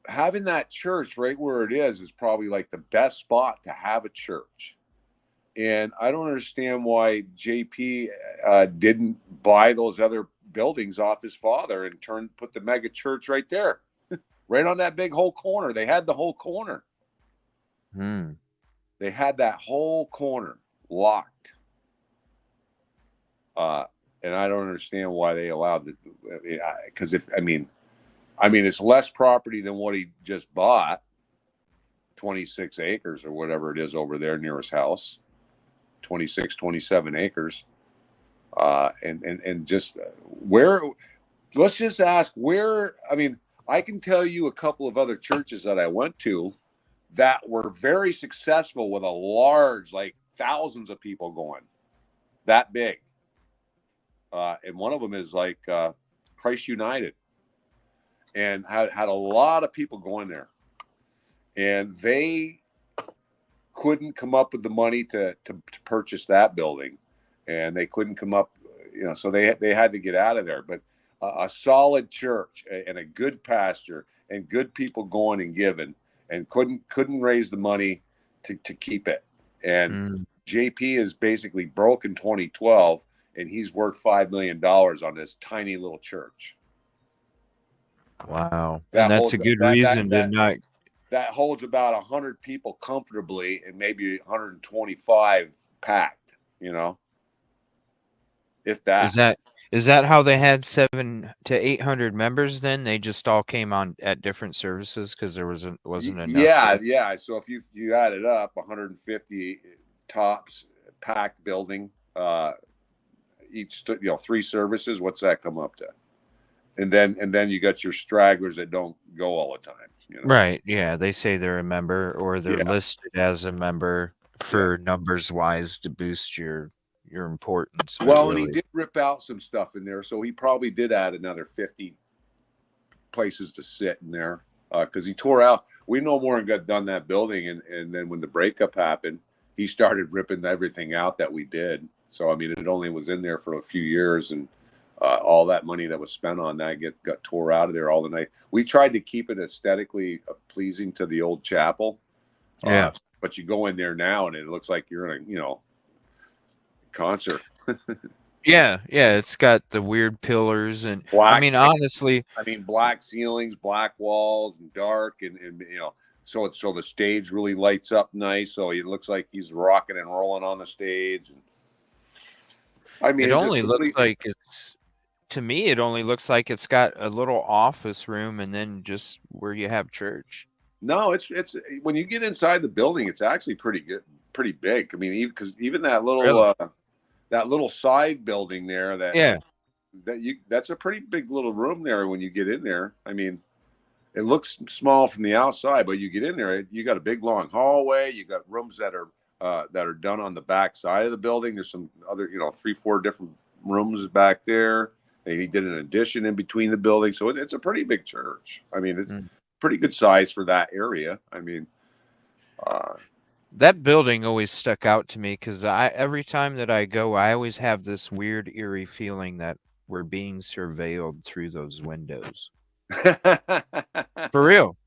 [SPEAKER 5] having that church right where it is probably like the best spot to have a church And I don't understand why JP didn't buy those other buildings off his father and put the mega church right there, right on that big whole corner. They had the whole corner. They had that whole corner locked. And I don't understand why they allowed it. Because it's less property than what he just bought, 26 acres or whatever it is over there near his house, 26, 27 acres. And just where, let's just ask where, I can tell you a couple of other churches that I went to that were very successful with a large, like thousands of people going, that big. And one of them is like Christ United, and had a lot of people going there, and they couldn't come up with the money to purchase that building, and they couldn't come up, so they had to get out of there. But a solid church and a good pastor and good people going and giving, and couldn't raise the money to keep it. And JP is basically broke in 2012. And he's worth $5 million on this tiny little church.
[SPEAKER 6] Wow. And that's a good reason to not.
[SPEAKER 5] That holds about 100 people comfortably and maybe 125 packed, if that.
[SPEAKER 6] Is that how they had 700 to 800 members then? They just all came on at different services because there wasn't enough.
[SPEAKER 5] Yeah. So if you add it up, 150 tops packed building, each 3 services, what's that come up to? And then you got your stragglers that don't go all the time,
[SPEAKER 6] Right. Yeah, they say they're a member or they're listed as a member for numbers wise to boost your importance.
[SPEAKER 5] Well, and he did rip out some stuff in there, so he probably did add another 50 places to sit in there, because he tore out. We no more and got done that building, and then when the breakup happened, he started ripping everything out that we did. So, it only was in there for a few years, and all that money that was spent on that got tore out of there all the night. We tried to keep it aesthetically pleasing to the old chapel.
[SPEAKER 6] Yeah.
[SPEAKER 5] But you go in there now, and it looks like you're in a, concert.
[SPEAKER 6] Yeah. It's got the weird pillars and honestly.
[SPEAKER 5] Black ceilings, black walls, and dark, and so the stage really lights up nice. So it looks like he's rocking and rolling on the stage. And
[SPEAKER 6] it only looks like to me, it only looks like it's got a little office room and then just where you have church.
[SPEAKER 5] No, it's when you get inside the building, it's actually pretty good, pretty big. Because even that little side building there, that's a pretty big little room there when you get in there. It looks small from the outside, but you get in there, you got a big long hallway. You got rooms that are done on the back side of the building. There's some other, 3-4 different rooms back there. And he did an addition in between the buildings. So it's a pretty big church. It's pretty good size for that area.
[SPEAKER 6] That building always stuck out to me because every time that I go, I always have this weird, eerie feeling that we're being surveilled through those windows. For real.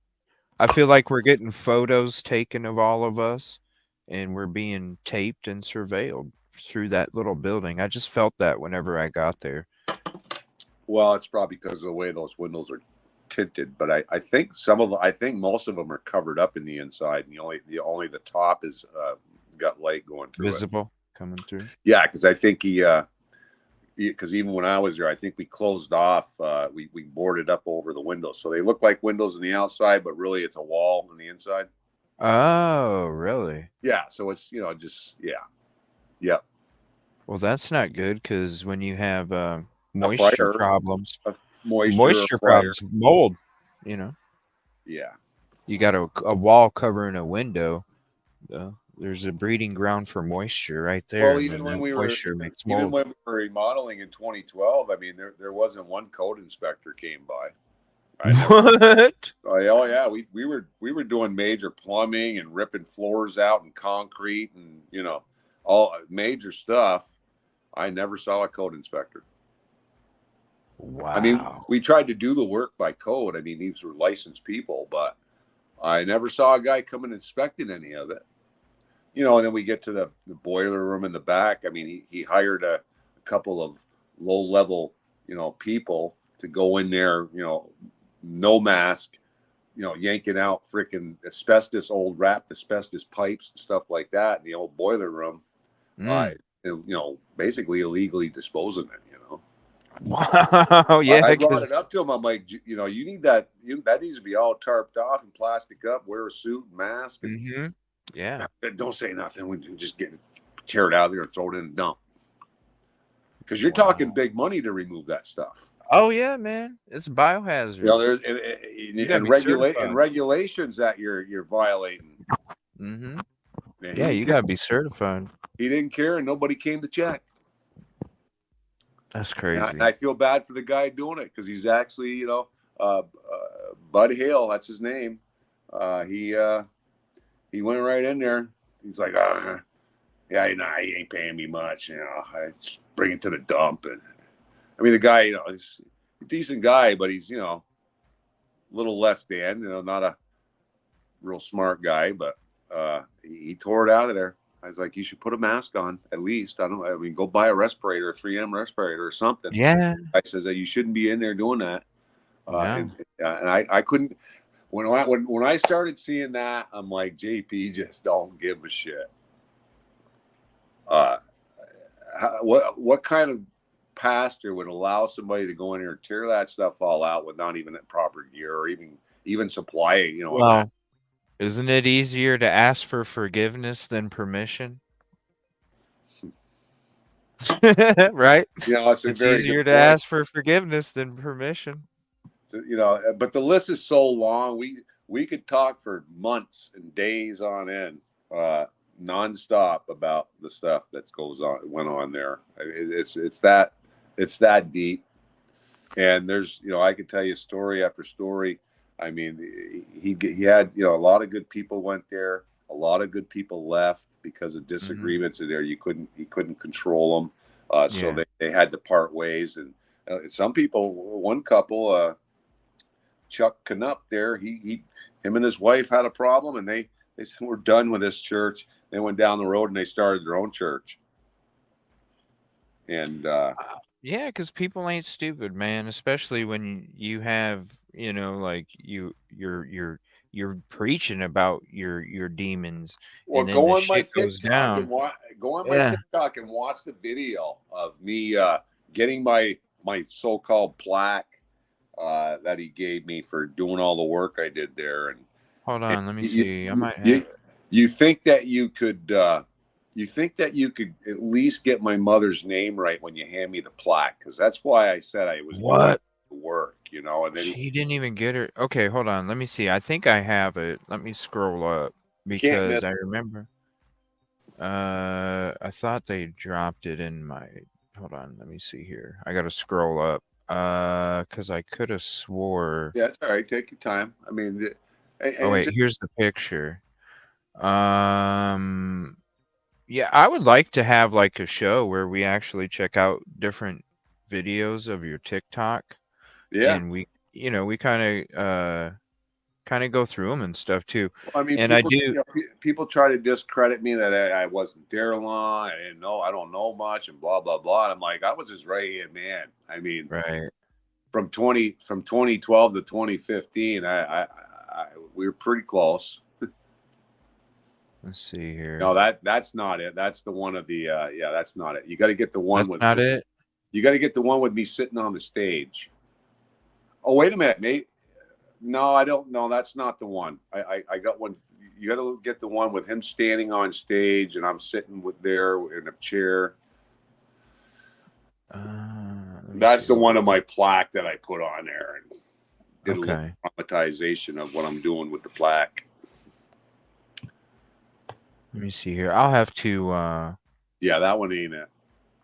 [SPEAKER 6] I feel like we're getting photos taken of all of us. And we're being taped and surveilled through that little building. I just felt that whenever I got there.
[SPEAKER 5] Well, it's probably because of the way those windows are tinted. But I think most of them are covered up in the inside, and only the top is got light going through.
[SPEAKER 6] Visible coming through.
[SPEAKER 5] Yeah, because I think because even when I was there, I think we closed off. We boarded up over the windows, so they look like windows on the outside, but really it's a wall on the inside.
[SPEAKER 6] Oh, really?
[SPEAKER 5] Yeah. So it's Yep.
[SPEAKER 6] Well, that's not good because when you have moisture problems, mold,
[SPEAKER 5] Yeah.
[SPEAKER 6] You got a wall covering a window. There's a breeding ground for moisture right there.
[SPEAKER 5] Well, even when we were remodeling in 2012, there wasn't one code inspector came by.
[SPEAKER 6] What?
[SPEAKER 5] Oh yeah, we were doing major plumbing and ripping floors out and concrete and all major stuff. I never saw a code inspector.
[SPEAKER 6] Wow.
[SPEAKER 5] We tried to do the work by code. These were licensed people, but I never saw a guy come and inspecting any of it. you know, and then we get to the boiler room in the back. I mean, he hired a couple of low-level, you know, people to go in there, you know, no mask, you know, yanking out freaking old wrapped asbestos pipes and stuff like that in the old boiler room. And, you know, basically illegally disposing it, you know.
[SPEAKER 6] Wow, yeah.
[SPEAKER 5] I brought it up to him. I'm like, you know, you need that. That needs to be all tarped off and plastic up. Wear a suit, mask. And,
[SPEAKER 6] yeah.
[SPEAKER 5] Don't say nothing. We just tear it out of there and throw it in the dump. Because you're talking big money to remove that stuff.
[SPEAKER 6] Oh yeah, man, it's a biohazard.
[SPEAKER 5] You know, there's and regulations that you're violating.
[SPEAKER 6] Yeah, you gotta be certified.
[SPEAKER 5] He didn't care, and nobody came to check.
[SPEAKER 6] That's crazy.
[SPEAKER 5] And I feel bad for the guy doing it because he's actually, you know, Bud Hale, that's his name. He went right in there. He's like, yeah, you know, he ain't paying me much. You know, I just bring it to the dump. And I mean, the guy, you know, he's a decent guy, but he's, you know, a little less than, you know, not a real smart guy, but he tore it out of there. I was like, you should put a mask on at least. I mean, go buy a respirator, a 3M respirator or something.
[SPEAKER 6] Yeah.
[SPEAKER 5] I says that you shouldn't be in there doing that.
[SPEAKER 6] No.
[SPEAKER 5] And I couldn't. When I started seeing that, I'm like, JP just don't give a shit. What kind of pastor would allow somebody to go in here and tear that stuff all out with not even proper gear or even supply it? You know.
[SPEAKER 6] Well, isn't it easier to ask for forgiveness than permission? Right?
[SPEAKER 5] You know,
[SPEAKER 6] it's easier to ask for forgiveness than permission.
[SPEAKER 5] So, you know, but the list is so long. We could talk for months and days on end, nonstop about the stuff that went on there. It's that deep. And there's, you know, I could tell you story after story. I mean, he had, you know, a lot of good people went there. A lot of good people left because of disagreements in there. He couldn't control them. So they had to part ways. And some people, one couple, Chuck Canup there, him and his wife had a problem, and they said, we're done with this church. They went down the road and they started their own church. And
[SPEAKER 6] yeah, because people ain't stupid, man. Especially when you have, you know, like you're preaching about your demons.
[SPEAKER 5] Well,
[SPEAKER 6] and then
[SPEAKER 5] go
[SPEAKER 6] the
[SPEAKER 5] on my
[SPEAKER 6] shit goes
[SPEAKER 5] TikTok
[SPEAKER 6] down.
[SPEAKER 5] and go on my TikTok and watch the video of me getting my so-called plaque that he gave me for doing all the work I did there. And
[SPEAKER 6] hold on, let me see. I might have
[SPEAKER 5] you think that you could at least get my mother's name right when you hand me the plaque, because that's why I said I was doing the work, you know. And then
[SPEAKER 6] he didn't even get her. Okay, hold on. Let me see. I think I have it. Let me scroll up because I remember. I thought they dropped it in my. Hold on. Let me see here. I got to scroll up. Because I could have swore.
[SPEAKER 5] Yeah, it's all right. Take your time. I mean,
[SPEAKER 6] here's the picture. Yeah, I would like to have like a show where we actually check out different videos of your TikTok.
[SPEAKER 5] Yeah.
[SPEAKER 6] And we kind of go through them and stuff too.
[SPEAKER 5] I mean,
[SPEAKER 6] and
[SPEAKER 5] people try to discredit me that I wasn't there long. I didn't know. I don't know much and blah, blah, blah. And I'm like, I was his right-hand man. I mean,
[SPEAKER 6] right.
[SPEAKER 5] From 2012 to 2015, we were pretty close.
[SPEAKER 6] Let's see here.
[SPEAKER 5] No, that's not it. That's the one of the that's not it. You got to get the one
[SPEAKER 6] with not it.
[SPEAKER 5] You got to get the one with me sitting on the stage. Oh, wait a minute, mate. No, I don't know. That's not the one. I got one. You got to get the one with him standing on stage and I'm sitting there in a chair. That's the one of my plaque that I put on there and did a little dramatization of what I'm doing with the plaque.
[SPEAKER 6] Let me see here. I'll have to.
[SPEAKER 5] Yeah, that one ain't it.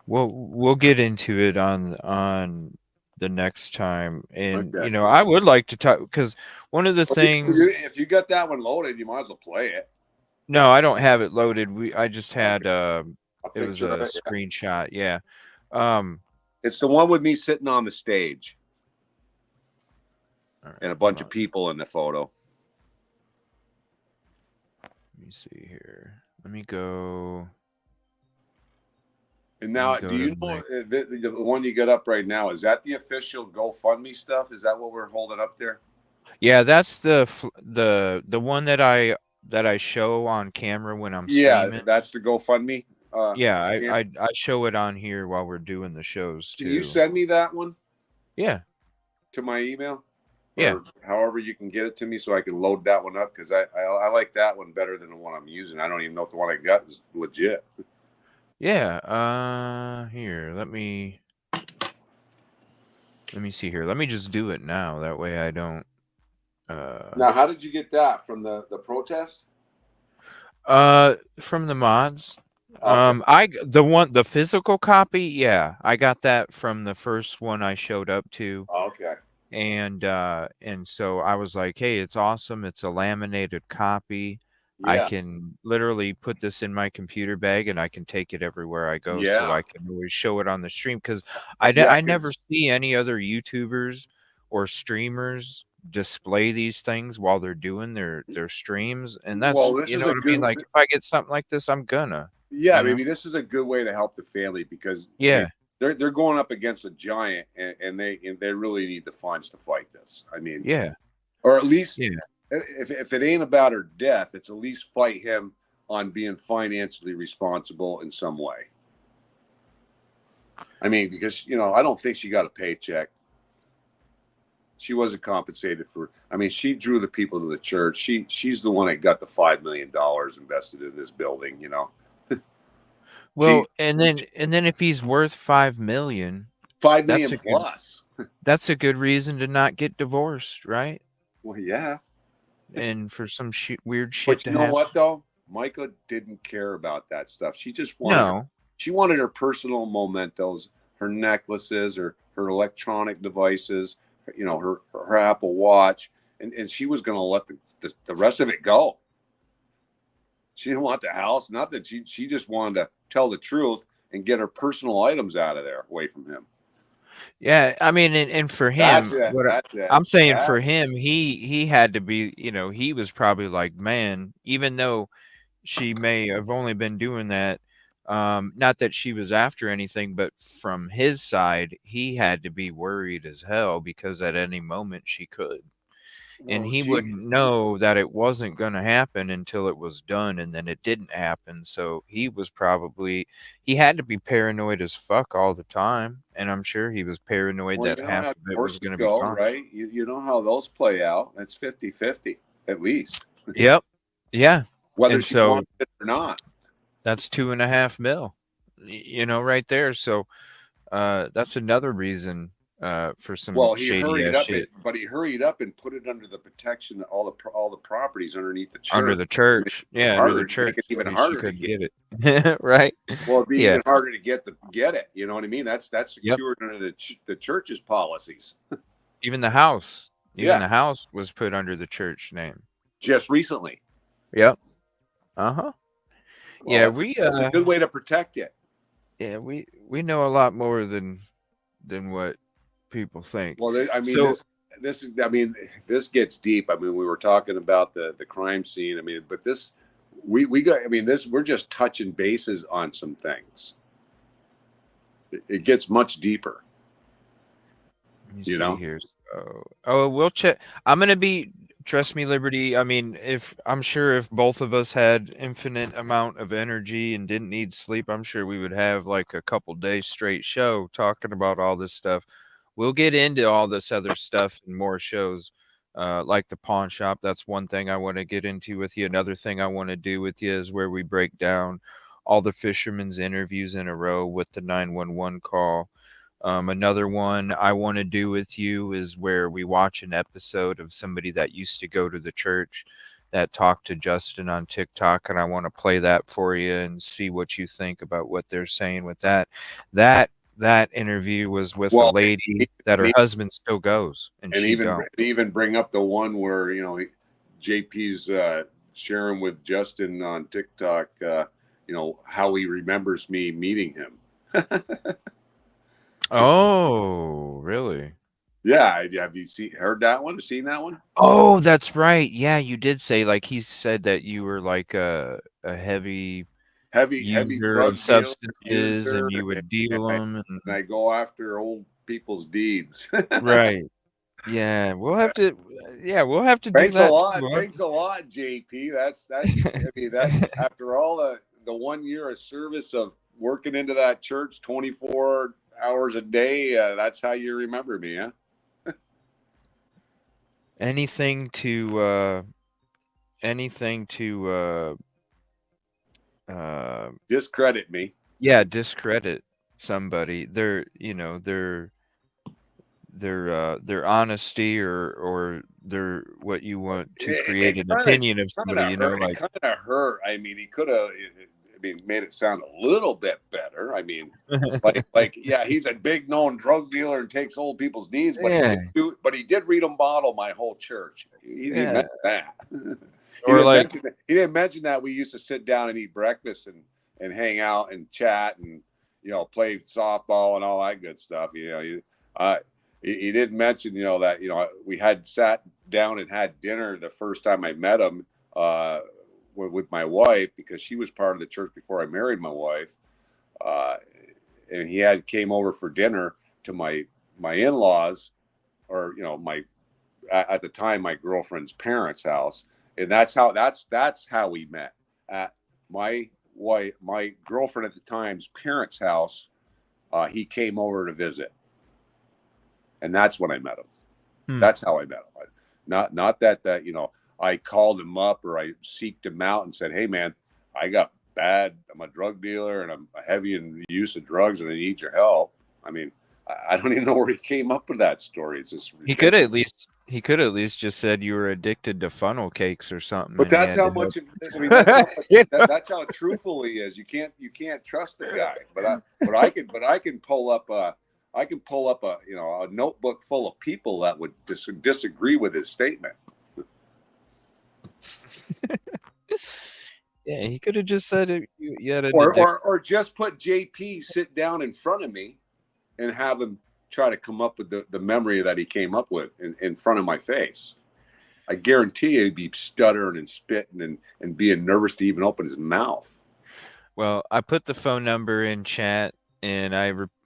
[SPEAKER 6] We'll get into it on the next time, and you know, I would like to talk because one of the things.
[SPEAKER 5] If you got that one loaded, you might as well play it.
[SPEAKER 6] No, I don't have it loaded. I just had it was a screenshot. Yeah.
[SPEAKER 5] It's the one with me sitting on the stage, and a bunch of people in the photo.
[SPEAKER 6] Let me see here. Let me go.
[SPEAKER 5] And now, do you know the one you got up right now? Is that the official GoFundMe stuff? Is that what we're holding up there?
[SPEAKER 6] Yeah, that's the one that I show on camera when I'm streaming.
[SPEAKER 5] Yeah, that's the GoFundMe.
[SPEAKER 6] Yeah, I show it on here while we're doing the shows too.
[SPEAKER 5] Can you send me that one?
[SPEAKER 6] Yeah.
[SPEAKER 5] To my email?
[SPEAKER 6] Yeah.
[SPEAKER 5] Or however you can get it to me so I can load that one up, because I like that one better than the one I'm using. I don't even know if the one I got is legit.
[SPEAKER 6] Yeah. Here, let me see here. Let me just do it now. That way I don't.
[SPEAKER 5] Now, how did you get that from the protest?
[SPEAKER 6] From the mods. Okay. The physical copy. Yeah, I got that from the first one I showed up to.
[SPEAKER 5] Okay.
[SPEAKER 6] And so I was like, hey, it's awesome. It's a laminated copy.
[SPEAKER 5] Yeah.
[SPEAKER 6] I can literally put this in my computer bag and I can take it everywhere I go.
[SPEAKER 5] Yeah.
[SPEAKER 6] So I can always show it on the stream, because I never see any other YouTubers or streamers display these things while they're doing their streams. And that's, you know what I mean? Like, if I get something like this, I'm gonna.
[SPEAKER 5] Yeah, maybe this is a good way to help the family, because they're going up against a giant, and they really need the funds to fight this. I mean, or at least if it ain't about her death, it's at least fight him on being financially responsible in some way. I mean, because I don't think she got a paycheck. She wasn't compensated for. I mean, she drew the people to the church. She's the one that got the $5 million invested in this building.
[SPEAKER 6] Well, and then if he's worth $5 million,
[SPEAKER 5] $5 million plus,
[SPEAKER 6] that's a good reason to not get divorced, right?
[SPEAKER 5] Well, yeah.
[SPEAKER 6] And for some weird shit
[SPEAKER 5] to happen. But you know what though? Micah didn't care about that stuff. She just wanted she wanted her personal mementos, her necklaces, her electronic devices, her Apple Watch, and she was going to let the rest of it go. She didn't want the house, nothing. She just wanted to tell the truth and get her personal items out of there, away from him.
[SPEAKER 6] Yeah, I mean, and for him, I'm saying for him, he had to be, he was probably like, man, even though she may have only been doing that, not that she was after anything, but from his side, he had to be worried as hell, because at any moment she could. And he wouldn't know that it wasn't going to happen until it was done, and then it didn't happen. So he had to be paranoid as fuck all the time, and I'm sure he was paranoid that half of it was going to be gone.
[SPEAKER 5] Right? You know how those play out. It's 50-50 at least.
[SPEAKER 6] Yep. Yeah.
[SPEAKER 5] Whether she wants it or not.
[SPEAKER 6] That's $2.5 million, right there. So that's another reason. For some shady ass shit.
[SPEAKER 5] But he hurried up and put it under the protection of all the properties underneath the church.
[SPEAKER 6] Under the church, under the church.
[SPEAKER 5] Make it even harder to
[SPEAKER 6] get it, right?
[SPEAKER 5] Well, it'd be even harder to get it. You know what I mean? That's secured under the church's policies.
[SPEAKER 6] Even the house, the house was put under the church name
[SPEAKER 5] just recently.
[SPEAKER 6] Yep. Well, yeah,
[SPEAKER 5] that's a good way to protect it.
[SPEAKER 6] Yeah, we know a lot more than what people think.
[SPEAKER 5] Well, I mean, this gets deep. I mean, we were talking about the crime scene. I mean, but we're just touching bases on some things. It gets much deeper.
[SPEAKER 6] Let me see here. So, we'll check. I'm gonna be. Trust me, Liberty. I mean, I'm sure if both of us had infinite amount of energy and didn't need sleep, I'm sure we would have like a couple days straight show talking about all this stuff. We'll get into all this other stuff and more shows, like the pawn shop. That's one thing I want to get into with you. Another thing I want to do with you is where we break down all the fishermen's interviews in a row with the 911 call. Another one I want to do with you is where we watch an episode of somebody that used to go to the church that talked to Justin on TikTok, and I want to play that for you and see what you think about what they're saying with that. That interview was with a lady that her husband still goes, and she
[SPEAKER 5] even bring up the one where JP's sharing with Justin on TikTok, how he remembers me meeting him.
[SPEAKER 6] Oh, really?
[SPEAKER 5] Yeah. Have you heard that one? Seen that one?
[SPEAKER 6] Oh, that's right. Yeah, you did say, like, he said that you were like a heavy
[SPEAKER 5] heavy
[SPEAKER 6] user
[SPEAKER 5] drug
[SPEAKER 6] of
[SPEAKER 5] dealer,
[SPEAKER 6] substances, and you would deal them.
[SPEAKER 5] and I go after old people's deeds.
[SPEAKER 6] Right. Yeah, we'll have to. Yeah, we'll have to do
[SPEAKER 5] Thanks a
[SPEAKER 6] that.
[SPEAKER 5] lot.
[SPEAKER 6] Too.
[SPEAKER 5] Thanks a lot, JP. That's. I mean, that after all the 1 year of service of working into that church 24 hours a day, that's how you remember me, huh?
[SPEAKER 6] Anything to
[SPEAKER 5] discredit me.
[SPEAKER 6] Yeah, discredit somebody. Their honesty or their what you want to create an opinion of somebody.
[SPEAKER 5] It kind of hurt. I mean, he could have. I mean, made it sound a little bit better. I mean, yeah, he's a big known drug dealer and takes old people's deeds, but he did read them bottle my whole church. He didn't mention that. He didn't mention that we used to sit down and eat breakfast and hang out and chat and play softball and all that good stuff. He didn't mention that we had sat down and had dinner the first time I met him with my wife, because she was part of the church before I married my wife, and he came over for dinner to my in-laws, or at the time my girlfriend's parents' house, and that's how we met, at my girlfriend at the time's parents' house. He came over to visit, and that's when I met him. That's how I met him. Not that I called him up or I seeked him out and said, "Hey man, I'm a drug dealer and I'm heavy in the use of drugs and I need your help." I mean, I don't even know where he came up with that story. It's just ridiculous.
[SPEAKER 6] He could at least just said you were addicted to funnel cakes or something.
[SPEAKER 5] But that's how much. That's how truthful he is. You can't trust the guy. But I can pull up a notebook full of people that would disagree with his statement.
[SPEAKER 6] Yeah, he could have just said it. You had
[SPEAKER 5] or just put JP sit down in front of me and have him try to come up with the memory that he came up with in front of my face. I guarantee he'd be stuttering and spitting and being nervous to even open his mouth.
[SPEAKER 6] Well, I put the phone number in chat, and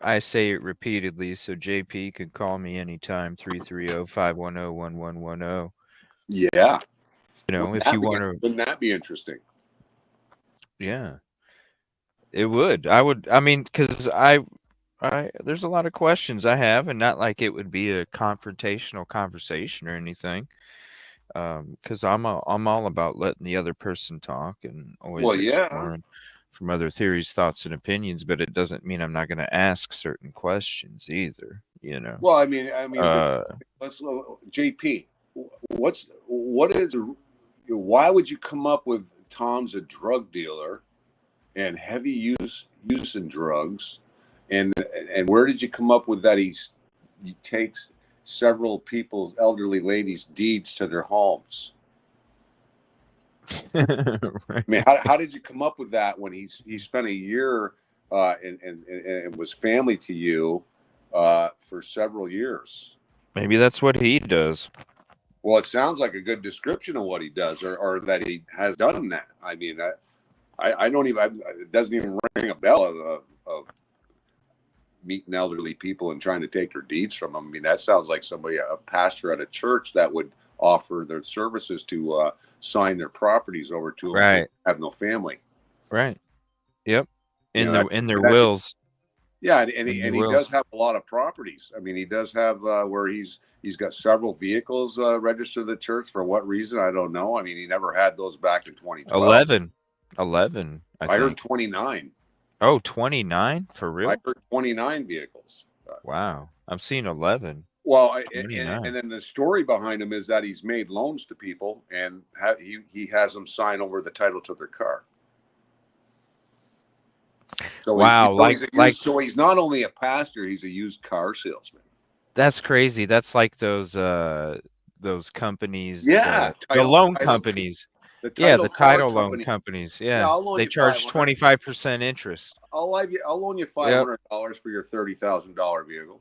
[SPEAKER 6] I say it repeatedly, so JP could call me anytime, 330-510-1110.
[SPEAKER 5] Yeah.
[SPEAKER 6] If you want to.
[SPEAKER 5] Wouldn't that be interesting?
[SPEAKER 6] Yeah. It would. I mean, because there's a lot of questions I have, and not like it would be a confrontational conversation or anything. Because I'm all about letting the other person talk and always exploring from other theories, thoughts, and opinions. But it doesn't mean I'm not going to ask certain questions either.
[SPEAKER 5] Well, I mean, let's JP. Why would you come up with Tom's a drug dealer and heavy use in drugs, and where did you come up with that he takes several people's elderly ladies' deeds to their homes? Right. I mean, how did you come up with that when he spent a year and was family to you for several years?
[SPEAKER 6] Maybe that's what he does.
[SPEAKER 5] Well, it sounds like a good description of what he does, or that he has done that. I mean, I don't even. It doesn't even ring a bell of meeting elderly people and trying to take their deeds from them. I mean, that sounds like somebody, a pastor at a church, that would offer their services to sign their properties over to them.
[SPEAKER 6] Right.
[SPEAKER 5] Have no family.
[SPEAKER 6] Right. Yep. In their wills.
[SPEAKER 5] Yeah, and he does have a lot of properties. I mean, he does have where he's got several vehicles registered to the church. For what reason, I don't know. I mean, he never had those back in 2012.
[SPEAKER 6] 11.
[SPEAKER 5] I heard 29.
[SPEAKER 6] Oh, 29? For real?
[SPEAKER 5] I heard 29 vehicles.
[SPEAKER 6] Wow. I'm seeing 11.
[SPEAKER 5] Well, and then the story behind him is that he's made loans to people, and he has them sign over the title to their car. So
[SPEAKER 6] wow,
[SPEAKER 5] so he's not only a pastor, he's a used car salesman.
[SPEAKER 6] That's crazy. That's like those companies.
[SPEAKER 5] Yeah,
[SPEAKER 6] the loan companies. The title loan companies. Yeah, they charge 25% interest.
[SPEAKER 5] I'll loan you $500 for your $30,000 vehicle.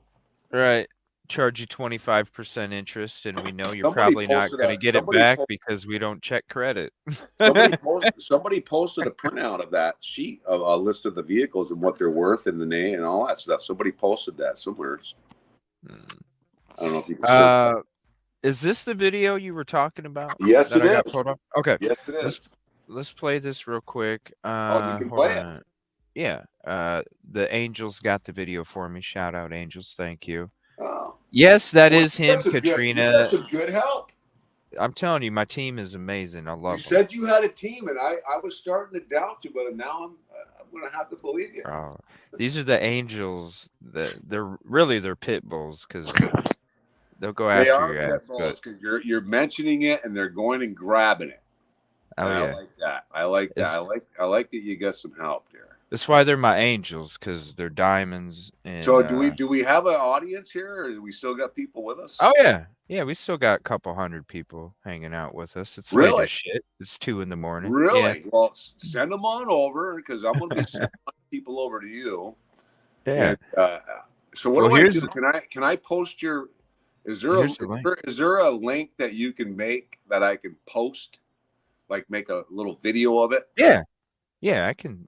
[SPEAKER 6] Right. charge you 25% interest, and we know you're
[SPEAKER 5] Somebody
[SPEAKER 6] probably not
[SPEAKER 5] posted
[SPEAKER 6] going to
[SPEAKER 5] a
[SPEAKER 6] get it
[SPEAKER 5] somebody
[SPEAKER 6] back
[SPEAKER 5] po-
[SPEAKER 6] because we don't check credit.
[SPEAKER 5] somebody posted a printout of that sheet of a list of the vehicles and what they're worth and the name and all that stuff. Somebody posted that somewhere. I don't know if you can search.
[SPEAKER 6] Is this the video you were talking about?
[SPEAKER 5] Yes,
[SPEAKER 6] that
[SPEAKER 5] it
[SPEAKER 6] I got
[SPEAKER 5] is.
[SPEAKER 6] pulled up? Okay.
[SPEAKER 5] Yes, it is.
[SPEAKER 6] Let's play this real quick.
[SPEAKER 5] Oh, you can
[SPEAKER 6] Hold
[SPEAKER 5] play it.
[SPEAKER 6] on. Yeah. The Angels got the video for me. Shout out Angels. Thank you.
[SPEAKER 5] Oh.
[SPEAKER 6] Yes, that
[SPEAKER 5] Well,
[SPEAKER 6] is him, Katrina.
[SPEAKER 5] You got some good help.
[SPEAKER 6] I'm telling you, my team is amazing. I love them.
[SPEAKER 5] You said you had a team, and I was starting to doubt you, but now I'm going to have to believe you.
[SPEAKER 6] Oh, these are the Angels. They're pit bulls because they'll go
[SPEAKER 5] They
[SPEAKER 6] after
[SPEAKER 5] are
[SPEAKER 6] your ass.
[SPEAKER 5] pitbulls because you're mentioning it and they're going and grabbing it.
[SPEAKER 6] Oh
[SPEAKER 5] and
[SPEAKER 6] yeah,
[SPEAKER 5] I like that. I like that. I like that you got some help there.
[SPEAKER 6] That's why they're my angels, because they're diamonds. And,
[SPEAKER 5] so do we have an audience here, or do we still got people with us?
[SPEAKER 6] Oh yeah, we still got a couple hundred people hanging out with us. It's late as shit. It's 2 in the morning.
[SPEAKER 5] Really?
[SPEAKER 6] Yeah.
[SPEAKER 5] Well, send them on over because I'm going to be sending people over to you.
[SPEAKER 6] Yeah.
[SPEAKER 5] And, so what do I do? Can I post your? Is there a link that you can make that I can post, like make a little video of it?
[SPEAKER 6] Yeah, I can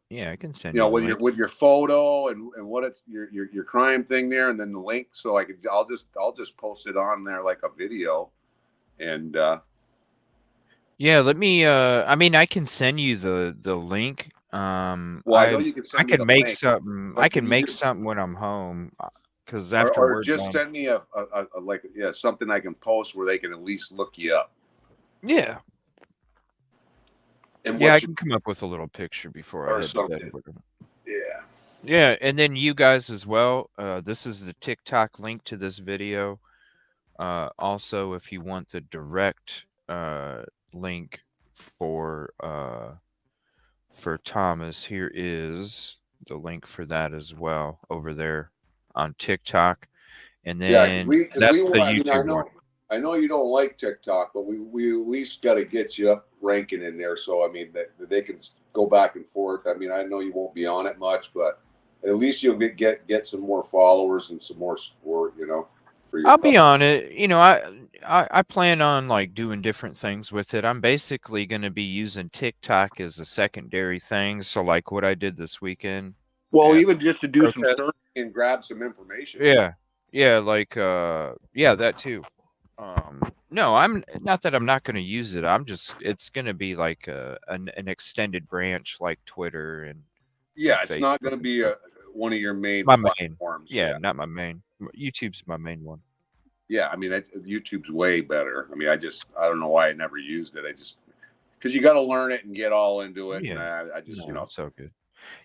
[SPEAKER 6] send
[SPEAKER 5] you with your photo and what it's your crime thing there, and then the link, so I'll just post it on there like a video, and
[SPEAKER 6] yeah, let me I mean, I can send you the link.
[SPEAKER 5] I know you can send
[SPEAKER 6] I can make something. I can make something when I'm home, because after
[SPEAKER 5] or
[SPEAKER 6] work
[SPEAKER 5] just send me a something I can post where they can at least look you up.
[SPEAKER 6] Yeah.
[SPEAKER 5] And
[SPEAKER 6] I can come up with a little picture before I head to bed. Yeah, and then you guys as well. This is the TikTok link to this video. Also, if you want the direct link for Thomas, here is the link for that as well over there on TikTok. And then that's the YouTube one.
[SPEAKER 5] I know you don't like TikTok, but we at least got to get you up ranking in there. So, I mean, that they can go back and forth. I mean, I know you won't be on it much, but at least you'll get some more followers and some more support, for your
[SPEAKER 6] I'll be on it. I plan on like doing different things with it. I'm basically going to be using TikTok as a secondary thing. So like what I did this weekend.
[SPEAKER 5] Well, even just to do some searching and grab some information.
[SPEAKER 6] Yeah, like that too. No, I'm not that I'm not going to use it. It's going to be like an extended branch like Twitter and
[SPEAKER 5] it's not going to be one of your main platforms.
[SPEAKER 6] Yeah, not my main. YouTube's my main one.
[SPEAKER 5] Yeah, I mean, YouTube's way better. I mean, I don't know why I never used it. Because you got to learn it and get all into it.
[SPEAKER 6] Yeah,
[SPEAKER 5] and I just,
[SPEAKER 6] it's so good.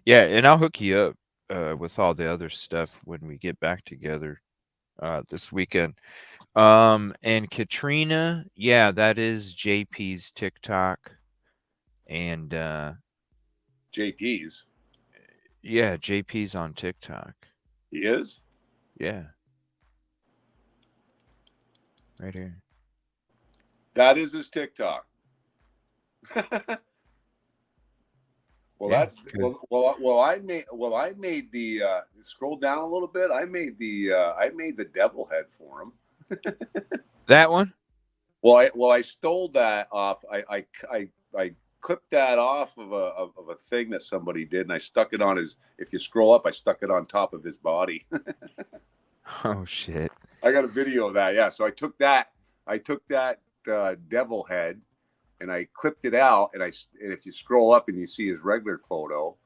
[SPEAKER 6] Yeah, and I'll hook you up with all the other stuff when we get back together this weekend. And Katrina, that is JP's TikTok. And
[SPEAKER 5] JP's?
[SPEAKER 6] Yeah, JP's on TikTok.
[SPEAKER 5] He is?
[SPEAKER 6] Yeah. Right here.
[SPEAKER 5] That is his TikTok. Well, I made the scroll down a little bit. I made the devil head for him.
[SPEAKER 6] That one?
[SPEAKER 5] Well, I stole that off. I clipped that off of a thing that somebody did, and I stuck it on his. If you scroll up, I stuck it on top of his body.
[SPEAKER 6] Oh shit!
[SPEAKER 5] I got a video of that. Yeah, so I took that devil head, and I clipped it out, and if you scroll up and you see his regular photo,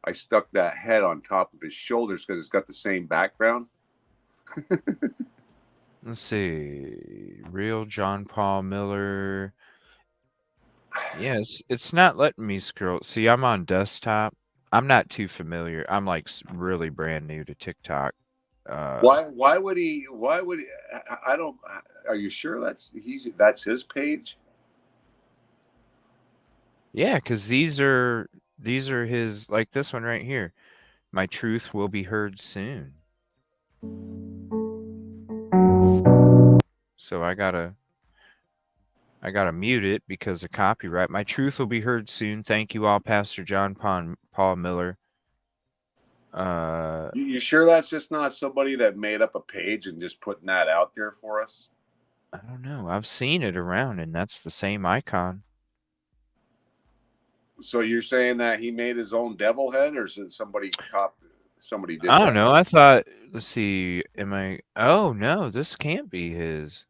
[SPEAKER 5] I stuck that head on top of his shoulders because it's got the same background.
[SPEAKER 6] Let's see. Real John Paul Miller. Yes, it's not letting me scroll. See, I'm on desktop. I'm not too familiar. I'm like really brand new to TikTok.
[SPEAKER 5] Why would he? I don't. Are you sure that's his page?
[SPEAKER 6] Yeah, because these are his, like this one right here. My truth will be heard soon. So I gotta mute it because of copyright. My truth will be heard soon. Thank you all, Pastor John Paul Miller.
[SPEAKER 5] You sure that's just not somebody that made up a page and just putting that out there for us?
[SPEAKER 6] I don't know. I've seen it around, and that's the same icon.
[SPEAKER 5] So you're saying that he made his own devil head, or is it somebody did
[SPEAKER 6] I don't
[SPEAKER 5] that?
[SPEAKER 6] know. I thought, let's see, oh no, this can't be his.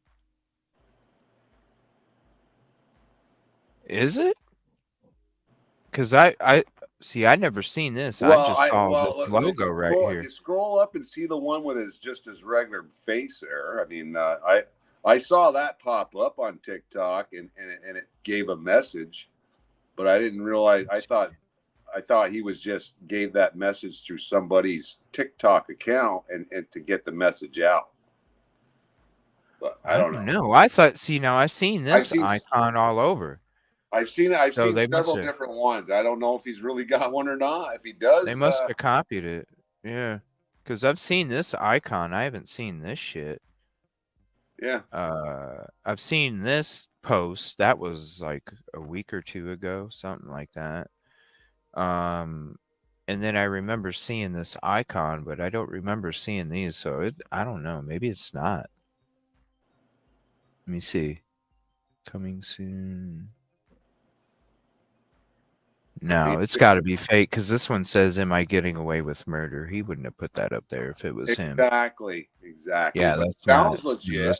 [SPEAKER 6] Is it? Because I see, I never seen this. I just saw this logo right
[SPEAKER 5] If
[SPEAKER 6] here.
[SPEAKER 5] you scroll up and see the one with his regular face there, I mean, I saw that pop up on TikTok and it gave a message, but I didn't realize. I thought he was just gave that message through somebody's TikTok account and to get the message out. But I don't know.
[SPEAKER 6] I thought. See, now I've seen this icon all over.
[SPEAKER 5] I've seen several different ones. I don't know if he's really got one or not. If he does,
[SPEAKER 6] they must have copied it. Yeah, because I've seen this icon. I haven't seen this shit.
[SPEAKER 5] Yeah.
[SPEAKER 6] I've seen this post. That was like a week or two ago, something like that. And then I remember seeing this icon, but I don't remember seeing these. So I don't know. Maybe it's not. Let me see. Coming soon. No, it's got to be fake because this one says, "Am I getting away with murder?" He wouldn't have put that up there if it was him.
[SPEAKER 5] Exactly.
[SPEAKER 6] Yeah,
[SPEAKER 5] but
[SPEAKER 6] that
[SPEAKER 5] sounds legit.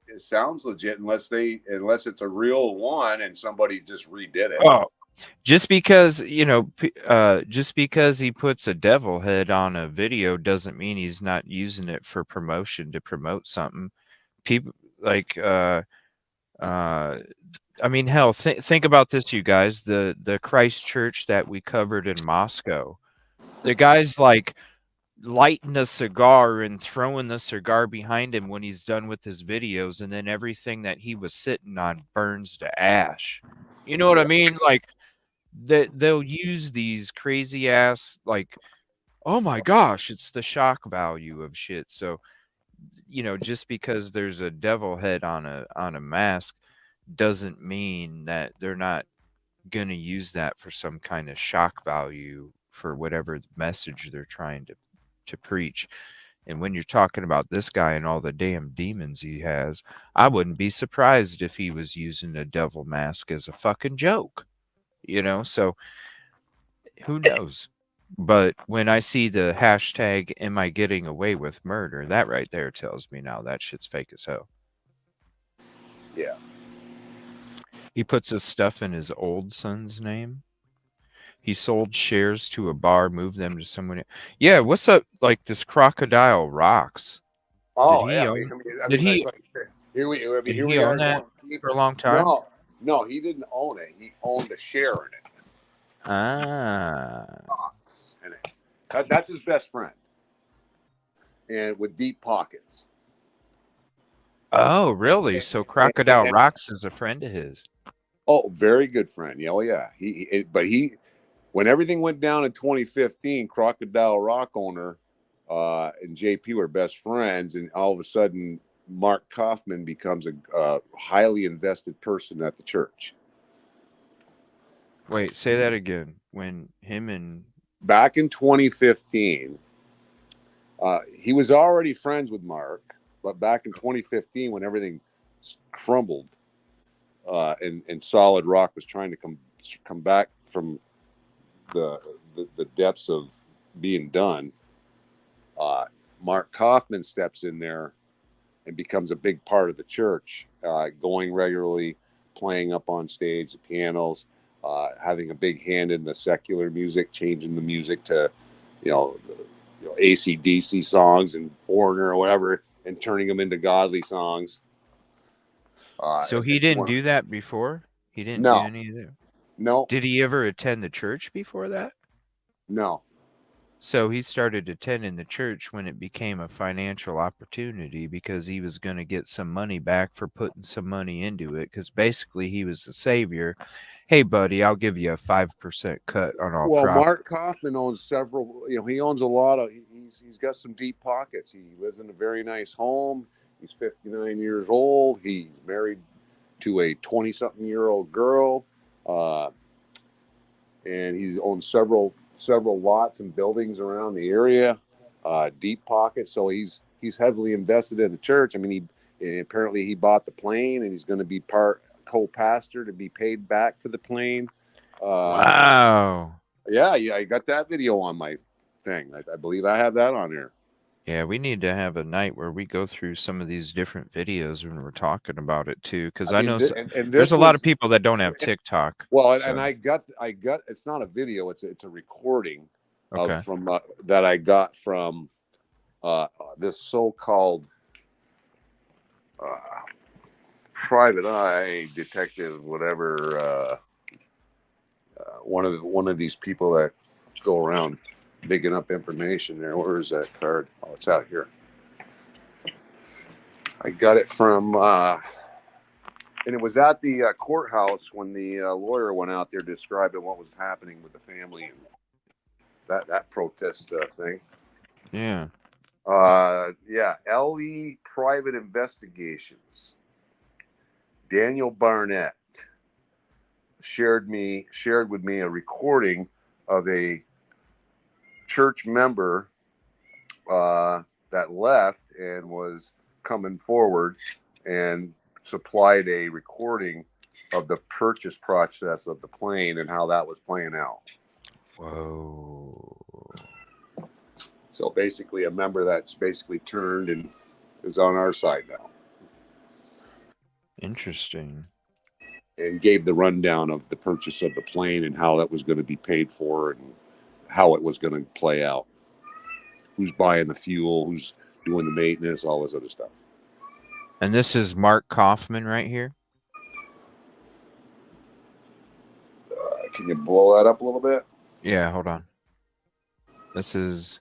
[SPEAKER 5] It sounds legit unless it's a real one and somebody just redid it.
[SPEAKER 6] Oh, just because just because he puts a devil head on a video doesn't mean he's not using it for promotion to promote something. People like I mean, hell, think about this, you guys. The Christ Church that we covered in Moscow, the guy's like lighting a cigar and throwing the cigar behind him when he's done with his videos, and then everything that he was sitting on burns to ash. You know what I mean? Like they'll use these crazy ass, like, oh my gosh, it's the shock value of shit. So, just because there's a devil head on a mask doesn't mean that they're not going to use that for some kind of shock value for whatever message they're trying to preach. And when you're talking about this guy and all the damn demons he has, I wouldn't be surprised if he was using a devil mask as a fucking joke, so who knows? But when I see the hashtag, "Am I getting away with murder?" that right there tells me now that shit's fake as hell.
[SPEAKER 5] Yeah.
[SPEAKER 6] He puts his stuff in his old son's name. He sold shares to a bar, moved them to someone. Yeah, what's up? Like this Crocodile Rocks.
[SPEAKER 5] Oh,
[SPEAKER 6] did he
[SPEAKER 5] yeah.
[SPEAKER 6] Own,
[SPEAKER 5] Did he?
[SPEAKER 6] Here we are that for a long time?
[SPEAKER 5] No, he didn't own it. He owned a share in it. Stocks in it. That's his best friend, and with deep pockets.
[SPEAKER 6] Oh, really? So Crocodile Rocks is a friend of his.
[SPEAKER 5] Oh, very good friend. Yeah, when everything went down in 2015, Crocodile Rock owner and JP were best friends, and all of a sudden, Mark Kaufman becomes a highly invested person at the church.
[SPEAKER 6] Wait, say that again. When him and
[SPEAKER 5] back in 2015, he was already friends with Mark, but back in 2015, when everything crumbled, and Solid Rock was trying to come back from the depths of being done, Mark Kaufman steps in there and becomes a big part of the church, going regularly, playing up on stage, the pianos, having a big hand in the secular music, changing the music to, AC/DC songs and Foreigner or whatever, and turning them into godly songs.
[SPEAKER 6] So he didn't do that before? He didn't do any of that?
[SPEAKER 5] No.
[SPEAKER 6] Did he ever attend the church before that?
[SPEAKER 5] No.
[SPEAKER 6] So he started attending the church when it became a financial opportunity because he was going to get some money back for putting some money into it, because basically he was the savior. Hey, buddy, I'll give you a 5% cut on all profits.
[SPEAKER 5] Mark Kaufman owns several, he owns a lot of, he's got some deep pockets. He lives in a very nice home. He's 59 years old. He's married to a 20-something-year-old girl. And he owns several several lots and buildings around the area, deep pockets. So he's heavily invested in the church. I mean, apparently he bought the plane, and he's going to be co-pastor to be paid back for the plane.
[SPEAKER 6] Wow.
[SPEAKER 5] Yeah, I got that video on my thing. I believe I have that on there.
[SPEAKER 6] Yeah, we need to have a night where we go through some of these different videos when we're talking about it too, because I know there's a lot of people that don't have TikTok.
[SPEAKER 5] Well, and I got it's not a video, it's a recording from that I got from this so-called private eye detective, whatever. One of these people that go around digging up information there. Where is that card? Oh, it's out here. I got it from, and it was at the courthouse when the lawyer went out there describing what was happening with the family and that protest thing.
[SPEAKER 6] Yeah.
[SPEAKER 5] Yeah. LE Private Investigations. Daniel Barnett shared with me a recording of a church member that left and was coming forward and supplied a recording of the purchase process of the plane and how that was playing out.
[SPEAKER 6] Whoa.
[SPEAKER 5] So basically a member that's basically turned and is on our side now.
[SPEAKER 6] Interesting.
[SPEAKER 5] And gave the rundown of the purchase of the plane and how that was going to be paid for and how it was going to play out. Who's buying the fuel, who's doing the maintenance, all this other stuff.
[SPEAKER 6] And this is Mark Kaufman right here?
[SPEAKER 5] Can you blow that up a little bit?
[SPEAKER 6] Yeah, hold on. This is,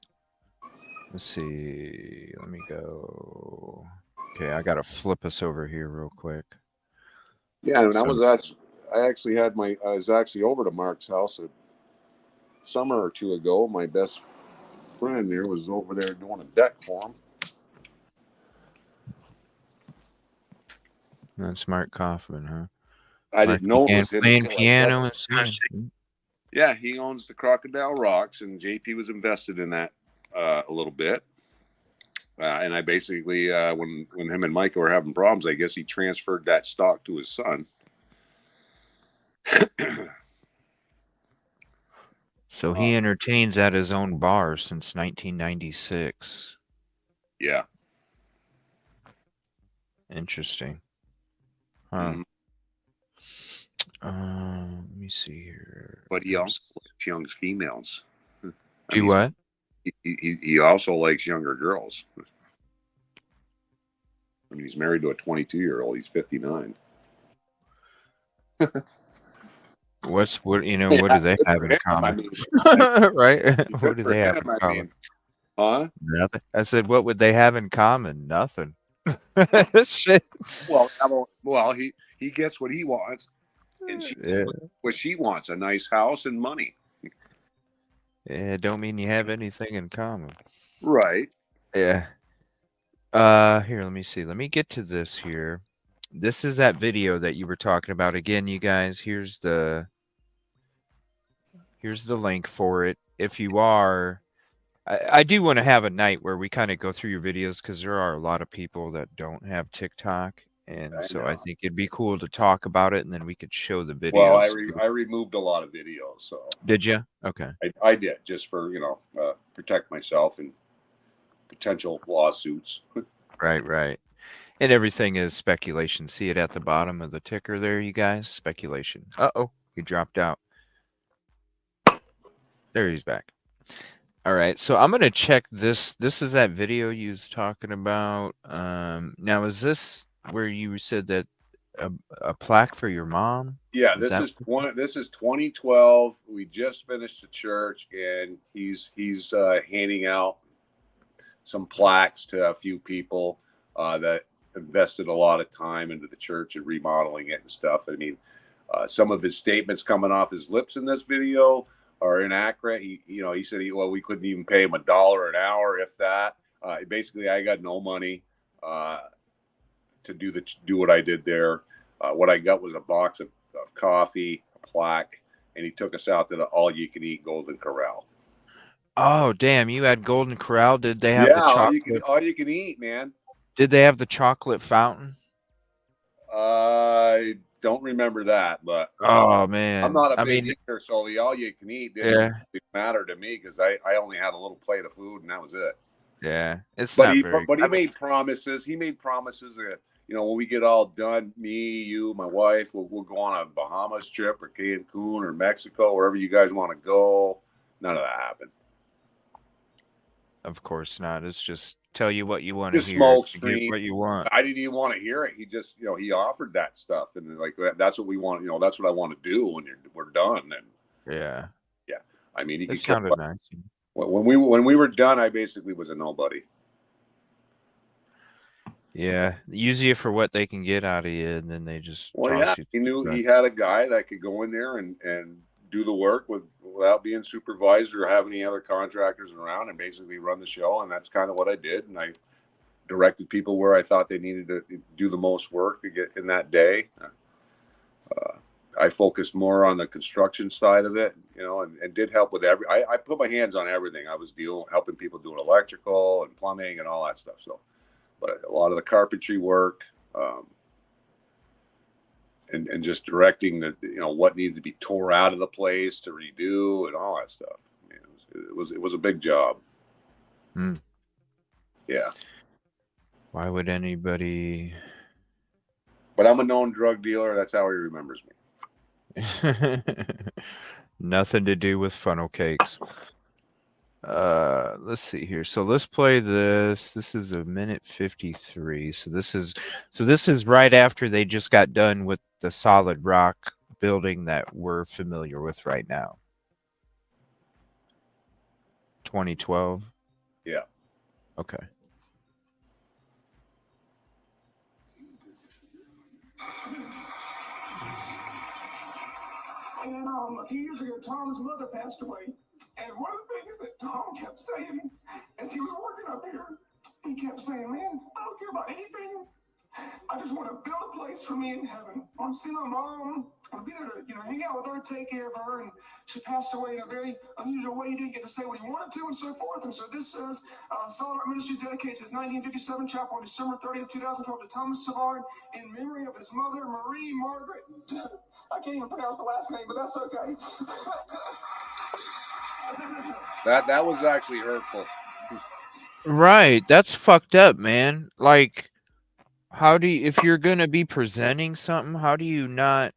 [SPEAKER 6] let's see, let me go. Okay, I got to flip us over here real quick.
[SPEAKER 5] Yeah, and I was actually over to Mark's house a summer or two ago. My best friend there was over there doing a deck for him.
[SPEAKER 6] That's Mark Kaufman, huh?
[SPEAKER 5] I didn't know it was him.
[SPEAKER 6] Playing piano and singing.
[SPEAKER 5] Yeah, he owns the Crocodile Rocks, and JP was invested in that a little bit. And I basically, when him and Micah were having problems, I guess he transferred that stock to his son.
[SPEAKER 6] So he entertains at his own bar since 1996.
[SPEAKER 5] Yeah.
[SPEAKER 6] Interesting. Huh. Let me see here.
[SPEAKER 5] But he also likes young females.
[SPEAKER 6] Do what?
[SPEAKER 5] He also likes younger girls. I mean, he's married to a 22-year-old. He's 59.
[SPEAKER 6] What do they have in common? Right? What do they have in common?
[SPEAKER 5] Huh?
[SPEAKER 6] Nothing. I said, what would they have in common? Nothing. Shit.
[SPEAKER 5] Well, he gets what he wants, and she gets what she wants: a nice house and money.
[SPEAKER 6] Yeah, don't mean you have anything in common.
[SPEAKER 5] Right.
[SPEAKER 6] Yeah. Here, let me see. Let me get to this here. This is that video that you were talking about. Again, you guys, here's the link for it. If you are, I do want to have a night where we kind of go through your videos, because there are a lot of people that don't have TikTok. And so I think it'd be cool to talk about it, and then we could show the videos.
[SPEAKER 5] Well, I removed a lot of videos. So
[SPEAKER 6] did you? Okay.
[SPEAKER 5] I did, just for protect myself and potential lawsuits.
[SPEAKER 6] Right. And everything is speculation. See it at the bottom of the ticker there, you guys? Speculation. Uh-oh, he dropped out. There, he's back. All right, so I'm going to check this. This is that video you was talking about. Now, is this where you said that a plaque for your mom?
[SPEAKER 5] Yeah, this is 2012. We just finished the church, and he's handing out some plaques to a few people that invested a lot of time into the church and remodeling it and stuff. I mean, some of his statements coming off his lips in this video are inaccurate. He said we couldn't even pay him $1 an hour, if that. Basically, I got no money to do what I did there. What I got was a box of coffee, a plaque, and he took us out to the all-you-can-eat Golden Corral.
[SPEAKER 6] Oh, damn! You had Golden Corral. Did they have
[SPEAKER 5] Yeah,
[SPEAKER 6] the chocolate?
[SPEAKER 5] all you can eat, man.
[SPEAKER 6] Did they have the chocolate fountain?
[SPEAKER 5] I don't remember that, but
[SPEAKER 6] Oh
[SPEAKER 5] I'm
[SPEAKER 6] man,
[SPEAKER 5] not a
[SPEAKER 6] I
[SPEAKER 5] big
[SPEAKER 6] mean,
[SPEAKER 5] eater, so the all you can eat didn't
[SPEAKER 6] yeah,
[SPEAKER 5] really matter to me because I only had a little plate of food and that was it.
[SPEAKER 6] yeah. It's
[SPEAKER 5] But
[SPEAKER 6] not very.
[SPEAKER 5] he
[SPEAKER 6] I mean,
[SPEAKER 5] made promises. He made promises that when we get all done, me, you, my wife, we'll go on a Bahamas trip or Cancun or Mexico, wherever you guys want to go. None of that happened.
[SPEAKER 6] of course not. It's just tell you what you want to
[SPEAKER 5] Just
[SPEAKER 6] hear
[SPEAKER 5] smoke
[SPEAKER 6] to get
[SPEAKER 5] screen.
[SPEAKER 6] what you want.
[SPEAKER 5] I didn't even want to hear it. He just, he offered that stuff, and like that's what we want. That's what I want to do when we're done. And
[SPEAKER 6] Yeah,
[SPEAKER 5] yeah, I mean, he
[SPEAKER 6] it
[SPEAKER 5] could
[SPEAKER 6] sounded nice.
[SPEAKER 5] when we were done, I basically was a nobody.
[SPEAKER 6] Yeah, use you for what they can get out of you, and then they just
[SPEAKER 5] Well,
[SPEAKER 6] toss
[SPEAKER 5] yeah,
[SPEAKER 6] you.
[SPEAKER 5] he knew he had a guy that could go in there and do the work without being supervised or have any other contractors around, and basically run the show. And that's kind of what I did. And I directed people where I thought they needed to do the most work to get in that day. I focused more on the construction side of it, and did help with I put my hands on everything. I was helping people doing electrical and plumbing and all that stuff. So, but a lot of the carpentry work, and just directing what needed to be tore out of the place to redo and all that stuff. I mean, it was a big job. Yeah.
[SPEAKER 6] Why would anybody?
[SPEAKER 5] But I'm a known drug dealer. That's how he remembers me.
[SPEAKER 6] Nothing to do with funnel cakes. Let's see here. So let's play this. This is a minute 53. So this is right after they just got done with the solid rock building that we're familiar with right now. 2012.
[SPEAKER 5] Yeah.
[SPEAKER 6] Okay.
[SPEAKER 13] And a few years ago, Tom's mother passed away. And one of the things that Tom kept saying as he was working up here, he kept saying, man, I don't care about anything. I just want to build a place for me in heaven. I want to see my mom. I want to be there to, hang out with her, take care of her. And she passed away in a very unusual way. He didn't get to say what he wanted to and so forth. And so this says, Savard Ministries dedicates his 1957 chapel on December 30th, 2012 to Thomas Savard in memory of his mother, Marie Margaret. I can't even pronounce the last name, but that's okay.
[SPEAKER 5] That was actually hurtful.
[SPEAKER 6] Right. That's fucked up, man. Like, how do you, if you're going to be presenting something, how do you not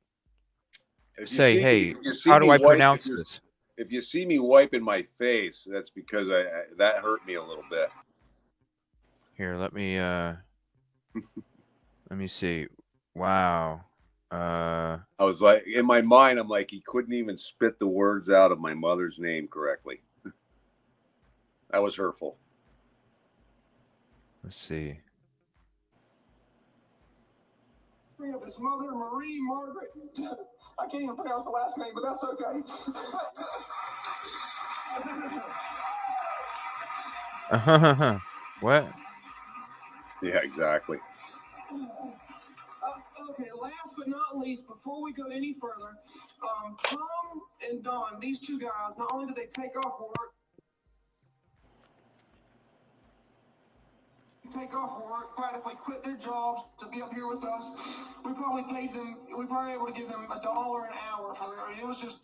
[SPEAKER 6] say, hey, how do I pronounce this?
[SPEAKER 5] If you see me wiping my face, that's because that hurt me a little bit.
[SPEAKER 6] Here, let me see. Wow.
[SPEAKER 5] I was like, in my mind, I'm like, he couldn't even spit the words out of my mother's name correctly. That was hurtful.
[SPEAKER 6] Let's see.
[SPEAKER 13] Of his mother, Marie Margaret. I can't even pronounce the last name, but that's okay.
[SPEAKER 6] What?
[SPEAKER 5] Yeah, exactly.
[SPEAKER 13] Okay, last but not least, before we go any further, Tom and Don, these two guys, not only did they take off work, practically quit their jobs to be up here with us. We probably able to give them $1 an hour for it. It was just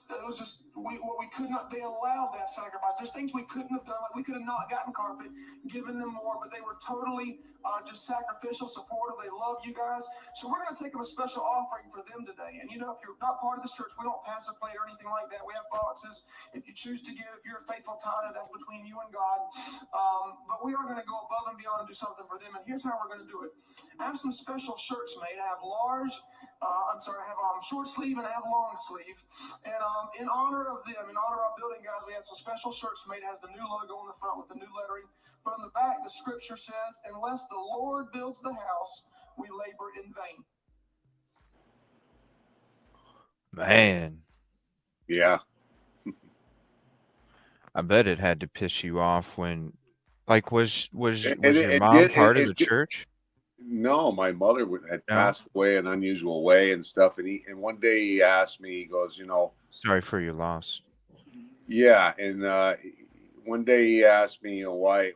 [SPEAKER 13] we could not, they allowed that sacrifice. There's things we couldn't have done, like we could have not gotten carpet, given them more, but they were totally just sacrificial, supportive. They love you guys. So we're going to take them a special offering for them today. And if you're not part of this church, we don't pass a plate or anything like that. We have boxes. If you choose to give, if you're a faithful tither, that's between you and God. But we are going to go above and beyond and do something for them. And here's how we're going to do it. I have some special shirts made. I have short sleeve and I have long sleeve. And in honor of them, in honor of our building guys, we have some special shirts made. It has the new logo on the front with the new lettering. But on the back, the scripture says, unless the Lord builds the house, we labor in vain.
[SPEAKER 6] Man.
[SPEAKER 5] Yeah.
[SPEAKER 6] I bet it had to piss you off when, like, was your mom part of the church?
[SPEAKER 5] No, my mother had passed away in an unusual way and stuff. And one day he asked me, he goes,
[SPEAKER 6] sorry for your loss.
[SPEAKER 5] Yeah. And one day he asked me, why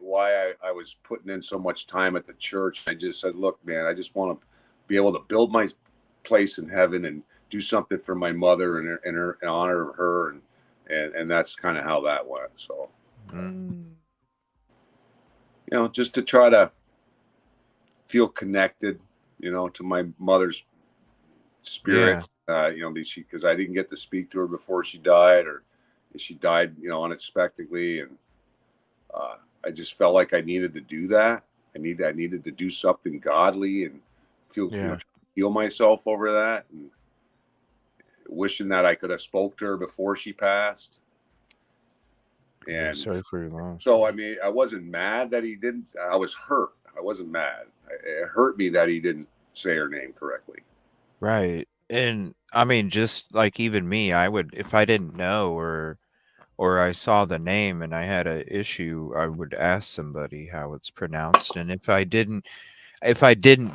[SPEAKER 5] I was putting in so much time at the church. I just said, look, man, I just want to be able to build my place in heaven and do something for my mother and her in honor of her, and that's kind of how that went. So, just to try to feel connected, to my mother's spirit. Because I didn't get to speak to her before she died, or she died, unexpectedly, and I just felt like I needed to do that. I needed to do something godly and heal myself over that, and wishing that I could have spoke to her before she passed. And
[SPEAKER 6] sorry for your loss.
[SPEAKER 5] So, I mean, I wasn't mad that he didn't. I was hurt. I wasn't mad. It hurt me that he didn't say her name correctly.
[SPEAKER 6] Right. And I mean, just like even me, I would, if I didn't know or I saw the name and I had a issue, I would ask somebody how it's pronounced. And if I didn't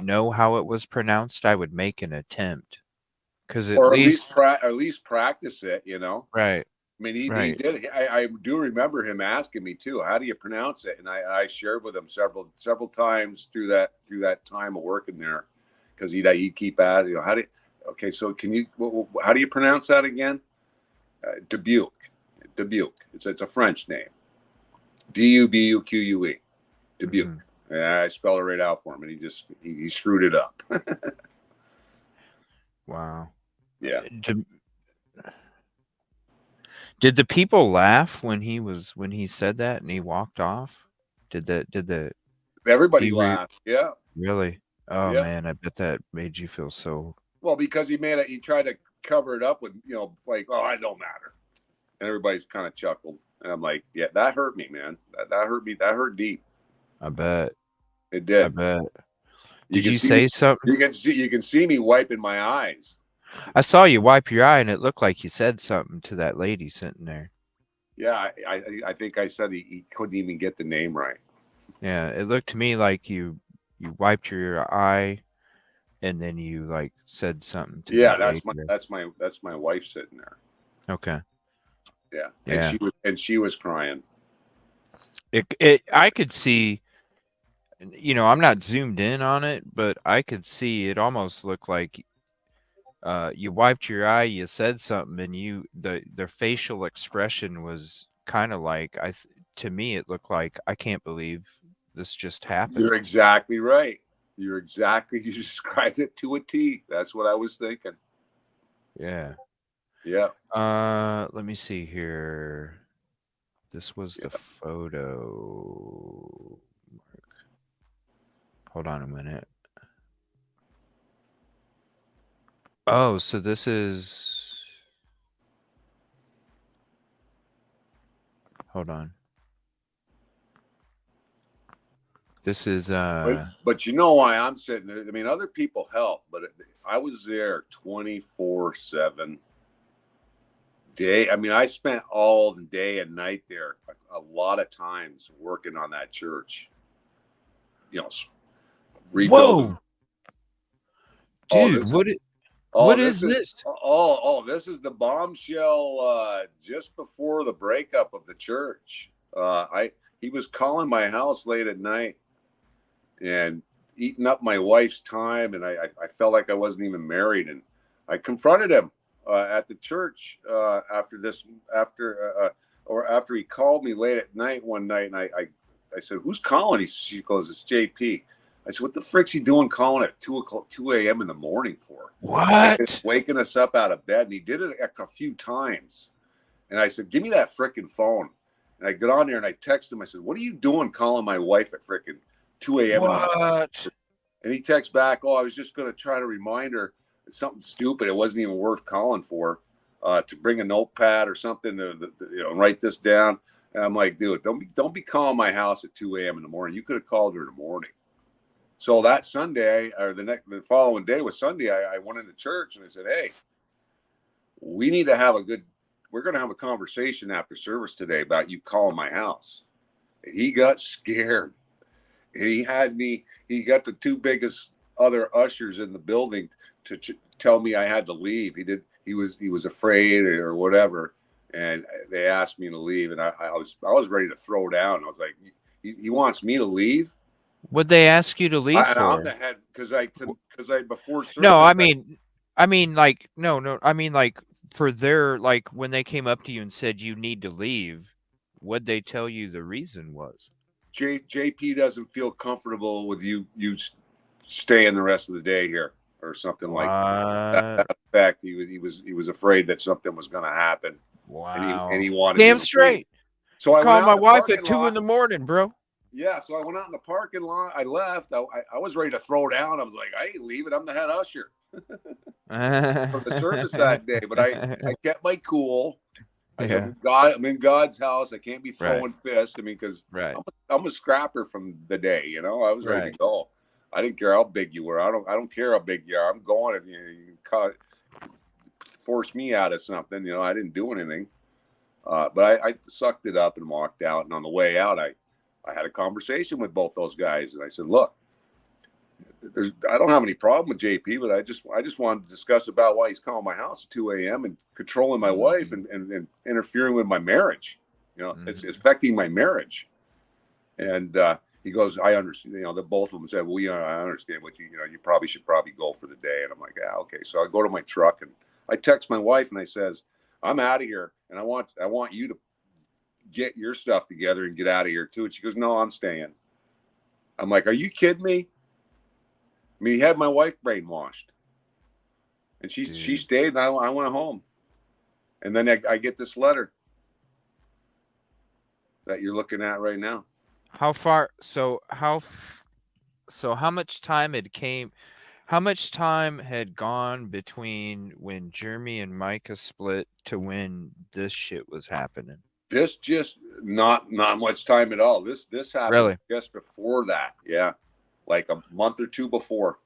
[SPEAKER 6] know how it was pronounced, I would make an attempt. Because at least
[SPEAKER 5] practice it,
[SPEAKER 6] Right.
[SPEAKER 5] I mean, he did. I do remember him asking me too, how do you pronounce it? And I shared with him several times through that time of working there, because he'd keep asking, okay, so how do you pronounce that again? Dubuque. It's a French name. Dubuque. Dubuque. Mm-hmm. And I spelled it right out for him, and he screwed it up.
[SPEAKER 6] Wow.
[SPEAKER 5] Yeah.
[SPEAKER 6] Did the people laugh when he said that and he walked off?
[SPEAKER 5] Everybody laughed? Yeah.
[SPEAKER 6] Really? Oh
[SPEAKER 5] yeah.
[SPEAKER 6] Man, I bet that made you feel so.
[SPEAKER 5] Well, because he tried to cover it up with, like, oh, it don't matter. And everybody's kind of chuckled. And I'm like, yeah, that hurt me, man. That hurt me. That hurt deep.
[SPEAKER 6] I bet.
[SPEAKER 5] It did.
[SPEAKER 6] I bet. Did you say something?
[SPEAKER 5] You can see me wiping my eyes.
[SPEAKER 6] I saw you wipe your eye, and it looked like you said something to that lady sitting there.
[SPEAKER 5] Yeah, I think I said he couldn't even get the name right.
[SPEAKER 6] Yeah, it looked to me like you wiped your eye, and then you like said something to.
[SPEAKER 5] Yeah, that's my wife sitting there.
[SPEAKER 6] Okay.
[SPEAKER 5] Yeah.
[SPEAKER 6] Yeah.
[SPEAKER 5] And she was crying.
[SPEAKER 6] I could see. I'm not zoomed in on it, but I could see it almost looked like. You wiped your eye, you said something, and their facial expression was kind of like, to me, it looked like, I can't believe this just happened.
[SPEAKER 5] You're exactly right. You described it to a T. That's what I was thinking.
[SPEAKER 6] Yeah.
[SPEAKER 5] Yeah.
[SPEAKER 6] Let me see here. This was the photo. Hold on a minute. Oh, so this is. Hold on. This is.
[SPEAKER 5] But you know why I'm sitting there? I mean, other people help, but I was there 24/7. I mean, I spent all the day and night there a lot of times working on that church. Rebuilding.
[SPEAKER 6] Whoa, dude! What is this?
[SPEAKER 5] This is the bombshell just before the breakup of the church. He was calling my house late at night and eating up my wife's time, and I felt like I wasn't even married, and I confronted him at the church after he called me late at night one night, and I said, "Who's calling?" She goes, "It's JP." I said, "What the frick's he doing calling at 2 a.m. in the morning for?
[SPEAKER 6] What?
[SPEAKER 5] Waking us up out of bed." And he did it a few times. And I said, "Give me that frickin' phone." And I get on there and I text him. I said, "What are you doing calling my wife at frickin' 2 a.m.
[SPEAKER 6] What?
[SPEAKER 5] And he texts back, "Oh, I was just going to try to remind her something stupid. It wasn't even worth calling for, to bring a notepad or something to write this down." And I'm like, "Dude, don't be calling my house at 2 a.m. in the morning. You could have called her in the morning." So that Sunday, or the following day was Sunday, I went into church and I said, "Hey, we're going to have a conversation after service today about you calling my house." And he got scared. He got the two biggest other ushers in the building to tell me I had to leave. He was afraid or whatever. and they asked me to leave, and I was ready to throw down. I was like, he wants me to leave.
[SPEAKER 6] What'd they ask you to leave
[SPEAKER 5] And
[SPEAKER 6] for?
[SPEAKER 5] I'm the head because I before service.
[SPEAKER 6] No, I mean like no, I mean like for their like when they came up to you and said you need to leave, what'd they tell you the reason was?
[SPEAKER 5] JP doesn't feel comfortable with you staying the rest of the day here or something like that. In fact, he was afraid that something was going to happen.
[SPEAKER 6] Wow.
[SPEAKER 5] And he wanted
[SPEAKER 6] damn straight.
[SPEAKER 5] So I
[SPEAKER 6] called my wife at 2 a.m, bro.
[SPEAKER 5] Yeah, so I went out in the parking lot. I left. I was ready to throw down. I was like, I ain't leaving. I'm the head usher for the service that day. But I kept my cool. I said, I'm in God's house. I can't be throwing fists. I mean, because I'm a scrapper from the day. You know, I was ready to go. I didn't care how big you were. I don't care how big you are. I'm going. If you force me out of something, you know, I didn't do anything. But I sucked it up and walked out. And on the way out, I had a conversation with both those guys, and I said, "Look, I don't have any problem with JP, but I just wanted to discuss about why he's calling my house at 2 a.m. and controlling my wife and interfering with my marriage. You know, it's affecting my marriage." And he goes, "I understand." You know, the both of them said, "Well, I understand what you should probably go for the day." And I'm like, "Yeah, okay." So I go to my truck and I text my wife and I says, "I'm out of here, and I want you to get your stuff together and get out of here too." And she goes, "No, I'm staying." I'm like, "Are you kidding me?" I mean, he had my wife brainwashed, and she stayed, and I went home. And then I get this letter that you're looking at right now.
[SPEAKER 6] How far? So how much time How much time had gone between when Jeremy and Micah split to when this shit was happening?
[SPEAKER 5] This just not much time at all. This happened
[SPEAKER 6] Really?
[SPEAKER 5] just before that. Yeah. Like a month or two before.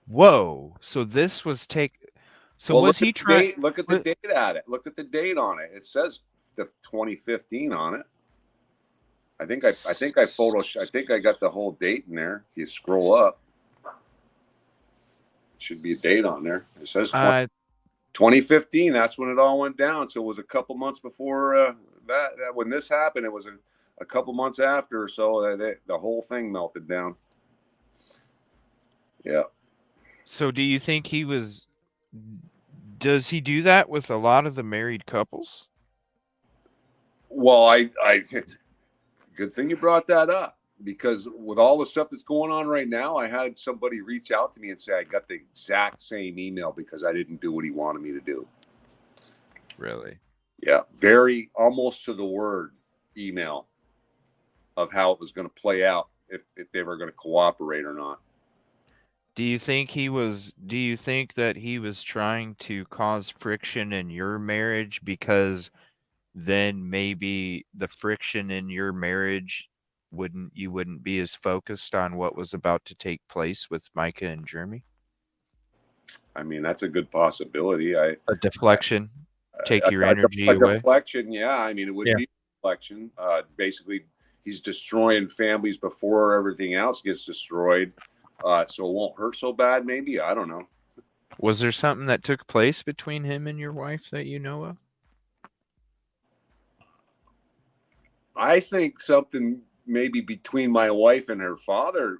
[SPEAKER 6] Whoa. So this was was he trying?
[SPEAKER 5] Look at the date at it. Look at the date on it. It says the 2015 on it. I think I got the whole date in there. If you scroll up, should be a date on there. It says 2015. That's when it all went down. So it was a couple months before that when this happened. It was a couple months after or so that the whole thing melted down. Yeah.
[SPEAKER 6] So do you think does he do that with a lot of the married couples?
[SPEAKER 5] Well, I good thing you brought that up, because with all the stuff that's going on right now, I had somebody reach out to me and say I got the exact same email because I didn't do what he wanted me to do.
[SPEAKER 6] Really?
[SPEAKER 5] Yeah. Very almost to the word email of how it was going to play out if they were going to cooperate or not.
[SPEAKER 6] Do you think that he was trying to cause friction in your marriage, because then maybe the friction in your marriage you wouldn't be as focused on what was about to take place with Micah and Jeremy?
[SPEAKER 5] I mean, that's a good possibility. A
[SPEAKER 6] deflection, take your energy away.
[SPEAKER 5] Deflection, yeah. I mean, it would be a deflection. Basically, he's destroying families before everything else gets destroyed, so it won't hurt so bad. Maybe, I don't know.
[SPEAKER 6] Was there something that took place between him and your wife that you know of?
[SPEAKER 5] I think something maybe between my wife and her father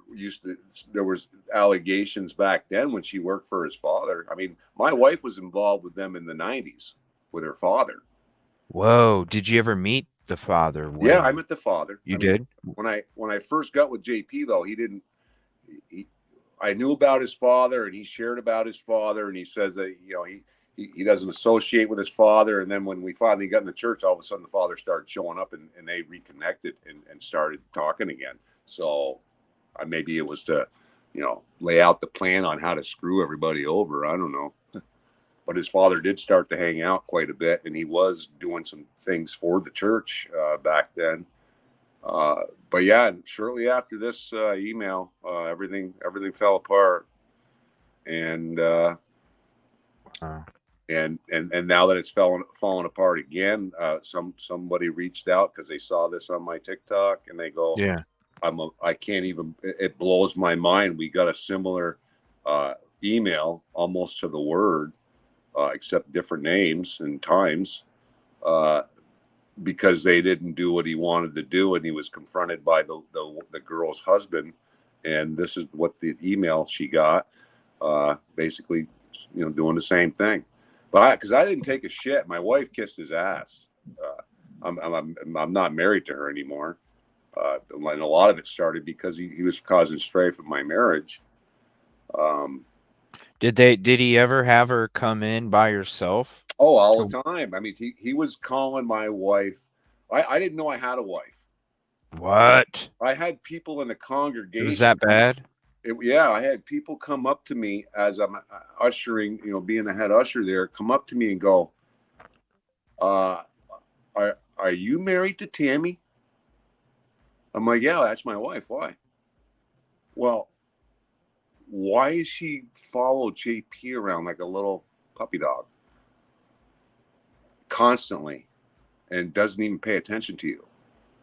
[SPEAKER 5] there was allegations back then when she worked for his father. I mean, my wife was involved with them in the 90s with her father.
[SPEAKER 6] Whoa. Did you ever meet the father?
[SPEAKER 5] Yeah, I met the father.
[SPEAKER 6] You did?
[SPEAKER 5] When I first got with JP, though, I knew about his father, and he shared about his father, and he says that, you know, he doesn't associate with his father. And then when we finally got in the church, all of a sudden the father started showing up, and they reconnected and started talking again. So maybe it was to, you know, lay out the plan on how to screw everybody over. I don't know. But his father did start to hang out quite a bit, and he was doing some things for the church back then. But yeah, and shortly after this email, everything fell apart. And And now that it's fallen apart again, somebody reached out because they saw this on my TikTok, and they go,
[SPEAKER 6] "Yeah,
[SPEAKER 5] I can't even." It blows my mind. We got a similar email, almost to the word, except different names and times. because they didn't do what he wanted to do, and he was confronted by the girl's husband. And this is what the email she got, basically, doing the same thing. But because I didn't take a shit, my wife kissed his ass. I'm not married to her anymore. And a lot of it started because he was causing strife in my marriage.
[SPEAKER 6] Did he ever have her come in by herself?
[SPEAKER 5] Oh, all the time. I mean, he was calling my wife. I didn't know I had a wife.
[SPEAKER 6] What?
[SPEAKER 5] I had people in the congregation.
[SPEAKER 6] Was that bad?
[SPEAKER 5] Yeah, I had people come up to me as I'm ushering, being the head usher there, come up to me and go, are you married to Tammy? I'm like, yeah, that's my wife. Why? Well, why is she follow JP around like a little puppy dog constantly and doesn't even pay attention to you?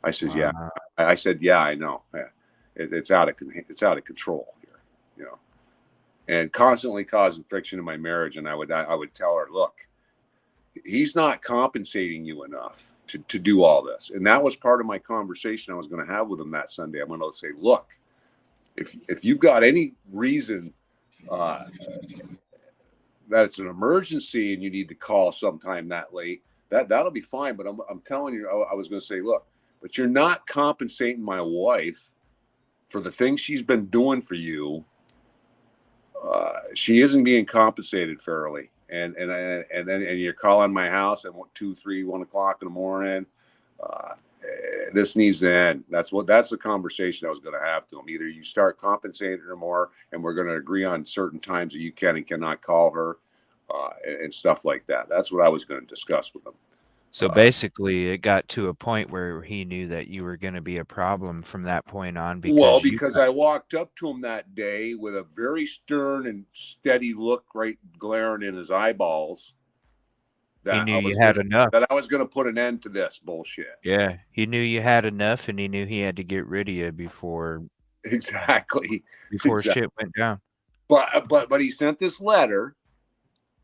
[SPEAKER 5] I says, yeah. I said, yeah, I know. Yeah. It's out of control here, and constantly causing friction in my marriage. And I would tell her, look, he's not compensating you enough to do all this. And that was part of my conversation I was going to have with him that Sunday. I'm going to say, look, if you've got any reason that it's an emergency and you need to call sometime that late, that'll be fine. But I'm telling you, I was going to say, look, but you're not compensating my wife for the things she's been doing for you. She isn't being compensated fairly. And you're calling my house at 2, 3, 1 o'clock in the morning. This needs to end. That's the conversation I was going to have to him. Either you start compensating her more, and we're going to agree on certain times that you can and cannot call her, and stuff like that. That's what I was going to discuss with him.
[SPEAKER 6] So basically, it got to a point where he knew that you were going to be a problem from that point on.
[SPEAKER 5] Because I walked up to him that day with a very stern and steady look, right glaring in his eyeballs.
[SPEAKER 6] He knew you had enough.
[SPEAKER 5] That I was going to put an end to this bullshit.
[SPEAKER 6] Yeah, he knew you had enough, and he knew he had to get rid of you before.
[SPEAKER 5] Exactly.
[SPEAKER 6] Shit went down.
[SPEAKER 5] But he sent this letter,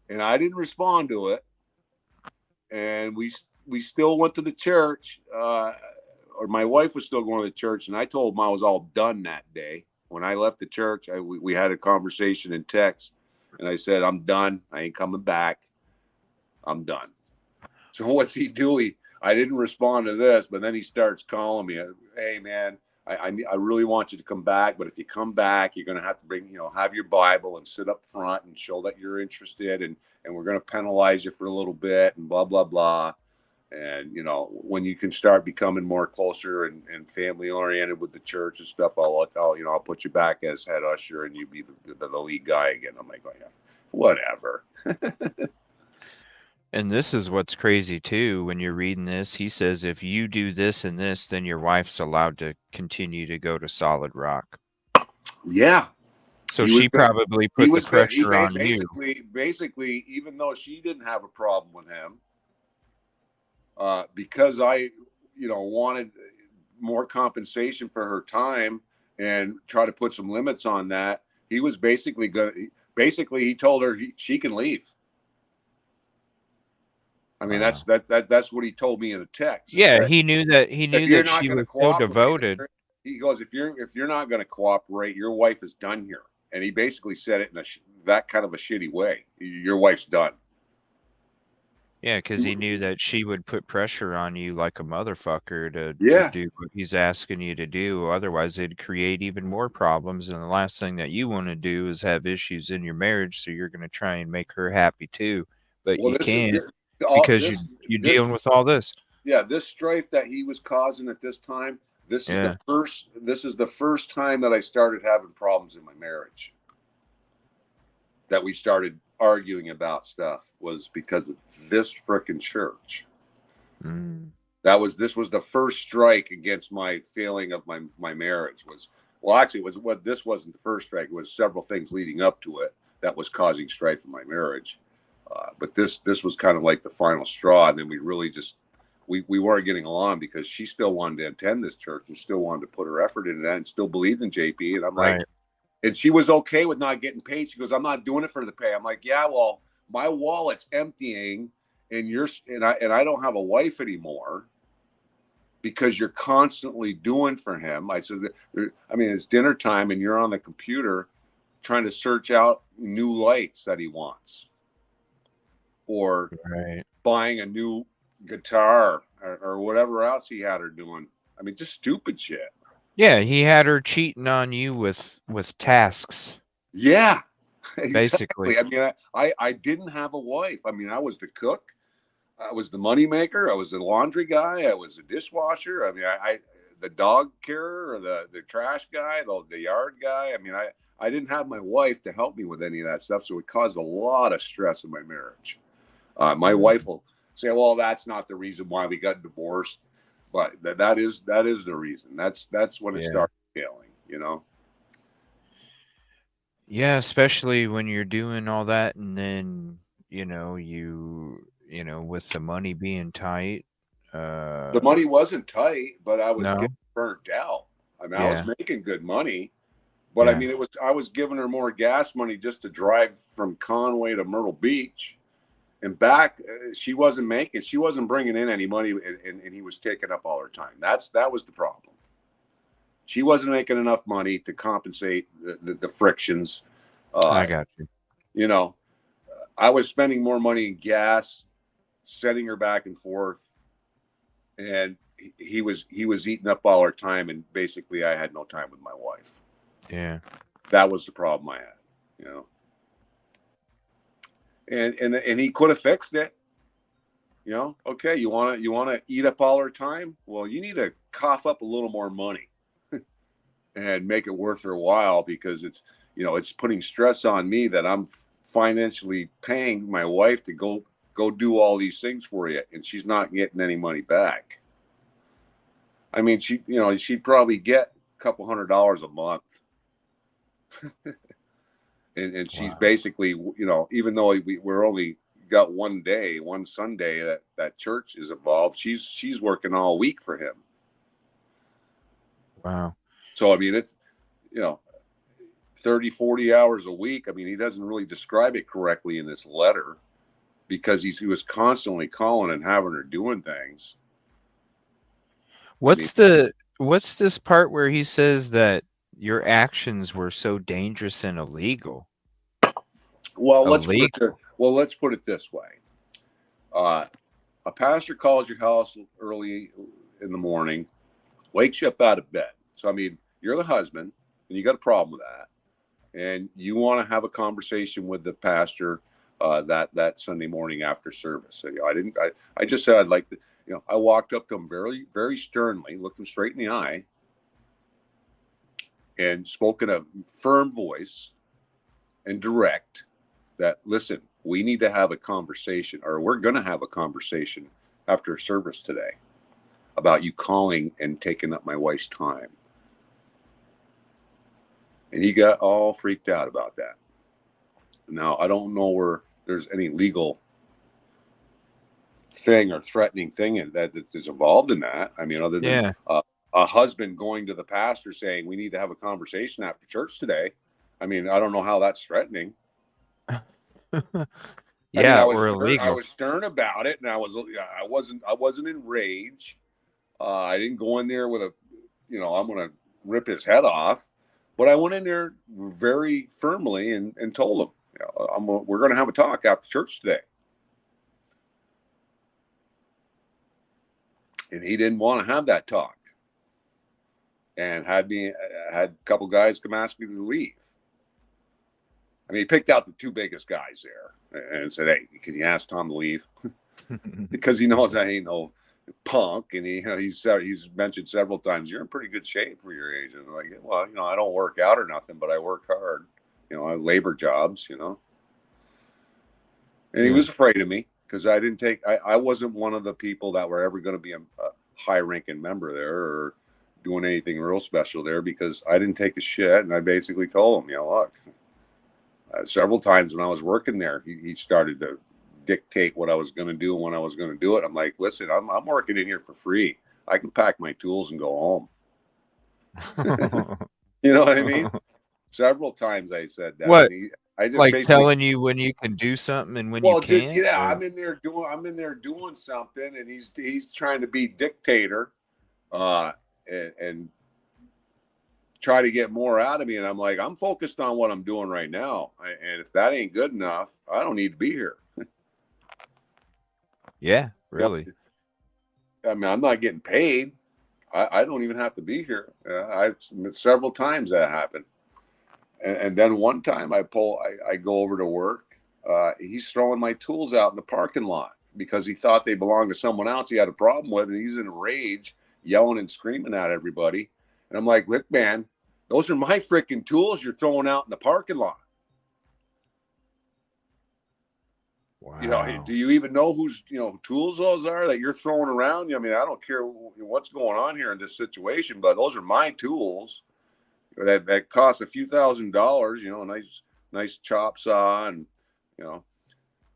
[SPEAKER 5] and I didn't respond to it. And we still went to the church, or my wife was still going to the church, and I told him I was all done that day. When I left the church, we had a conversation in text, and I said, I'm done. I ain't coming back. I'm done. So what's he do? I didn't respond to this, but then he starts calling me. Hey, man, I really want you to come back, but if you come back, you're going to have to bring, have your Bible and sit up front and show that you're interested, and we're going to penalize you for a little bit and blah, blah, blah. And, when you can start becoming more closer and family oriented with the church and stuff, I'll put you back as head usher and you be the lead guy again. I'm like, oh, yeah, whatever.
[SPEAKER 6] And this is what's crazy too. When you're reading this, he says, if you do this and this, then your wife's allowed to continue to go to Solid Rock.
[SPEAKER 5] Yeah.
[SPEAKER 6] So she probably put the pressure on you.
[SPEAKER 5] Basically, even though she didn't have a problem with him, because I, wanted more compensation for her time and try to put some limits on that, he was basically he told her she can leave. I mean, that's what he told me in a text.
[SPEAKER 6] Yeah, he knew that she was so devoted.
[SPEAKER 5] He goes, if you're not going to cooperate, your wife is done here. And he basically said it in that kind of a shitty way. Your wife's done.
[SPEAKER 6] Yeah, because he knew that she would put pressure on you like a motherfucker to do what he's asking you to do. Otherwise, it'd create even more problems. And the last thing that you want to do is have issues in your marriage. So you're going to try and make her happy too. But you can't because you're dealing with all this.
[SPEAKER 5] Yeah, this strife that he was causing at this time, this is the first time that I started having problems in my marriage. That we started arguing about stuff was because of this frickin' church. This was the first strike against my failing of my marriage. This wasn't the first strike. It was several things leading up to it that was causing strife in my marriage. But this was kind of like the final straw. And then we really just, we weren't getting along because she still wanted to attend this church and still wanted to put her effort into that and still believed in JP. And I'm like, and she was okay with not getting paid. She goes, I'm not doing it for the pay. I'm like, yeah, well, my wallet's emptying and I don't have a wife anymore because you're constantly doing for him. I said, I mean, it's dinner time and you're on the computer trying to search out new lights that he wants, or buying a new guitar or whatever else he had her doing. I mean, just stupid shit.
[SPEAKER 6] Yeah, he had her cheating on you with tasks.
[SPEAKER 5] Yeah,
[SPEAKER 6] basically.
[SPEAKER 5] Exactly. I mean, I didn't have a wife. I mean, I was the cook, I was the money maker, I was the laundry guy, I was the dishwasher. I mean, I the dog carer, or the trash guy, the yard guy. I mean, I didn't have my wife to help me with any of that stuff, so it caused a lot of stress in my marriage. My wife will say, "Well, that's not the reason why we got divorced," but that is the reason. That's when it started failing, you know.
[SPEAKER 6] Yeah, especially when you're doing all that, and then you know with the money being tight.
[SPEAKER 5] The money wasn't tight, but I was
[SPEAKER 6] No.
[SPEAKER 5] getting burnt out. I mean, I was
[SPEAKER 6] Yeah.
[SPEAKER 5] making good money, but I mean, I was giving her more gas money just to drive from Conway to Myrtle Beach and back. She wasn't bringing in any money, and he was taking up all her time. That was the problem. She wasn't making enough money to compensate the frictions.
[SPEAKER 6] I got you.
[SPEAKER 5] You know, I was spending more money in gas, sending her back and forth, and he was eating up all our time, and basically I had no time with my wife.
[SPEAKER 6] Yeah,
[SPEAKER 5] that was the problem I had, you know. And he could have fixed it. You know, okay, you want to eat up all our time? Well, you need to cough up a little more money and make it worth her while, because it's putting stress on me that I'm financially paying my wife to go do all these things for you, and she's not getting any money back. I mean, she'd probably get a couple $100 a month. and she's basically, even though we're only got one Sunday that church is involved, she's working all week for him.
[SPEAKER 6] Wow.
[SPEAKER 5] So I mean, it's 30-40 hours a week. I mean, he doesn't really describe it correctly in this letter, because he was constantly calling and having her doing things.
[SPEAKER 6] What's this part where he says that your actions were so dangerous and illegal?
[SPEAKER 5] Well, let's put it this way. A pastor calls your house early in the morning, wakes you up out of bed. So I mean, you're the husband and you got a problem with that, and you want to have a conversation with the pastor that Sunday morning after service. So, I just said I'd like to, I walked up to him very, very sternly, looked him straight in the eye, and spoke in a firm voice and direct that, listen, we need to have a conversation, or we're going to have a conversation after service today about you calling and taking up my wife's time. And he got all freaked out about that. Now, I don't know where there's any legal thing or threatening thing that is involved in that. I mean, other than a husband going to the pastor saying, we need to have a conversation after church today. I mean, I don't know how that's threatening.
[SPEAKER 6] Yeah,
[SPEAKER 5] or
[SPEAKER 6] illegal.
[SPEAKER 5] I was stern about it, and I wasn't enraged. I didn't go in there with I'm going to rip his head off, but I went in there very firmly and told him, we're going to have a talk after church today. And he didn't want to have that talk, and had a couple guys come ask me to leave. I mean, he picked out the two biggest guys there and said, "Hey, can you ask Tom to leave?" Because he knows I ain't no punk, and he's mentioned several times, "You're in pretty good shape for your age." And I'm like, well, I don't work out or nothing, but I work hard. I have labor jobs, And he was afraid of me, because I wasn't one of the people that were ever going to be a high-ranking member there or doing anything real special there, because I didn't take a shit, and I basically told him, look. Several times when I was working there, he started to dictate what I was going to do and when I was going to do it. I'm like, listen, I'm working in here for free. I can pack my tools and go home. You know what I mean? Several times I said that.
[SPEAKER 6] What?
[SPEAKER 5] I just
[SPEAKER 6] Like
[SPEAKER 5] basically
[SPEAKER 6] telling you when you can do something and when you can't.
[SPEAKER 5] yeah,
[SPEAKER 6] or-
[SPEAKER 5] I'm in there doing something, and he's trying to be dictator, and try to get more out of me. And I'm like, I'm focused on what I'm doing right now, and if that ain't good enough, I don't need to be here.
[SPEAKER 6] Yeah, really.
[SPEAKER 5] I mean, I'm not getting paid. I don't even have to be here. Several times that happened. And then one time I go over to work. He's throwing my tools out in the parking lot because he thought they belonged to someone else he had a problem with. And he's in a rage, yelling and screaming at everybody. And I'm like, look, man, those are my freaking tools you're throwing out in the parking lot.
[SPEAKER 6] Wow.
[SPEAKER 5] You know, do you even know whose tools those are that you're throwing around? I mean, I don't care what's going on here in this situation, but those are my tools that cost a few $1,000s. Nice chop saw and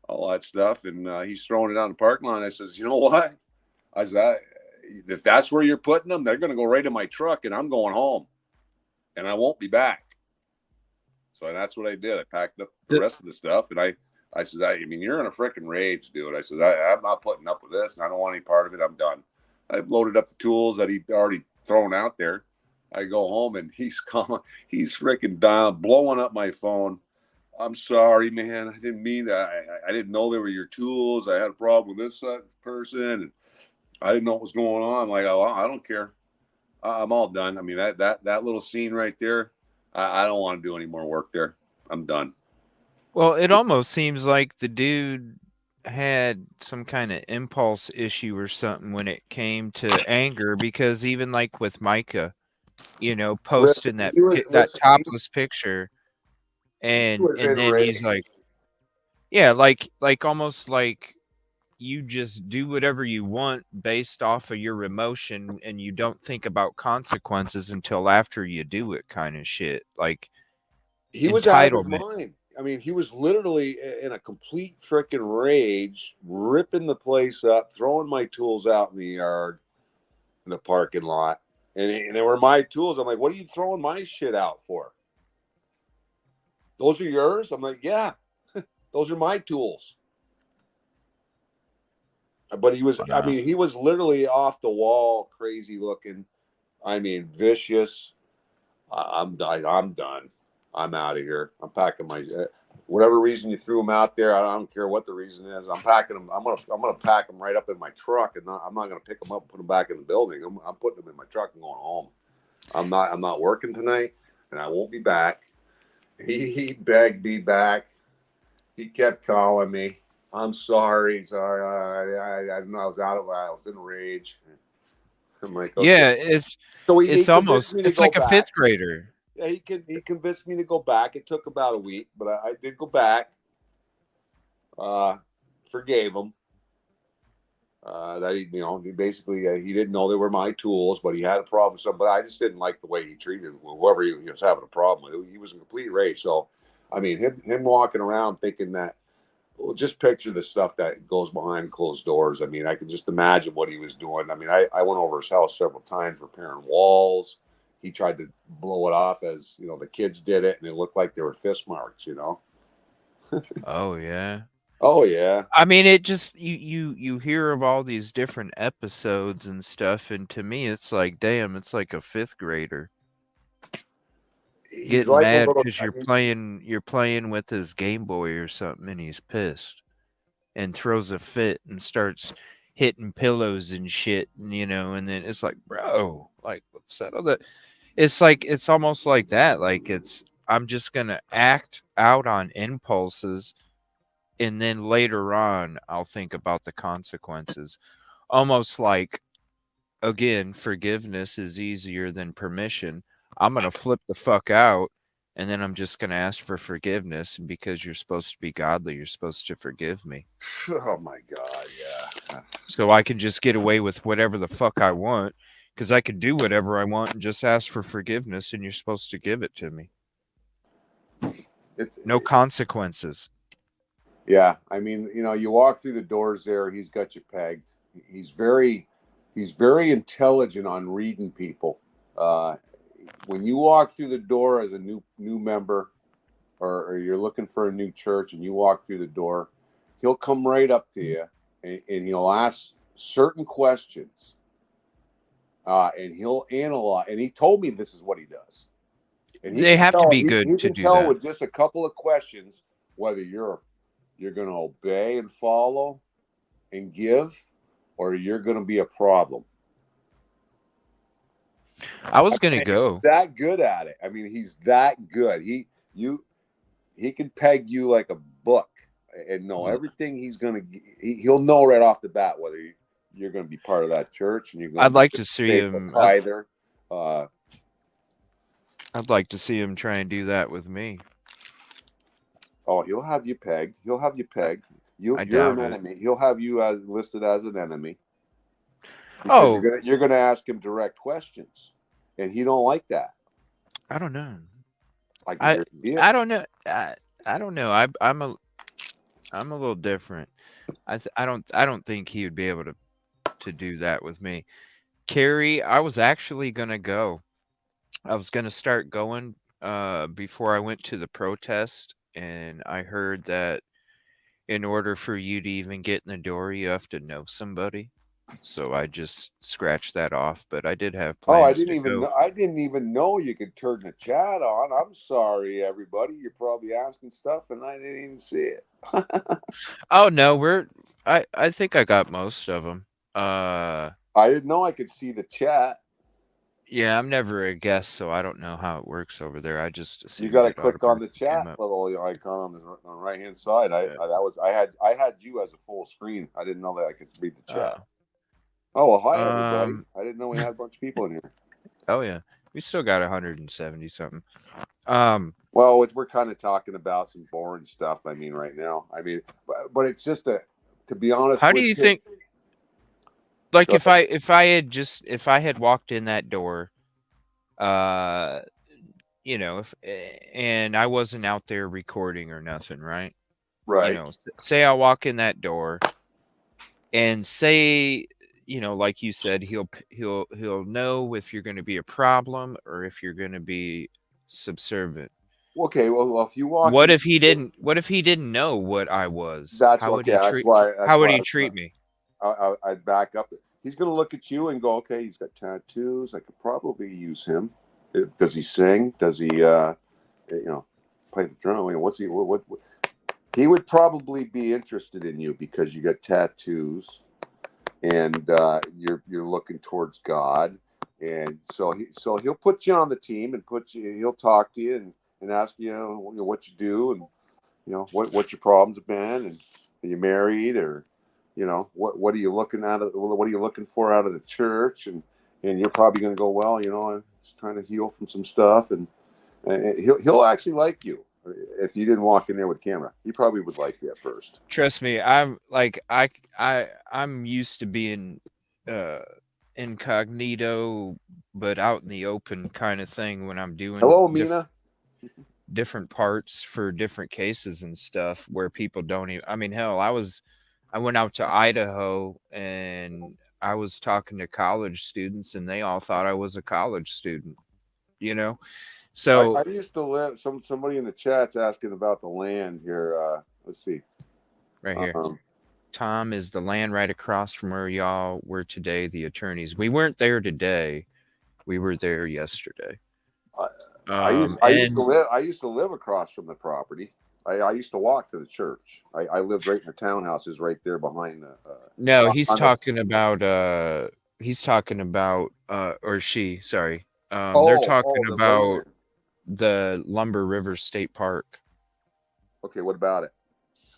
[SPEAKER 5] all that stuff. And he's throwing it out in the parking lot. And I says, you know what? I said, if that's where you're putting them, they're going to go right in my truck, and I'm going home, and I won't be back. So that's what I did. I packed up the rest of the stuff, and I said, I mean, you're in a freaking rage, dude. I said, I'm not putting up with this, and I don't want any part of it. I'm done. I loaded up the tools that he'd already thrown out there. I go home, and he's freaking blowing up my phone. I'm sorry, man. I didn't mean that. I didn't know they were your tools. I had a problem with this person, and I didn't know what was going on. I'm like, oh, I don't care. I'm all done. I mean, that little scene right there, I don't want to do any more work there. I'm done.
[SPEAKER 6] Well, it almost seems like the dude had some kind of impulse issue or something when it came to anger, because even like with Micah, posting that topless picture, and then he's like, yeah, like almost like you just do whatever you want based off of your emotion, and you don't think about consequences until after you do it, kind of shit. Like,
[SPEAKER 5] he was out of his mind. I mean, he was literally in a complete freaking rage, ripping the place up, throwing my tools out in the yard, in the parking lot. And they were my tools. I'm like, what are you throwing my shit out for? Those are yours? I'm like, yeah, those are my tools. But he was, I mean, he was literally off the wall, crazy looking. I mean, vicious. I'm done. I'm out of here. I'm packing my, whatever reason you threw them out there. I don't care what the reason is. I'm packing them. I'm gonna pack them right up in my truck, and I'm not gonna pick them up and put them back in the building. I'm putting them in my truck and going home. I'm not working tonight, and I won't be back. He begged me back. He kept calling me. I'm sorry. I know I was in a rage. I'm like, okay.
[SPEAKER 6] Yeah, it's like a fifth grader.
[SPEAKER 5] Yeah, he convinced me to go back. It took about a week, but I did go back. Forgave him. That he basically he didn't know they were my tools, but he had a problem with something. But I just didn't like the way he treated whoever he was having a problem with. He was in complete rage. So, I mean, him walking around thinking that. Well, just picture the stuff that goes behind closed doors. I mean, I can just imagine what he was doing. I mean, I went over his house several times repairing walls. He tried to blow it off as, the kids did it, and it looked like there were fist marks,
[SPEAKER 6] Oh, yeah.
[SPEAKER 5] Oh, yeah.
[SPEAKER 6] I mean, it just, you hear of all these different episodes and stuff, and to me, it's like, damn, it's like a fifth grader. Getting
[SPEAKER 5] like
[SPEAKER 6] mad because you're playing with his Game Boy or something, and he's pissed and throws a fit and starts hitting pillows and shit, and and then it's like, bro, like, settle that. It's like, it's almost like that. Like, I'm just gonna act out on impulses, and then later on I'll think about the consequences. Almost like, again, forgiveness is easier than permission. I'm going to flip the fuck out, and then I'm just going to ask for forgiveness. And because you're supposed to be godly, you're supposed to forgive me.
[SPEAKER 5] Oh, my God, yeah.
[SPEAKER 6] So I can just get away with whatever the fuck I want, because I could do whatever I want and just ask for forgiveness, and you're supposed to give it to me. No consequences.
[SPEAKER 5] Yeah, I mean, you walk through the doors there, he's got you pegged. He's very intelligent on reading people. When you walk through the door as a new member, or you're looking for a new church and you walk through the door, he'll come right up to you and he'll ask certain questions. And he'll analyze. And he told me this is what he does. And
[SPEAKER 6] They have to be good
[SPEAKER 5] he
[SPEAKER 6] to
[SPEAKER 5] can
[SPEAKER 6] do
[SPEAKER 5] tell
[SPEAKER 6] that.
[SPEAKER 5] with just a couple of questions whether you're going to obey and follow and give, or you're going to be a problem.
[SPEAKER 6] I was going to go.
[SPEAKER 5] He's that good at it. I mean, he's that good. He can peg you like a book and know everything he'll know right off the bat whether you're going to be part of that church and you're going
[SPEAKER 6] I'd like to see him
[SPEAKER 5] either.
[SPEAKER 6] I'd like to see him try and do that with me.
[SPEAKER 5] Oh, he'll have you pegged. You're an enemy. He'll have you listed as an enemy. You're going to ask him direct questions, and he don't like that.
[SPEAKER 6] I don't know.
[SPEAKER 5] I
[SPEAKER 6] don't know. I don't know. I'm a little different. I don't think he would be able to do that with me. Carrie, I was actually going to go. I was going to start going before I went to the protest, and I heard that in order for you to even get in the door, you have to know somebody. So I just scratched that off, but I did have plans.
[SPEAKER 5] I didn't even know you could turn the chat on. I'm sorry, everybody. You're probably asking stuff, and I didn't even see it.
[SPEAKER 6] Oh no, I think I got most of them.
[SPEAKER 5] I didn't know I could see the chat.
[SPEAKER 6] Yeah, I'm never a guest, so I don't know how it works over there. I just assume
[SPEAKER 5] you got to click on the chat little icon on the right hand side. I had you as a full screen. I didn't know that I could read the chat. Oh well, hi everybody. I didn't know we had a bunch of people in here.
[SPEAKER 6] Oh yeah, we still got 170 something.
[SPEAKER 5] Well, we're kind of talking about some boring stuff. I mean, right now. I mean, but it's just to be honest.
[SPEAKER 6] How do you think? Like if I had walked in that door, you know, and I wasn't out there recording or nothing, right?
[SPEAKER 5] Right.
[SPEAKER 6] You know, say I walk in that door, and say, you know, like you said, he'll know if you're going to be a problem or if you're going to be subservient.
[SPEAKER 5] Okay, well, if you walk,
[SPEAKER 6] what if he didn't know what I was?
[SPEAKER 5] That's
[SPEAKER 6] how
[SPEAKER 5] okay.
[SPEAKER 6] How would he treat me?
[SPEAKER 5] I'd back up. He's going to look at you and go, okay, he's got tattoos. I could probably use him. Does he sing? Does he, play the drum? What's he? What? He would probably be interested in you because you got tattoos, and you're looking towards God, and so he'll put you on the team and he'll talk to you and ask you, what you do and what your problems have been, and are you married, or what are you looking for out of the church, and you're probably going to go, well, I'm just trying to heal from some stuff, and he'll actually like you. If you didn't walk in there with a camera, he probably would like you at first.
[SPEAKER 6] Trust me, I'm used to being incognito but out in the open kind of thing when I'm doing different parts for different cases and stuff where people don't even, I mean, hell, I went out to Idaho and I was talking to college students and they all thought I was a college student, So
[SPEAKER 5] I used to live. Somebody in the chat's asking about the land here. Let's see,
[SPEAKER 6] right here. Tom, is the land right across from where y'all were today? The attorneys. We weren't there today. We were there yesterday.
[SPEAKER 5] I used to live across from the property. I used to walk to the church. I lived right in the townhouses right there behind the.
[SPEAKER 6] No, he's talking about. Or she. Sorry. They're talking about the Lumber River State Park.
[SPEAKER 5] Okay, what about it?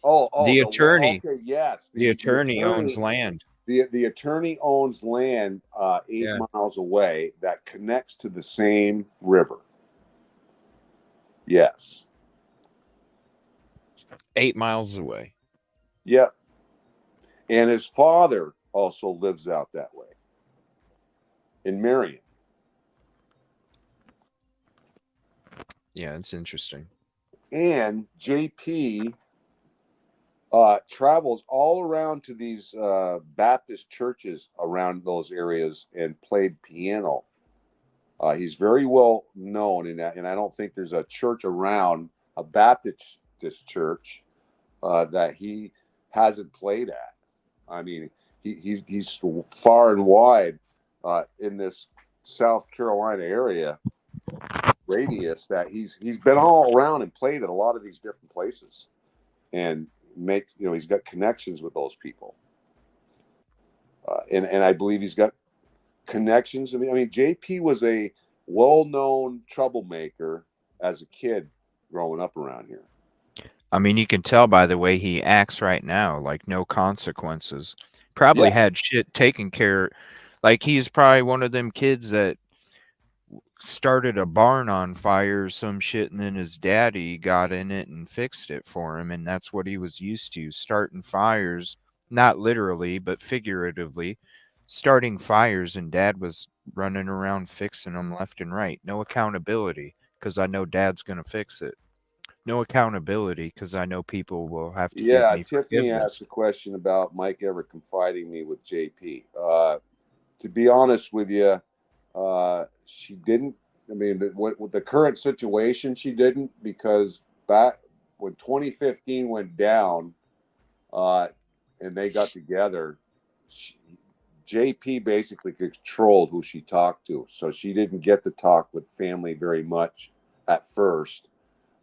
[SPEAKER 6] The attorney.
[SPEAKER 5] Okay, yes.
[SPEAKER 6] The attorney owns land.
[SPEAKER 5] The attorney owns land 8 miles away that connects to the same river. Yes.
[SPEAKER 6] 8 miles away.
[SPEAKER 5] Yep. And his father also lives out that way in Marion.
[SPEAKER 6] Yeah, it's interesting.
[SPEAKER 5] And JP travels all around to these Baptist churches around those areas and played piano. He's very well known in that, and I don't think there's a church around a Baptist church that he hasn't played at. I mean, he's far and wide in this South Carolina area radius that he's been all around and played at a lot of these different places, and he's got connections with those people, and I believe he's got connections. I mean, JP was a well-known troublemaker as a kid growing up around here.
[SPEAKER 6] I mean, you can tell by the way he acts right now, like no consequences. Probably had shit taken care. Like he's probably one of them kids that started a barn on fire or some shit, and then his daddy got in it and fixed it for him, and that's what he was used to, starting fires, not literally, but figuratively, starting fires, and dad was running around fixing them left and right. No accountability, because I know dad's going to fix it. No accountability, because I know people will have to give me
[SPEAKER 5] Tiffany
[SPEAKER 6] forgiveness.
[SPEAKER 5] asked a question about Mike ever confiding me with JP. To be honest with you, she didn't. I mean, with the current situation, she didn't, because back when 2015 went down and they got together, JP basically controlled who she talked to. So she didn't get to talk with family very much at first,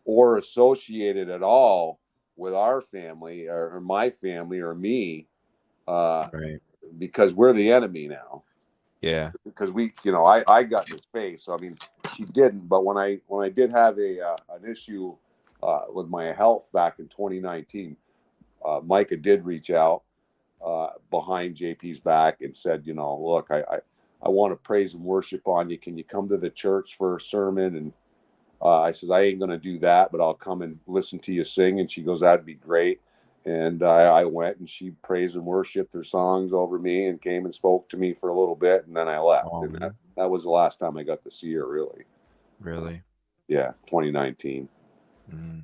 [SPEAKER 5] or associated at all with our family or my family or me,
[SPEAKER 6] Right.
[SPEAKER 5] because we're the enemy now.
[SPEAKER 6] Yeah.
[SPEAKER 5] Because I got in his face. So I mean, she didn't. But when I did have an issue with my health back in 2019, Micah did reach out behind JP's back and said, look, I want to praise and worship on you. Can you come to the church for a sermon? And I said, I ain't going to do that, but I'll come and listen to you sing. And she goes, that'd be great. And I went, and she praised and worshiped her songs over me and came and spoke to me for a little bit. And then I left.
[SPEAKER 6] Oh,
[SPEAKER 5] and that was the last time I got to see her, really.
[SPEAKER 6] Really?
[SPEAKER 5] Yeah, 2019.
[SPEAKER 6] Mm.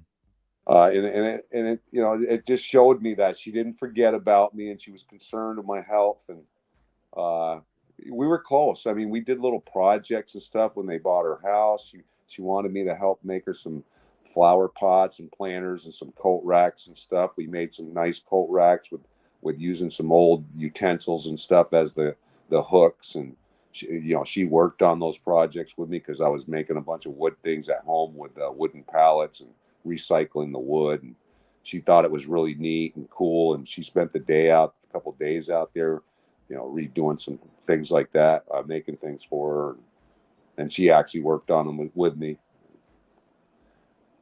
[SPEAKER 5] And it just showed me that she didn't forget about me, and she was concerned with my health. And we were close. I mean, we did little projects and stuff when they bought her house. She wanted me to help make her some flower pots and planters and some coat racks and stuff. We made some nice coat racks with using some old utensils and stuff as the hooks. And she worked on those projects with me, because I was making a bunch of wood things at home with wooden pallets and recycling the wood. And she thought it was really neat and cool. And she spent a couple of days out there, redoing some things like that, making things for her. And she actually worked on them with me.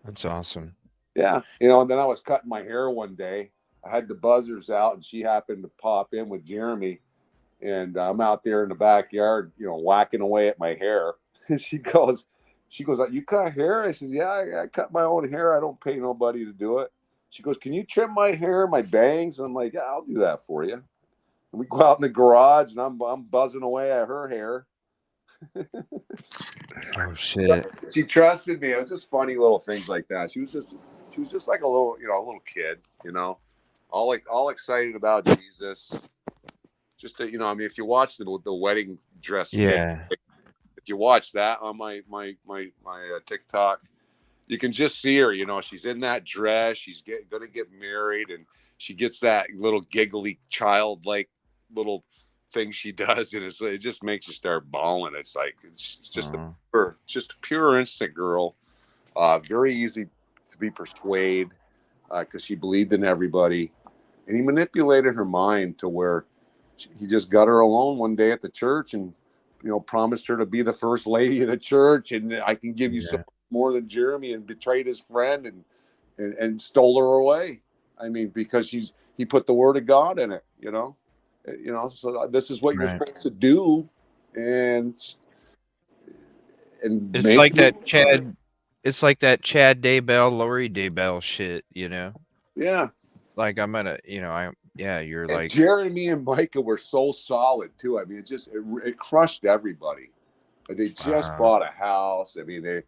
[SPEAKER 6] That's awesome.
[SPEAKER 5] Yeah. And then I was cutting my hair one day. I had the buzzers out, and she happened to pop in with Jeremy. And I'm out there in the backyard, whacking away at my hair. And she goes, you cut hair? I said, yeah, I cut my own hair. I don't pay nobody to do it. She goes, can you trim my hair, my bangs? And I'm like, yeah, I'll do that for you. And we go out in the garage, and I'm buzzing away at her hair.
[SPEAKER 6] Oh shit!
[SPEAKER 5] She trusted me. It was just funny little things like that. She was just like a little kid, all excited about Jesus. Just to, I mean, if you watch the wedding dress,
[SPEAKER 6] Yeah.
[SPEAKER 5] if you watch that on my TikTok, you can just see her. She's in that dress. She's gonna get married, and she gets that little giggly childlike little thing she does, and it just makes you start bawling. It's like it's just a pure instinct girl. Very easy to be persuaded, because she believed in everybody, and he manipulated her mind to where he just got her alone one day at the church, and promised her to be the first lady of the church, and I can give you so much more than Jeremy, and betrayed his friend and stole her away. I mean, because he put the word of God in it, so this is what you're supposed to do. And
[SPEAKER 6] it's like that Chad Daybell, Lori Daybell shit,
[SPEAKER 5] Yeah.
[SPEAKER 6] Like I'm gonna, you're
[SPEAKER 5] and
[SPEAKER 6] like
[SPEAKER 5] Jeremy and Micah were so solid too. I mean, it crushed everybody. They just bought a house. I mean, they're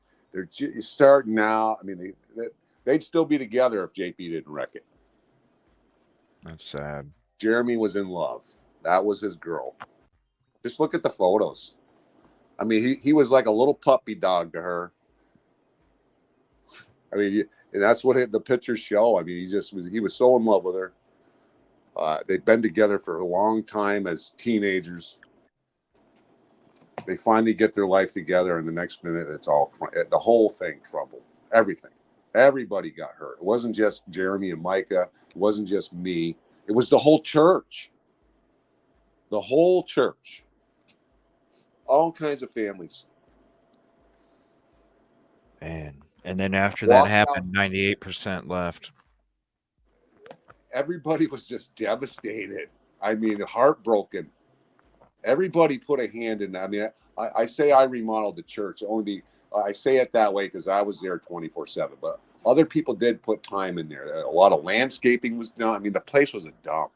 [SPEAKER 5] starting out. I mean, they'd still be together if JP didn't wreck it.
[SPEAKER 6] That's sad.
[SPEAKER 5] Jeremy was in love. That was his girl. Just look at the photos. I mean, he was like a little puppy dog to her. I mean, And that's what the pictures show. I mean, he was so in love with her. They'd been together for a long time as teenagers. They finally get their life together, and the next minute, the whole thing crumbled. Everything. Everybody got hurt. It wasn't just Jeremy and Micah. It wasn't just me. It was the whole church. The whole church. All kinds of families.
[SPEAKER 6] Man. And then after that happened, 98% left.
[SPEAKER 5] Everybody was just devastated. I mean, heartbroken. Everybody put a hand in that. I mean, I say I remodeled the church. I say it that way because I was there 24/7. But other people did put time in there. A lot of landscaping was done. I mean, the place was a dump.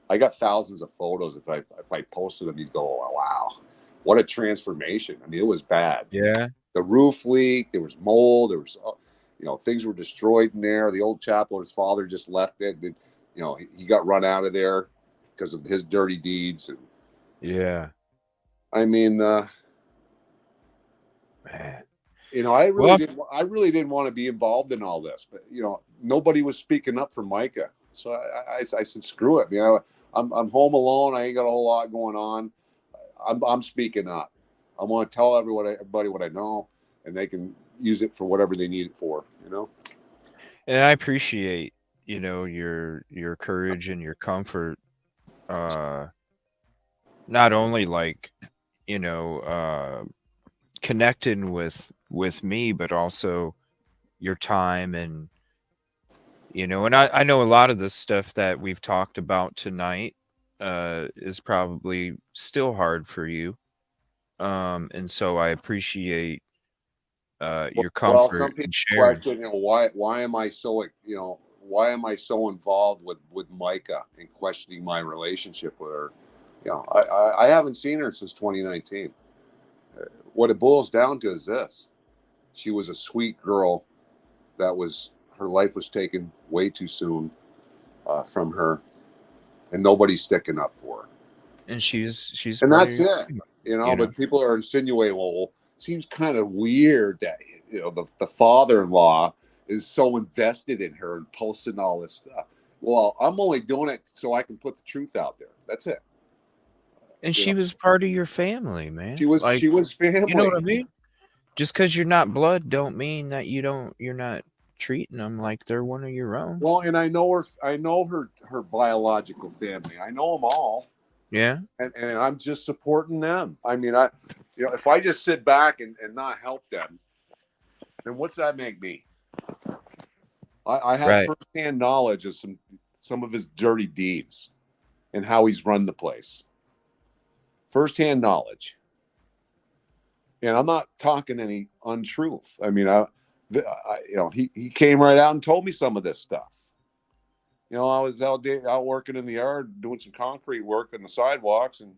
[SPEAKER 5] I got thousands of photos. If I posted them, you'd go, oh, wow, what a transformation. I mean, it was bad.
[SPEAKER 6] Yeah. The
[SPEAKER 5] roof leaked. There was mold. There was, things were destroyed in there. The old chapel, his father just left it. And, he got run out of there because of his dirty deeds. And,
[SPEAKER 6] yeah.
[SPEAKER 5] I mean,
[SPEAKER 6] man.
[SPEAKER 5] I really didn't want to be involved in all this, but nobody was speaking up for Micah. So I said, screw it. I'm home alone. I ain't got a whole lot going on. I'm speaking up. I want to tell everybody what I know, and they can use it for whatever they need it for,
[SPEAKER 6] And I appreciate, your courage and your comfort. Not only like, connecting with me, but also your time and, and I know a lot of the stuff that we've talked about tonight is probably still hard for you. And so I appreciate your comfort.
[SPEAKER 5] Well, some people question, why am I so, why am I so involved with Micah and questioning my relationship with her? I haven't seen her since 2019. What it boils down to is this: she was a sweet girl. Her life was taken way too soon from her, and nobody's sticking up for her.
[SPEAKER 6] And she's
[SPEAKER 5] and that's it. But people are insinuating, well, it seems kind of weird that the father-in-law is so invested in her and posting all this stuff. Well, I'm only doing it so I can put the truth out there. That's it.
[SPEAKER 6] And she was part of your family, man.
[SPEAKER 5] She was family.
[SPEAKER 6] You know what I mean? Just because you're not blood don't mean that you're not treating them like they're one of your own.
[SPEAKER 5] Well, and I know her biological family. I know them all.
[SPEAKER 6] Yeah.
[SPEAKER 5] And I'm just supporting them. I mean, if I just sit back and not help them, then what's that make me? I have firsthand knowledge of some of his dirty deeds and how he's run the place. Firsthand knowledge. And I'm not talking any untruth. I mean, he came right out and told me some of this stuff. I was out working in the yard doing some concrete work on the sidewalks and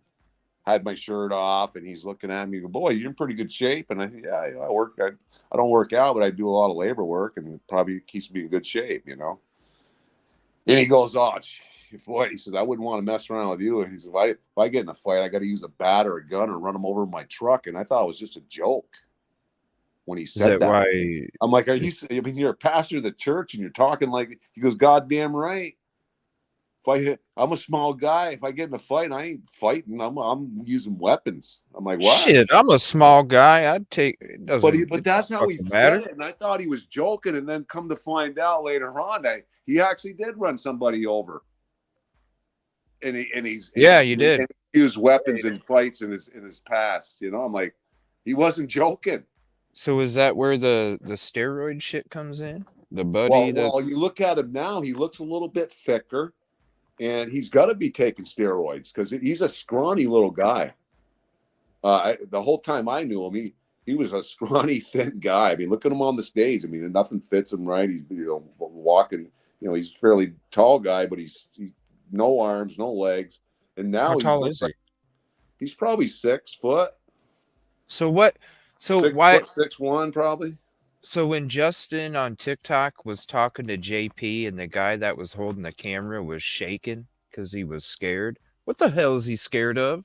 [SPEAKER 5] had my shirt off, and he's looking at me and go, boy, you're in pretty good shape. And I said, yeah, I work. I don't work out, but I do a lot of labor work, and it probably keeps me in good shape, And he goes, oh, boy, he says, I wouldn't want to mess around with you. And he says, if I get in a fight, I got to use a bat or a gun or run him over in my truck. And I thought it was just a joke when he said that.
[SPEAKER 6] Why?
[SPEAKER 5] I'm like, you're a pastor of the church and you're talking like, he goes, goddamn right. I'm a small guy. If I get in a fight, I ain't fighting. I'm using weapons. I'm like, what?
[SPEAKER 6] Shit, I'm a small guy. I'd take it.
[SPEAKER 5] But that's how he said it. And I thought he was joking. And then come to find out later on that he actually did run somebody over. And he's
[SPEAKER 6] you did.
[SPEAKER 5] And he used weapons in fights in his past. I'm like, he wasn't joking.
[SPEAKER 6] So is that where the steroid shit comes in? The buddy.
[SPEAKER 5] Well, you look at him now. He looks a little bit thicker, and he's got to be taking steroids because he's a scrawny little guy. The whole time I knew him, he was a scrawny, thin guy. I mean, look at him on the stage. I mean, nothing fits him right. He's walking. He's a fairly tall guy, but he's no arms, no legs. And now
[SPEAKER 6] how tall is he?
[SPEAKER 5] He's probably 6 foot.
[SPEAKER 6] So what? So
[SPEAKER 5] 6'1" probably.
[SPEAKER 6] So when Justin on TikTok was talking to JP and the guy that was holding the camera was shaking because he was scared, what the hell is he scared of?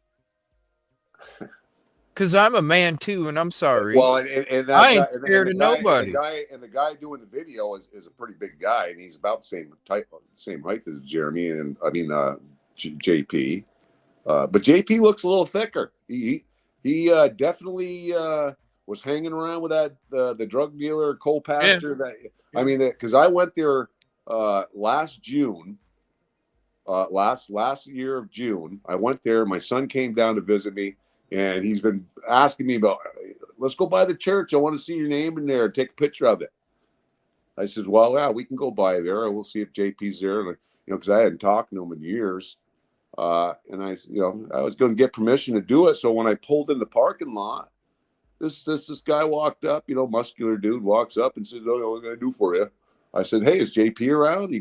[SPEAKER 6] Because I'm a man too, and I'm sorry.
[SPEAKER 5] Well, and that
[SPEAKER 6] I ain't
[SPEAKER 5] guy,
[SPEAKER 6] scared of nobody.
[SPEAKER 5] and the guy doing the video is a pretty big guy, and he's about the same height as Jeremy, and I mean JP. But JP looks a little thicker. He definitely was hanging around with that the drug dealer Cole Pastor.
[SPEAKER 6] Yeah.
[SPEAKER 5] I mean, because I went there last June. Last year of June, I went there. My son came down to visit me, and he's been asking me about, let's go by the church. I want to see your name in there. Take a picture of it. I said, well, yeah, we can go by there. We'll see if JP's there. And, because I hadn't talked to him in years. And I was going to get permission to do it. So when I pulled in the parking lot, this guy walked up, muscular dude walks up and said, oh, what can I do for you? I said, hey, is JP around?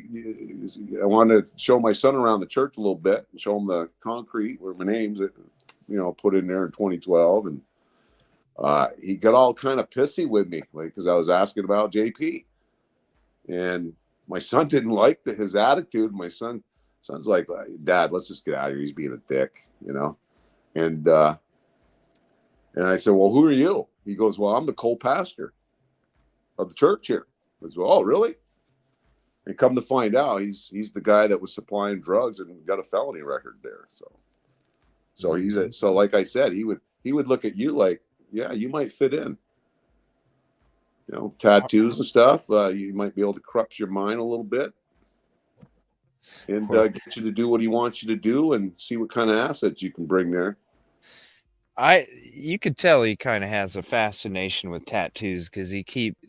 [SPEAKER 5] I wanted to show my son around the church a little bit and show him the concrete where my name's, put in there in 2012. And he got all kind of pissy with me, because I was asking about JP. And my son didn't like his attitude. My son's like, Dad, let's just get out of here. He's being a dick, And I said, well, who are you? He goes, well, I'm the co-pastor of the church here. I said, oh, really? And come to find out, he's the guy that was supplying drugs and got a felony record there. So like I said, he would look at you like, yeah, you might fit in. Tattoos and stuff. You might be able to corrupt your mind a little bit and get you to do what he wants you to do and see what kind of assets you can bring there.
[SPEAKER 6] You could tell he kind of has a fascination with tattoos because he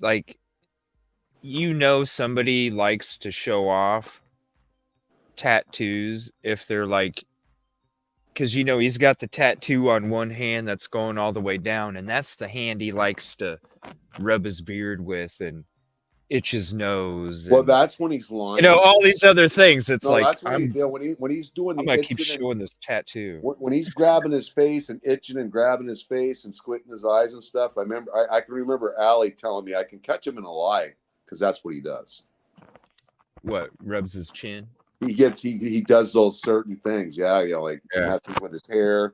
[SPEAKER 6] somebody likes to show off tattoos if they're because he's got the tattoo on one hand that's going all the way down, and that's the hand he likes to rub his beard with and itch his nose.
[SPEAKER 5] Well, that's when he's lying.
[SPEAKER 6] All these other things. It's
[SPEAKER 5] that's when he's doing.
[SPEAKER 6] I'm gonna keep showing this tattoo.
[SPEAKER 5] When he's grabbing his face and itching and grabbing his face and squinting his eyes and stuff. I can remember Allie telling me I can catch him in a lie because that's what he does.
[SPEAKER 6] What, rubs his chin?
[SPEAKER 5] He does those certain things. Messes with his hair.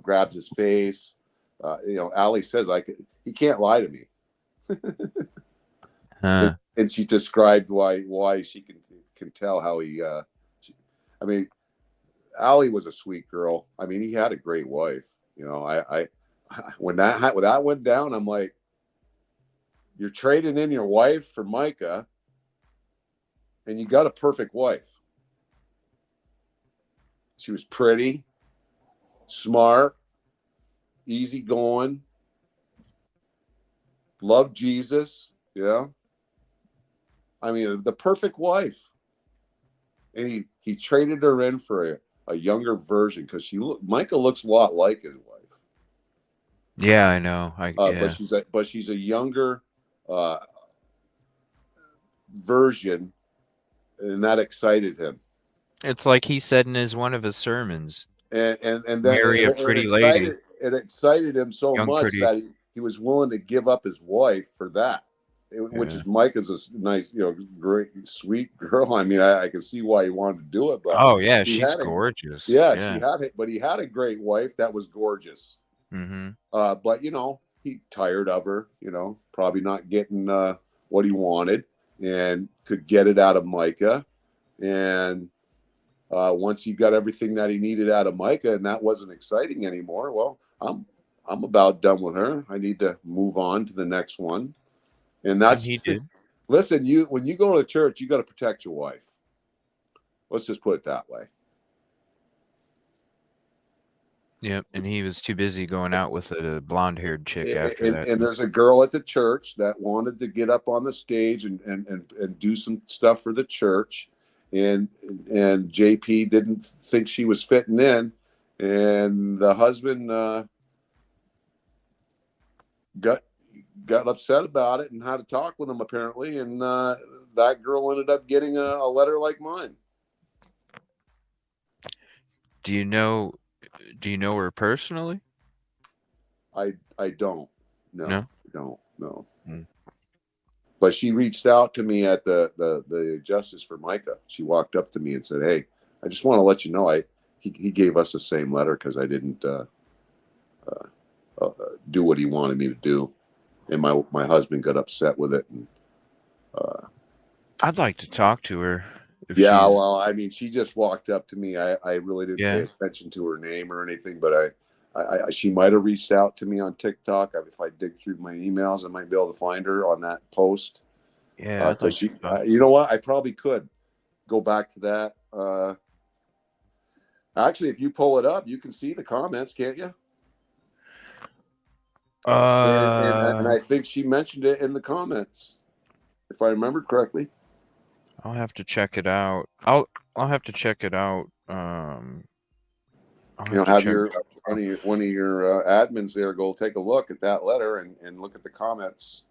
[SPEAKER 5] Grabs his face. Allie says he can't lie to me. And she described why she can tell how he. Allie was a sweet girl. He had a great wife. When that went down, I'm like, you're trading in your wife for Micah, and you got a perfect wife. She was pretty, smart, easygoing, loved Jesus. Yeah. The perfect wife. And he traded her in for a younger version because Micah looks a lot like his wife.
[SPEAKER 6] Yeah, I know.
[SPEAKER 5] But she's a younger version, and that excited him.
[SPEAKER 6] It's like he said in one of his sermons.
[SPEAKER 5] And
[SPEAKER 6] marry a pretty lady.
[SPEAKER 5] It excited him so much that he was willing to give up his wife for that. Which is Micah's a nice, great, sweet girl. I can see why he wanted to do it. But
[SPEAKER 6] she's gorgeous.
[SPEAKER 5] She had it, but he had a great wife that was gorgeous.
[SPEAKER 6] Mm-hmm.
[SPEAKER 5] But he tired of her. Probably not getting what he wanted, and could get it out of Micah. And once he got everything that he needed out of Micah, and that wasn't exciting anymore. Well, I'm about done with her. I need to move on to the next one. And he did. Listen, when you go to church, you got to protect your wife. Let's just put it that way.
[SPEAKER 6] Yep, and he was too busy going out with a blonde-haired chick after that.
[SPEAKER 5] And there's a girl at the church that wanted to get up on the stage and do some stuff for the church, and JP didn't think she was fitting in, and the husband got upset about it and had to talk with him apparently, and that girl ended up getting a letter like mine.
[SPEAKER 6] Do you know her personally?
[SPEAKER 5] I don't. No.
[SPEAKER 6] No?
[SPEAKER 5] I don't. No. But she reached out to me at the Justice for Micah. She walked up to me and said, "Hey, I just want to let you know he gave us the same letter because I didn't do what he wanted me to do. And my husband got upset with it. And,
[SPEAKER 6] I'd like to talk to her.
[SPEAKER 5] yeah, well, I mean, she just walked up to me. I really didn't
[SPEAKER 6] Yeah.
[SPEAKER 5] pay attention to her name or anything, but she might have reached out to me on TikTok. If I dig through my emails, I might be able to find her on that post.
[SPEAKER 6] Yeah, I'd like
[SPEAKER 5] she,
[SPEAKER 6] to
[SPEAKER 5] you know what? I probably could go back to that. Actually, if you pull it up, you can see the comments, can't you? And I think she mentioned it in the comments, if I remember correctly.
[SPEAKER 6] I'll have to check it out. I'll have to check it out.
[SPEAKER 5] Have your one of your admins there go take a look at that letter and look at the comments.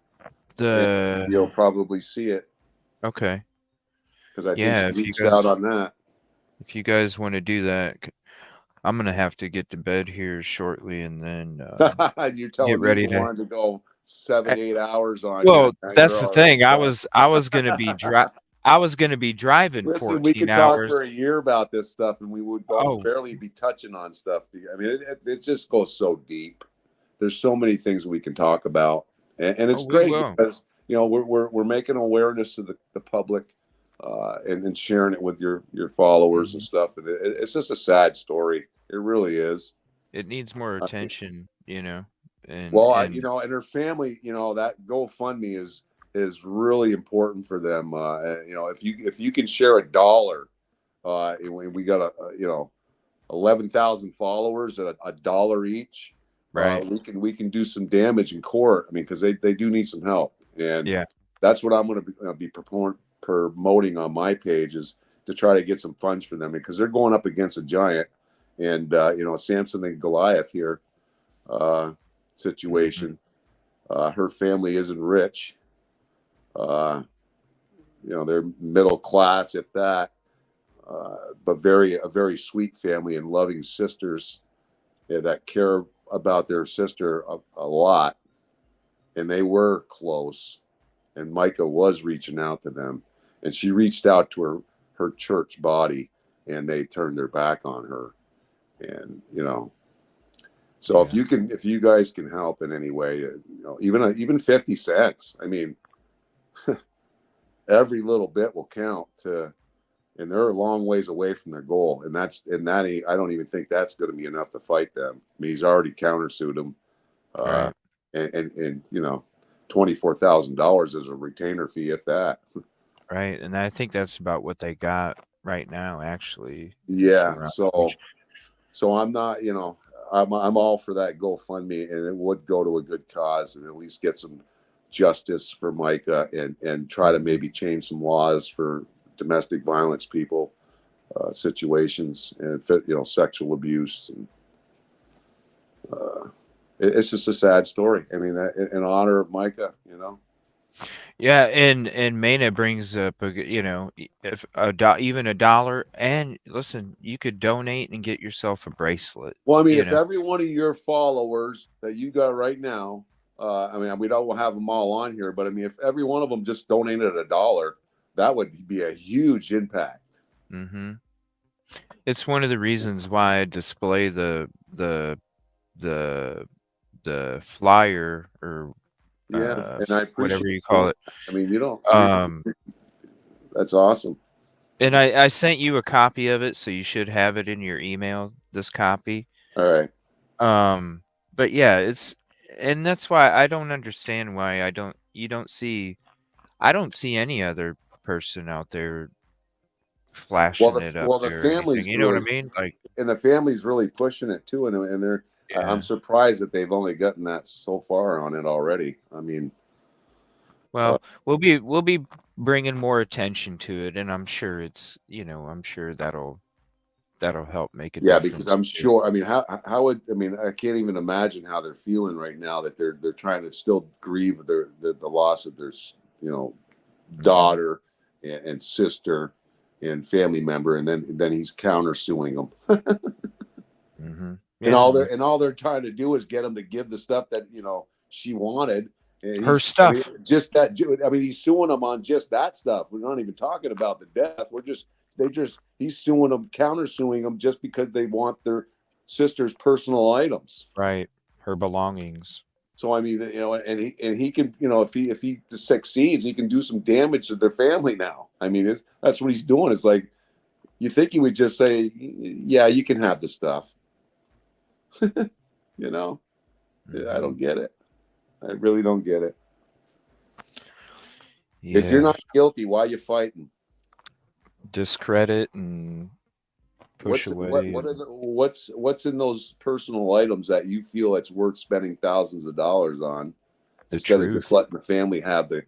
[SPEAKER 5] You'll probably see it.
[SPEAKER 6] Okay.
[SPEAKER 5] Because I think she reached out on that.
[SPEAKER 6] If you guys want to do that, I'm gonna have to get to bed here shortly, and then
[SPEAKER 5] you're telling
[SPEAKER 6] get ready
[SPEAKER 5] me you wanted to go 7-8 hours on.
[SPEAKER 6] Well, that's the thing. I was gonna be driving.
[SPEAKER 5] Listen,
[SPEAKER 6] 14
[SPEAKER 5] we could
[SPEAKER 6] hours.
[SPEAKER 5] talk for a year about this stuff, and we would barely be touching on stuff. I mean, it just goes so deep. There's so many things we can talk about, and it's great because we're making awareness to the public, and sharing it with your followers and stuff. And it's just a sad story. It really is.
[SPEAKER 6] It needs more attention, And
[SPEAKER 5] and her family, that GoFundMe is really important for them. If you can share $1, we got 11,000 followers at $1 each.
[SPEAKER 6] Right.
[SPEAKER 5] We can do some damage in court. I mean, because they do need some help, and that's what I'm going to be promoting on my page, is to try to get some funds for them, because they're going up against a giant, and Samson and Goliath here situation. Her family isn't rich. They're middle class, if that, but a very sweet family and loving sisters that care about their sister a lot. And they were close, and Micah was reaching out to them, and she reached out to her church body, and they turned their back on her. And, so if you guys can help in any way, even 50 cents, I mean, every little bit will count, and they're a long ways away from their goal. And I don't even think that's going to be enough to fight them. I mean, he's already countersued them.
[SPEAKER 6] Right.
[SPEAKER 5] And $24,000 is a retainer fee, if that.
[SPEAKER 6] Right. And I think that's about what they got right now, actually.
[SPEAKER 5] Yeah. So I'm not, I'm all for that GoFundMe, and it would go to a good cause, and at least get some justice for Micah, and try to maybe change some laws for domestic violence situations, and sexual abuse. And it's just a sad story. I mean, in honor of Micah,
[SPEAKER 6] Yeah, and Mena brings up, if even $1, and listen, you could donate and get yourself a bracelet.
[SPEAKER 5] Well, I mean, if every one of your followers that you got right now, we don't have them all on here, but I mean, if every one of them just donated $1, that would be a huge impact.
[SPEAKER 6] Mm-hmm. It's one of the reasons why I display the flyer, or
[SPEAKER 5] and I appreciate
[SPEAKER 6] whatever you call it.
[SPEAKER 5] I mean, that's awesome.
[SPEAKER 6] And I sent you a copy of it, so you should have it in your email, this copy.
[SPEAKER 5] All right.
[SPEAKER 6] But yeah, and that's why I don't understand why I don't see any other person out there flashing it up.
[SPEAKER 5] Well, the family's
[SPEAKER 6] you know what I mean?
[SPEAKER 5] And the family's really pushing it too, and they're. Yeah. I'm surprised that they've only gotten that so far on it already. I mean,
[SPEAKER 6] well, we'll be bringing more attention to it, and I'm sure I'm sure that'll help make it.
[SPEAKER 5] Yeah, because I'm sure. I mean, how would I can't even imagine how they're feeling right now, that they're trying to still grieve the loss of their daughter and sister and family member, and then he's countersuing them.
[SPEAKER 6] Mm-hmm.
[SPEAKER 5] Yeah. And all they're trying to do is get him to give the stuff that she wanted.
[SPEAKER 6] Her stuff.
[SPEAKER 5] He's suing them on just that stuff. We're not even talking about the death. He's suing them, countersuing them, just because they want their sister's personal items.
[SPEAKER 6] Right. her belongings.
[SPEAKER 5] So I mean, and he can, if he succeeds, he can do some damage to their family now. I mean, that's what he's doing. It's like, you think he would just say, yeah, you can have the stuff.
[SPEAKER 6] Mm-hmm.
[SPEAKER 5] I don't get it. I really don't get it.
[SPEAKER 6] Yeah.
[SPEAKER 5] If you're not guilty, why are you fighting?
[SPEAKER 6] Discredit and push away.
[SPEAKER 5] What's in those personal items that you feel it's worth spending thousands of dollars on, instead of just letting the family have the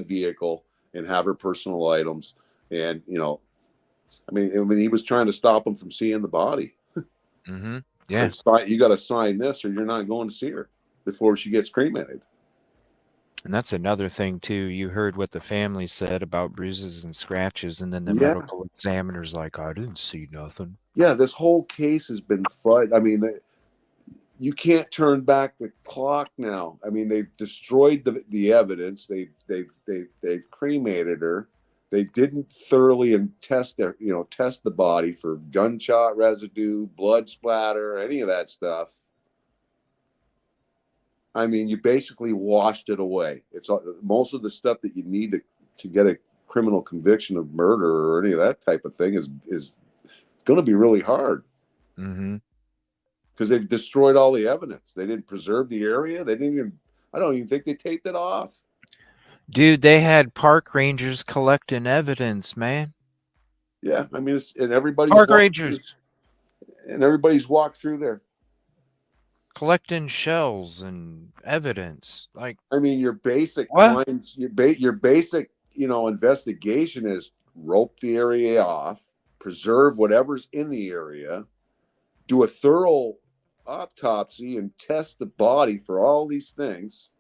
[SPEAKER 5] vehicle and have her personal items? And I mean, he was trying to stop him from seeing the body.
[SPEAKER 6] Mm-hmm. Yeah.
[SPEAKER 5] You got to sign this, or you're not going to see her before she gets cremated.
[SPEAKER 6] And that's another thing too. You heard what the family said about bruises and scratches, and then the medical examiner's like, I didn't see nothing.
[SPEAKER 5] Yeah, this whole case has been fun. I mean, you can't turn back the clock now. I mean, they've destroyed the evidence. They've cremated her. They didn't thoroughly test the body for gunshot residue, blood splatter, any of that stuff. I mean, you basically washed it away. It's most of the stuff that you need to get a criminal conviction of murder or any of that type of thing is going to be really hard.
[SPEAKER 6] Mm-hmm.
[SPEAKER 5] Because they've destroyed all the evidence. They didn't preserve the area. I don't even think they taped it off.
[SPEAKER 6] Dude, they had park rangers collecting evidence, man.
[SPEAKER 5] Yeah, I mean, and everybody's
[SPEAKER 6] park rangers,
[SPEAKER 5] and everybody's walked through there
[SPEAKER 6] collecting shells and evidence. Like,
[SPEAKER 5] I mean, your basic crimes, your basic, investigation is rope the area off, preserve whatever's in the area, do a thorough autopsy and test the body for all these things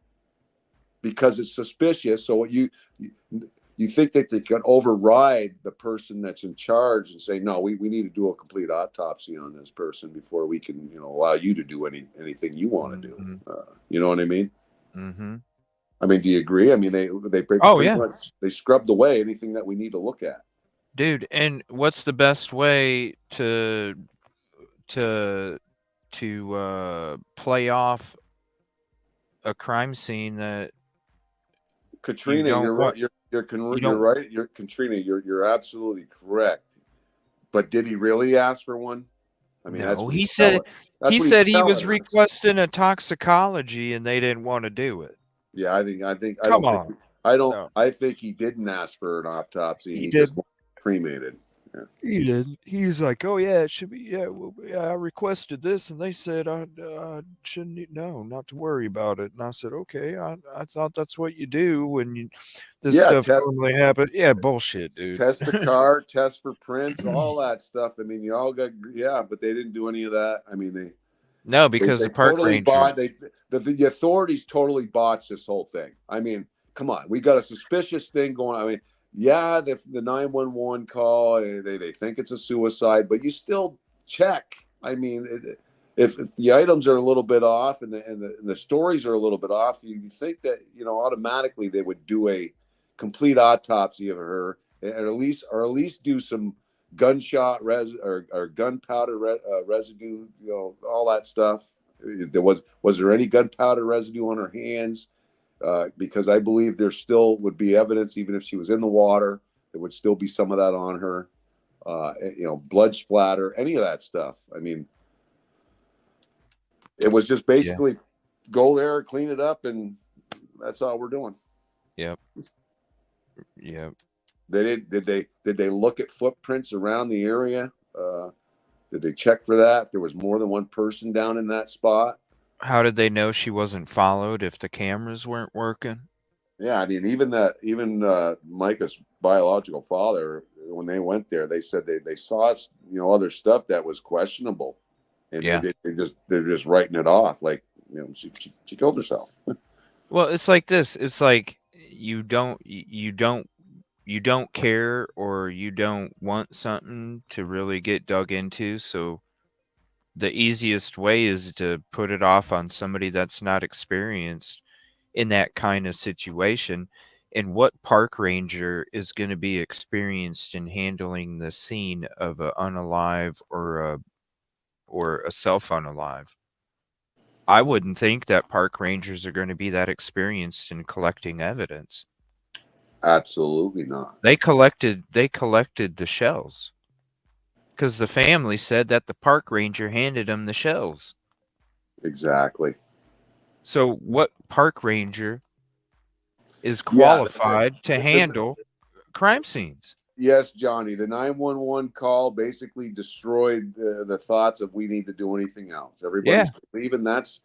[SPEAKER 5] because it's suspicious. So you think that they can override the person that's in charge and say, no, we need to do a complete autopsy on this person before we can, allow you to do anything you want to do. You know what I mean?
[SPEAKER 6] Mm-hmm.
[SPEAKER 5] I mean, do you agree? I mean, they much, they scrubbed away anything that we need to look at.
[SPEAKER 6] Dude, and what's the best way to play off a crime scene that
[SPEAKER 5] Katrina, you're right. You're right. Katrina, you're absolutely correct. But did he really ask for one? I mean,
[SPEAKER 6] no, he said he was requesting a toxicology and they didn't want to do it.
[SPEAKER 5] Yeah, I think I think he didn't ask for an autopsy. He just cremated. Yeah.
[SPEAKER 6] He did. He's like, oh yeah, it should be. Yeah, well, I requested this, and they said I shouldn't. No, not to worry about it. And I said, okay. I thought that's what you do when this stuff normally happens. Yeah, bullshit, dude.
[SPEAKER 5] Test the car, test for prints, all that stuff. I mean, you all got but they didn't do any of that. I mean,
[SPEAKER 6] because the park rangers,
[SPEAKER 5] the authorities totally botched this whole thing. I mean, come on, we got a suspicious thing going on. I mean. Yeah, the 911 call, they think it's a suicide, but you still check. I mean, if the items are a little bit off and the stories are a little bit off, you think that automatically they would do a complete autopsy of her, and at least do some gunshot or gunpowder residue, all that stuff. Was there any gunpowder residue on her hands? Because I believe there still would be evidence, even if she was in the water, there would still be some of that on her. Blood splatter, any of that stuff. I mean, it was just basically go there, clean it up, and that's all we're doing.
[SPEAKER 6] Yep.
[SPEAKER 5] Did they look at footprints around the area? Did they check for that? If there was more than one person down in that spot?
[SPEAKER 6] How did they know she wasn't followed if the cameras weren't working?
[SPEAKER 5] Yeah, I mean, even Micah's biological father, when they went there, they said they saw other stuff that was questionable, and they're just writing it off like she killed herself.
[SPEAKER 6] Well, it's like this. It's like you don't care or you don't want something to really get dug into, so the easiest way is to put it off on somebody that's not experienced in that kind of situation. And what park ranger is going to be experienced in handling the scene of a unalive or a self unalive? I wouldn't think that park rangers are going to be that experienced in collecting evidence.
[SPEAKER 5] Absolutely not.
[SPEAKER 6] They collected the shells because the family said that the park ranger handed them the shells.
[SPEAKER 5] Exactly.
[SPEAKER 6] So what park ranger is
[SPEAKER 5] Yeah.
[SPEAKER 6] qualified to handle crime scenes?
[SPEAKER 5] Yes, Johnny. The 911 call basically destroyed the thoughts of we need to do anything else. Everybody's believing that's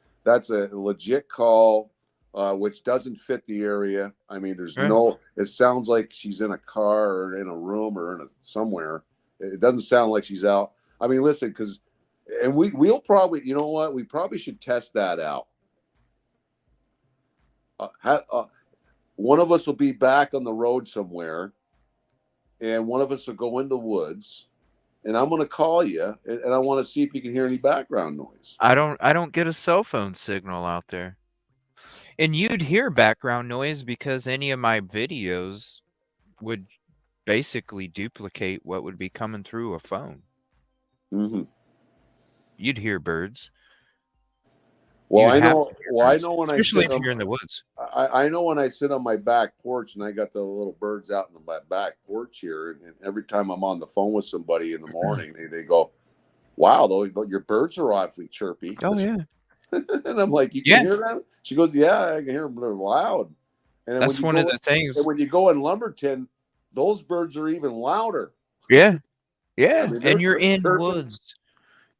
[SPEAKER 5] a legit call, which doesn't fit the area. I mean, there's no. It sounds like she's in a car or in a room or in somewhere. It doesn't sound like she's out. I mean, listen, and we'll probably, you know what? We probably should test that out. One of us will be back on the road somewhere, and one of us will go in the woods, and I'm going to call you, and I want to see if you can hear any background noise.
[SPEAKER 6] I don't get a cell phone signal out there. And you'd hear background noise because any of my videos would basically duplicate what would be coming through a phone.
[SPEAKER 5] Mm-hmm.
[SPEAKER 6] You'd hear birds.
[SPEAKER 5] Well, I know when
[SPEAKER 6] especially if you're in the woods.
[SPEAKER 5] I know when I sit on my back porch and I got the little birds out in my back porch here, and every time I'm on the phone with somebody in the morning, they go, "Wow, your birds are awfully chirpy."
[SPEAKER 6] Oh yeah.
[SPEAKER 5] And I'm like, "You can hear them?" She goes, "Yeah, I can hear them. They're loud." And
[SPEAKER 6] that's one of the things.
[SPEAKER 5] And when you go in Lumberton, those birds are even louder.
[SPEAKER 6] Yeah, yeah.
[SPEAKER 5] I mean,
[SPEAKER 6] and you're in woods.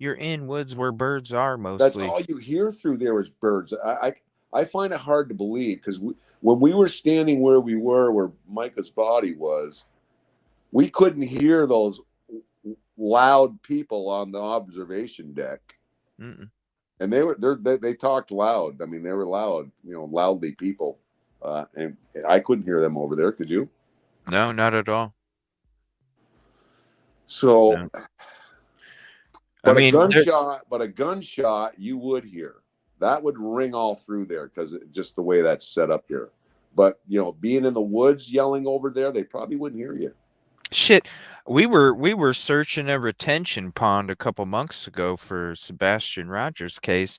[SPEAKER 6] You're in woods where birds are mostly.
[SPEAKER 5] That's all you hear through there is birds. I find it hard to believe because when we were standing where we were, where Micah's body was, we couldn't hear those loud people on the observation deck.
[SPEAKER 6] Mm-mm.
[SPEAKER 5] And they talked loud. I mean, they were loud, loudly people. And I couldn't hear them over there. Could you?
[SPEAKER 6] No, not at all.
[SPEAKER 5] So,
[SPEAKER 6] no.
[SPEAKER 5] But a gunshot, you would hear. That would ring all through there because just the way that's set up here. But being in the woods yelling over there, they probably wouldn't hear you.
[SPEAKER 6] Shit, we were searching a retention pond a couple months ago for Sebastian Rogers' case,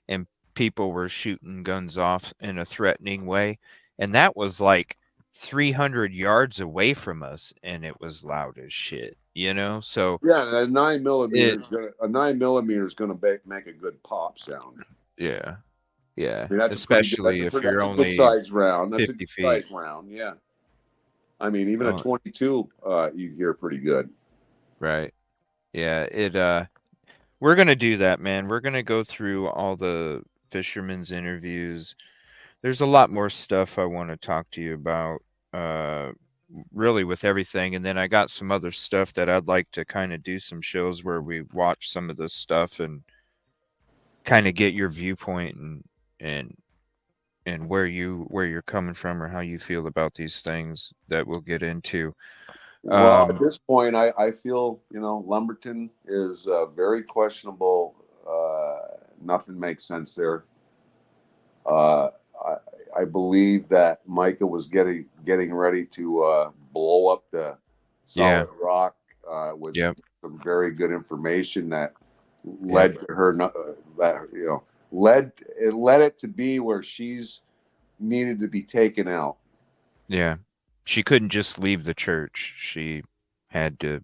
[SPEAKER 6] and people were shooting guns off in a threatening way, and that was like 300 yards away from us, and it was loud as shit. So
[SPEAKER 5] yeah, a 9mm is gonna make a good pop sound.
[SPEAKER 6] Yeah, yeah.
[SPEAKER 5] I mean,
[SPEAKER 6] especially if you're only
[SPEAKER 5] a good size round. That's
[SPEAKER 6] 50
[SPEAKER 5] a good size round. Yeah. I mean, even a 22, you'd hear pretty good.
[SPEAKER 6] Right. Yeah. We're gonna do that, man. We're gonna go through all the Fisherman's interviews. There's a lot more stuff I want to talk to you about. Really with everything, and then I got some other stuff that I'd like to kind of do some shows where we watch some of this stuff and kind of get your viewpoint and where you're coming from or how you feel about these things that we'll get into.
[SPEAKER 5] Well, at this point, I feel Lumberton is very questionable. Nothing makes sense there. I believe that Micah was getting ready to blow up the solid rock with some very good information that led to her led it to be where she's needed to be taken out.
[SPEAKER 6] Yeah, she couldn't just leave the church; she had to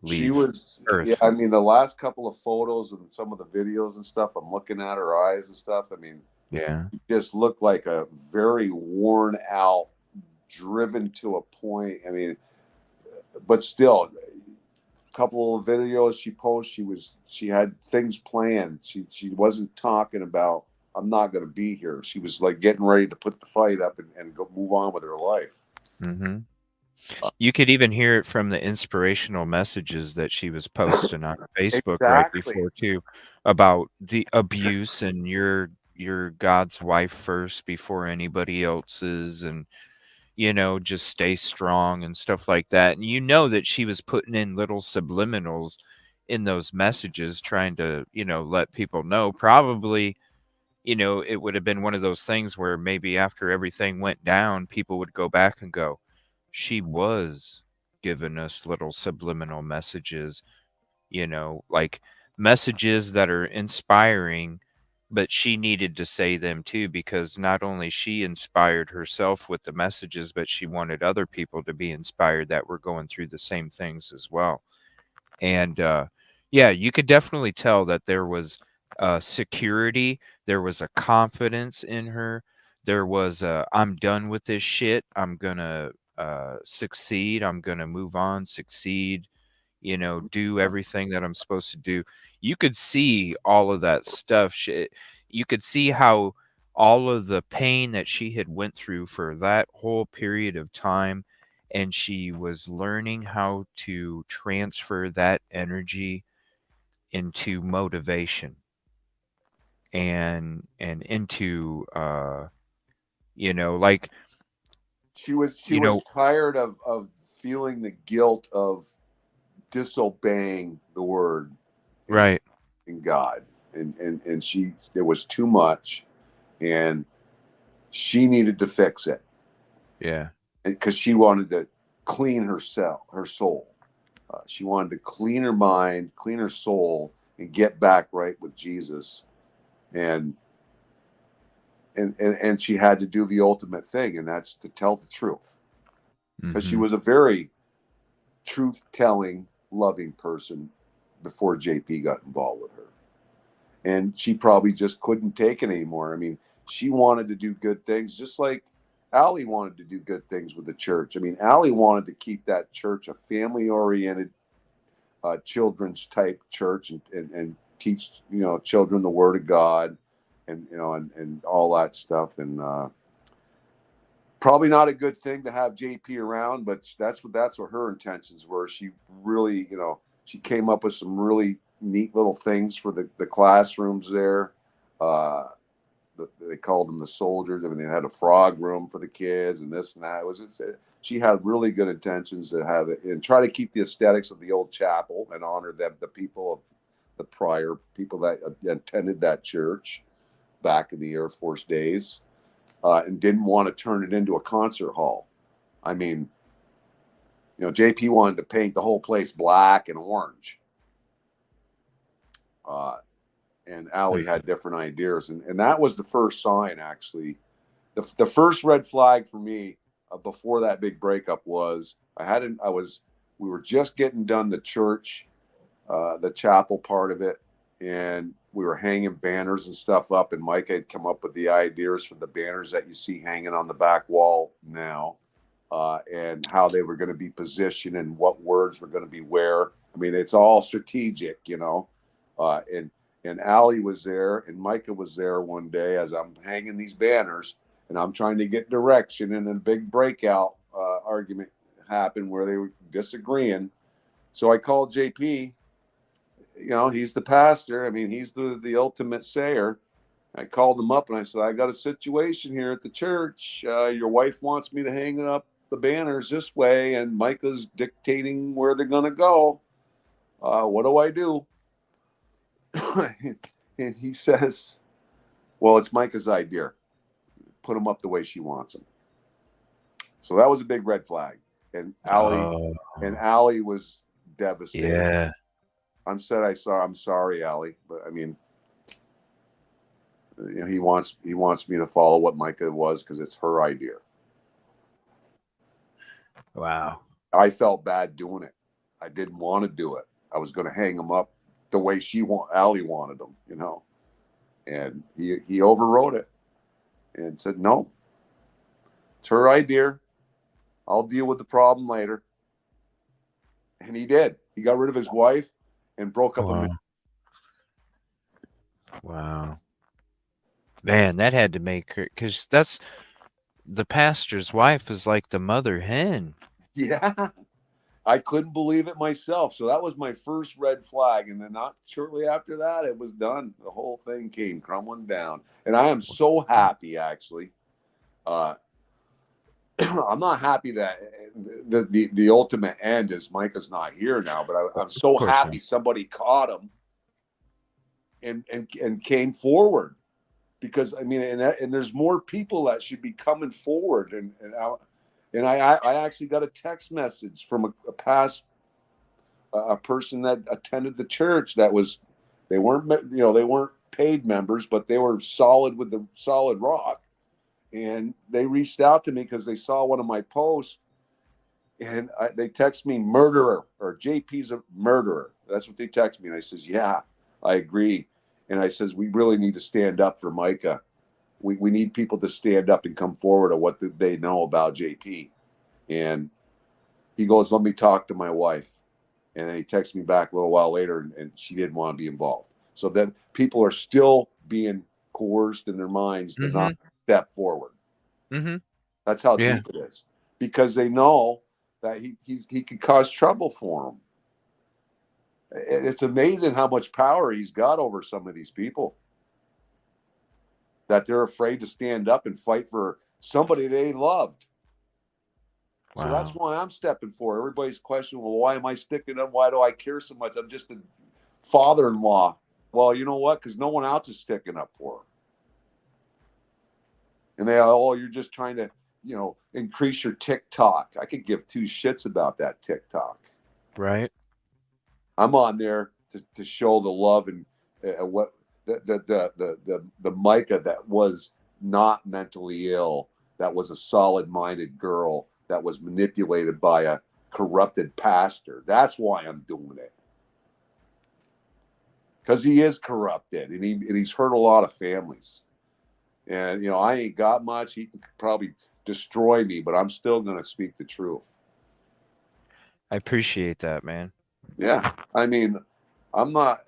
[SPEAKER 6] leave.
[SPEAKER 5] She was. Earth. Yeah, I mean, the last couple of photos and some of the videos and stuff, I'm looking at her eyes and stuff. I mean.
[SPEAKER 6] Yeah.
[SPEAKER 5] Just looked like a very worn out, driven to a point. I mean, but still, a couple of videos she posted, she had things planned. She wasn't talking about, I'm not going to be here. She was like getting ready to put the fight up and go move on with her life.
[SPEAKER 6] Mm-hmm. You could even hear it from the inspirational messages that she was posting on Facebook right before too, about the abuse and you're God's wife first before anybody else's, and just stay strong and stuff like that. And that she was putting in little subliminals in those messages trying to let people know. Probably it would have been one of those things where maybe after everything went down, people would go back and go, she was giving us little subliminal messages, like messages that are inspiring but she needed to say them too, because not only she inspired herself with the messages, but she wanted other people to be inspired that were going through the same things as well. And yeah, you could definitely tell that there was security, there was a confidence in her, there was I'm done with this shit, I'm gonna succeed, I'm gonna move on, succeed, do everything that I'm supposed to do. You could see all of that stuff. You could see how all of the pain that she had went through for that whole period of time, and she was learning how to transfer that energy into motivation and into like
[SPEAKER 5] She was tired of feeling the guilt of disobeying the word
[SPEAKER 6] right
[SPEAKER 5] in God, and it was too much, and she needed to fix it.
[SPEAKER 6] Yeah,
[SPEAKER 5] because she wanted to clean her soul. She wanted to clean her mind, clean her soul, and get back right with Jesus. And she had to do the ultimate thing, and that's to tell the truth. Because she was a very truth-telling, loving person before JP got involved with her. And she probably just couldn't take it anymore. I mean, she wanted to do good things, just like Allie wanted to do good things with the church. I mean, Allie wanted to keep that church a family-oriented, children's type church, and teach children the Word of God, and all that stuff. And probably not a good thing to have JP around, but that's what her intentions were. She really, she came up with some really neat little things for the classrooms there. They called them the soldiers. I mean, they had a frog room for the kids and this and that. She had really good intentions to have it and try to keep the aesthetics of the old chapel and honor the people of the prior people that attended that church back in the Air Force days, and didn't want to turn it into a concert hall. I mean, JP wanted to paint the whole place black and orange. And Allie had different ideas. And that was the first sign, actually. The first red flag for me before that big breakup was we were just getting done the church, the chapel part of it, and we were hanging banners and stuff up, and Micah had come up with the ideas for the banners that you see hanging on the back wall now, and how they were going to be positioned and what words were going to be where. I mean, it's all strategic, and Allie was there and Micah was there one day as I'm hanging these banners and I'm trying to get direction, and a big breakout argument happened where they were disagreeing. So I called JP. He's the pastor. I mean, he's the ultimate sayer. I called him up and I said, I got a situation here at the church. Your wife wants me to hang up the banners this way, and Micah's dictating where they're going to go. What do I do? And he says, well, it's Micah's idea. Put them up the way she wants them. So that was a big red flag. And Allie was devastated.
[SPEAKER 6] Yeah.
[SPEAKER 5] I'm sorry, Allie, but I mean, he wants me to follow what Micah was because it's her idea.
[SPEAKER 6] Wow.
[SPEAKER 5] I felt bad doing it. I didn't want to do it. I was going to hang them up the way Allie wanted them, and he overrode it and said, no, it's her idea. I'll deal with the problem later. And he did. He got rid of his wife and broke up.
[SPEAKER 6] Wow. Man, that had to make her, because that's the pastor's wife is like the mother hen.
[SPEAKER 5] Yeah. I couldn't believe it myself. So that was my first red flag. And then not shortly after that, it was done. The whole thing came crumbling down. And I am so happy, actually. I'm not happy that the ultimate end is Micah's not here now, but I'm so happy somebody caught him and came forward, because I mean, and there's more people that should be coming forward. And I actually got a text message from a past person that attended the church that they weren't paid members, but they were solid with the solid rock. And they reached out to me because they saw one of my posts, and they text me murderer, or JP's a murderer. That's what they text me. And I says, yeah, I agree. And I says, we really need to stand up for Micah. We need people to stand up and come forward of what they know about JP. And he goes, let me talk to my wife. And then he texts me back a little while later, and she didn't want to be involved. So then people are still being coerced in their minds to not step forward. That's how deep it is, because they know that he could cause trouble for them. It's amazing how much power he's got over some of these people, that they're afraid to stand up and fight for somebody they loved. Wow. So that's why I'm stepping forward. Everybody's questioning, well, why am I sticking up? Why do I care so much? I'm just a father-in-law. Well, you know what? Because no one else is sticking up for her. And they are, oh, you're just trying to, increase your TikTok. I could give two shits about that TikTok.
[SPEAKER 6] Right.
[SPEAKER 5] I'm on there to show the love and what the Micah that was not mentally ill, that was a solid-minded girl, that was manipulated by a corrupted pastor. That's why I'm doing it. Because he is corrupted, and he's hurt a lot of families. And, I ain't got much. He can probably destroy me, but I'm still going to speak the truth.
[SPEAKER 6] I appreciate that, man.
[SPEAKER 5] Yeah. I mean, I'm not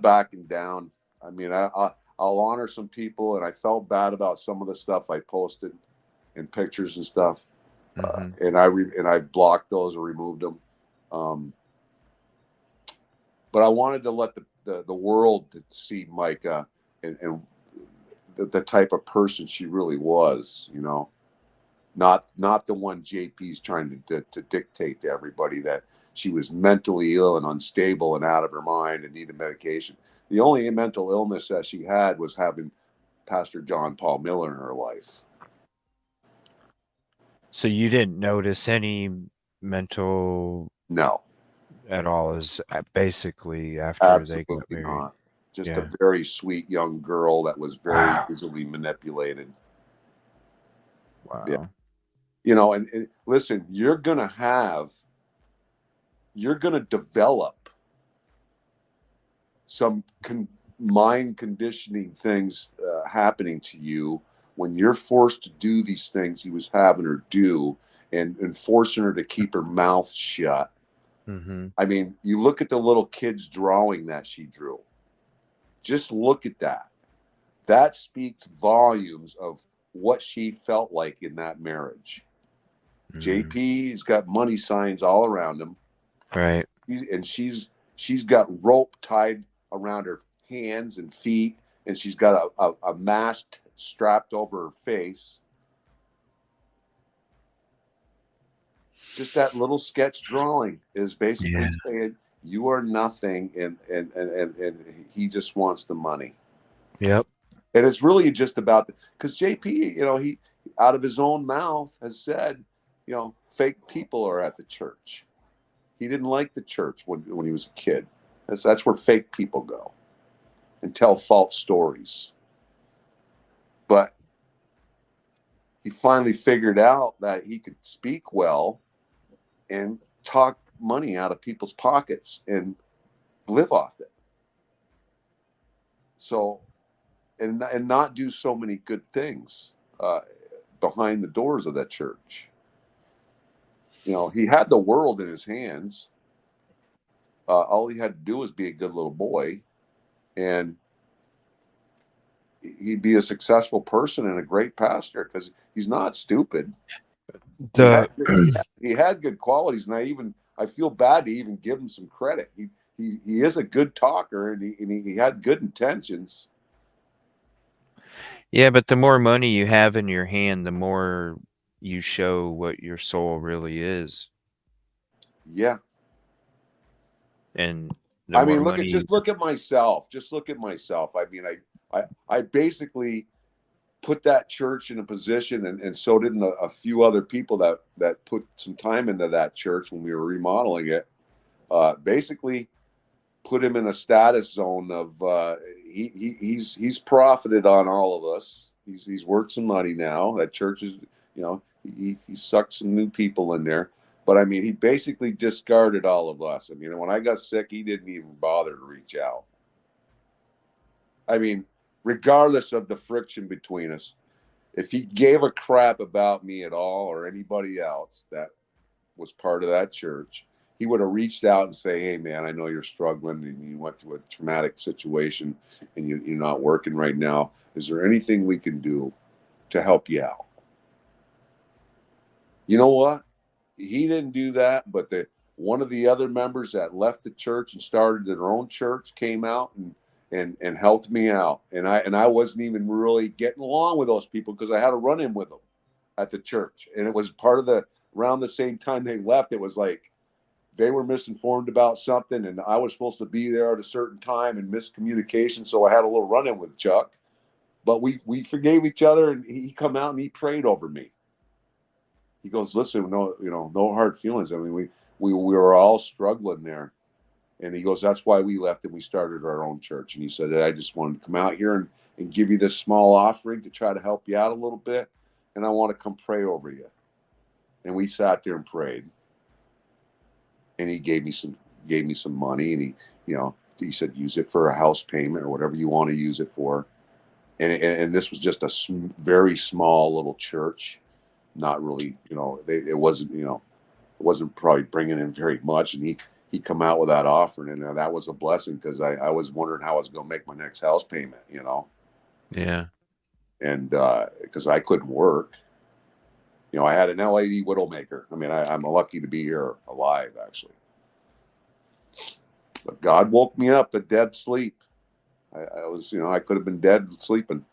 [SPEAKER 5] backing down. I mean, I'll honor some people, and I felt bad about some of the stuff I posted and pictures and stuff. And I've blocked those or removed them. But I wanted to let the world see Micah and the type of person she really was, not the one JP's trying to dictate to everybody that she was mentally ill and unstable and out of her mind and needed medication. The only mental illness that she had was having Pastor John Paul Miller in her life.
[SPEAKER 6] So you didn't notice any mental at all, is basically after
[SPEAKER 5] Absolutely
[SPEAKER 6] they got married?
[SPEAKER 5] Not. Just a very sweet young girl that was very easily manipulated.
[SPEAKER 6] Wow.
[SPEAKER 5] Yeah. And listen, you're going to develop some mind conditioning things happening to you when you're forced to do these things he was having her do, and forcing her to keep her mouth shut. I mean, you look at the little kid's drawing that she drew. Just look at that. That speaks volumes of what she felt like in that marriage. JP's got money signs all around him.
[SPEAKER 6] Right.
[SPEAKER 5] And she's got rope tied around her hands and feet, and she's got a mask strapped over her face. Just that little sketch drawing is basically saying you are nothing, and he just wants the money.
[SPEAKER 6] Yep.
[SPEAKER 5] And it's really just about because JP, he out of his own mouth has said, fake people are at the church. He didn't like the church when he was a kid. That's where fake people go and tell false stories. But he finally figured out that he could speak well and talk money out of people's pockets and live off it. So, and not do so many good things behind the doors of that church. He had the world in his hands. All he had to do was be a good little boy, and he'd be a successful person and a great pastor, because he's not stupid. He had good qualities, and I feel bad to even give him some credit. He is a good talker, and he had good intentions.
[SPEAKER 6] Yeah, but the more money you have in your hand, the more you show what your soul really is.
[SPEAKER 5] Yeah.
[SPEAKER 6] And
[SPEAKER 5] I mean, look at myself. Just look at myself. I mean, I basically put that church in a position, and so did a few other people that put some time into that church when we were remodeling it. Basically put him in a status zone of he's profited on all of us. He's worth some money now. That church is, he sucked some new people in there. But I mean, he basically discarded all of us. I mean, when I got sick, he didn't even bother to reach out. I mean, regardless of the friction between us, if he gave a crap about me at all or anybody else that was part of that church, he would have reached out and say, hey, man, I know you're struggling and you went through a traumatic situation and you're not working right now. Is there anything we can do to help you out? You know what? He didn't do that, but one of the other members that left the church and started their own church came out and helped me out. And I wasn't even really getting along with those people because I had to run in with them at the church. And it was part of around the same time they left, it was like they were misinformed about something and I was supposed to be there at a certain time and miscommunication. So I had a little run in with Chuck, but we forgave each other and he come out and he prayed over me. He goes, listen, no hard feelings. I mean, we were all struggling there. And he goes, that's why we left and we started our own church. And he said, I just wanted to come out here and give you this small offering to try to help you out a little bit. And I want to come pray over you. And we sat there and prayed. And he gave me some money. And he said, use it for a house payment or whatever you want to use it for. And this was just a very small little church. Not really, it wasn't probably bringing in very much. And he come out with that offering, and that was a blessing because I was wondering how I was going to make my next house payment,
[SPEAKER 6] Yeah.
[SPEAKER 5] And because I couldn't work, I had an LED widowmaker. I mean, I'm lucky to be here alive, actually. But God woke me up at dead sleep. I was, I could have been dead sleeping.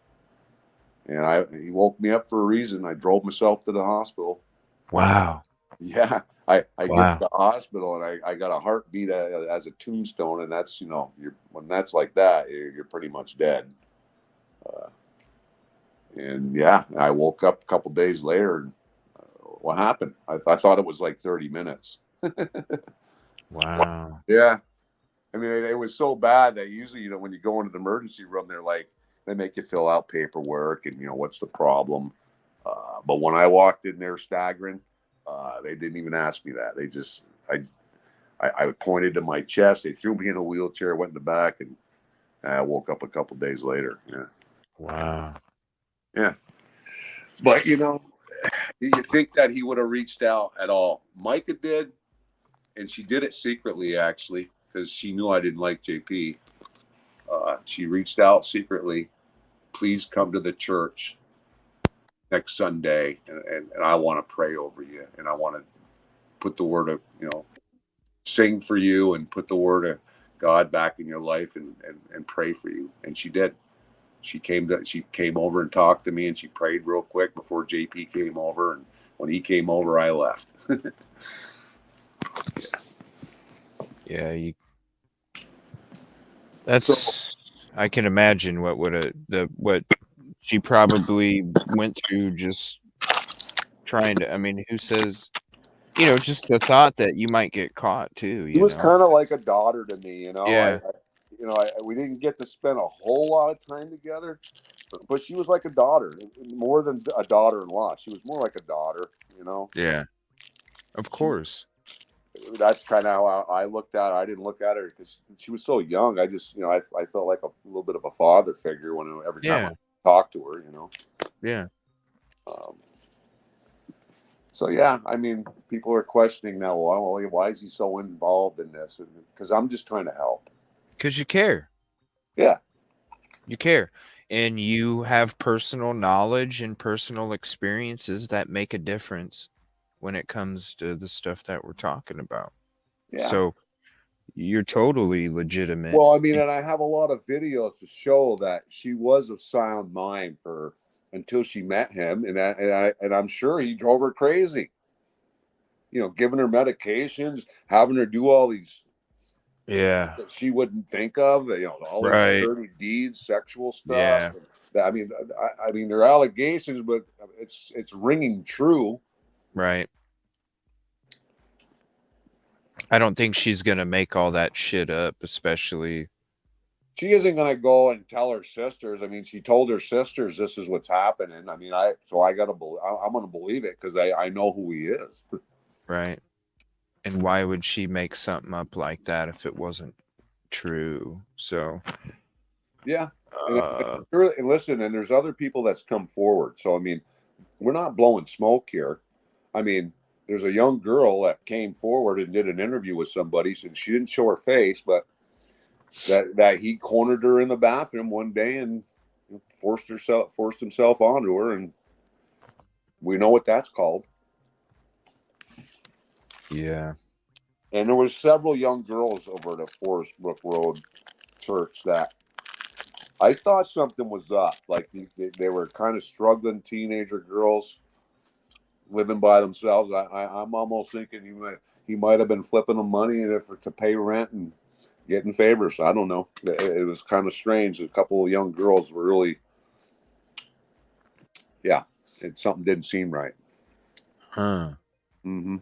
[SPEAKER 5] And he woke me up for a reason. I drove myself to the hospital.
[SPEAKER 6] Wow.
[SPEAKER 5] Yeah. I get
[SPEAKER 6] Wow.
[SPEAKER 5] to the hospital and I got a heartbeat as a tombstone. And that's, when that's like that, you're pretty much dead. And yeah, I woke up a couple days later and what happened? I thought it was like 30 minutes.
[SPEAKER 6] Wow.
[SPEAKER 5] Yeah. I mean, it was so bad that usually, when you go into the emergency room, they make you fill out paperwork and, what's the problem. But when I walked in there staggering, they didn't even ask me that. They just, I pointed to my chest. They threw me in a wheelchair, went in the back, and I woke up a couple days later. Yeah.
[SPEAKER 6] Wow.
[SPEAKER 5] Yeah. But, you think that he would have reached out at all? Micah did, and she did it secretly, actually, because she knew I didn't like JP. She reached out secretly. Please come to the church next Sunday, and I want to pray over you, and I want to put the word of, sing for you and put the word of God back in your life and pray for you. And she did. She came over and talked to me, and she prayed real quick before JP came over. And when he came over, I left.
[SPEAKER 6] Yeah, I can imagine what she probably went through just trying to. I mean, who says, just the thought that you might get caught too.
[SPEAKER 5] She was kind of like a daughter to me,
[SPEAKER 6] Yeah.
[SPEAKER 5] We didn't get to spend a whole lot of time together, but she was like a daughter, more than a daughter-in-law. She was more like a daughter,
[SPEAKER 6] Yeah. Of course.
[SPEAKER 5] That's kind of how I looked at her. I didn't look at her because she was so young. I just, I felt like a little bit of a father figure every time I talked to her,
[SPEAKER 6] Yeah.
[SPEAKER 5] So yeah, I mean, people are questioning now. Well, why is he so involved in this? Because I'm just trying to help.
[SPEAKER 6] Because you care.
[SPEAKER 5] Yeah.
[SPEAKER 6] You care. And you have personal knowledge and personal experiences that make a difference when it comes to the stuff that we're talking about.
[SPEAKER 5] Yeah.
[SPEAKER 6] So you're totally legitimate.
[SPEAKER 5] Well, I mean, and I have a lot of videos to show that she was of sound mind until she met him, and I'm sure he drove her crazy. Giving her medications, having her do all these that she wouldn't think of, all these dirty deeds, sexual stuff.
[SPEAKER 6] Yeah.
[SPEAKER 5] I mean, they're allegations, but it's ringing true.
[SPEAKER 6] Right. I don't think she's gonna make all that shit up, especially.
[SPEAKER 5] She isn't going to go and tell her sisters. I mean, she told her sisters this is what's happening. I mean, I'm going to believe it because I know who he is.
[SPEAKER 6] Right. And why would she make something up like that if it wasn't true? So
[SPEAKER 5] yeah. And listen, and there's other people that's come forward. So I mean, we're not blowing smoke here. I mean, there's a young girl that came forward and did an interview with somebody. So she didn't show her face, but that he cornered her in the bathroom one day and forced himself onto her, and we know what that's called.
[SPEAKER 6] Yeah.
[SPEAKER 5] And there was several young girls over at the Forest Brook Road church that I thought something was up. Like they were kind of struggling teenager girls living by themselves. I'm almost thinking he might have been flipping them money to pay rent and getting favors. I don't know. It was kind of strange. A couple of young girls were really, something didn't seem right.
[SPEAKER 6] Huh.
[SPEAKER 5] Mm-hmm.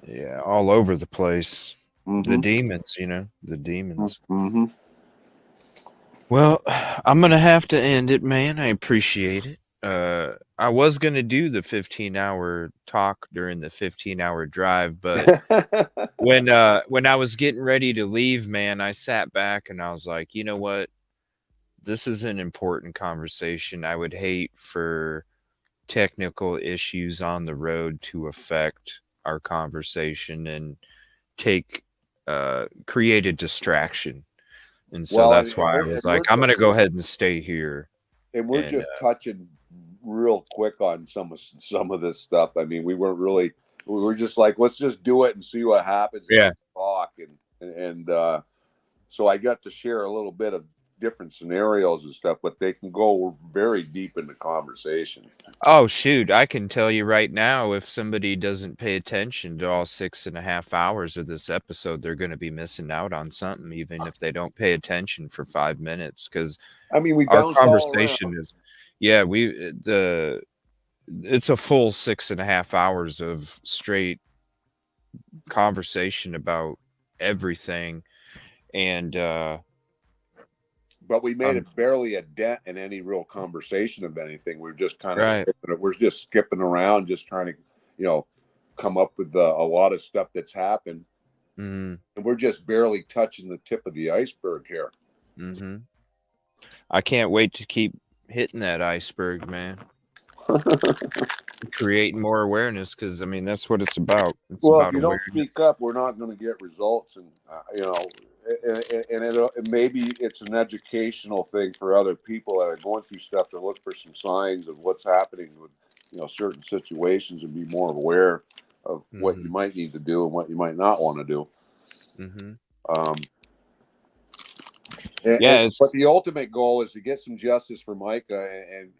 [SPEAKER 6] Yeah, all over the place.
[SPEAKER 5] Mm-hmm.
[SPEAKER 6] The demons, the demons.
[SPEAKER 5] Mm-hmm.
[SPEAKER 6] Well, I'm going to have to end it, man. I appreciate it. I was going to do the 15-hour talk during the 15-hour drive, but when I was getting ready to leave, man, I sat back and I was like, you know what? This is an important conversation. I would hate for technical issues on the road to affect our conversation and create a distraction. And so that's why I was like, I'm going to go ahead and stay here.
[SPEAKER 5] And we're just touching real quick on some of this stuff. I mean, we were just like, let's just do it and see what happens.
[SPEAKER 6] Yeah.
[SPEAKER 5] Talk and so I got to share a little bit of different scenarios and stuff, but they can go very deep in the conversation.
[SPEAKER 6] Oh, shoot. I can tell you right now, if somebody doesn't pay attention to all 6.5 hours of this episode, they're going to be missing out on something, even if they don't pay attention for 5 minutes. Because
[SPEAKER 5] I mean,
[SPEAKER 6] our conversation is, it's a full 6.5 hours of straight conversation about everything. And,
[SPEAKER 5] but we made it barely a dent in any real conversation of anything. We're just kind of we're just skipping around, just trying to, come up with a lot of stuff that's happened.
[SPEAKER 6] Mm-hmm.
[SPEAKER 5] And we're just barely touching the tip of the iceberg here.
[SPEAKER 6] Mm-hmm. I can't wait to keep hitting that iceberg, man. Creating more awareness, because I mean that's what it's about. It's about
[SPEAKER 5] if you don't speak up, we're not going to get results, and and maybe it's an educational thing for other people that are going through stuff to look for some signs of what's happening with certain situations and be more aware of what you might need to do and what you might not want to do.
[SPEAKER 6] Mm-hmm.
[SPEAKER 5] But the ultimate goal is to get some justice for Micah and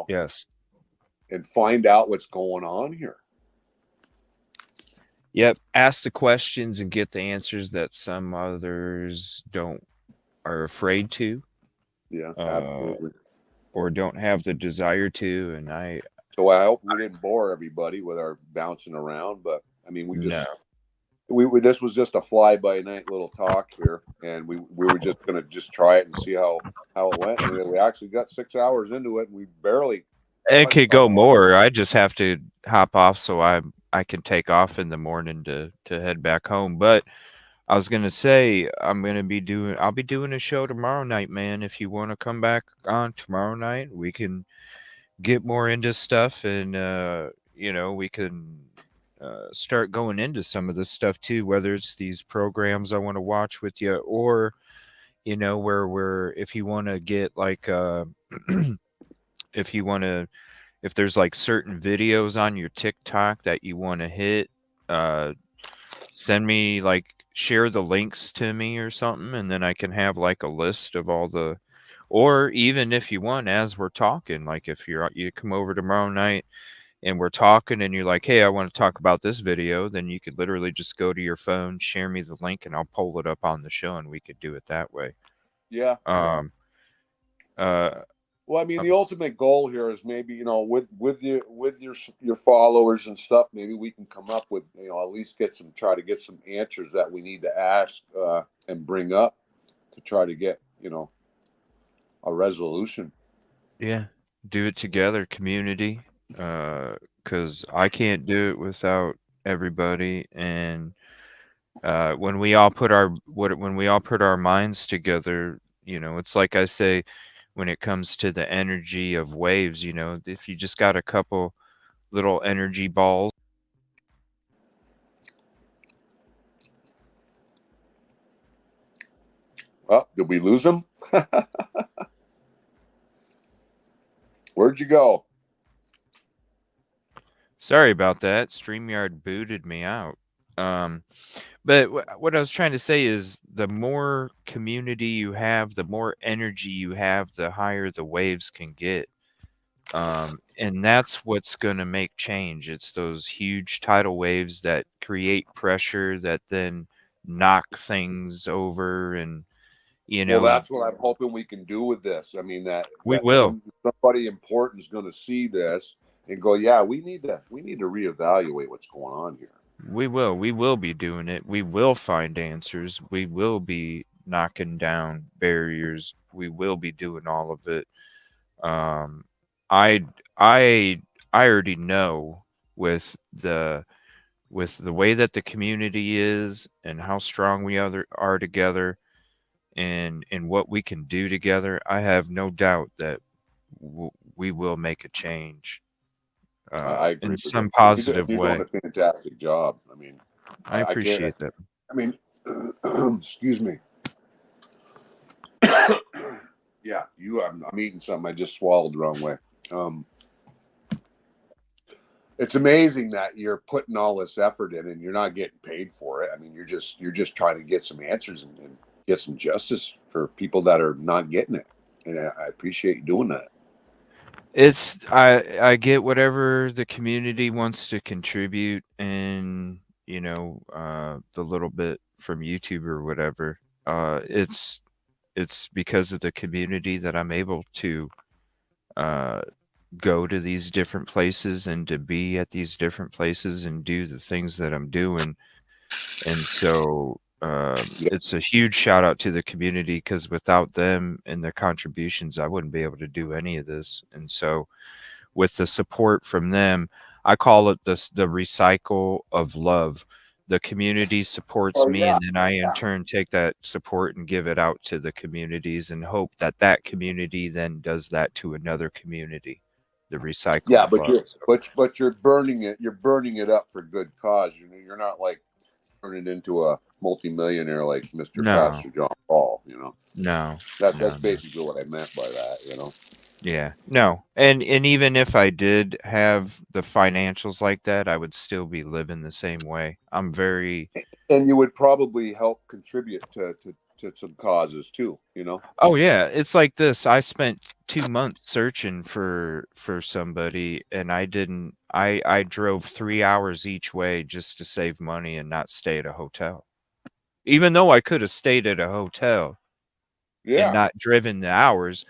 [SPEAKER 6] yes,
[SPEAKER 5] and find out what's going on here.
[SPEAKER 6] Yep. Ask the questions and get the answers that some others are afraid to.
[SPEAKER 5] Yeah, absolutely.
[SPEAKER 6] Or don't have the desire to.
[SPEAKER 5] So I hope we didn't bore everybody with our bouncing around, but I mean, this was just a fly-by-night little talk here, and we were just going to try it and see how it went. And we actually got 6 hours into it, and we barely.
[SPEAKER 6] It could go more. I just have to hop off so I can take off in the morning to head back home. But I was gonna say I'll be doing a show tomorrow night, man. If you want to come back on tomorrow night, we can get more into stuff, and we can start going into some of this stuff too. Whether it's these programs I want to watch with you, or if you want to get like if there's like certain videos on your TikTok that you want to hit, send me share the links to me or something, and then I can have like a list of all the, or even if you want, as we're talking, like if you come over tomorrow night and we're talking and you're like, hey, I want to talk about this video, then you could literally just go to your phone, share me the link, and I'll pull it up on the show and we could do it that way.
[SPEAKER 5] Yeah.
[SPEAKER 6] Well,
[SPEAKER 5] Well, I mean, the ultimate goal here is maybe, you know, with your followers and stuff, maybe we can come up with, you know, at least try to get some answers that we need to ask and bring up to try to get, you know, a resolution.
[SPEAKER 6] Yeah, do it together, community. Because I can't do it without everybody. And when we all put our minds together, you know, it's like I say, when it comes to the energy of waves, you know, if you just got a couple little energy balls.
[SPEAKER 5] Oh, did we lose them? Where'd you go?
[SPEAKER 6] Sorry about that. StreamYard booted me out. But what I was trying to say is the more community you have, the more energy you have, the higher the waves can get. And that's what's going to make change. It's those huge tidal waves that create pressure that then knock things over. And, you
[SPEAKER 5] Well,
[SPEAKER 6] know,
[SPEAKER 5] that's what I'm hoping we can do with this. I mean, that
[SPEAKER 6] we will.
[SPEAKER 5] somebody important is going to see this and go, yeah, we need to reevaluate what's going on here.
[SPEAKER 6] We will be doing it. We will find answers. We will be knocking down barriers. We will be doing all of it. I already know with the way that the community is and how strong we are together and what we can do together. I have no doubt that we will make a change.
[SPEAKER 5] I agree
[SPEAKER 6] in
[SPEAKER 5] with
[SPEAKER 6] some
[SPEAKER 5] you.
[SPEAKER 6] positive
[SPEAKER 5] You're
[SPEAKER 6] way.
[SPEAKER 5] doing a fantastic job. I mean,
[SPEAKER 6] I appreciate that.
[SPEAKER 5] I mean, excuse me. Yeah, I'm eating something I just swallowed the wrong way. It's amazing that you're putting all this effort in and you're not getting paid for it. I mean, you're just trying to get some answers and get some justice for people that are not getting it. And I appreciate you doing that.
[SPEAKER 6] I get whatever the community wants to contribute, and you know, the little bit from YouTube or whatever. It's because of the community that I'm able to go to these different places and to be at these different places and do the things that I'm doing. And so it's a huge shout out to the community, because without them and their contributions, I wouldn't be able to do any of this. And so with the support from them, I call it the recycle of love. The community supports me, and then I in turn take that support and give it out to the communities and hope that that community then does that to another community. The recycle.
[SPEAKER 5] Yeah, but you're burning it. You're burning it up for good cause. You know, you're not like turning into a multimillionaire like Mr. Pastor John Paul. You know, that's basically what I meant by that. You know.
[SPEAKER 6] Yeah, no, and even if I did have the financials like that, I would still be living the same way. I'm very,
[SPEAKER 5] and you would probably help contribute to some causes too. You know.
[SPEAKER 6] Oh yeah, it's like this. I spent 2 months searching for somebody, and I drove 3 hours each way just to save money and not stay at a hotel, even though I could have stayed at a hotel.
[SPEAKER 5] Yeah.
[SPEAKER 6] And not driven the hours.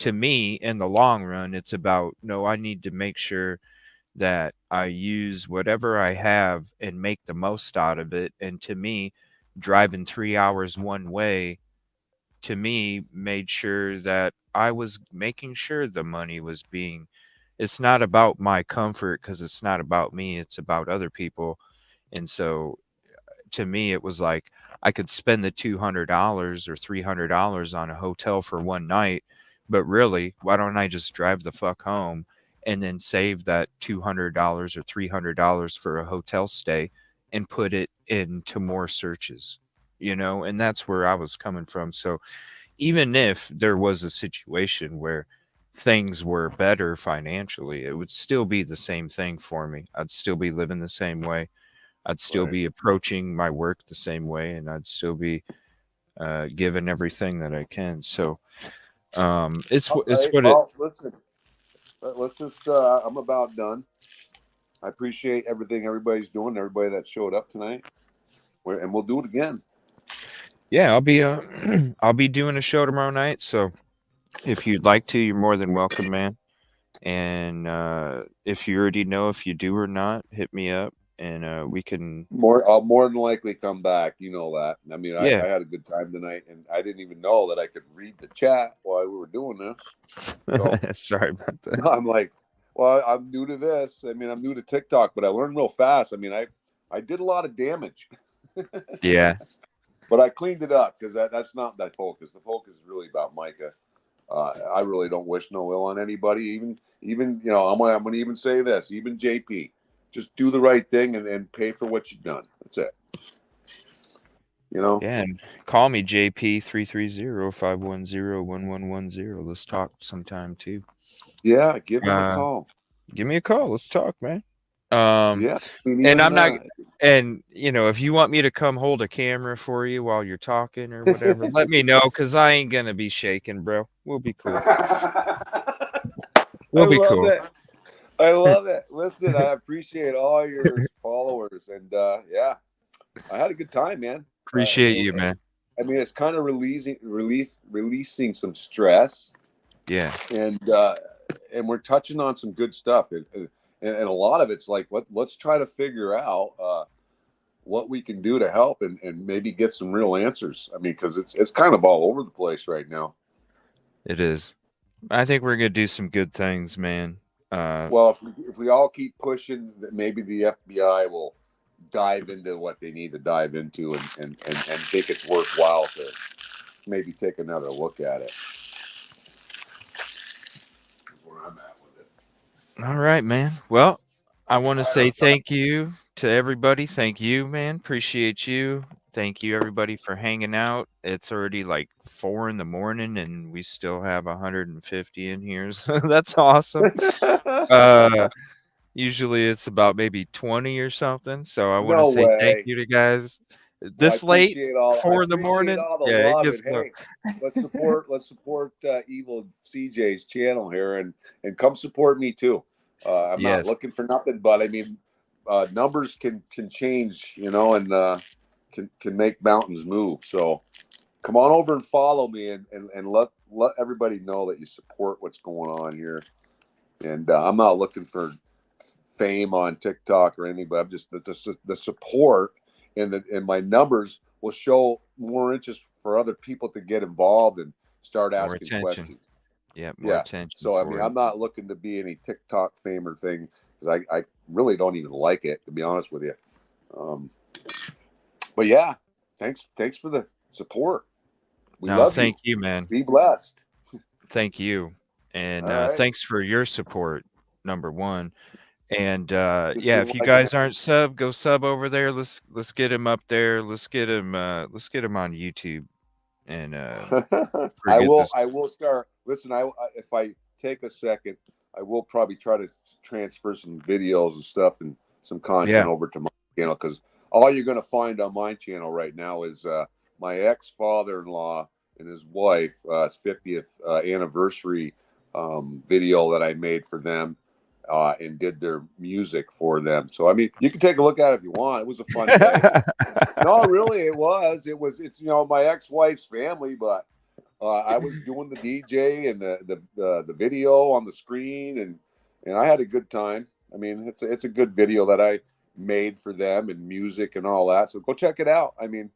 [SPEAKER 6] To me, in the long run, it's about, no, I need to make sure that I use whatever I have and make the most out of it. And to me, driving 3 hours one way, to me, made sure that I was making sure the money was being, it's not about my comfort, because it's not about me, it's about other people. And so to me, it was like I could spend the $200 or $300 on a hotel for one night, but really, why don't I just drive the fuck home and then save that $200 or $300 for a hotel stay and put it into more searches, you know? And that's where I was coming from. So even if there was a situation where things were better financially, it would still be the same thing for me. I'd still be living the same way. I'd still be approaching my work the same way, and I'd still be giving everything that I can. So it's what
[SPEAKER 5] listen, let's just I'm about done. I appreciate everything everybody's doing, everybody that showed up tonight, and we'll do it again.
[SPEAKER 6] Yeah, I'll be I'll be doing a show tomorrow night, so If you'd like to, you're more than welcome, man. And if you already know if you do or not, hit me up, and we can.
[SPEAKER 5] I'll more than likely come back. You know that. I mean, I
[SPEAKER 6] Yeah.
[SPEAKER 5] had a good time tonight, and I didn't even know that I could read the chat while we were doing this. So
[SPEAKER 6] Sorry about that.
[SPEAKER 5] I'm like, well, I'm new to this. I mean, I'm new to TikTok, but I learned real fast. I mean, I did a lot of damage.
[SPEAKER 6] Yeah.
[SPEAKER 5] But I cleaned it up because that's not that focus. The focus is really about Micah. I really don't wish no ill on anybody. Even you know, I'm gonna even say this. Even JP, just do the right thing and pay for what you've done. That's it. You know.
[SPEAKER 6] Yeah, and call me JP 330-510-1110. Let's talk sometime too.
[SPEAKER 5] Yeah, give him a call.
[SPEAKER 6] Give me a call. Let's talk, man.
[SPEAKER 5] Yeah,
[SPEAKER 6] and I'm not. And you know, if you want me to come hold a camera for you while you're talking or whatever, let me know, because I ain't gonna be shaking, bro. We'll be cool. We'll be cool.
[SPEAKER 5] I love it. Listen, I appreciate all your followers, and yeah, I had a good time, man.
[SPEAKER 6] Appreciate you, man.
[SPEAKER 5] I mean, it's kind of releasing some stress.
[SPEAKER 6] Yeah,
[SPEAKER 5] and we're touching on some good stuff, and a lot of it's like let's try to figure out what we can do to help and maybe get some real answers. I mean, because it's kind of all over the place right now.
[SPEAKER 6] It is. I think we're gonna do some good things, man.
[SPEAKER 5] Well, if we all keep pushing, maybe the FBI will dive into what they need to dive into and think it's worthwhile to maybe take another look at it. That's where I'm at with it.
[SPEAKER 6] All right, man. Well, I want to say thank you to everybody. Thank you, man. Appreciate you. Thank you, everybody, for hanging out. It's already like 4 in the morning, and we still have 150 in here. So that's awesome. Usually it's about maybe 20 or something. So I want to say thank you to guys. This late, 4 in the morning. Yeah, it gets low.
[SPEAKER 5] Hey, let's support Evil CJ's channel here, and come support me too. I'm not looking for nothing, but I mean, numbers can change, you know, and can make mountains move. So come on over and follow me, and let everybody know that you support what's going on here. And I'm not looking for fame on TikTok or anything, but I'm just the support and my numbers will show more interest for other people to get involved and start asking questions.
[SPEAKER 6] Yeah, more attention.
[SPEAKER 5] So I mean, I'm not looking to be any TikTok fame or thing, because I really don't even like it, to be honest with you. But yeah, thanks for the support. We love
[SPEAKER 6] thank you, man.
[SPEAKER 5] Be blessed.
[SPEAKER 6] Thank you, and thanks for your support. Number one. And yeah, if you guys aren't sub, go sub over there. Let's get him up there. Let's get him on YouTube. And
[SPEAKER 5] I will start. Listen, if I take a second, I will probably try to transfer some videos and stuff and some content over to my channel, because all you're going to find on my channel right now is my ex-father-in-law and his wife 50th anniversary video that I made for them. And did their music for them. So I mean, you can take a look at it if you want. It was a fun day. No, really, it was. It's you know, my ex-wife's family, but I was doing the DJ and the video on the screen, and I had a good time. I mean, it's a good video that I made for them, and music and all that. So go check it out. I mean,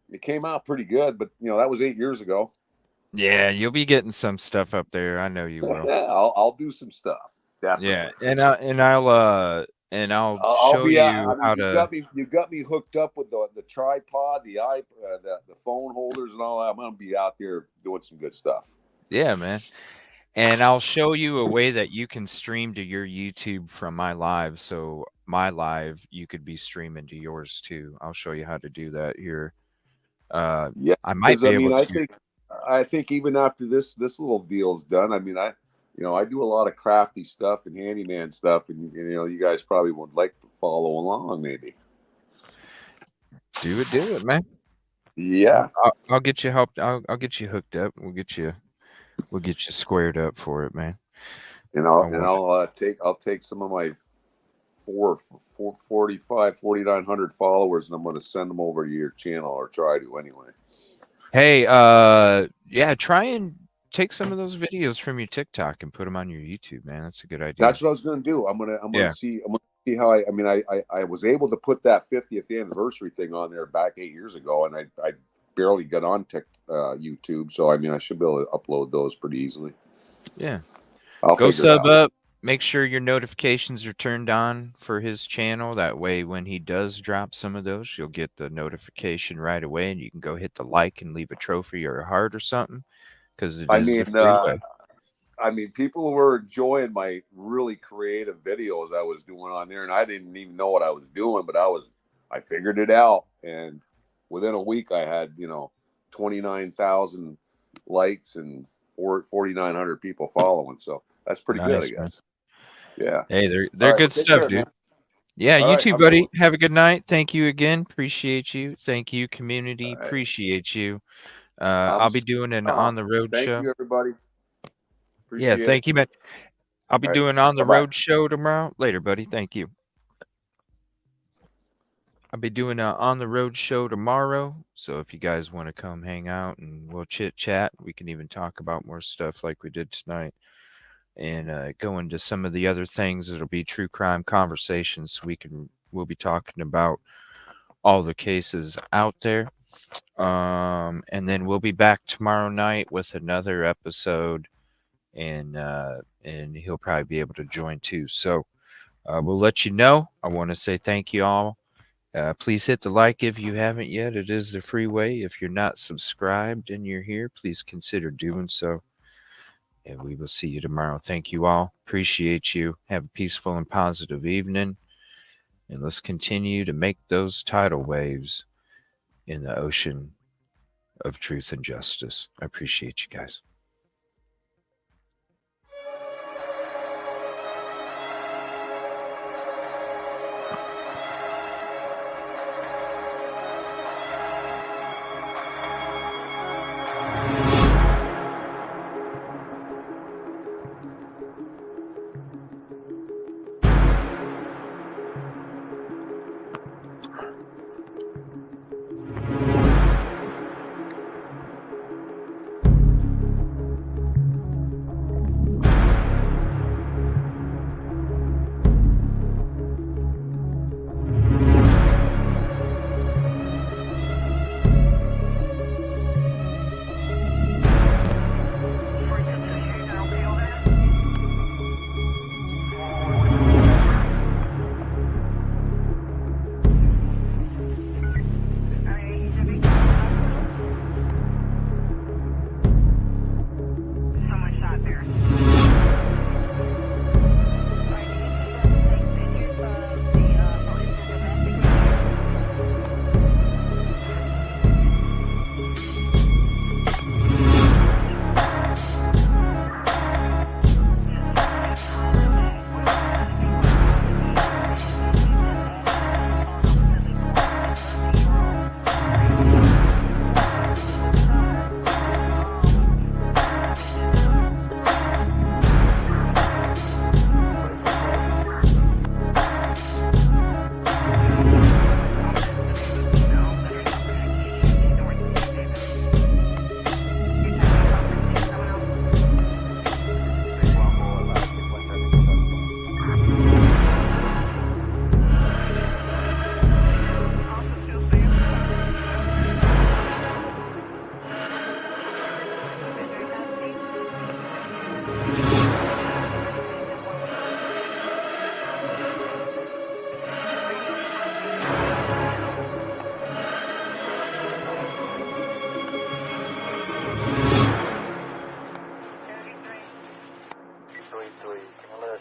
[SPEAKER 5] it came out pretty good, but you know, that was 8 years ago.
[SPEAKER 6] Yeah, you'll be getting some stuff up there. I know you will.
[SPEAKER 5] I'll do some stuff. Definitely.
[SPEAKER 6] Yeah, and I'll show you how to.
[SPEAKER 5] You got me hooked up with the tripod, the phone holders, and all that. I'm gonna be out there doing some good stuff.
[SPEAKER 6] Yeah, man. And I'll show you a way that you can stream to your YouTube from my live. So my live, you could be streaming to yours too. I'll show you how to do that here.
[SPEAKER 5] Yeah,
[SPEAKER 6] I might be able to.
[SPEAKER 5] I think even after this little deal's done, I mean, I do a lot of crafty stuff and handyman stuff, and you know, you guys probably would like to follow along, maybe.
[SPEAKER 6] Do it, man.
[SPEAKER 5] Yeah,
[SPEAKER 6] I'll get you helped. I'll get you hooked up. We'll get you squared up for it, man.
[SPEAKER 5] And I'll take some of my 4,900 followers, and I'm going to send them over to your channel, or try to anyway.
[SPEAKER 6] Hey, yeah, try and take some of those videos from your TikTok and put them on your YouTube, man. That's a good idea.
[SPEAKER 5] That's what I was going to do. I'm going to see how I was able to put that 50th anniversary thing on there back 8 years ago, and I barely got on YouTube, so I should be able to upload those pretty easily.
[SPEAKER 6] Yeah.
[SPEAKER 5] I'll
[SPEAKER 6] go
[SPEAKER 5] figure it
[SPEAKER 6] sub
[SPEAKER 5] out.
[SPEAKER 6] up. Make sure your notifications are turned on for his channel. That way, when he does drop some of those, you'll get the notification right away, and you can go hit the like and leave a trophy or a heart or something, because it is the freeway.
[SPEAKER 5] People were enjoying my really creative videos I was doing on there, and I didn't even know what I was doing, but I figured it out, and within a week I had 29,000 likes and 4,900 people following. So that's pretty good, I guess. Man. Yeah.
[SPEAKER 6] Hey, they're good stuff, dude. Man. Yeah, you too, buddy. Have a good night. Thank you again. Appreciate you. Thank you, community. Right. Appreciate you. I'll be doing an on the road show.
[SPEAKER 5] Thank you, everybody. Appreciate
[SPEAKER 6] thank you, man. I'll be doing on the road show tomorrow. Later, buddy. Thank you. I'll be doing an on the road show tomorrow. So if you guys want to come hang out and we'll chit chat, we can even talk about more stuff like we did tonight, and go into some of the other things. It'll be true crime conversations. We'll be talking about all the cases out there. And then we'll be back tomorrow night with another episode, and he'll probably be able to join too. So we'll let you know. I want to say thank you all. Please hit the like if you haven't yet. It is the free way. If you're not subscribed and you're here, please consider doing so. And we will see you tomorrow. Thank you all. Appreciate you. Have a peaceful and positive evening. And let's continue to make those tidal waves in the ocean of truth and justice. I appreciate you guys.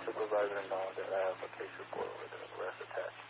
[SPEAKER 2] Supervisor know that I have a case report with an arrest attached.